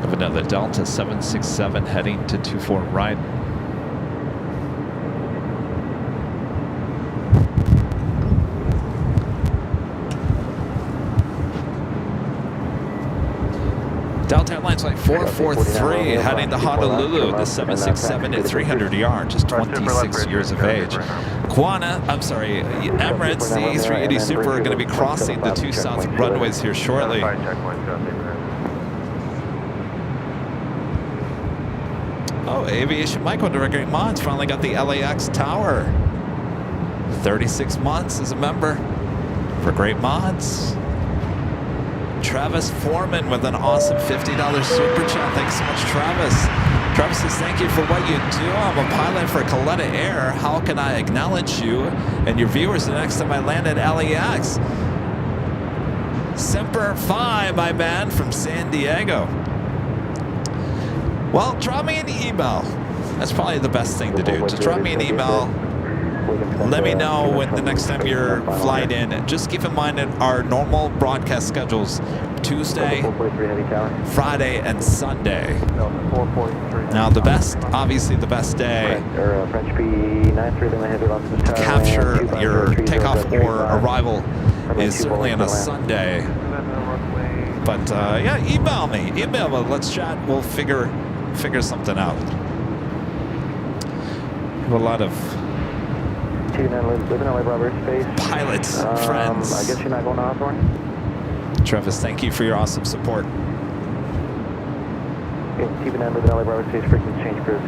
Have another Delta 767 heading to 24 right. Delta Airlines Flight 443 heading to Honolulu, the 767 at 300 yard, just 26 years of age. Emirates, the A380 Super are going to be crossing the 2 south runways here shortly. Oh, Aviation Mike under a great mods finally got the LAX Tower. 36 months as a member for great mods. Travis Foreman with an awesome $50 super chat. Thanks so much, Travis. Travis says, thank you for what you do. I'm a pilot for Coletta Air. How can I acknowledge you and your viewers the next time I land at LAX? Semper Fi, my man, from San Diego. Well, drop me an email. That's probably the best thing to do. Just drop me an email. Let me know when the next time you're flying in. Just keep in mind that our normal broadcast schedules, Tuesday, Friday, and Sunday. Now the best, obviously the best day to capture your takeoff or arrival is certainly on a Sunday. But yeah, email me. Let's chat. We'll figure something out. We have a lot of pilots, friends. I guess you're not going to Hawthorne? Travis, thank you for your awesome support. Okay, TV9 living LA Bravo Space, frequency change cruise.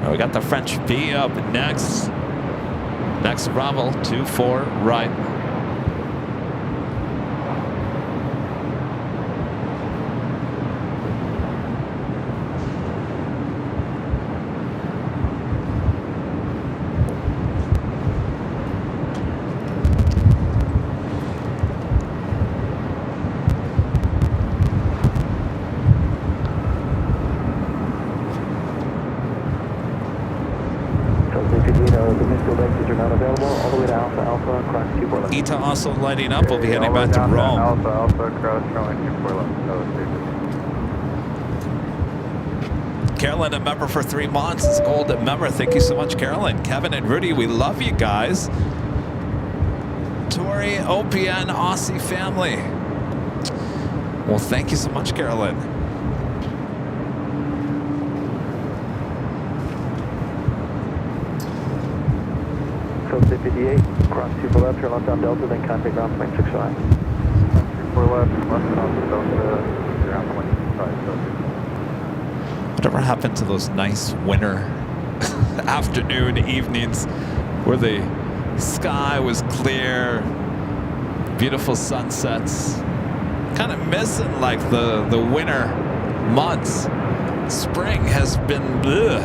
We got the French B up next. Next arrival, 24 right. Alpha Alpha, cross 24 left. ETA also lighting up. We'll be heading back to Rome. Alpha Alpha, cross runway 24 left. Carolyn, a member for 3 months. It's gold member. Thank you so much, Carolyn. Kevin and Rudy, we love you guys. Tori, OPN, Aussie family. Well, thank you so much, Carolyn. Code 58, cross 24 left, turn left on Delta, then contact ground point 65. 24 left, left on Delta, ground point 65 Delta. Whatever happened to those nice winter afternoon evenings where the sky was clear, beautiful sunsets? Kind of missing like the winter months. Spring has been bleh.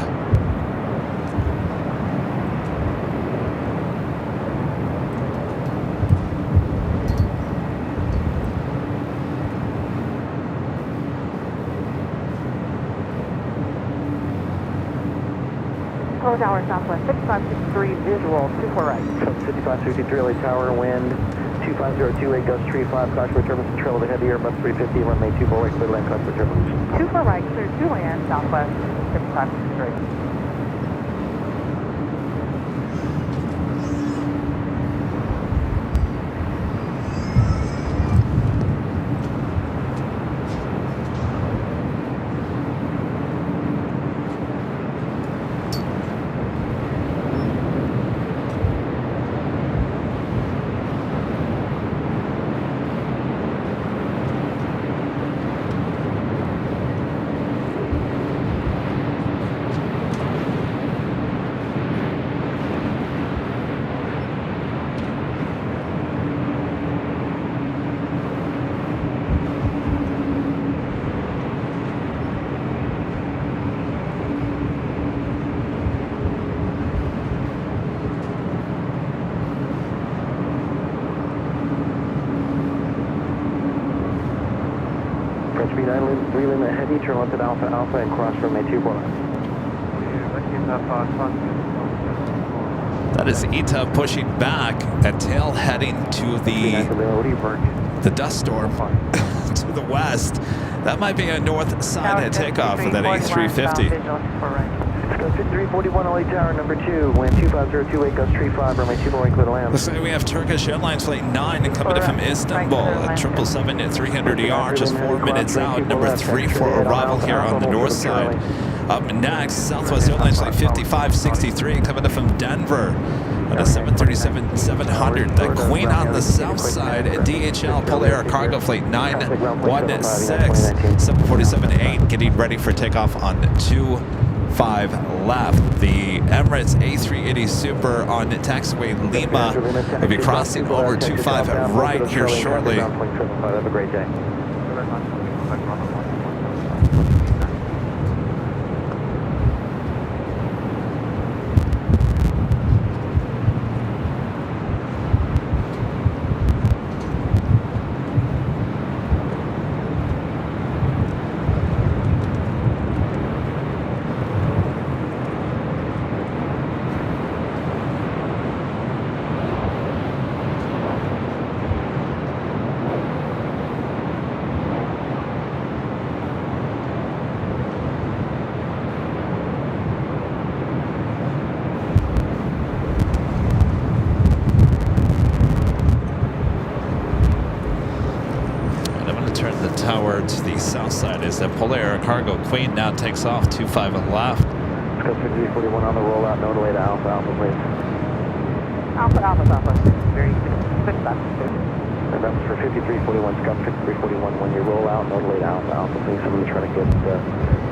Hello Tower Southwest 6563 visual 24 right. 5563 LA Tower, wind 25028, gust 35, caution for turbulence, trail of the heavy Airbus 350, runway 24 right, clear land, caution for turbulence. 24 right, clear to land, Southwest 6563. Three limit heavy, turn left at Alpha Alpha and cross runway 24 left. That is ETA pushing back at tail heading to the dust storm to the west. That might be a north side at takeoff for that A350. 5341 LA Tower, number 2, wind 25028, gust 35, runway 24 right, clear to land. Looks like we have Turkish Airlines Flight 9 coming in from Istanbul at 777 at 300 ER, just 4 minutes out. Number 3 for arrival here on the north side. Up next, Southwest Airlines Flight 5563 coming in from Denver on a 737-700. The Queen on the south side at DHL Polar Cargo Flight 916, 747-8 getting ready for takeoff on 25 left. The Emirates A380 Super on taxiway Lima will be crossing over 25 right here shortly. Have a great day. To the south side as the Polar Cargo Queen now takes off 25 left. Let's go 5341 on the rollout, no delay to Alpha Alpha, please. Alpha Alpha Southwest 6563. And that was for 5341, Scott 5341. When you roll out, no delay to Alpha Alpha, please. I'm going to try to get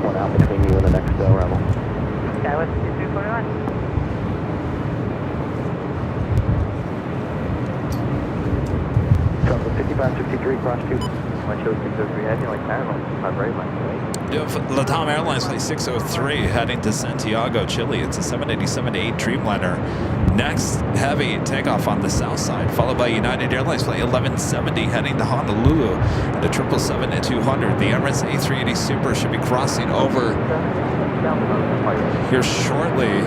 one out between you and the next arrival. Skywest 5341. Southwest 5563, cross 2. My show 603 heading like that, not very much, right? You have LATAM Airlines Flight 603 heading to Santiago, Chile. It's a 787-8 Dreamliner. Next, heavy takeoff on the south side, followed by United Airlines Flight 1170 heading to Honolulu at a 777-200. The Emirates A380 Super should be crossing over here shortly.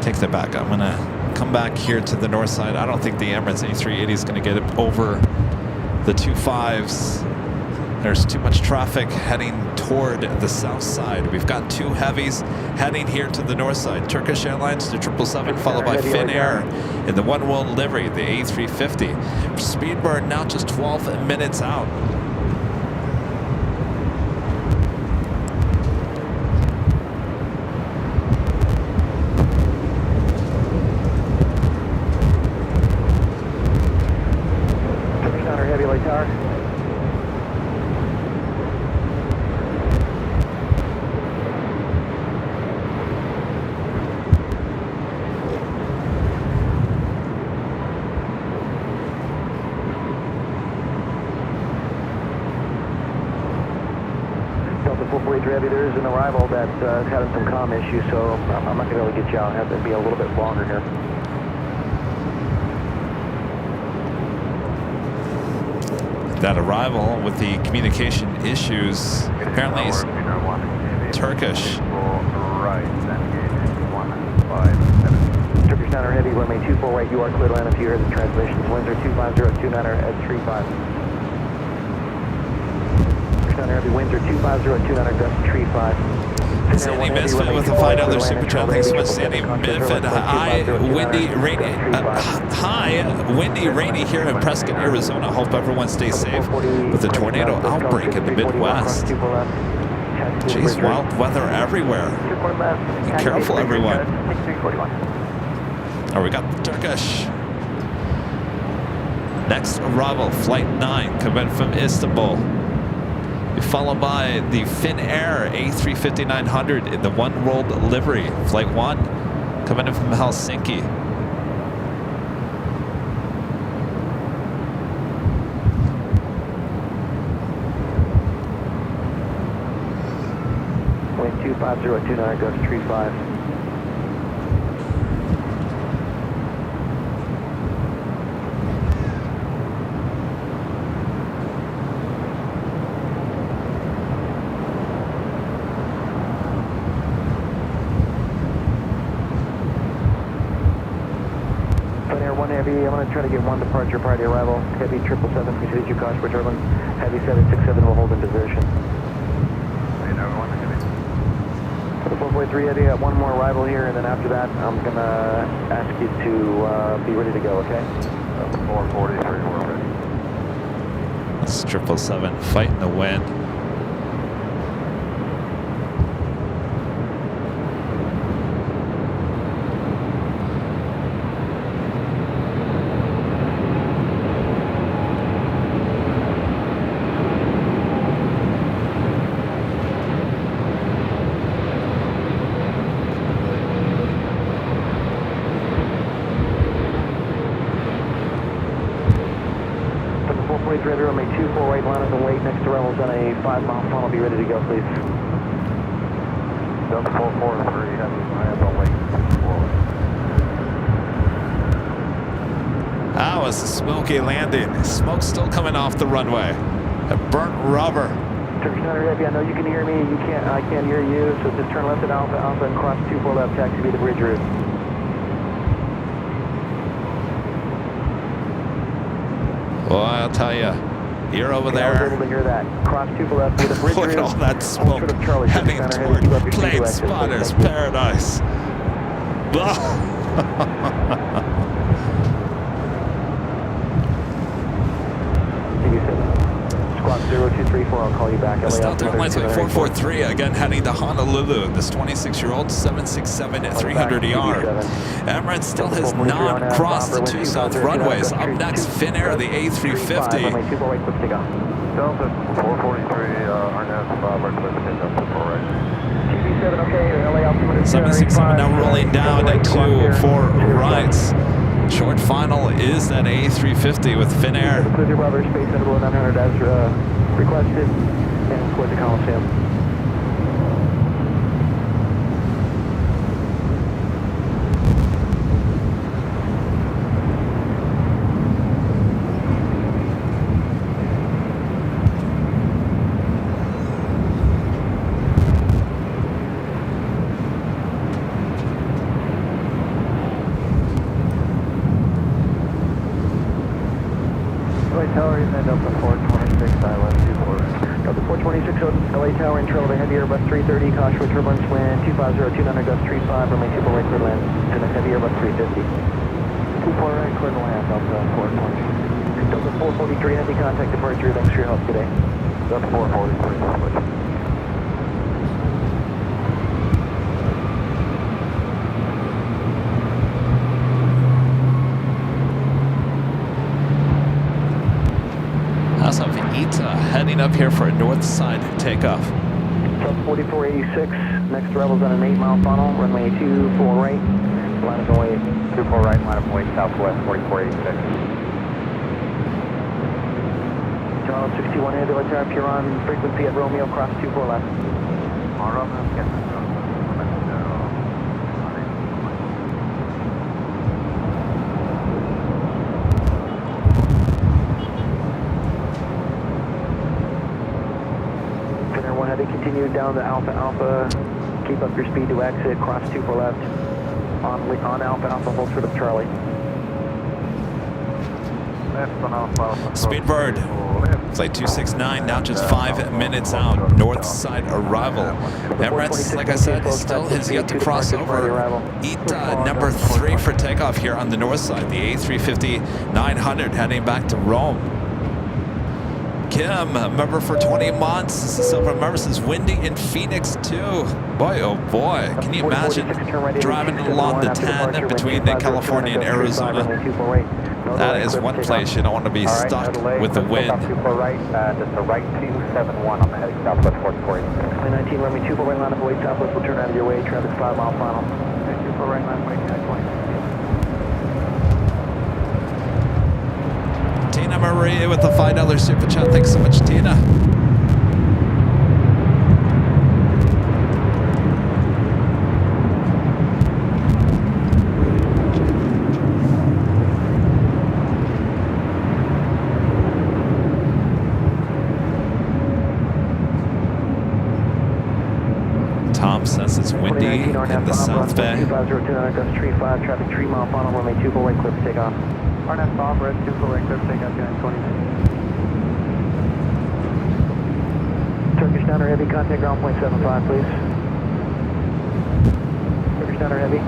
Take that back. I'm gonna come back here to the north side. I don't think the Emirates A380 is gonna get it over the 25s. There's too much traffic heading toward the south side. We've got 2 heavies heading here to the north side. Turkish Airlines, the 777, followed by Finnair in the One World livery, the A350. Speed burn now just 12 minutes out. Heavy light tower. Delta 448 Heavy, there is an arrival that is having some comm issues, so I'm not going to be able to get you out. I have to be a little bit longer here. That arrival with the communication issues apparently is Turkish. Turkish 9er Heavy, runway 24 right, you are clear to land if you hear the transmissions. Winds are 250, 29er at 35. Turkish 9er Heavy, winds are 250, 29er gust 35. Sandy Misfit with a $5 super chat. Thanks so much, Sandy Misfit. Hi, windy, rainy. Hi, windy, rainy here in Prescott, Arizona. Hope everyone stays safe with the tornado outbreak in the Midwest. Jeez, wild weather everywhere. Be careful, everyone. Oh, we got Turkish. Next arrival, Flight 9, coming from Istanbul. Followed by the Finnair A350-900 in the One World livery. Flight 1 coming in from Helsinki. Wind 250 at 29, gust 35. Heavy, I'm going to try to get 1 departure prior to arrival. Heavy 777, proceed to Kosh, Turbine. Heavy 767 will hold in position. For the 443 Heavy, 1 more arrival here, and then after that, I'm going to ask you to be ready to go, okay? 443, we're ready. That's 777 fighting the wind. Driver, runway 24 right, line up and wait. Next arrival's on a 5-mile funnel. Be ready to go, please. Delta 443, I have on wait. That was a smoky landing. Smoke still coming off the runway. A burnt rubber. Turkish 9er Heavy, I know you can hear me. I can't hear you, so just turn left at Alpha, Alpha, and cross 24 left, taxi via the bridge route. Well, I'll tell you, you're over there. I was able to hear that. Cross 24 left via the bridge route. Look at all that smoke heading toward Plane Spotter's paradise. Squawk 0234, I'll call you back. This Delta Airlines 443, again heading to Honolulu. This 26-year-old 767-300ER. Emirates still has not crossed the 2 south runways. Up next, Finnair, the A350. Delta 443, Arnett, Bob, recommend Delta 4 right. 767 now rolling down at 2-4 rights. Short final is that A350 with Finnair. Cruiser Brother, Space Interval 900 as requested, and towards the Coliseum. LA Tower, you send Delta 426, I left 24 right. Delta 426, LA Tower, in trail of a heavy Airbus 330, caution with turbulence, wind 250, 29 gust 35, remain 24 right, clear land, to the heavy Airbus 350. 24 right, clear to land, Delta 420. Delta 443, heavy contact departure, thanks for your help today. Delta 443, How's up ETA heading up here for a north side takeoff? Delta 4486, next arrival's on an 8-mile funnel, runway 24 right, line of way 24 right, line of way southwest, 4486. Charles 61 heavy, let's have Huron, frequency at Romeo, cross 24 left. On Romeo, get this going. Continue down to Alpha Alpha, keep up your speed to exit, cross 24 left, on Alpha Alpha, hold short of Charlie. Left on Alpha. Speedbird, flight 269, now just 5 minutes out, north side arrival. Emirates, like I said, still has yet to cross over. ETA number 3 for takeoff here on the north side, the A350-900 heading back to Rome. Kim, member for 20 months. Silver member says windy in Phoenix too. Boy, oh boy. Can you imagine driving along the 10 between California and Arizona? That is one place you don't want to be stuck with the wind. Just a right 271 on the heading southwest 448. 2019, runway 24 right, line of way southwest, will turn out of your way, traffic 5-mile final. 24 right, line of way 20. Tina Marie with the $5 super chat. Thanks so much, Tina. Tom says it's windy in the South Bay. 2029 gust tree 5, traffic 3-mile final, runway 24 right, clear for takeoff. RNS Bob, red 24 right, clear for takeoff, 20. Turkish Downer Heavy, contact ground point 75, please. Turkish Downer Heavy.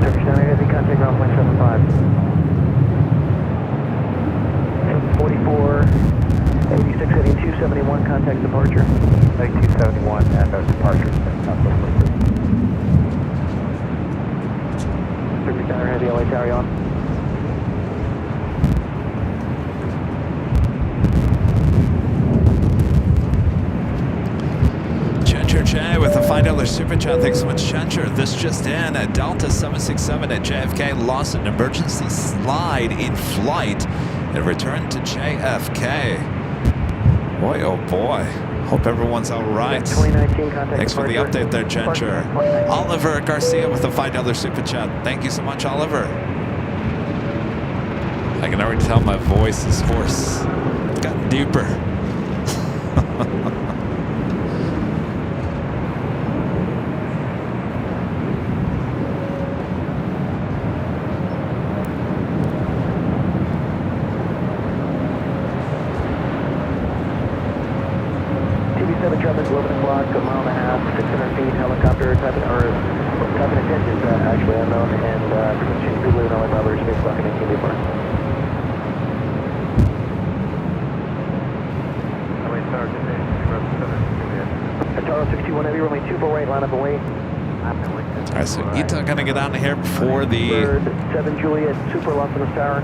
Turkish Downer Heavy, contact ground point 75. 744, 86 heading 271, contact departure. 271 and departure. Turkish Downer Heavy, LA Tower, on. Chencher J with a $5 super chat. Thanks so much, Chencher. This just in, at Delta 767 at JFK lost an emergency slide in flight and returned to JFK. Boy, oh boy. Hope everyone's all right. Thanks for the update there, Chencher. Oliver Garcia with a $5 super chat. Thank you so much, Oliver. I can already tell my voice is hoarse. It's gotten deeper. Traffic 11 o'clock, a mile and a half, 600 feet, helicopter, type of attention, actually unknown, and frequency blue, no level, space block, and NTV bar. Ataro 61 heavy, runway 24 right, line up away. Alright, so ETA gonna get out of here before the Bird 7 Juliet, super Los Angeles Tower.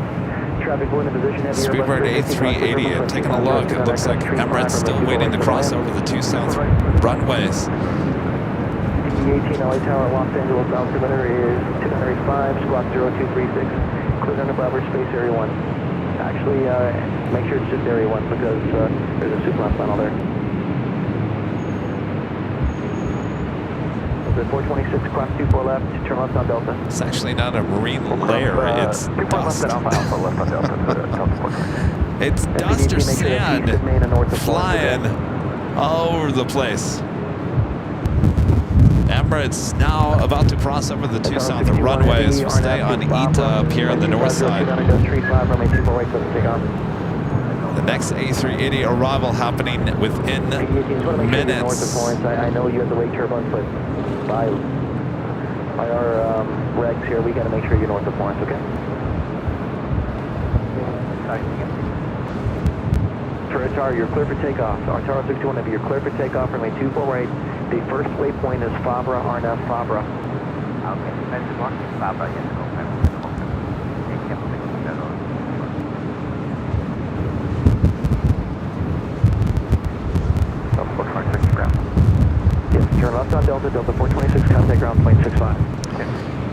Traffic going in position. Speedbird A380. Taking a look, it looks like Emirates still waiting to cross over the 2 south runways. DE18 LA Tower, Los Angeles altimeter is 285, squawk 0236. Clear under Bravo Space Area 1. Actually, make sure it's just Area 1 because there's a super final there. The 426, cross 24 left, turn left on Delta. It's actually not a marine layer, it's dust. It's dust or sand flying all over the place. Emirates now about to cross over the 2 south runways. We'll stay on ETA up here on the north side. The next A380 arrival happening within minutes. I know you have the wake turbulence, but by our regs here, we got to make sure you're north of Florence, okay? For Atara, you're clear for takeoff. Atara 61 Heavy, you're clear for takeoff. Runway 24 right. The first waypoint is Fabra, Arna, Fabra. Okay, that's one. Fabra, yes, go. Yes, turn left on Delta, Delta 426, contact ground plane 65. Okay.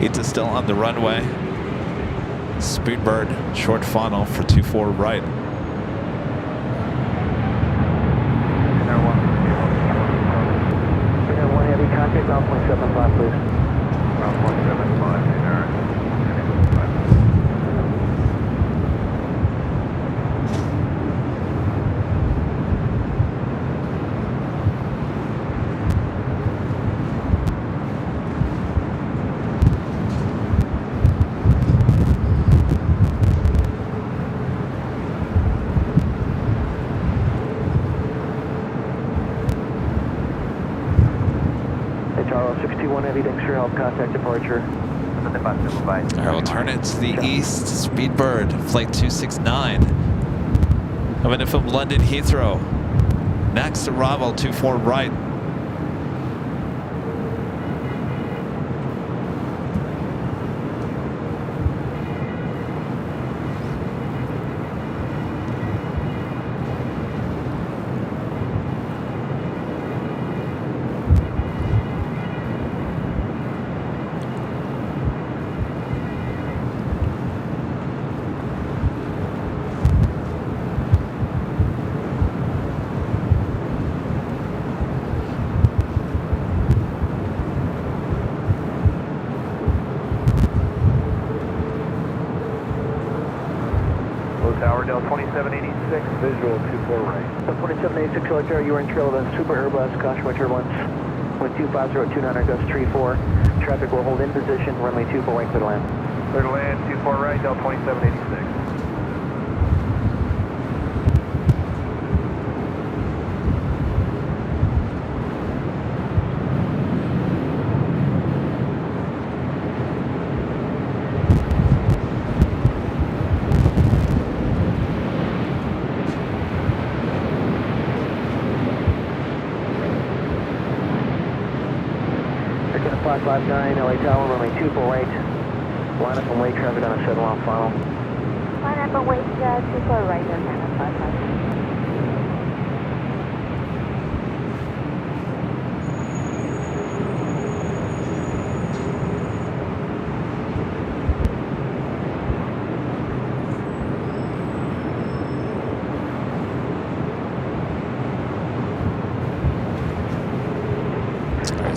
ETA still on the runway. Speedbird, short funnel for 24 right. Contact ground point 75, please. Ground point 75, Charles 61 Heavy, thanks for your help. Contact departure. All right, we'll turn it to the east. Speedbird, flight 269. Coming in from London Heathrow. Next arrival, 24 right. Tower Del 2786, visual 24 right. 2786, Electra, you are in trail of a Super Airbus, caution by turbulence. With 25029, gust 34. Traffic will hold in position, runway 24 right, clear to land. Clear to land, 24 right, Del 2786. Aircraft 559, LA Tower, runway 24 right. Line up and wait traffic on a 7-mile final. Line up and wait, 24 right, and 559.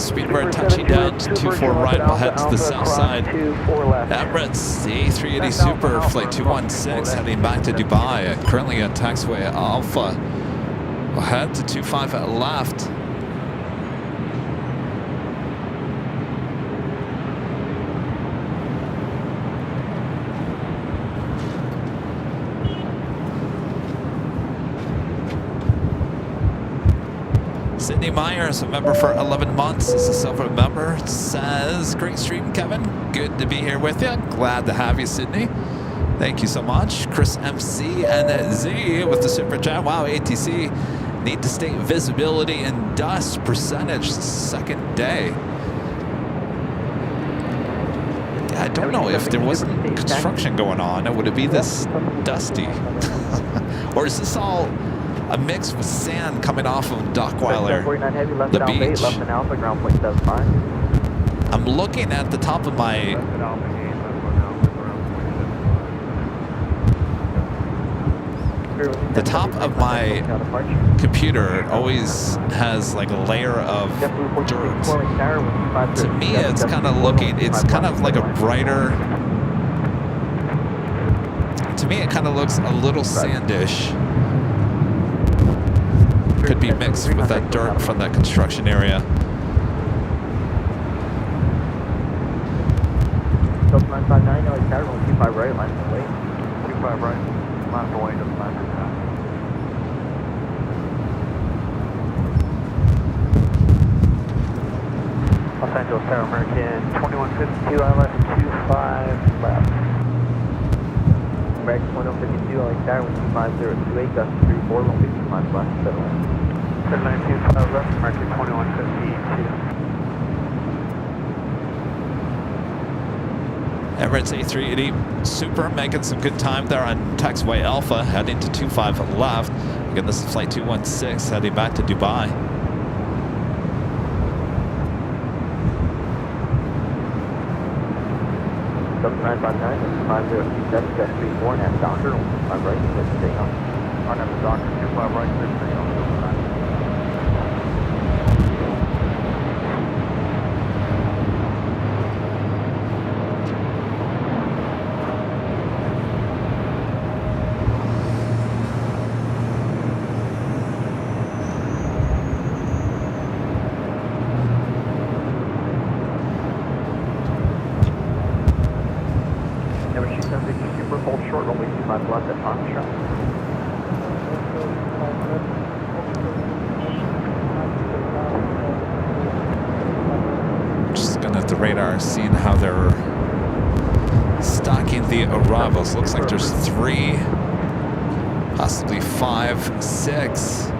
Speedbird touching down to 24 right. We'll head to the south side. Emirates, the A380 Super, flight 216, heading back to Dubai. Currently on taxiway Alpha. We'll head to 25 at left. Sydney Myers, a member for 11 months, is a silver member. Says, great stream, Kevin. Good to be here with you. Glad to have you, Sydney. Thank you so much. Chris MC and Z with the super chat. Wow, ATC need to state visibility and dust percentage second day. I don't know if there wasn't construction going on. Would it be this dusty? Or is this all a mix with sand coming off of Dockweiler, the beach? I'm looking at the top of my computer always has like a layer of dirt. To me, it's kind of like a brighter, to me it kind of looks a little sandish. Could be pretty mixed with that dirt from that construction area. Delta 959, LA Tower, 125 right, line of way. 25 right, line of way, doesn't matter. Los Angeles Tower, American 2152, ILS 25 left. American 1052, LA Tower, 15028, gust 34, 155 left, settle in. 7925 left, American 2152. Emirates A380 Super making some good time there on taxiway Alpha, heading to 25 left. Again, this is flight 216 heading back to Dubai. Delta 959, 5027, gust 34, and that's Docker, 125 right, and let's stay on. On that Docker, 25 right, 6 on the side. Just looking at the radar, seeing how they're stocking the arrivals. Looks like there's 3, possibly 5, 6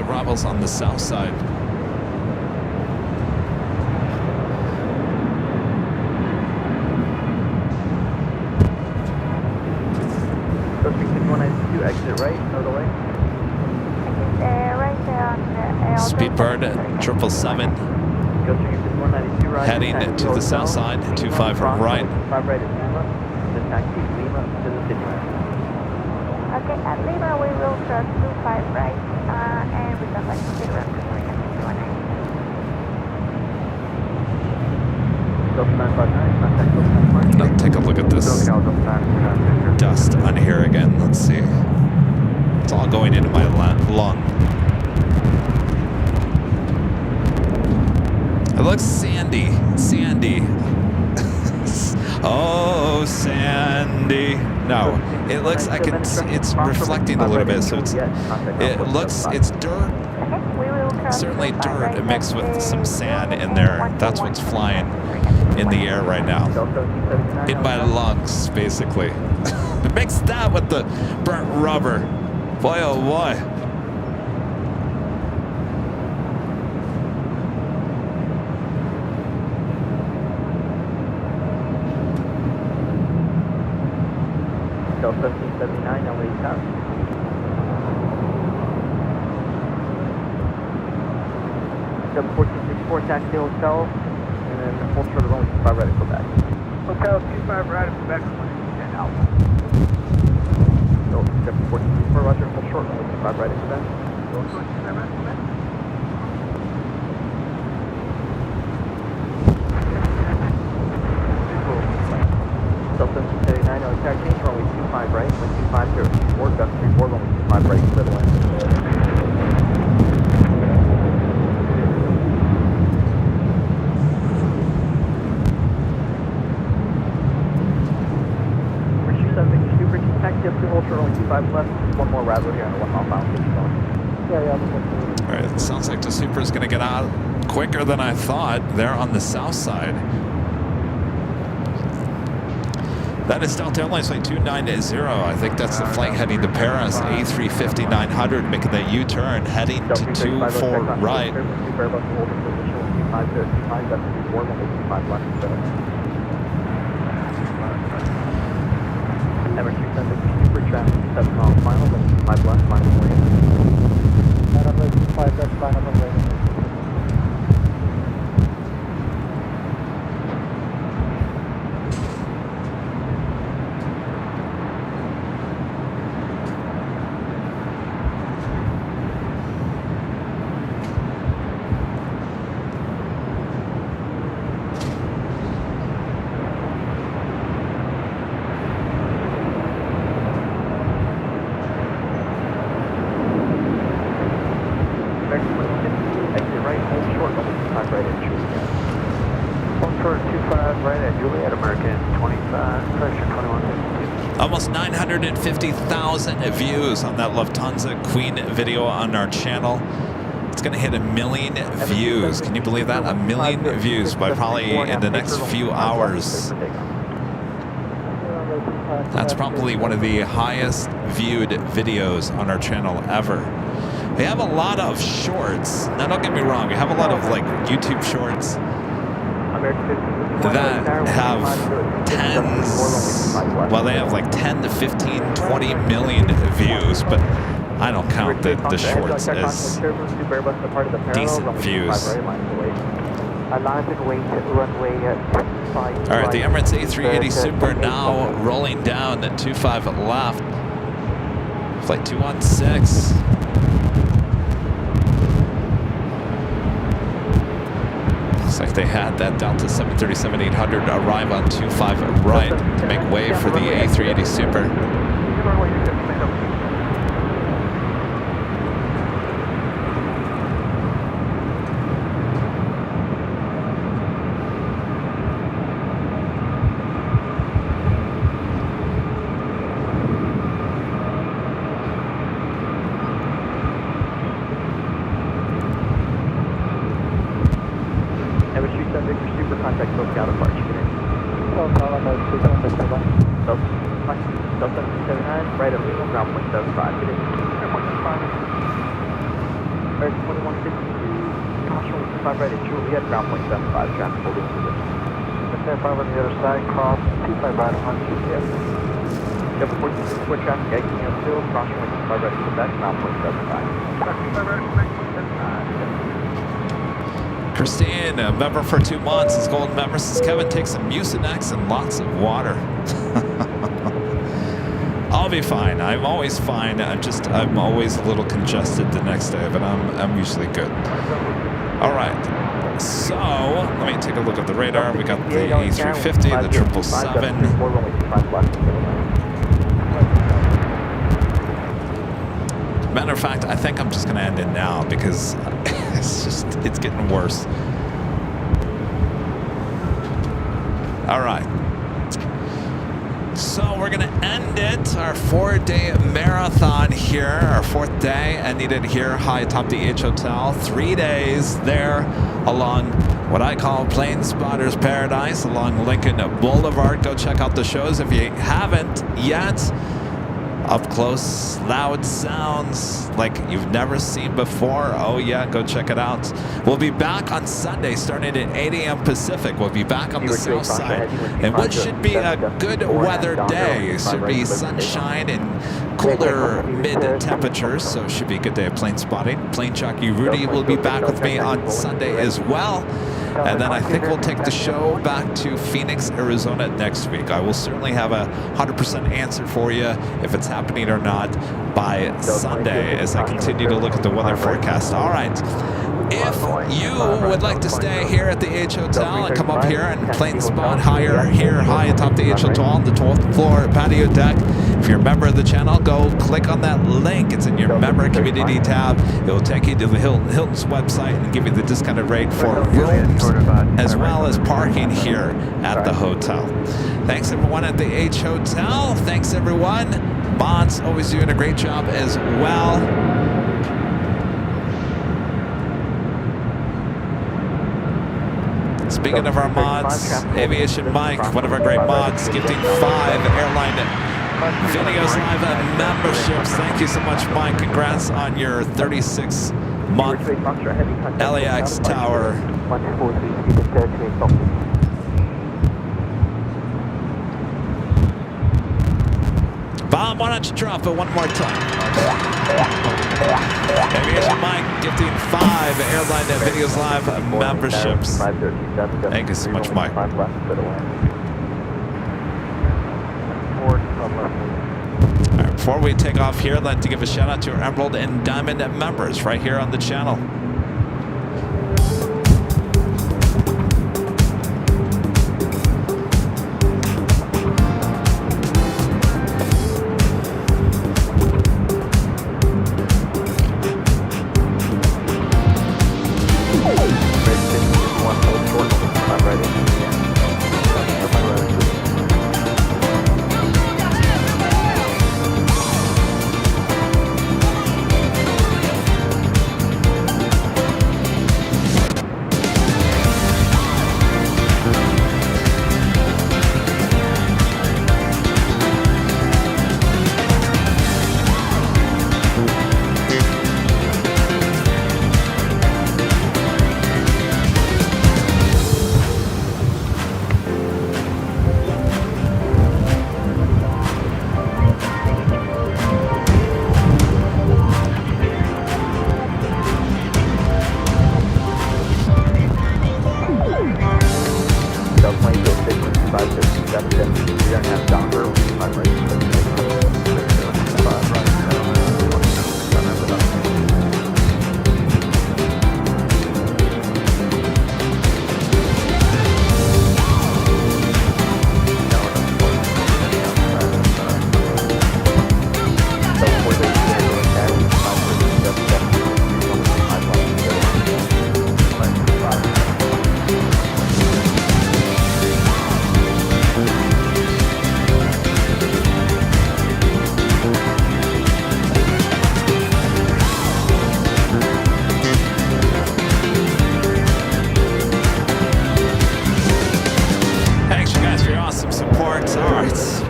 arrivals on the south side. Exit right, out of the way. Right there on the Speedbird 777 Go through your 192 right. heading to the south side, 25 right. 5 right at Lima. The taxi Lima to the city. Okay, at Lima we will cross 25 right, and we come back to the rest of the Now take a look at this dust on here again. Let's see. It's all going into my lung. It looks sandy. Sandy. Oh, sandy. No, it looks, I can see it's reflecting a little bit, so it's dirt. Certainly dirt mixed with some sand in there. That's what's flying in the air right now. In my lungs, basically. Mix that with the burnt rubber. Boy, oh boy. Delta 79, LA Tower. Delta 1464, taxi hotel, and then full short of only 25 right at Quebec. Hotel 25 right at Quebec, 10 Alpha. Delta 1464, roger, full short, only 25 right at Quebec. Delta 79, LA Tower, change runway 25 right, 125, gust 34, runway 25 right, clear the wind. Taxi up to Ultra, only 25 left. One more arrival here on the 1 mile bound. All right, it sounds like the Super is going to get out quicker than I thought. They're on the south side. That is Delta Airlines flight 290. I think that's the flight heading to Paris. A350-900 making that U-turn, heading to 24 right. Super traffic, 7 miles final, then 5 left, final lane. 5 left, final lane. Almost 950,000 views on that Lufthansa Queen video on our channel. It's going to hit 1 million views. Can you believe that? 1 million views by probably in the next few hours. That's probably one of the highest viewed videos on our channel ever. We have a lot of shorts. Now, don't get me wrong. We have a lot of like YouTube shorts that have tens, well, they have like 10 to 15, 20 million views, but I don't count the shorts as decent views. All right, the Emirates A380 Super now rolling down at 25 left. Flight 216. Looks like they had that Delta 737-800 arrive on 25 right to make way for the A380 Super. Christine, a member for 2 months, is golden member. Says Kevin, take some Mucinex and lots of water. I'll be fine. I'm always fine. I'm always a little congested the next day, but I'm usually good. All right. So let me take a look at the radar. We got the A350, the 777. Matter of fact, I think I'm just going to end it now because it's getting worse. All right. So we're going to end it, our 4-day marathon here, our 4th day, ending it here high atop the H Hotel. 3 days there along what I call Plane Spotter's Paradise along Lincoln Boulevard. Go check out the shows if you haven't yet. Up close, loud sounds like you've never seen before. Oh yeah, go check it out. We'll be back on Sunday starting at 8 a.m. Pacific. We'll be back on the south side. And what should be a good weather day. Should be sunshine and cooler mid-temperatures, so it should be a good day of plane spotting. Plane Jockey Rudy will be back with me on Sunday as well. And then I think we'll take the show back to Phoenix, Arizona next week. I will certainly have a 100% answer for you if it's happening or not by Sunday as I continue to look at the weather forecast. All right. If you would like to stay here at the H Hotel and come up here and plane spot higher here high atop the H Hotel on the 12th floor patio deck, if you're a member of the channel, go click on that link. It's in your member community tab. It will take you to the Hilton's website and give you the discounted rate for rooms as well as parking here at the hotel. Thanks everyone at the H Hotel. Thanks everyone. Mods always doing a great job as well. Speaking of our mods, Aviation Mike, one of our great mods, gifting 5 Airline Videos Live memberships. Thank you so much, Mike. Congrats on your 36-month LAX tower. Bob, why don't you drop it one more time? Aviation Mike gifting 5 Airline Videos Live memberships. Thank you so much, Mike. All right, before we take off here, I'd like to give a shout out to our Emerald and Diamond members right here on the channel.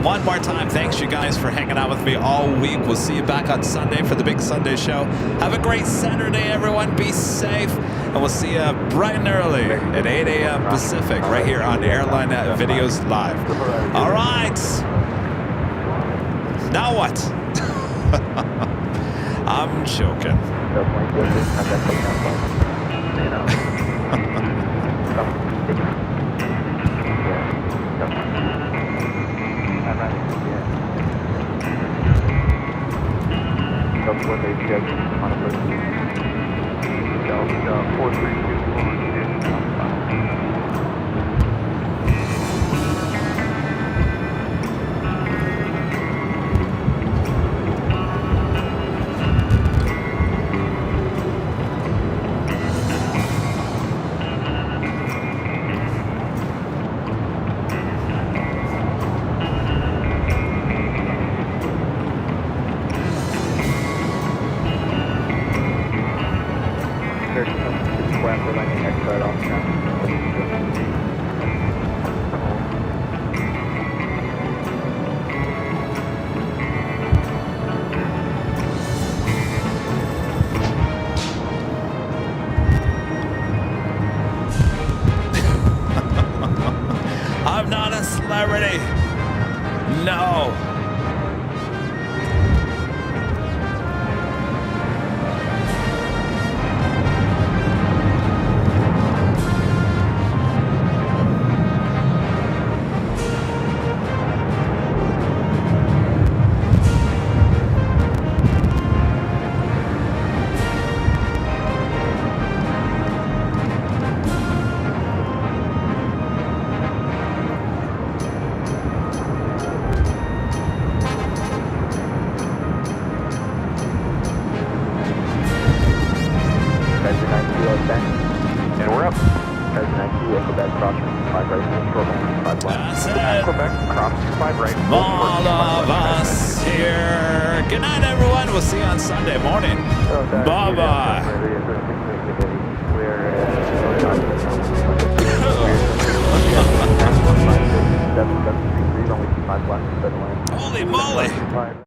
One more time, thanks you guys for hanging out with me all week. We'll see you back on Sunday for the big Sunday show. Have a great Saturday, everyone. Be safe. And we'll see you bright and early at 8 a.m. Pacific right here on Airline Videos Live. All right. Now what? I'm joking. What they check on a person. Delta 3. I'm not a celebrity. No. And we're up. President 9 Quebec, cross 5 right, short 5 left. That's it. Quebec, cross 5 right. All of us here. Good night, everyone. We'll see you on Sunday morning. Bye-bye. Holy moly.